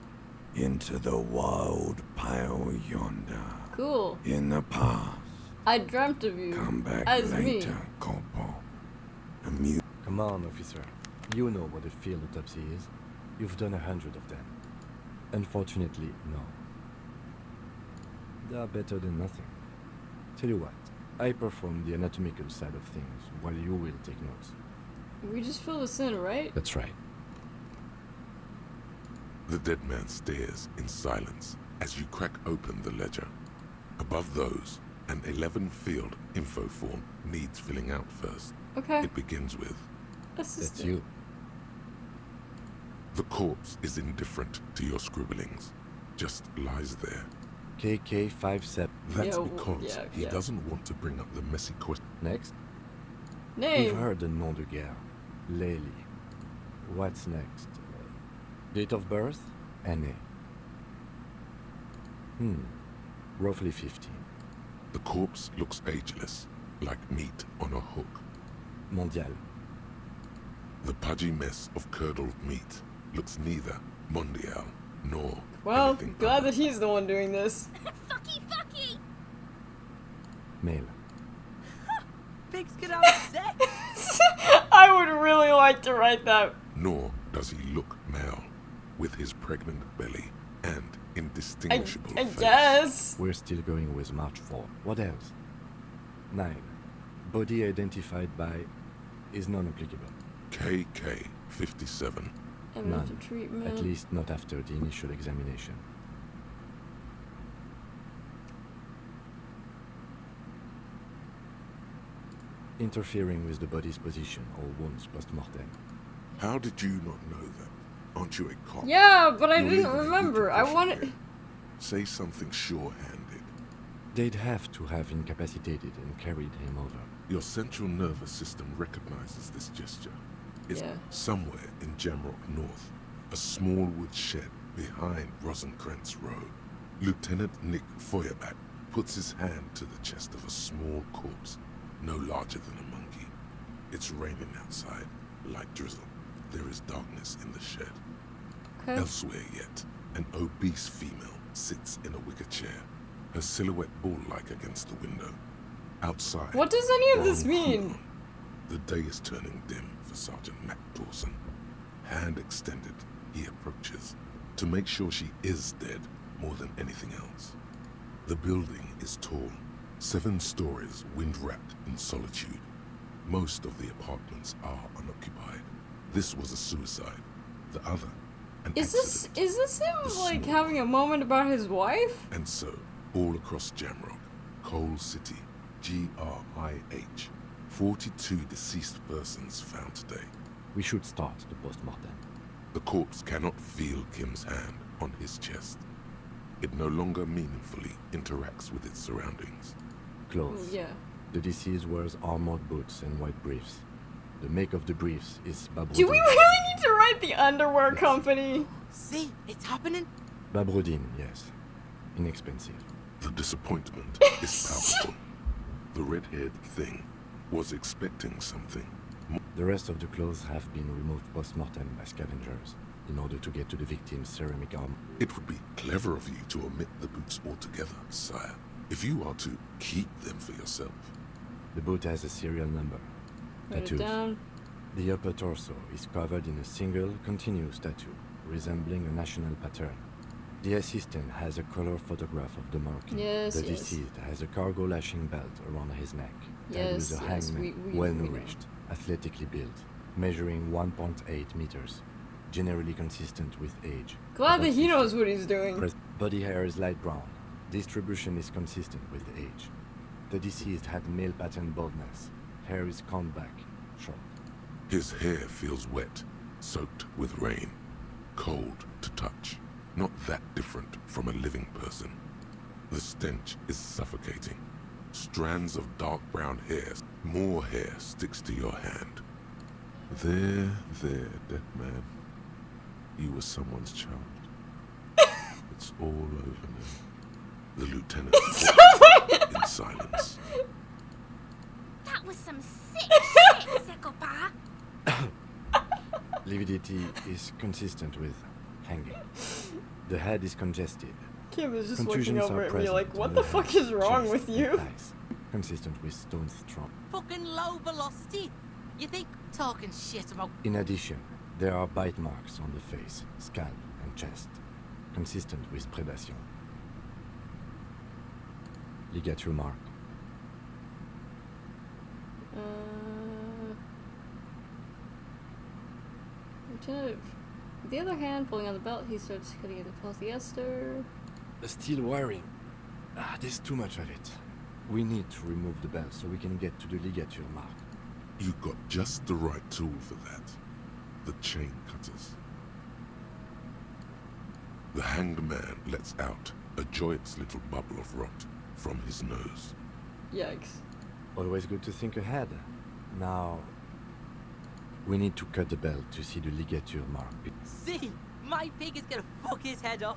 I do. Into the wild pale yonder. Cool. In the past. I dreamt of you. Come back as later, me. Corporal. Come on, officer. You know what a field autopsy is. You've done 100 of them. Unfortunately, no. They are better than nothing. Tell you what, I perform the anatomical side of things while you will take notes. We just fill this in, right? That's right. The dead man stares in silence as you crack open the ledger. Above those, an 11-field info form needs filling out first. Okay. It begins with... That's you. The corpse is indifferent to your scribblings. Just lies there. KK57. That's because he doesn't want to bring up the messy question. Next. Name. We've heard the nom de guerre. Lely. What's next? Date of birth? NA. Roughly 15. The corpse looks ageless, like meat on a hook. Mondial. The pudgy mess of curdled meat looks neither mondial nor Well, anything glad other. that he's the one doing this. Fucky! Male. Pigs get upset. I would really like to write that. Nor does he look male, with his pregnant belly and indistinguishable I face. guess. We're still going with March 4. What else? 9. Body identified by is non-applicable. KK57. None. Treatment. At least not after the initial examination. Interfering with the body's position or wounds post-mortem. How did you not know that? Aren't you a cop? Yeah, but I You're didn't legally remember. I wanted. incapacitated. Say something sure-handed. They'd have to have incapacitated and carried him over. Your central nervous system recognizes this gesture. It's Yeah. somewhere in Jamrock North, a small wood shed behind Rosenkrantz Road. Lieutenant Nick Feuerbach puts his hand to the chest of a small corpse, no larger than a monkey. It's raining outside, light drizzle. There is darkness in the shed. Okay. Elsewhere yet, an obese female sits in a wicker chair, her silhouette bull-like against the window. Outside, What does any of this Ron mean? Huron. The day is turning dim for Sergeant Mac Dawson. Hand extended, he approaches to make sure she is dead more than anything else. The building is tall, 7 stories, wind-wrapped in solitude. Most of the apartments are unoccupied. This was a suicide. The other, an Is accident. this him The like small having a moment about his wife? And so, all across Jamrock, Coal City, GRIH, 42 deceased persons found today. We should start the post-mortem. The corpse cannot feel Kim's hand on his chest. It no longer meaningfully interacts with its surroundings. Clothes. Yeah. The deceased wears armored boots and white briefs. The make of the briefs is Babrodin. Do we really need to write the underwear company? See, it's happening. Babrodin, yes. Inexpensive. The disappointment is palpable. The red-haired thing was expecting something. The rest of the clothes have been removed post-mortem by scavengers in order to get to the victim's ceramic armor. It would be clever of you to omit the boots altogether, sire, if you are to keep them for yourself. The boot has a serial number. Write it Tattoos. down. The upper torso is covered in a single, continuous tattoo, resembling a national pattern. The assistant has a color photograph of the marking. Yes, the yes. deceased has a cargo lashing belt around his neck, tied Yes, with a yes, hangman, we well know. nourished, athletically built, measuring 1.8 meters, generally consistent with age. Glad that About he 50. knows what he's doing. Body hair is light brown. Distribution is consistent with age. The deceased had male pattern baldness. Hair is combed back, short. His hair feels wet, soaked with rain, cold to touch. Not that different from a living person. The stench is suffocating, Strands of dark brown hair. More hair sticks to your hand. There, dead man. You were someone's child. It's all over now. The lieutenant walked in silence. That was some sick shit, Sekopa. Lividity is consistent with hanging. The head is congested. Kim is just Contusions looking over are at me present like, on what the head, fuck is wrong chest, with and you? thighs, consistent with stone strong. Fucking low velocity. You think talking shit about In addition, there are bite marks on the face, scalp, and chest, consistent with predation. Ligature mark. Lieutenant, with the other hand pulling on the belt, he starts cutting at the polyester. The steel wiring. There's too much of it. We need to remove the belt so we can get to the ligature mark. You got just the right tool for that. The chain cutters. The hanged man lets out a joyous little bubble of rot from his nose. Yikes. Always good to think ahead. Now, we need to cut the belt to see the ligature mark. See, my pig is gonna fuck his head off.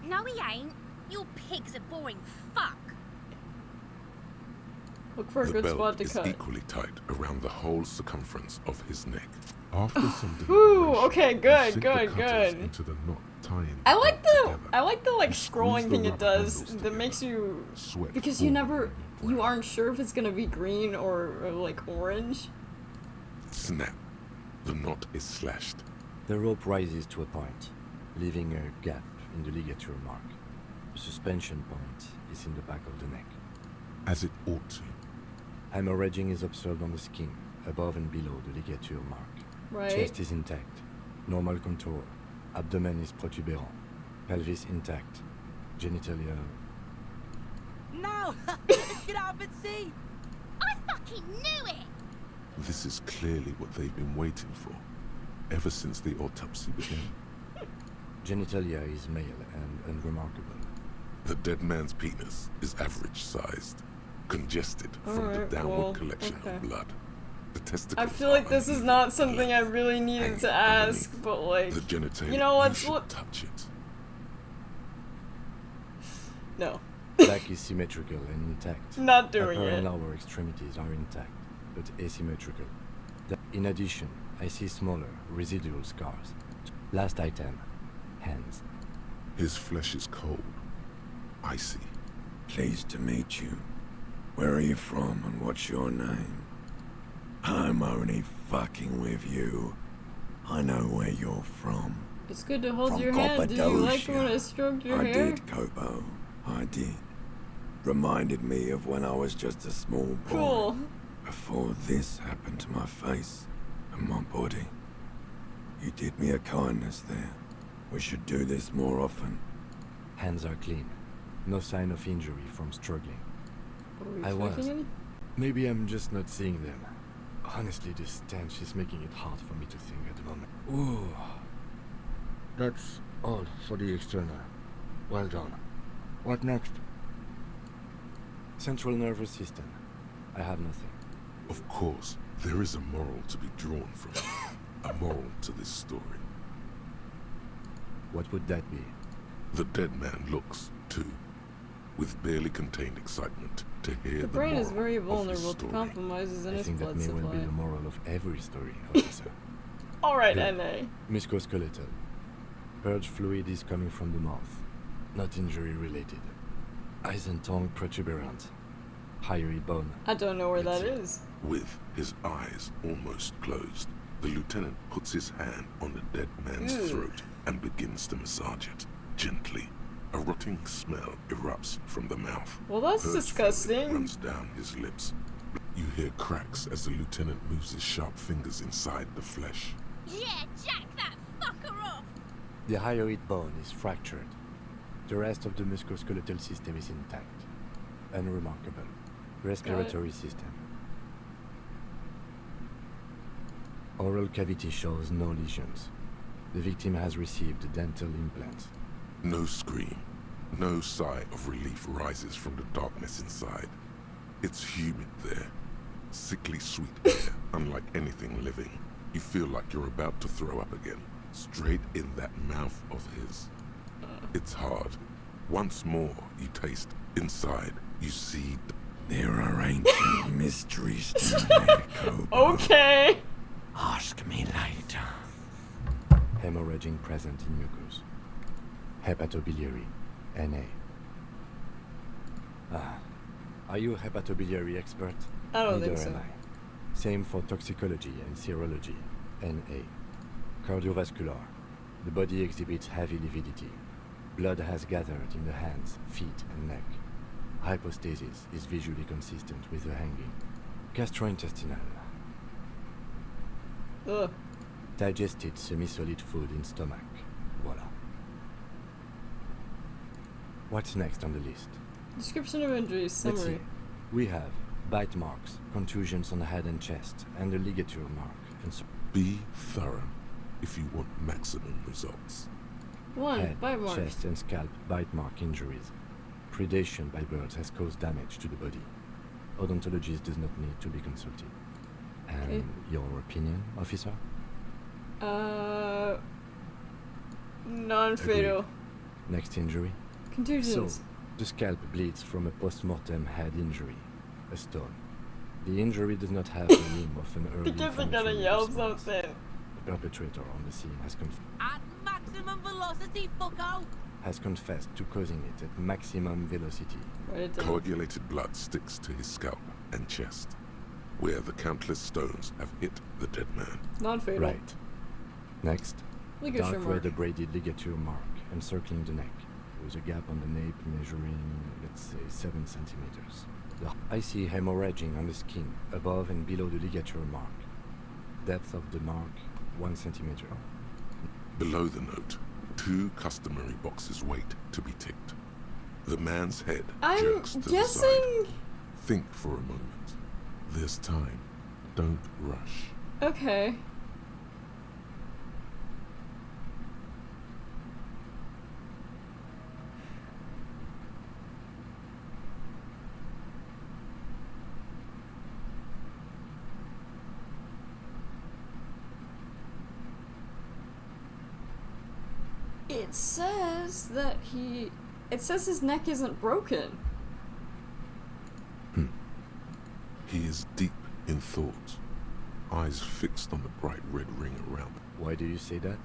No, he ain't. Your pig's a boring fuck. Look for a The good spot belt to is cut. equally tight around the whole circumference of his neck. After some Ooh, okay, deliberation, good, sink the good, cutters good. into the knot tying I like belt the together. I like the like Squeeze scrolling the thing it rubber does handles that makes you Sweat because you forming never on your you aren't sure if it's gonna be green or like orange. Snap. The knot is slashed. The rope rises to a point, leaving a gap in the ligature mark. The suspension point is in the back of the neck. As it ought to. Hemorrhaging is observed on the skin, above and below the ligature mark. Right. Chest is intact. Normal contour. Abdomen is protuberant. Pelvis intact. Genitalia. No! Get up and see! I fucking knew it! This is clearly what they've been waiting for, ever since the autopsy began. Genitalia is male and unremarkable. The dead man's penis is average-sized, congested from the Alright, downward well, collection okay. of blood. The testicles I feel like this is not something I really needed hanging to ask, but like the genitalia. you know what? Should touch it. No. Back is symmetrical and intact. Not doing Upper it. and lower extremities are intact, but asymmetrical. In addition, I see smaller, residual scars. Last item, hands. His flesh is cold, icy. Pleased to meet you. Where are you from and what's your name? I'm only fucking with you. I know where you're from. It's good to hold From your hand. Did you like when I Cappadocia. stroked your I hair? did, Kobo. I did. Reminded me of when I was just a small boy. Cool. Before this happened to my face and my body. You did me a kindness there. We should do this more often. Hands are clean. No sign of injury from struggling. Are we I was. expecting any? Maybe I'm just not seeing them. Honestly, this stench is making it hard for me to think at the moment. Ooh. That's all for the external. Well done. What next? Central nervous system. I have nothing. Of course, there is a moral to be drawn from it. A moral to this story. What would that be? The dead man looks, too, with barely contained excitement to hear The brain is moral very of his vulnerable to story. compromises in I its think that blood may well be supply. the moral of every story, officer. Alright, Good. NA. Musculoskeletal. Purge fluid is coming from the mouth. Not injury related. Eyes and tongue protuberant. Hyoid bone. I don't know where that is. With his eyes almost closed, the lieutenant puts his hand on the dead man's Ew. throat and begins to massage it, gently. A rotting smell erupts from the mouth. Well, that's Purge fluid disgusting. runs down his lips. You hear cracks as the lieutenant moves his sharp fingers inside the flesh. Yeah, jack that fucker off! The hyoid bone is fractured. The rest of the musculoskeletal system is intact. Unremarkable. Respiratory system. Oral cavity shows no lesions. The victim has received dental implants. No scream, no sigh of relief rises from the darkness inside. It's humid there. Sickly sweet air, unlike anything living. You feel like you're about to throw up again. Straight in that mouth of his. It's hard. Once more, you taste. Inside, you see... There are ancient mysteries to there, Kobo. Okay. Ask me later. Hemorrhaging present in mucus. Hepatobiliary, NA. Are you a hepatobiliary expert? I don't Neither think so. am I. Same for toxicology and serology, NA. Cardiovascular. The body exhibits heavy lividity. Blood has gathered in the hands, feet, and neck. Hypostasis is visually consistent with the hanging. Gastrointestinal. Ugh. Digested semi-solid food in stomach. Voila. What's next on the list? Description of injuries, Let's summary. see. We have bite marks, contusions on the head and chest, and a ligature mark. And so Be thorough if you want maximum results. 1. head, Bite marks. chest, and scalp bite mark injuries. Predation by birds has caused damage to the body. Odontologist does not need to be consulted. And Okay. your opinion, officer? Non-fatal. Agreed. Next injury? Contusions. So, the scalp bleeds from a post-mortem head injury, a stone. The injury does not have the limb of an early Because they're gonna inflammatory yell response. something. The perpetrator on the scene At maximum velocity, fucko! has confessed to causing it at maximum velocity. Write it down. Coagulated blood sticks to his scalp and chest, where the countless stones have hit the dead man. Non-fatal. Right. Next, Ligature dark mark. red abraded ligature mark encircling the neck. There is a gap on the nape measuring, let's say, 7 centimeters. I see hemorrhaging on the skin, above and below the ligature mark. Depth of the mark, 1 centimeter. Below the note, 2 customary boxes wait to be ticked. The man's head I'm jerks to the guessing. side. Think for a moment. There's time. Don't rush. Okay. It says that it says his neck isn't broken. He is deep in thought, eyes fixed on the bright red ring around him. Why do you say that?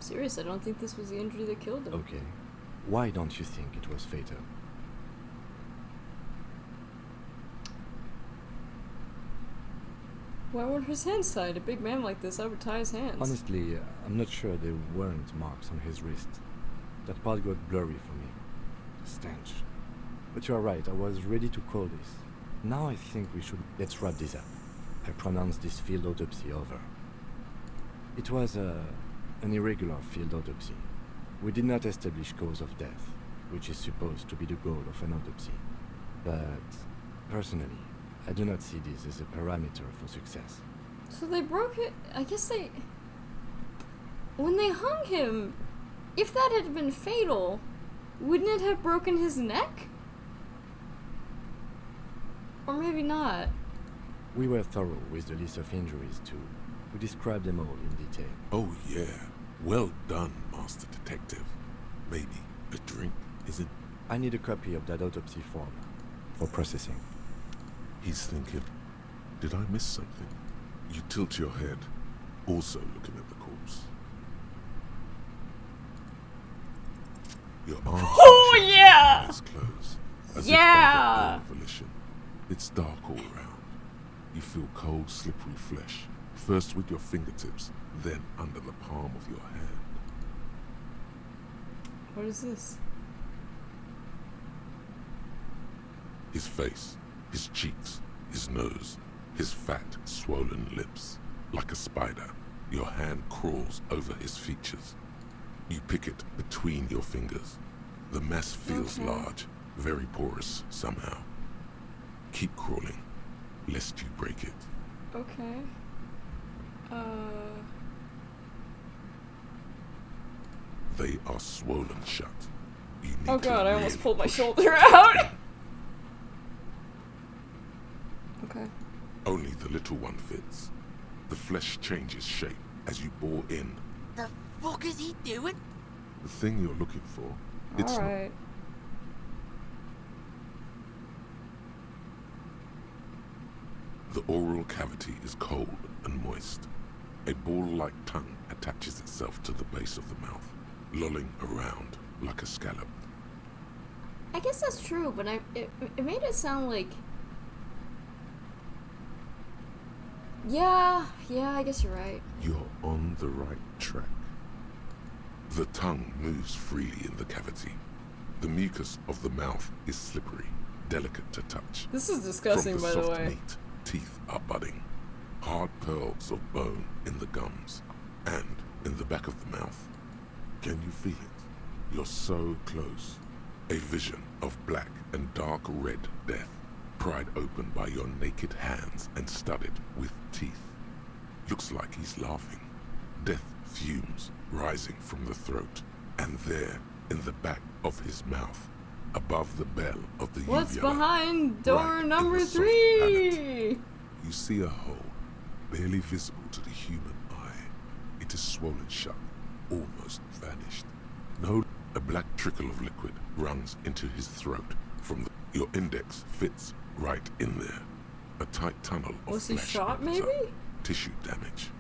Serious, I don't think this was the injury that killed him. Okay. Why don't you think it was fatal? Why weren't his hands tied? A big man like this, I would tie his hands. Honestly, I'm not sure there weren't marks on his wrist. That part got blurry for me. The stench. But you are right, I was ready to call this. Now I think we should... Let's wrap this up. I pronounce this field autopsy over. It was an irregular field autopsy. We did not establish cause of death, which is supposed to be the goal of an autopsy. But, personally, I do not see this as a parameter for success. So they broke it. I guess they. When they hung him, if that had been fatal, wouldn't it have broken his neck? Or maybe not. We were thorough with the list of injuries, too. We described them all in detail. Oh yeah, well done, Master Detective. Maybe a drink isn't... I need a copy of that autopsy form for processing. He's thinking, did I miss something? You tilt your head, also looking at the corpse. Your arms Oh yeah! eyes closed, as Yeah! if by their own volition. It's dark all around. You feel cold, slippery flesh, first with your fingertips, then under the palm of your hand. What is this? His face, his cheeks, his nose, his fat, swollen lips. Like a spider, your hand crawls over his features. You pick it between your fingers. The mess feels large, very porous somehow. Keep crawling, lest you break it. Okay. They are swollen shut. You need Oh to god, I almost really pulled my push shoulder out! Okay. Only the little one fits. The flesh changes shape as you bore in. The fuck is he doing? The thing you're looking for, it's not. Alright. The oral cavity is cold and moist. A ball-like tongue attaches itself to the base of the mouth, lolling around like a scallop. I guess that's true, but it made it sound like... Yeah, I guess you're right. You're on the right track. The tongue moves freely in the cavity. The mucus of the mouth is slippery, delicate to touch. This is disgusting, by the From the way. soft meat, teeth are budding. Hard pearls of bone in the gums and in the back of the mouth. Can you feel it? You're so close. A vision of black and dark red death, pried open by your naked hands and studded with teeth. Looks like he's laughing. Death fumes rising from the throat, and there, in the back of his mouth, above the bell of the What's uvula, behind door right in number the soft 3? you see a hole, barely visible to the human eye. It is swollen shut, almost vanished. A black trickle of liquid runs into his throat from your index fits right in there. A tight tunnel of Was he flesh shot, opens up. maybe? Tissue damage.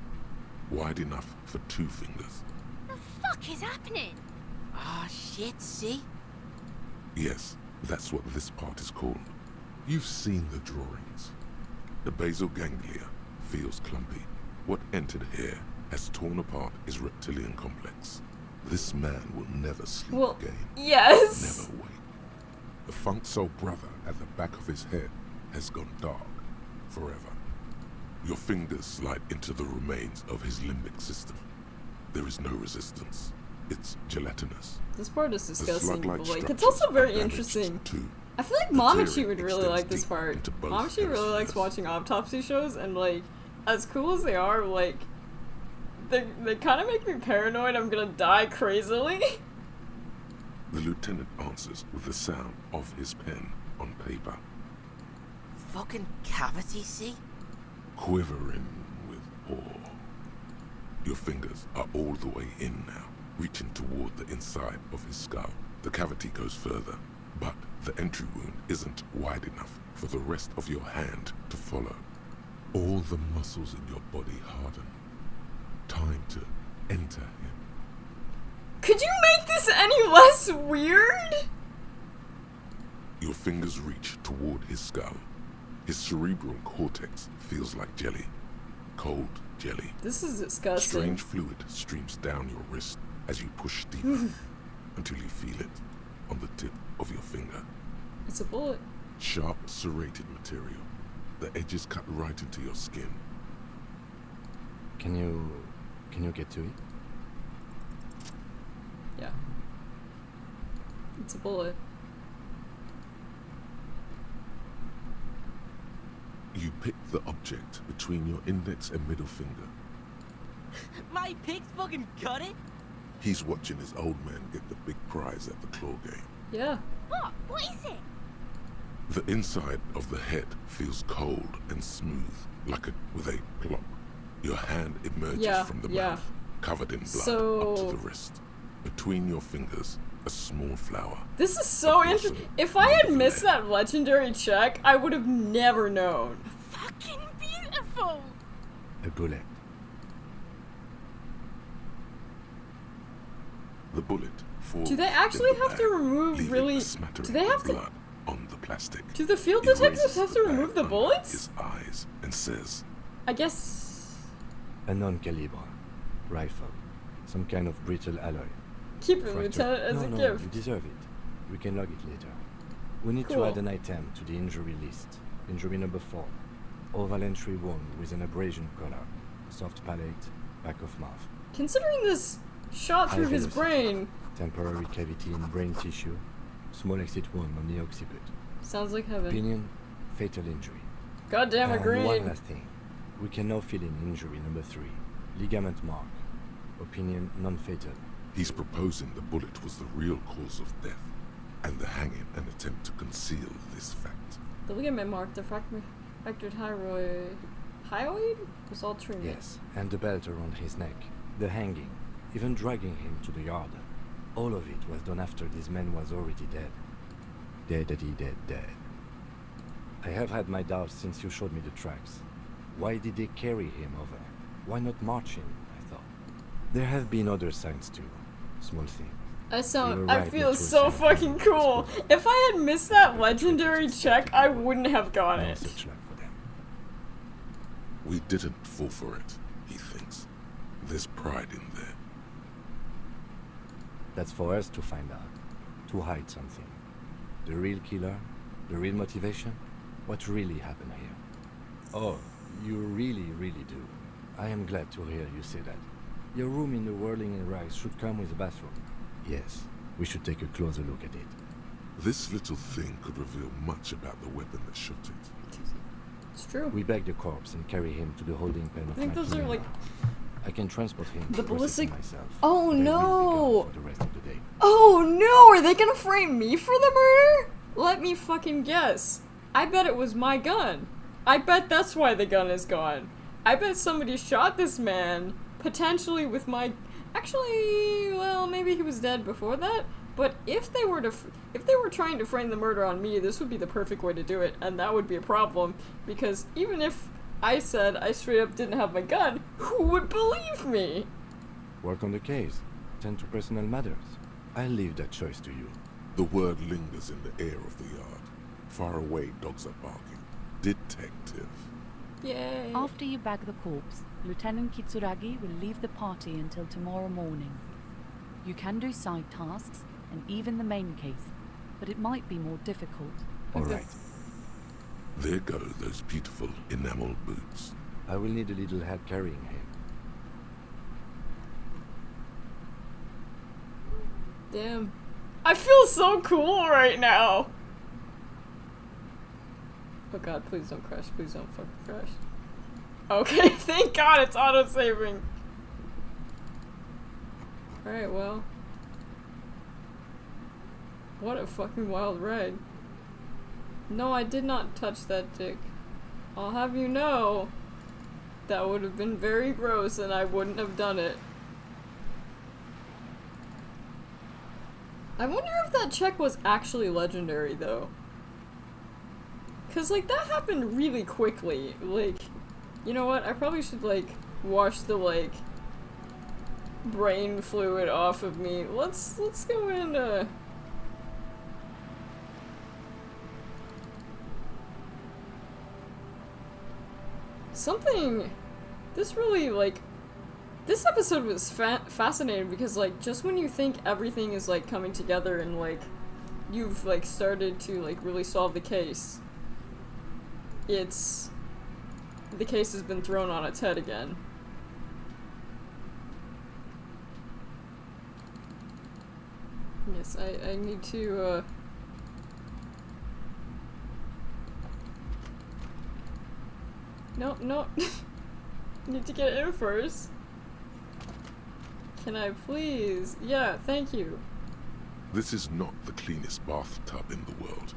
Wide enough for 2 fingers. The fuck is happening? Ah, shit, see? Yes, that's what this part is called. You've seen the drawings. The basal ganglia feels clumpy. What entered here has torn apart his reptilian complex. This man will never sleep again. Yes! Never wake. The funk soul brother at the back of his head has gone dark forever. Your fingers slide into the remains of his limbic system. There is no resistance. It's gelatinous. This part is The disgusting, slug-like but like, it's structures also are very damaged interesting. too. I feel like The Mamachi tearing would really extends like this deep part. into both Mamachi really likes hemispheres. watching autopsy shows, and like, as cool as they are, like, they kind of make me paranoid I'm gonna die crazily. The lieutenant answers with the sound of his pen on paper, Fucking cavity, see? quivering with awe. Your fingers are all the way in now, reaching toward the inside of his skull. The cavity goes further, but the entry wound isn't wide enough for the rest of your hand to follow. All the muscles in your body harden. Time to enter him. Could you make this any less weird? Your fingers reach toward his skull. His cerebral cortex feels like jelly. Cold jelly. This is disgusting. Strange fluid streams down your wrist as you push deeper until you feel it on the tip of your finger. It's a bullet. Sharp, serrated material. The edges cut right into your skin. Can you get to it? Yeah. It's a bullet. You pick the object between your index and middle finger. My pig's fucking got it? He's watching his old man get the big prize at the claw game. Yeah. What? What is it? The inside of the head feels cold and smooth, like with a plop. Your hand emerges from the mouth, covered in blood up to the wrist. Between your fingers, a small flower. This is so interesting. If I had missed that legendary check, I would have never known. Fucking beautiful! A bullet. The bullet falls. Do they actually in the have to bag, remove leaving really? a smattering Do they have of to? blood on the plastic? Do the field He detectives raises have to the remove bag the under bullets? His eyes and says, I guess. A non-caliber rifle. Some kind of brittle alloy. Keep it, Fracture. Lieutenant, as a No, gift. you deserve it. We can log it later. We need Cool. to add an item to the injury list. Injury number 4. Oval entry wound with an abrasion collar. Soft palate, back of mouth. Considering this shot High through his velocity. brain, Temporary cavity in brain tissue. Small exit wound on the occiput. sounds like heaven. Opinion, fatal injury. Goddamn And agreed. one last thing. We can now fill in injury number 3. Ligament mark. Opinion, non-fatal. he's proposing the bullet was the real cause of death, and the hanging an attempt to conceal this fact. The ligament mark, the fracture. Hector Hyoid was all true. Yes, and the belt around his neck, the hanging, even dragging him to the yard. All of it was done after this man was already dead. Dead. I have had my doubts since you showed me the tracks. Why did they carry him over? Why not march him, I thought. There have been other signs too. Small things. I feel so fucking cool. If I had missed that legendary check, I wouldn't have got it. We didn't fall for it, he thinks. There's pride in there. That's for us to find out. To hide something. The real killer? The real motivation? What really happened here? Oh, you really do. I am glad to hear you say that. Your room in the Whirling in Rags should come with a bathroom. Yes, we should take a closer look at it. This little thing could reveal much about the weapon that shot it. It's true. We bag the corpse and carry him to the holding pen of I think those are like I can transport him the to ballistic myself. Oh They will be no! gone for the rest of the day. Oh no! Are they gonna frame me for the murder? Let me fucking guess. I bet it was my gun. I bet that's why the gun is gone. I bet somebody shot this man, potentially with my... Actually, well, maybe he was dead before that. But if they were trying to frame the murder on me, this would be the perfect way to do it, and that would be a problem, because even if I said I straight up didn't have my gun, who would believe me? Work on the case. Tend to personal matters. I leave that choice to you. The word lingers in the air of the yard. Far away, dogs are barking. Detective. Yay. After you bag the corpse, Lieutenant Kitsuragi will leave the party until tomorrow morning. You can do side tasks, and even the main case, but it might be more difficult. All right. There go those beautiful enamel boots. I will need a little help carrying him. Damn. I feel so cool right now! Oh god, please don't crash. Please don't fucking crash. Okay, thank god it's auto-saving! Alright, well. What a fucking wild ride. No, I did not touch that dick. I'll have you know, that would have been very gross and I wouldn't have done it. I wonder if that check was actually legendary, though. Cause, like, that happened really quickly. Like, you know what? I probably should, like, wash the, like, brain fluid off of me. Let's go in, something... This really, like... This episode was fascinating because, like, just when you think everything is, like, coming together and, like, you've, like, started to, like, really solve the case, it's... the case has been thrown on its head again. Yes, I need to, No. Need to get in first. Can I please? Yeah, thank you. This is not the cleanest bathtub in the world.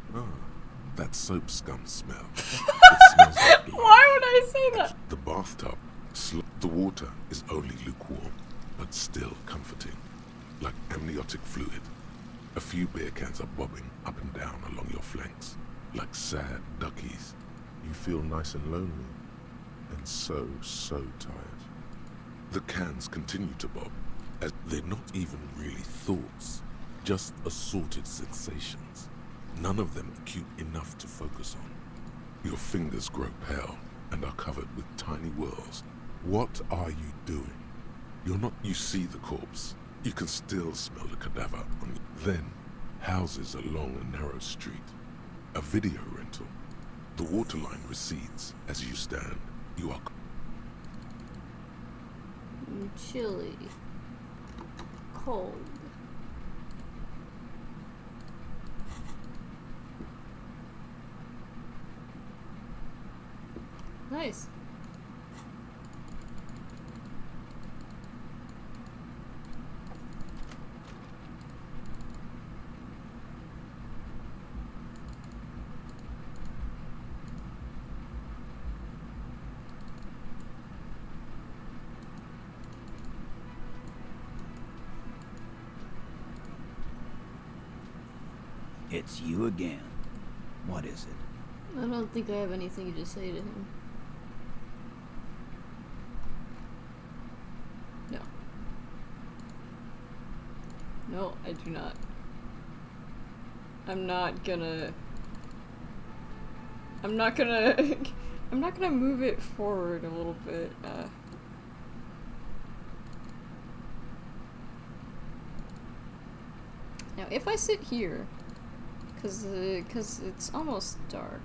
That soap scum smell. It smells like blood. Why would I say that? The bathtub, the water is only lukewarm, but still comforting, like amniotic fluid. A few beer cans are bobbing up and down along your flanks, like sad duckies. You feel nice and lonely, and so tired. The cans continue to bob, as they're not even really thoughts, just assorted sensations. None of them acute enough to focus on. Your fingers grow pale and are covered with tiny whirls. What are you doing? You see the corpse. You can still smell the cadaver on you. Then, houses along a narrow street. A video rental. The waterline recedes as you stand. You are chilly. Cold. Nice. It's you again. What is it? I don't think I have anything to say to him. No. No, I do not. I'm not gonna I'm not gonna move it forward a little bit. Now, if I sit here, cause it's almost dark.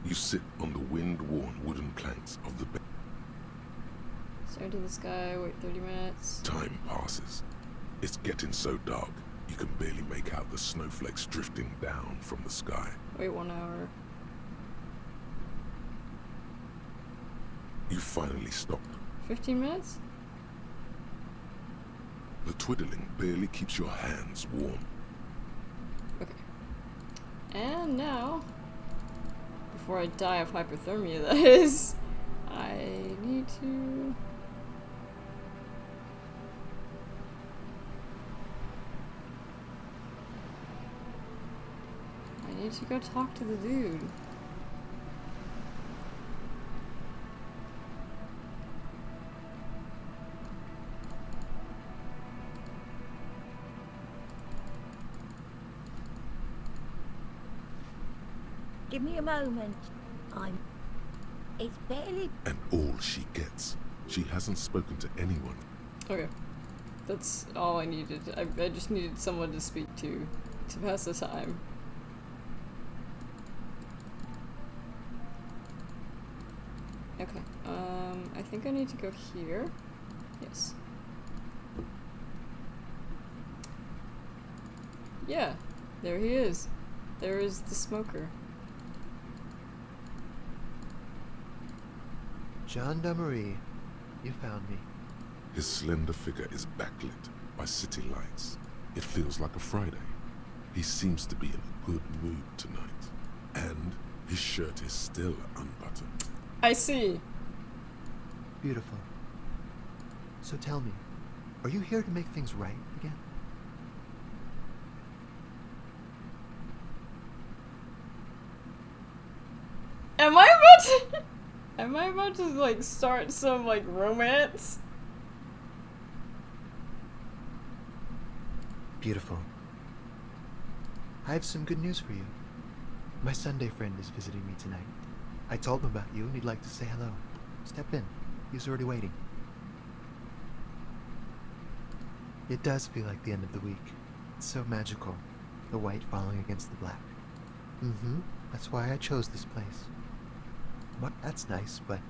You sit on the wind-worn wooden planks of the bed. Stare into the sky, wait 30 minutes. Time passes. It's getting so dark, you can barely make out the snowflakes drifting down from the sky. Wait 1 hour. You finally stop. 15 minutes? The twiddling barely keeps your hands warm. Okay. And now, before I die of hypothermia, that is, I need to... I need to go talk to the dude. Give me a moment. It's barely... And all she gets. She hasn't spoken to anyone. Okay. That's all I needed. I just needed someone to speak to pass the time. Okay. I think I need to go here. Yes. Yeah. There he is. There is the smoker. Gendarmerie, you found me. His slender figure is backlit by city lights. It feels like a Friday. He seems to be in a good mood tonight. And his shirt is still unbuttoned. I see. Beautiful. So tell me, are you here to make things right again? Am I about to... Am I about to, like, start some, like, romance? Beautiful. I have some good news for you. My Sunday friend is visiting me tonight. I told him about you and he'd like to say hello. Step in. He's already waiting. It does feel like the end of the week. It's so magical. The white falling against the black. That's why I chose this place. That's nice, but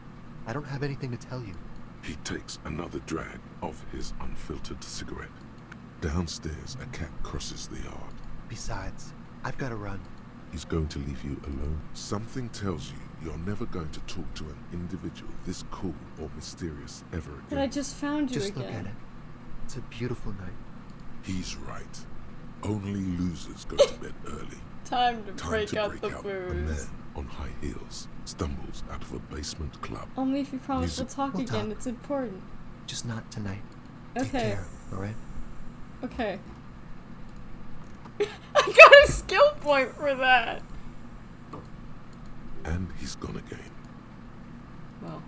I don't have anything to tell you. He takes another drag of his unfiltered cigarette. Downstairs, a cat crosses the yard. Besides, I've got to run. He's going to leave you alone. Something tells you you're never going to talk to an individual this cool or mysterious ever again. But I just found you Just again. look at it. It's a beautiful night. He's right. Only losers go to bed early. Time to break out the A booze. man on high heels stumbles out of a basement club. Only if you promise to Music. talk We'll again, talk. it's important. Just not tonight. Okay. Take care, alright? Okay. I got a skill point for that! And he's gone again. Well.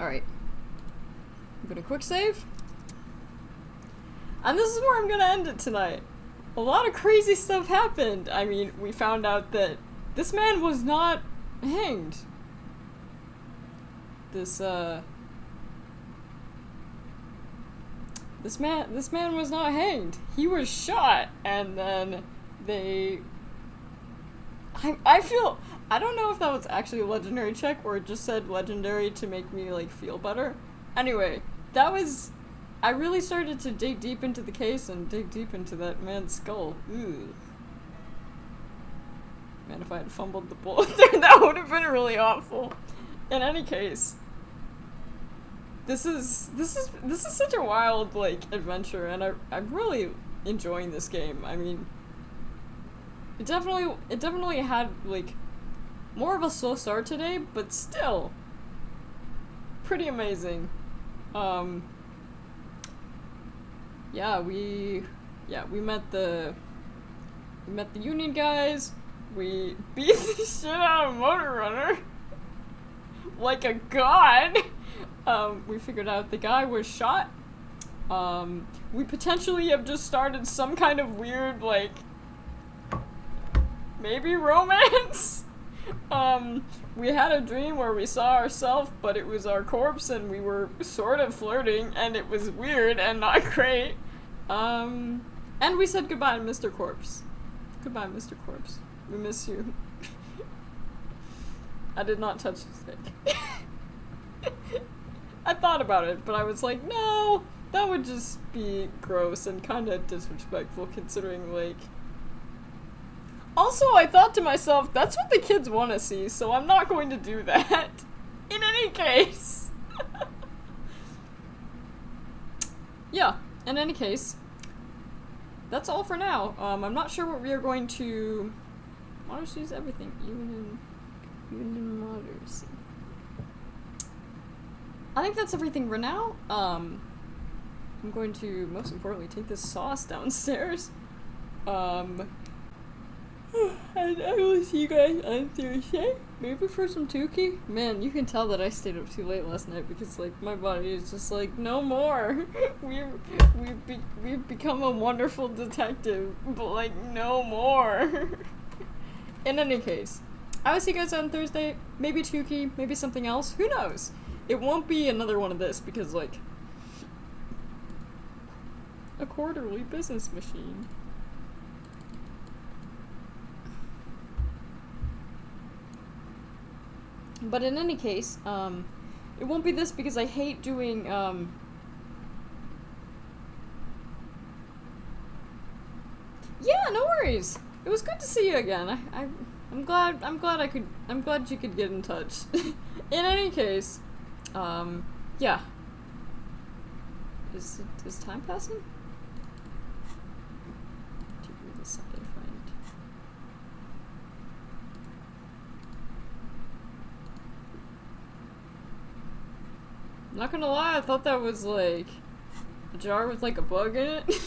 Alright. I'm gonna quick save. And this is where I'm gonna end it tonight. A lot of crazy stuff happened. I mean, we found out that this man was not hanged. This man was not hanged. He was shot, and then they... I don't know if that was actually a legendary check, or it just said legendary to make me, like, feel better. Anyway, that was... I really started to dig deep into the case and dig deep into that man's skull. Ugh. Man, if I had fumbled the bullet there, that would have been really awful. In any case, this is such a wild, like, adventure, and I'm really enjoying this game. I mean, it definitely had, like, more of a slow start today, but still yeah, we met the Union guys. We beat the shit out of Motor Runner like a god. We figured out the guy was shot. We potentially have just started some kind of weird, like, maybe romance. We had a dream where we saw ourselves, but it was our corpse, and we were sort of flirting, and it was weird and not great. And we said goodbye to Mr. Corpse. Goodbye, Mr. Corpse. We miss you. I did not touch the stick. I thought about it, but I was like, no, that would just be gross and kind of disrespectful considering, like... Also, I thought to myself, that's what the kids want to see, so I'm not going to do that. In any case. Yeah, in any case, that's all for now. I'm not sure what we are going to... Modesty everything, even in modesty. I think that's everything for now. I'm going to, most importantly, take this sauce downstairs. And I will see you guys on Thursday. Maybe for some Tukey. Man, you can tell that I stayed up too late last night because, like, my body is just like, no more. We've become a wonderful detective, but, like, no more. In any case, I will see you guys on Thursday. Maybe Tukey, maybe something else. Who knows? It won't be another one of this because, like, a quarterly business machine. But in any case, it won't be this because I hate doing, yeah, no worries. It was good to see you again. I'm glad you could get in touch. In any case, yeah. Is time passing? Not gonna lie, I thought that was like a jar with like a bug in it.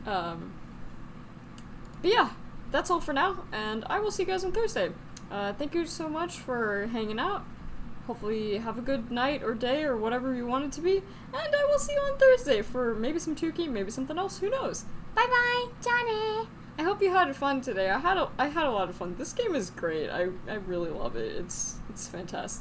But yeah, that's all for now, and I will see you guys on Thursday. Thank you so much for hanging out. Hopefully have a good night or day or whatever you want it to be, and I will see you on Thursday for maybe some Tukey, maybe something else, who knows. Bye bye, Johnny! I hope you had fun today. I had a lot of fun. This game is great. I really love it. It's fantastic.